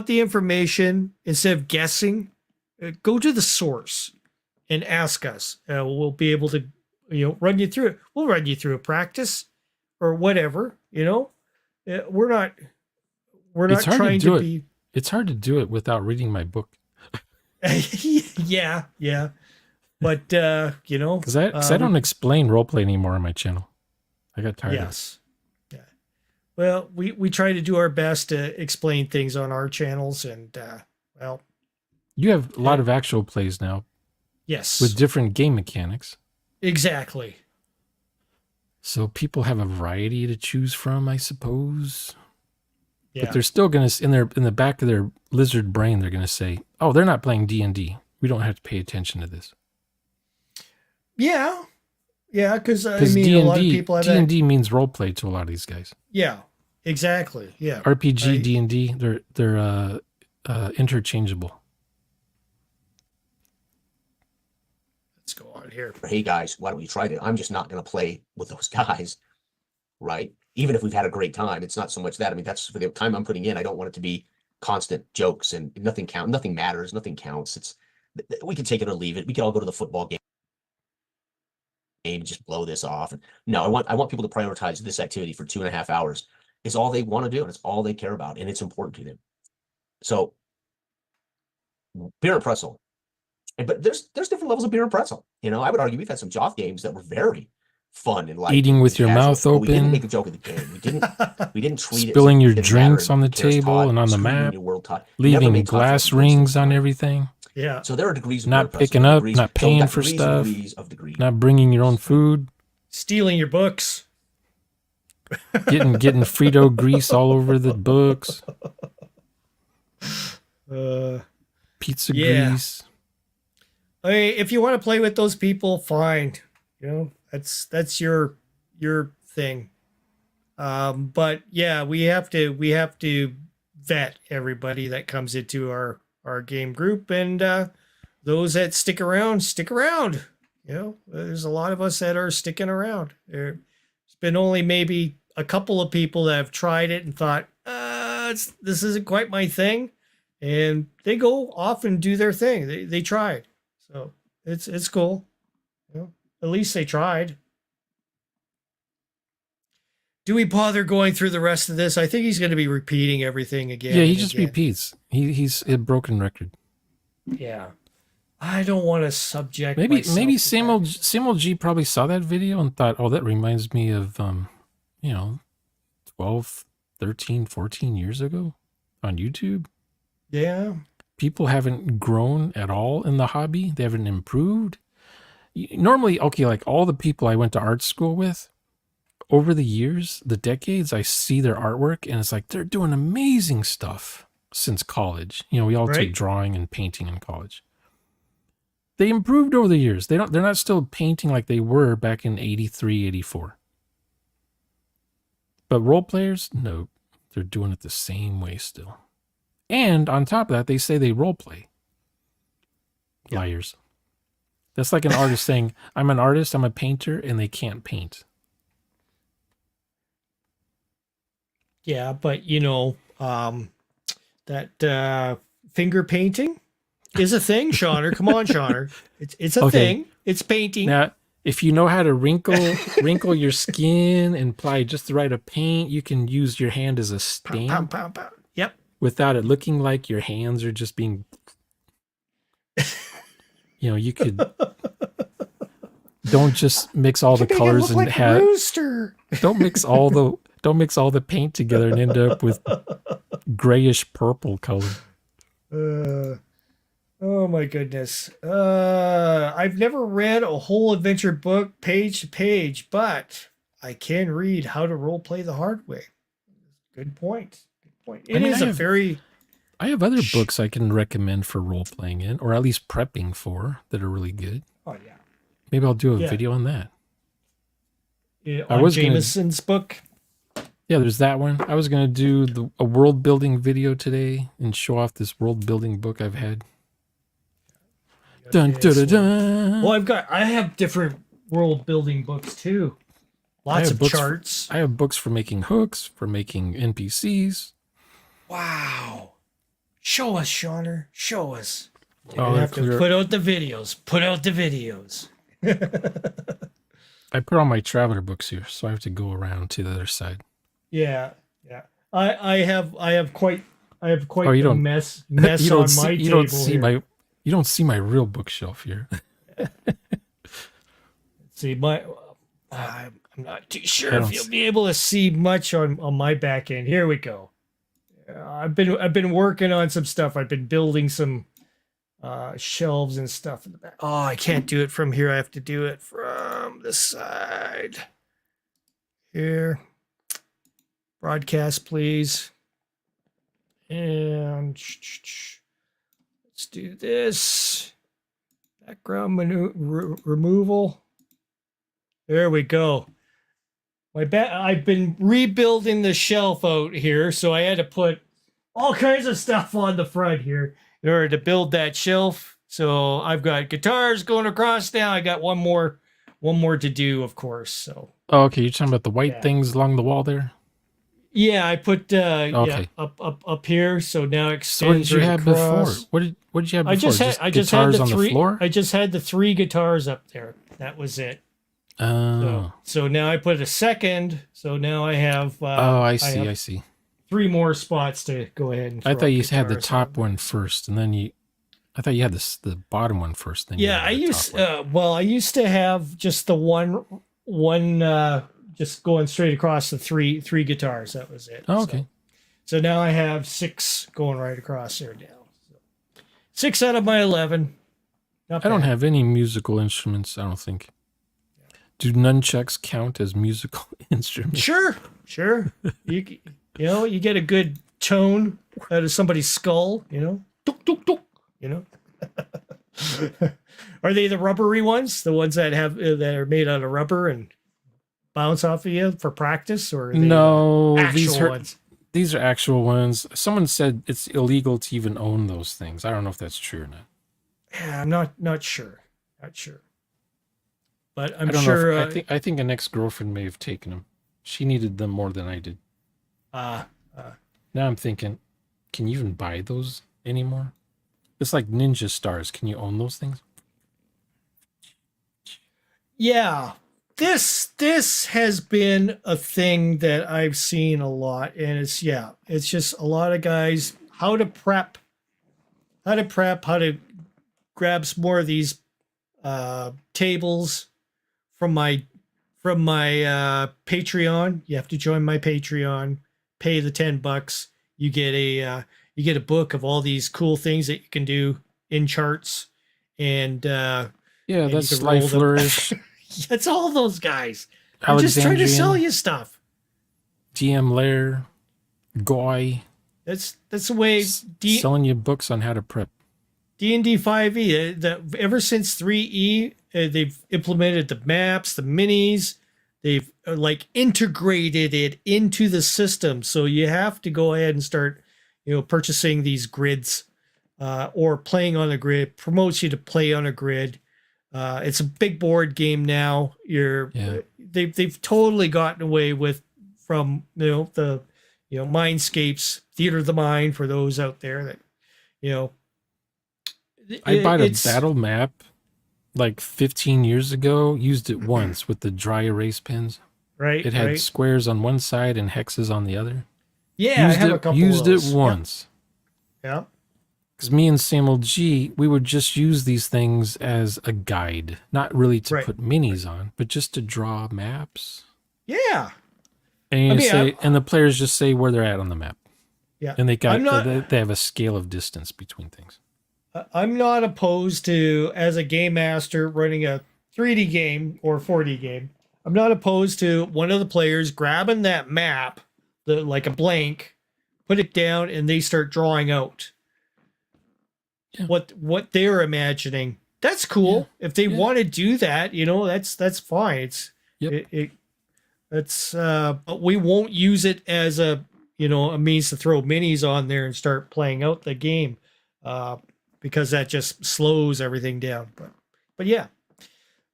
the information instead of guessing, go to the source and ask us. We'll be able to run you through it. We'll run you through a practice or whatever. We're not trying to be. It's hard to do it without reading my book. Yeah. But because I don't explain roleplay anymore on my channel. I got tired. Yes. Yeah. Well, we try to do our best to explain things on our channels, and you have a lot of actual plays now. Yes. With different game mechanics. Exactly. So people have a variety to choose from, I suppose. Yeah. But they're still going to, in the back of their lizard brain, they're going to say, "Oh, they're not playing D&D. We don't have to pay attention to this." Yeah, because I Because mean, a lot of people have that. D&D means role play to a lot of these guys. Yeah, exactly. Yeah, RPG, D&D, they're interchangeable. Let's go on here. Hey guys, why don't we try it? I'm just not going to play with those guys, right? Even if we've had a great time, it's not so much that. I mean, that's for the time I'm putting in. I don't want it to be constant jokes and nothing matters, nothing counts. We can take it or leave it. We can all go to the football game and just blow this off. And no, I want people to prioritize this activity for 2.5 hours. It's all they want to do, and it's all they care about, and it's important to them. So, beer and pretzel. But there's different levels of beer and pretzel. You know, I would argue we've had some Joth games that were very fun and like eating with your mouth open. We didn't make a joke of the game. We didn't treat spilling it. your drinks on the table and on the map. Leaving glass rings on everything. Yeah. So there are degrees of not picking up, not paying for stuff, not bringing your own food, stealing your books, getting Frito grease all over the books, pizza grease. I mean, if you want to play with those people, fine. You know, that's your thing. But yeah, we have to vet everybody that comes into our game group, and those that stick around. You know, there's a lot of us that are sticking around. There's been only maybe a couple of people that have tried it and thought, this isn't quite my thing, and they go off and do their thing. They tried. So it's cool. You know, at least they tried. Do we bother going through the rest of this? I think he's going to be repeating everything again. Yeah, he just repeats. He's a broken record. Yeah. I don't want to subject maybe same old G probably saw that video and thought, "Oh, that reminds me of 12, 13, 14 years ago on YouTube." Yeah. People haven't grown at all in the hobby. They haven't improved. Normally, okay, like all the people I went to art school with, over the years, the decades, I see their artwork and it's like they're doing amazing stuff since college. You know, we all take drawing and painting in college. They improved over the years. They're not still painting like they were back in 83, 84. But role players, no, they're doing it the same way still. And on top of that, they say they role play. Liars. That's like an artist saying, "I'm an artist, I'm a painter," and they can't paint. Yeah, but you know, that finger painting is a thing, Shauner. Come on, Shauner. It's a thing. It's painting. Now, if you know how to wrinkle your skin and apply just the right of paint, you can use your hand as a stamp. Yep. Without it looking like your hands are just being, you know, you could. Don't just mix all the colors and have. Don't mix all the paint together and end up with grayish purple color. Oh my goodness. I've never read a whole adventure book page to page, but I can read How to Role Play the Hard Way. Good point. I have other books I can recommend for role playing in, or at least prepping for, that are really good. Oh yeah. Maybe I'll do a video on that. Yeah, on Jameson's book. Yeah, there's that one. I was going to do a world building video today and show off this world building book I've had. Dun, dun, dun, dun. Well, I have different world building books too. Lots of charts. I have books for making hooks, for making NPCs. Wow. Show us, Shauner. Show us. You have to put out the videos. Put out the videos. I put all my traveler books here, so I have to go around to the other side. Yeah. I have quite a mess on my table here. You don't see my real bookshelf here. See, I'm not too sure if you'll be able to see much on my back end. Here we go. I've been working on some stuff. I've been building some shelves and stuff in the back. Oh, I can't do it from here. I have to do it from the side. here. Broadcast, please. And let's do this. Background removal. There we go. I've been rebuilding the shelf out here, so I had to put all kinds of stuff on the front here in order to build that shelf. So I've got guitars going across now. I got one more to do, of course. So. Oh, okay. You're talking about the white things along the wall there? Yeah, I put okay. up here. So now it So what did you have before? What did you have before? I just had the three. I just had the 3 guitars up there. That was it. Oh. So now I put a second. So now I have. I see. 3 more spots to go ahead and. I thought you had the top one first, and then I thought you had the bottom one first. Then I used to have just the one just going straight across the three guitars. That was it. Oh, okay. So now I have 6 going right across there now. 6 out of my 11. I don't have any musical instruments. I don't think. Do nunchucks count as musical instruments? Sure. You get a good tone out of somebody's skull. Tuk, tuk, tuk, Are they the rubbery ones? The ones that are made out of rubber and bounce off of you for practice, or are they these are actual ones. Someone said it's illegal to even own those things. I don't know if that's true or not. Yeah, I'm not sure. But I'm I don't sure. Know I think an ex-girlfriend may have taken them. She needed them more than I did. Now I'm thinking, can you even buy those anymore? It's like Ninja Stars. Can you own those things? Yeah. This has been a thing that I've seen a lot, and it's just a lot of guys how to prep, how to grab some more of these tables from my Patreon. You have to join my Patreon, pay the $10. You get a book of all these cool things that you can do in charts, and that's Sly Flourish. That's all those guys. I'm just trying to sell you stuff. DM Lair, Goy. That's the way. Selling you books on how to prep. D&D 5e. Ever since 3e, they've implemented the maps, the minis. They've integrated it into the system. So you have to go ahead and start, purchasing these grids, or playing on a grid. Promotes you to play on a grid. It's a big board game now. They've totally gotten away from the Mindscapes, Theater of the Mind, for those out there that I bought a battle map like 15 years ago, used it once with the dry erase pens. Right. It had squares on one side and hexes on the other. Yeah, I have a couple used of those. It once. Yeah. Because me and Samuel G, we would just use these things as a guide, not really to put minis on, but just to draw maps. Yeah. And and the players just say where they're at on the map. Yeah. And they have a scale of distance between things. I'm not opposed to, as a game master running a 3D game or 4D game, I'm not opposed to one of the players grabbing that map, like a blank, put it down, and they start drawing out what they're imagining. That's cool. If they want to do that, that's fine. But we won't use it as a means to throw minis on there and start playing out the game, because that just slows everything down. But yeah.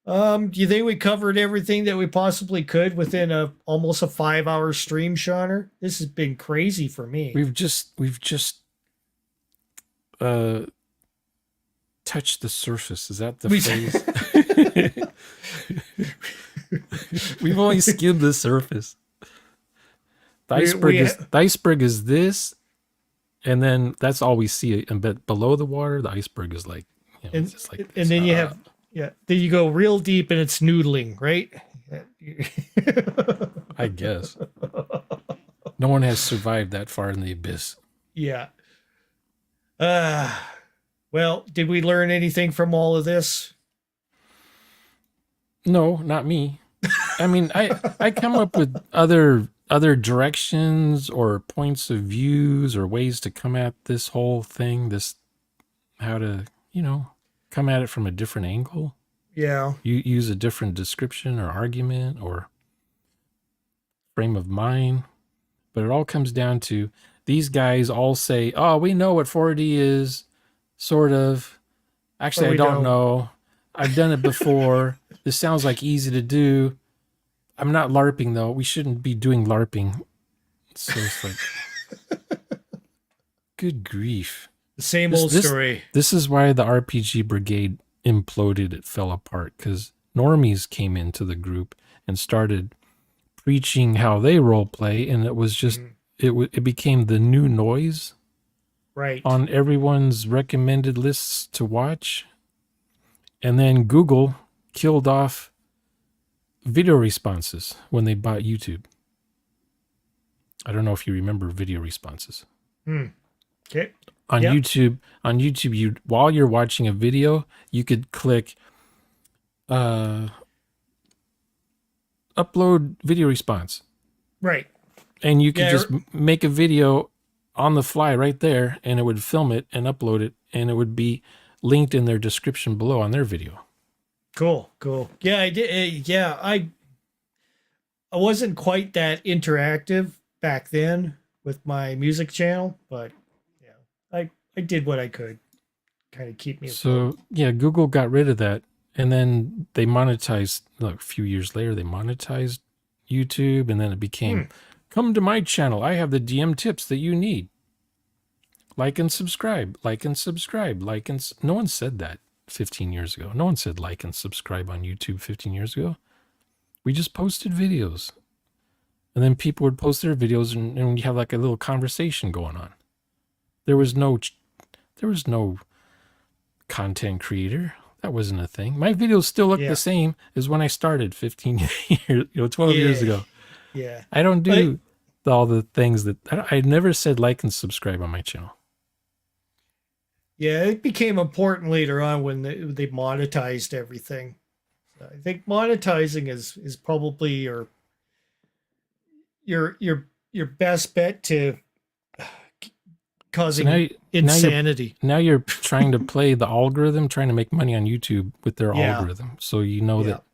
Do you think we covered everything that we possibly could within almost a 5-hour stream, Shauner? This has been crazy for me. We've just touched the surface. Is that the phrase? We've only skimmed the surface. The iceberg is this, and then that's all we see. And below the water, the iceberg is like, and then you have. Yeah, then you go real deep and it's noodling, right? I guess. No one has survived that far in the abyss. Yeah. Well, did we learn anything from all of this? No, not me. I mean, I come up with other directions or points of views or ways to come at this whole thing, how to, come at it from a different angle. Yeah. You use a different description or argument or frame of mind. But it all comes down to these guys all say, oh, we know what 4D is, sort of. Actually, I don't know. I've done it before. This sounds like easy to do. I'm not LARPing, though. We shouldn't be doing LARPing. So it's like, good grief. The same old story. This is why the RPG Brigade imploded. It fell apart because normies came into the group and started preaching how they role play, and it was just it became the new noise, right, on everyone's recommended lists to watch. And then Google killed off video responses when they bought YouTube. I don't know if you remember video responses. Okay. On YouTube, you while you're watching a video, you could click upload video response. Right. And you could just make a video on the fly right there, and it would film it and upload it, and it would be linked in their description below on their video. Cool. Yeah, I did. Yeah, I wasn't quite that interactive back then with my music channel, but yeah, I did what I could, kind of keep me afloat. So yeah, Google got rid of that, and then they monetized. Look, a few years later, they monetized YouTube, and then it became, come to my channel. I have the DM tips that you need. Like and subscribe. No one said that 15 years ago. No one said like and subscribe on YouTube 15 years ago. We just posted videos. And then people would post their videos, and you have like a little conversation going on. There was no content creator. That wasn't a thing. My videos still look the same as when I started 15 years, 12 years ago. Yeah. I don't do all the things that I never said like and subscribe on my channel. Yeah, it became important later on when they monetized everything. So I think monetizing is probably your best bet to causing insanity. Now you're trying to play the algorithm, trying to make money on YouTube with their algorithm. So you know that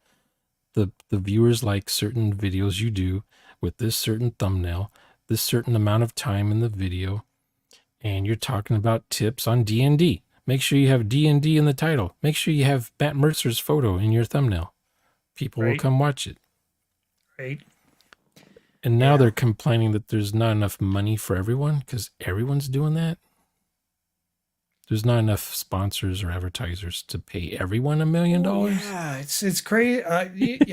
the viewers like certain videos you do with this certain thumbnail, this certain amount of time in the video, and you're talking about tips on D&D. Make sure you have D&D in the title. Make sure you have Matt Mercer's photo in your thumbnail. People will come watch it. Right. And now they're complaining that there's not enough money for everyone because everyone's doing that. There's not enough sponsors or advertisers to pay everyone $1 million. Yeah, it's crazy.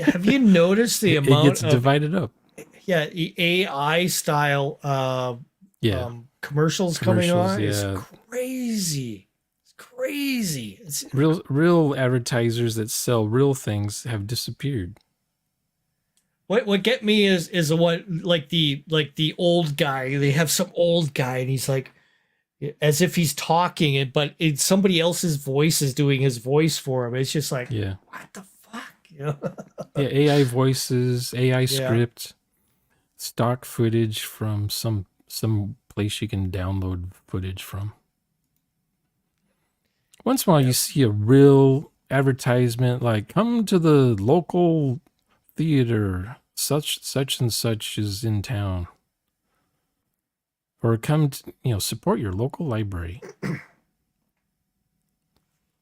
Have you noticed the amount it gets divided up? Yeah, the AI style commercials coming on is crazy. It's crazy. It's real advertisers that sell real things have disappeared. What get me is the one like the old guy. They have some old guy and he's like as if he's talking it, but it's somebody else's voice is doing his voice for him. It's just like what the fuck? You know? Yeah, AI voices, AI script, stock footage from some place you can download footage from. Once in a while you see a real advertisement like come to the local theater, such and such is in town, or come to, support your local library.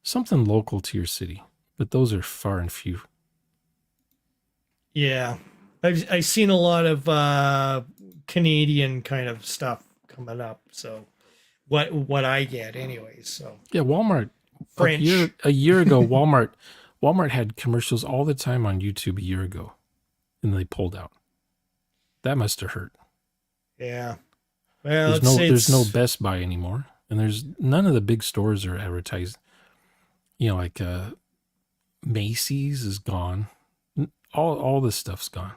Something local to your city, but those are far and few. Yeah, I've seen a lot of Canadian kind of stuff coming up. So what I get anyways. So yeah, Walmart. French. A year ago, Walmart had commercials all the time on YouTube a year ago, and they pulled out. That must have hurt. Yeah. Well, there's no Best Buy anymore, and there's none of the big stores are advertising. Like Macy's is gone. All this stuff's gone.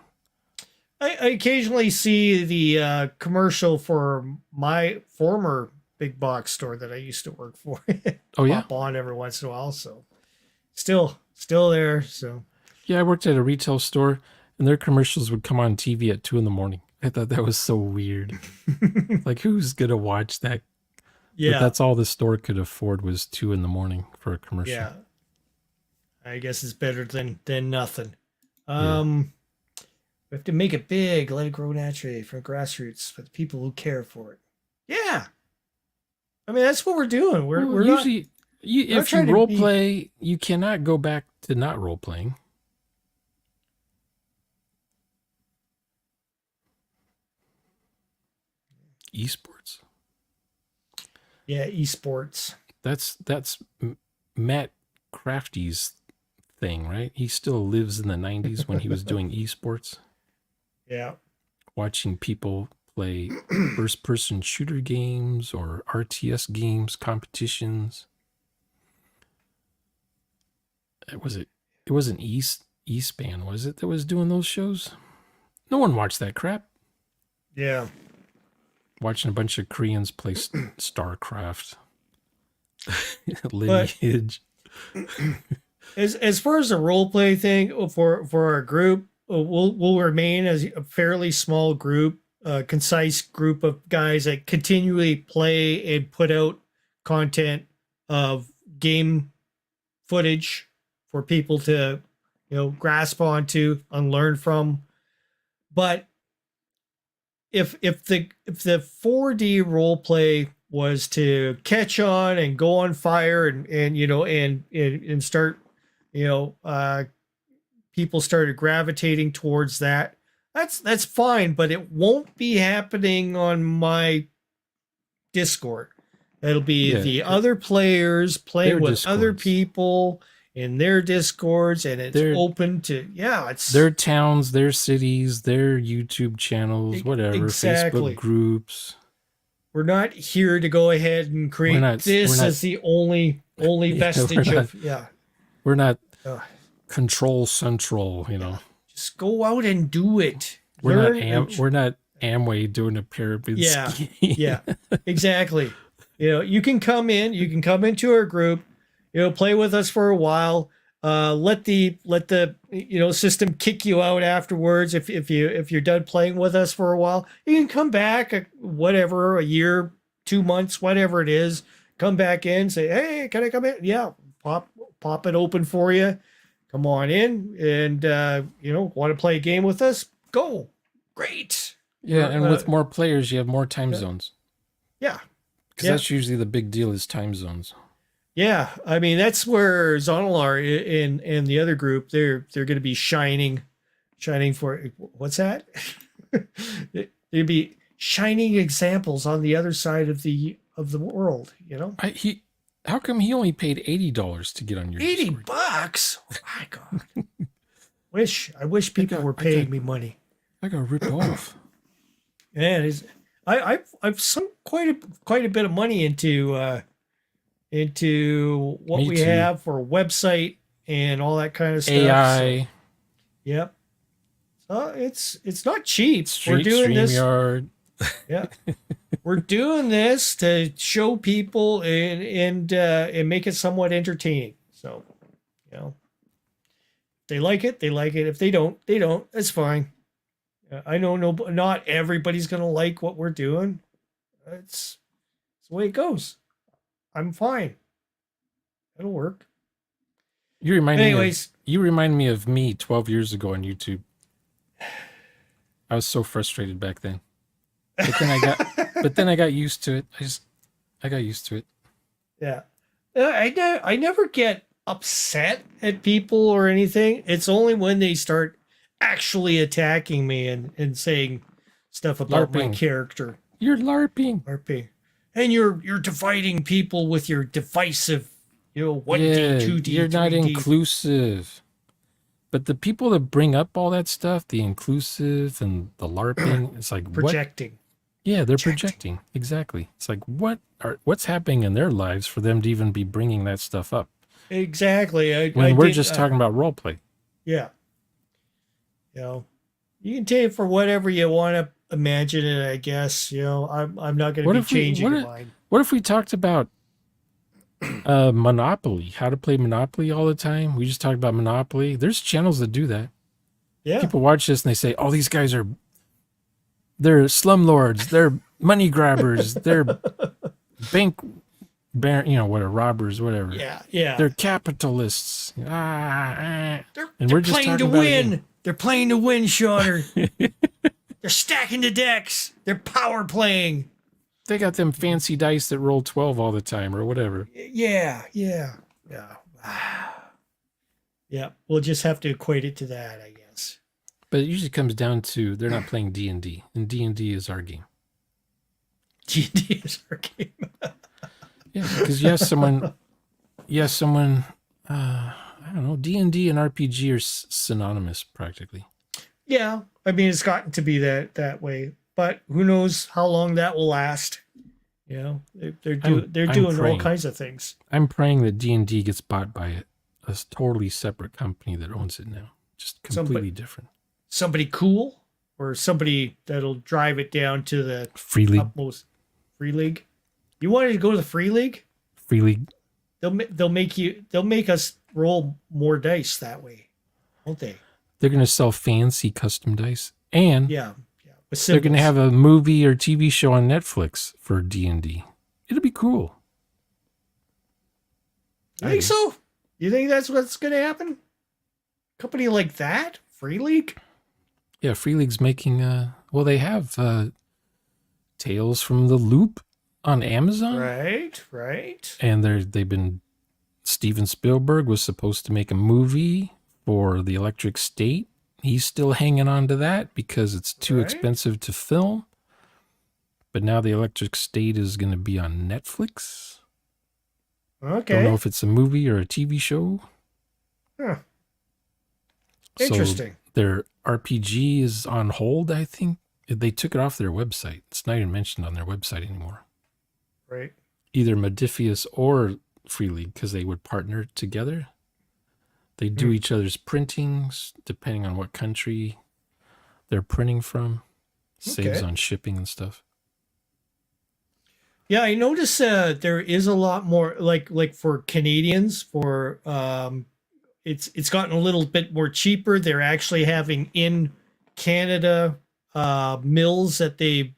I occasionally see the commercial for my former big box store that I used to work for. Pop on every once in a while, so still there. So yeah, I worked at a retail store, and their commercials would come on TV at 2 a.m. I thought that was so weird. Like, who's gonna watch that? Yeah, but that's all the store could afford was 2 a.m. for a commercial. Yeah, I guess it's better than nothing. We have to make it big, let it grow naturally from grassroots for the people who care for it. Yeah, I mean that's what we're doing. We're usually not if you role play, you cannot go back to not role playing. Esports. Yeah, esports. That's Matt Crafty's thing, right? He still lives in the 90s when he was doing esports. Yeah. Watching people play first-person shooter games or RTS games, competitions. It wasn't Eastband, was it, that was doing those shows? No one watched that crap. Yeah. Watching a bunch of Koreans play StarCraft. Lineage. As far as the role play thing for our group, we'll remain as a fairly small group, concise group of guys that continually play and put out content of game footage for people to, grasp onto and learn from. But if the 4D role play was to catch on and go on fire and start, people started gravitating towards that, that's fine, but it won't be happening on my Discord. It'll be the other players playing with other people in their Discords, and it's open to it's their towns, their cities, their YouTube channels, whatever, exactly. Facebook groups. We're not here to go ahead and create this as the only vestige of We're not control central, Just go out and do it. We're not Amway doing a pyramid scheme. Yeah, exactly. You can come into our group, play with us for a while. Let the system kick you out afterwards. If you're done playing with us for a while, you can come back, a year, 2 months, whatever it is. Come back in, say, hey, can I come in? Yeah, pop it open for you. Come on in, and want to play a game with us? Go, great. Yeah, and with more players, you have more time zones. Yeah, because that's usually the big deal is time zones. Yeah, I mean that's where Zonalar and the other group they're going to be shining for what's that? They'd be shining examples on the other side of the world. How come he only paid $80 to get on your $80? Oh my God! I wish people were paying me money. I got ripped off. Yeah, I've sunk quite a bit of money into what we have for a website and all that kind of stuff. AI. So, yep. So it's not cheap. We're doing this. StreamYard. Yeah. We're doing this to show people and make it somewhat entertaining. So, they like it. They like it. If they don't, they don't. It's fine. I know not everybody's going to like what we're doing. It's the way it goes. I'm fine. It'll work. You remind me of me 12 years ago on YouTube. I was so frustrated back then. But then I got used to it. I got used to it. Yeah. I never get upset at people or anything. It's only when they start actually attacking me and saying stuff about my character. You're LARPing. And you're dividing people with your divisive, 1D, 2D, you're 3D. not inclusive. But the people that bring up all that stuff, the inclusive and the LARPing, it's like projecting. Yeah, they're projecting. Exactly. It's like what's happening in their lives for them to even be bringing that stuff up? Exactly. We're just talking about role play. Yeah. You can take it for whatever you want to imagine it, I guess. I'm not going to be changing your mind. What if we talked about Monopoly, how to play Monopoly all the time? We just talked about Monopoly. There's channels that do that. Yeah. People watch this and they say, "Oh, these guys they're slumlords, they're money grabbers, they're whatever, robbers, whatever. Yeah. They're capitalists. They're we're just playing to talking about win. They're playing to win, Shawner. They're stacking the decks. They're power playing. They got them fancy dice that roll 12 all the time or whatever. Yeah. Yeah, we'll just have to equate it to that, I guess. But it usually comes down to they're not playing D&D, and D&D is our game. D&D is our game. Yeah, because someone, I don't know, D&D and RPG are synonymous practically. Yeah, I mean, it's gotten to be that way, but who knows how long that will last? You know, they're doing all kinds of things. I'm praying that D&D gets bought by a totally separate company that owns it now, just completely different. Somebody cool, or somebody that'll drive it down to the Free League. Utmost. Free League. You wanted to go to the Free League? Free League. They'll make us roll more dice that way, won't they? They're going to sell fancy custom dice, and yeah, they're going to have a movie or TV show on Netflix for D&D. It'll be cool. You think so? You think that's what's going to happen? Company like that, Free League? Yeah, Free League's making. They have Tales from the Loop on Amazon. Right. And they've been. Steven Spielberg was supposed to make a movie for the Electric State. He's still hanging on to that because it's too expensive to film. But now the Electric State is going to be on Netflix. Okay. Don't know if it's a movie or a TV show. Huh. Interesting. So their RPG is on hold, I think. They took it off their website. It's not even mentioned on their website anymore. Right. Either Modifius or Free League, because they would partner together. They do each other's printings, depending on what country they're printing from. Saves on shipping and stuff. Yeah, I noticed there is a lot more like for Canadians it's gotten a little bit more cheaper. They're actually having in Canada mills that they,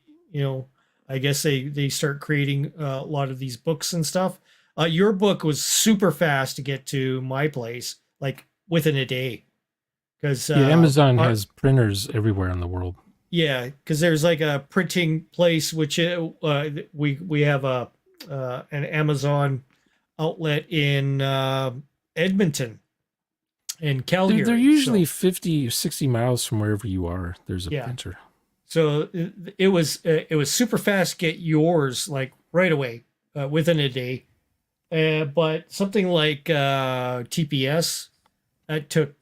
I guess they start creating a lot of these books and stuff. Your book was super fast to get to my place, like within a day. Because Amazon has printers everywhere in the world. Yeah, because there's like a printing place which we have an Amazon outlet in Edmonton and Calgary. They're usually 50 or 60 miles from wherever you are. There's a printer. So it was super fast to get yours like right away within a day. But something like TPS, that took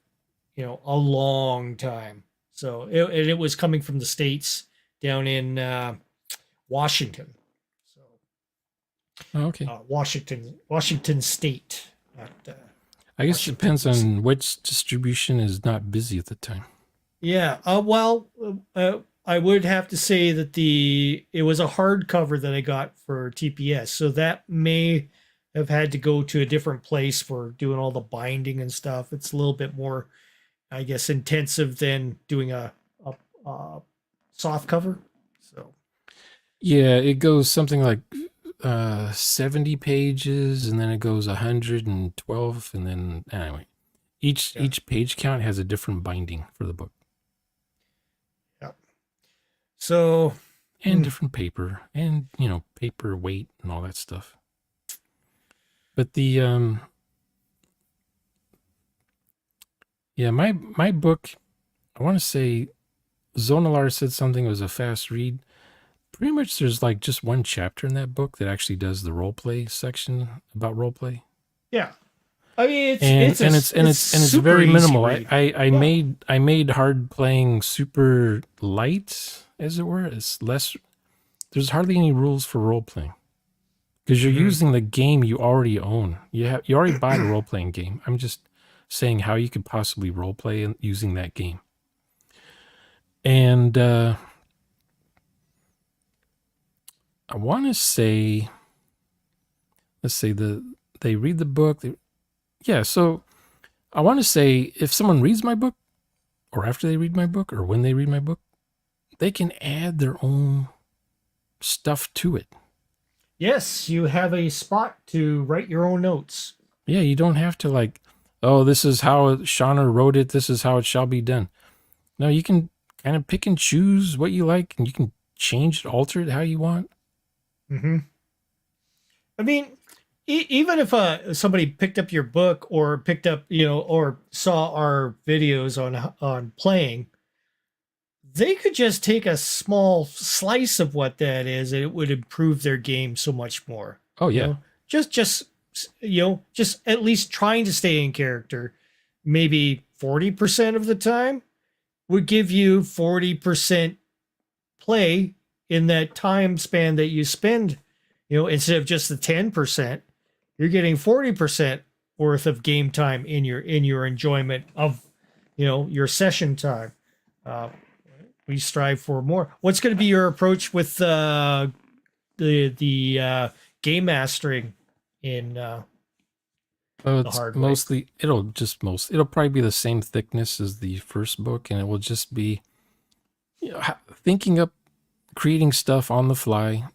a long time. So it was coming from the States down in Washington. So Washington State. I guess it depends on which distribution is not busy at the time. Yeah. I would have to say that it was a hardcover that I got for TPS. So that may have had to go to a different place for doing all the binding and stuff. It's a little bit more, I guess, intensive than doing a soft cover. So yeah, it goes something like 70 pages, and then it goes 112, and then anyway, each page count has a different binding for the book. Yeah. So and different paper, and paper weight and all that stuff. But the my book, I want to say Zonalar said something was a fast read. Pretty much there's like just one chapter in that book that actually does the role play section about role play. Yeah. I mean it's very minimal. I made hard playing super light, as it were. It's less, there's hardly any rules for role playing. Because you're using the game you already own. You already bought a role playing game. I'm just saying how you could possibly role play using that game. And I want to say, let's say they read the book. So I want to say if someone reads my book, or after they read my book, or when they read my book, they can add their own stuff to it. Yes, you have a spot to write your own notes. Yeah, you don't have to like, oh, this is how Shauna wrote it. This is how it shall be done. No, you can kind of pick and choose what you like, and you can change it, alter it how you want. Mm-hmm. I mean, even if somebody picked up your book or picked up, or saw our videos on playing, they could just take a small slice of what that is, and it would improve their game so much more. Oh yeah, just at least trying to stay in character, maybe 40% of the time would give you 40% play in that time span that you spend. Instead of just the 10%, you're getting 40% worth of game time in your enjoyment of, your session time. We strive for more. What's going to be your approach with the game mastering in the hard way? Mostly it'll probably be the same thickness as the first book, and it will just be thinking up, creating stuff on the fly.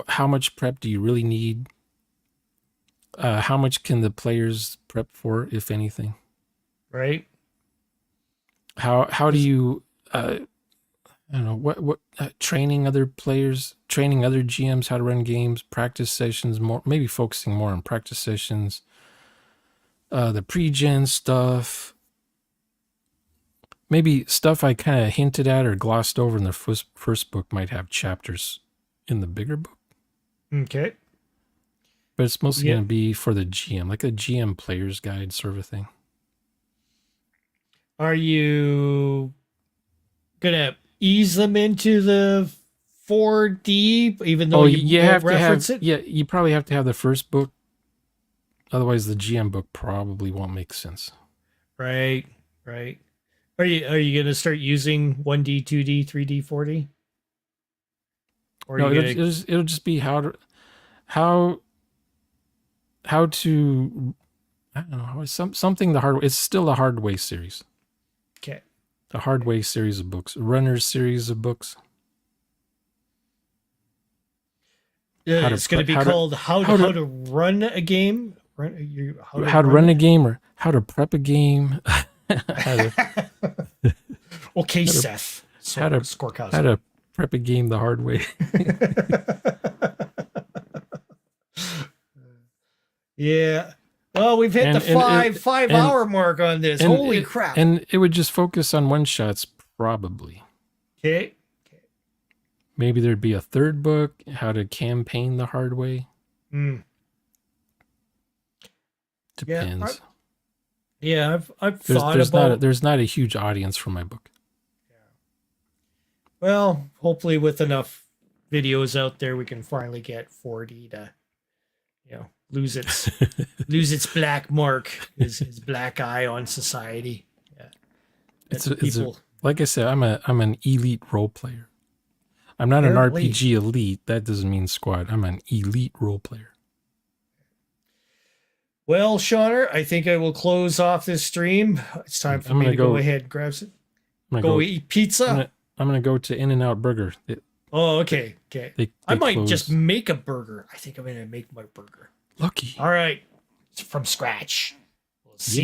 How much prep do you really need? How much can the players prep for, if anything? Right. How do you I don't know, what training other players, training other GMs how to run games, practice sessions, more maybe focusing more on practice sessions, the pre-gen stuff, maybe stuff I kind of hinted at or glossed over in the first book might have chapters in the bigger book. Okay. But it's mostly going to be for the GM, like a GM player's guide sort of thing. Are you gonna ease them into the 4D, even though you have reference it? Yeah, you probably have to have the first book. Otherwise, the GM book probably won't make sense. Right. Are you gonna start using 1D, 2D, 3D, 4D? Or no, it'll just be how to I don't know, something the hard way. It's still a hard way series. Okay. The hard way series of books, Runner's series of books. It's going to be called how to run a game. How to run a game, or how to prep a game. Okay, Seth. How to prep a game the hard way. Yeah. Well, we've hit the five hour mark on this. Holy crap. And it would just focus on one shots, probably. Okay. Maybe there'd be a third book, how to campaign the hard way. Depends. I've thought about there's not a huge audience for my book. Well, hopefully with enough videos out there, we can finally get 4D to, lose its black mark, his black eye on society. Yeah. It's like I said, I'm an elite role player. I'm not an RPG elite. That doesn't mean squad. I'm an elite role player. Well, Shauner, I think I will close off this stream. It's time for me to go ahead and grab some. Go eat pizza. I'm gonna go to In-N-Out Burger. Okay. I might just make a burger. I think I'm gonna make my burger. Lucky. All right. From scratch. We'll see.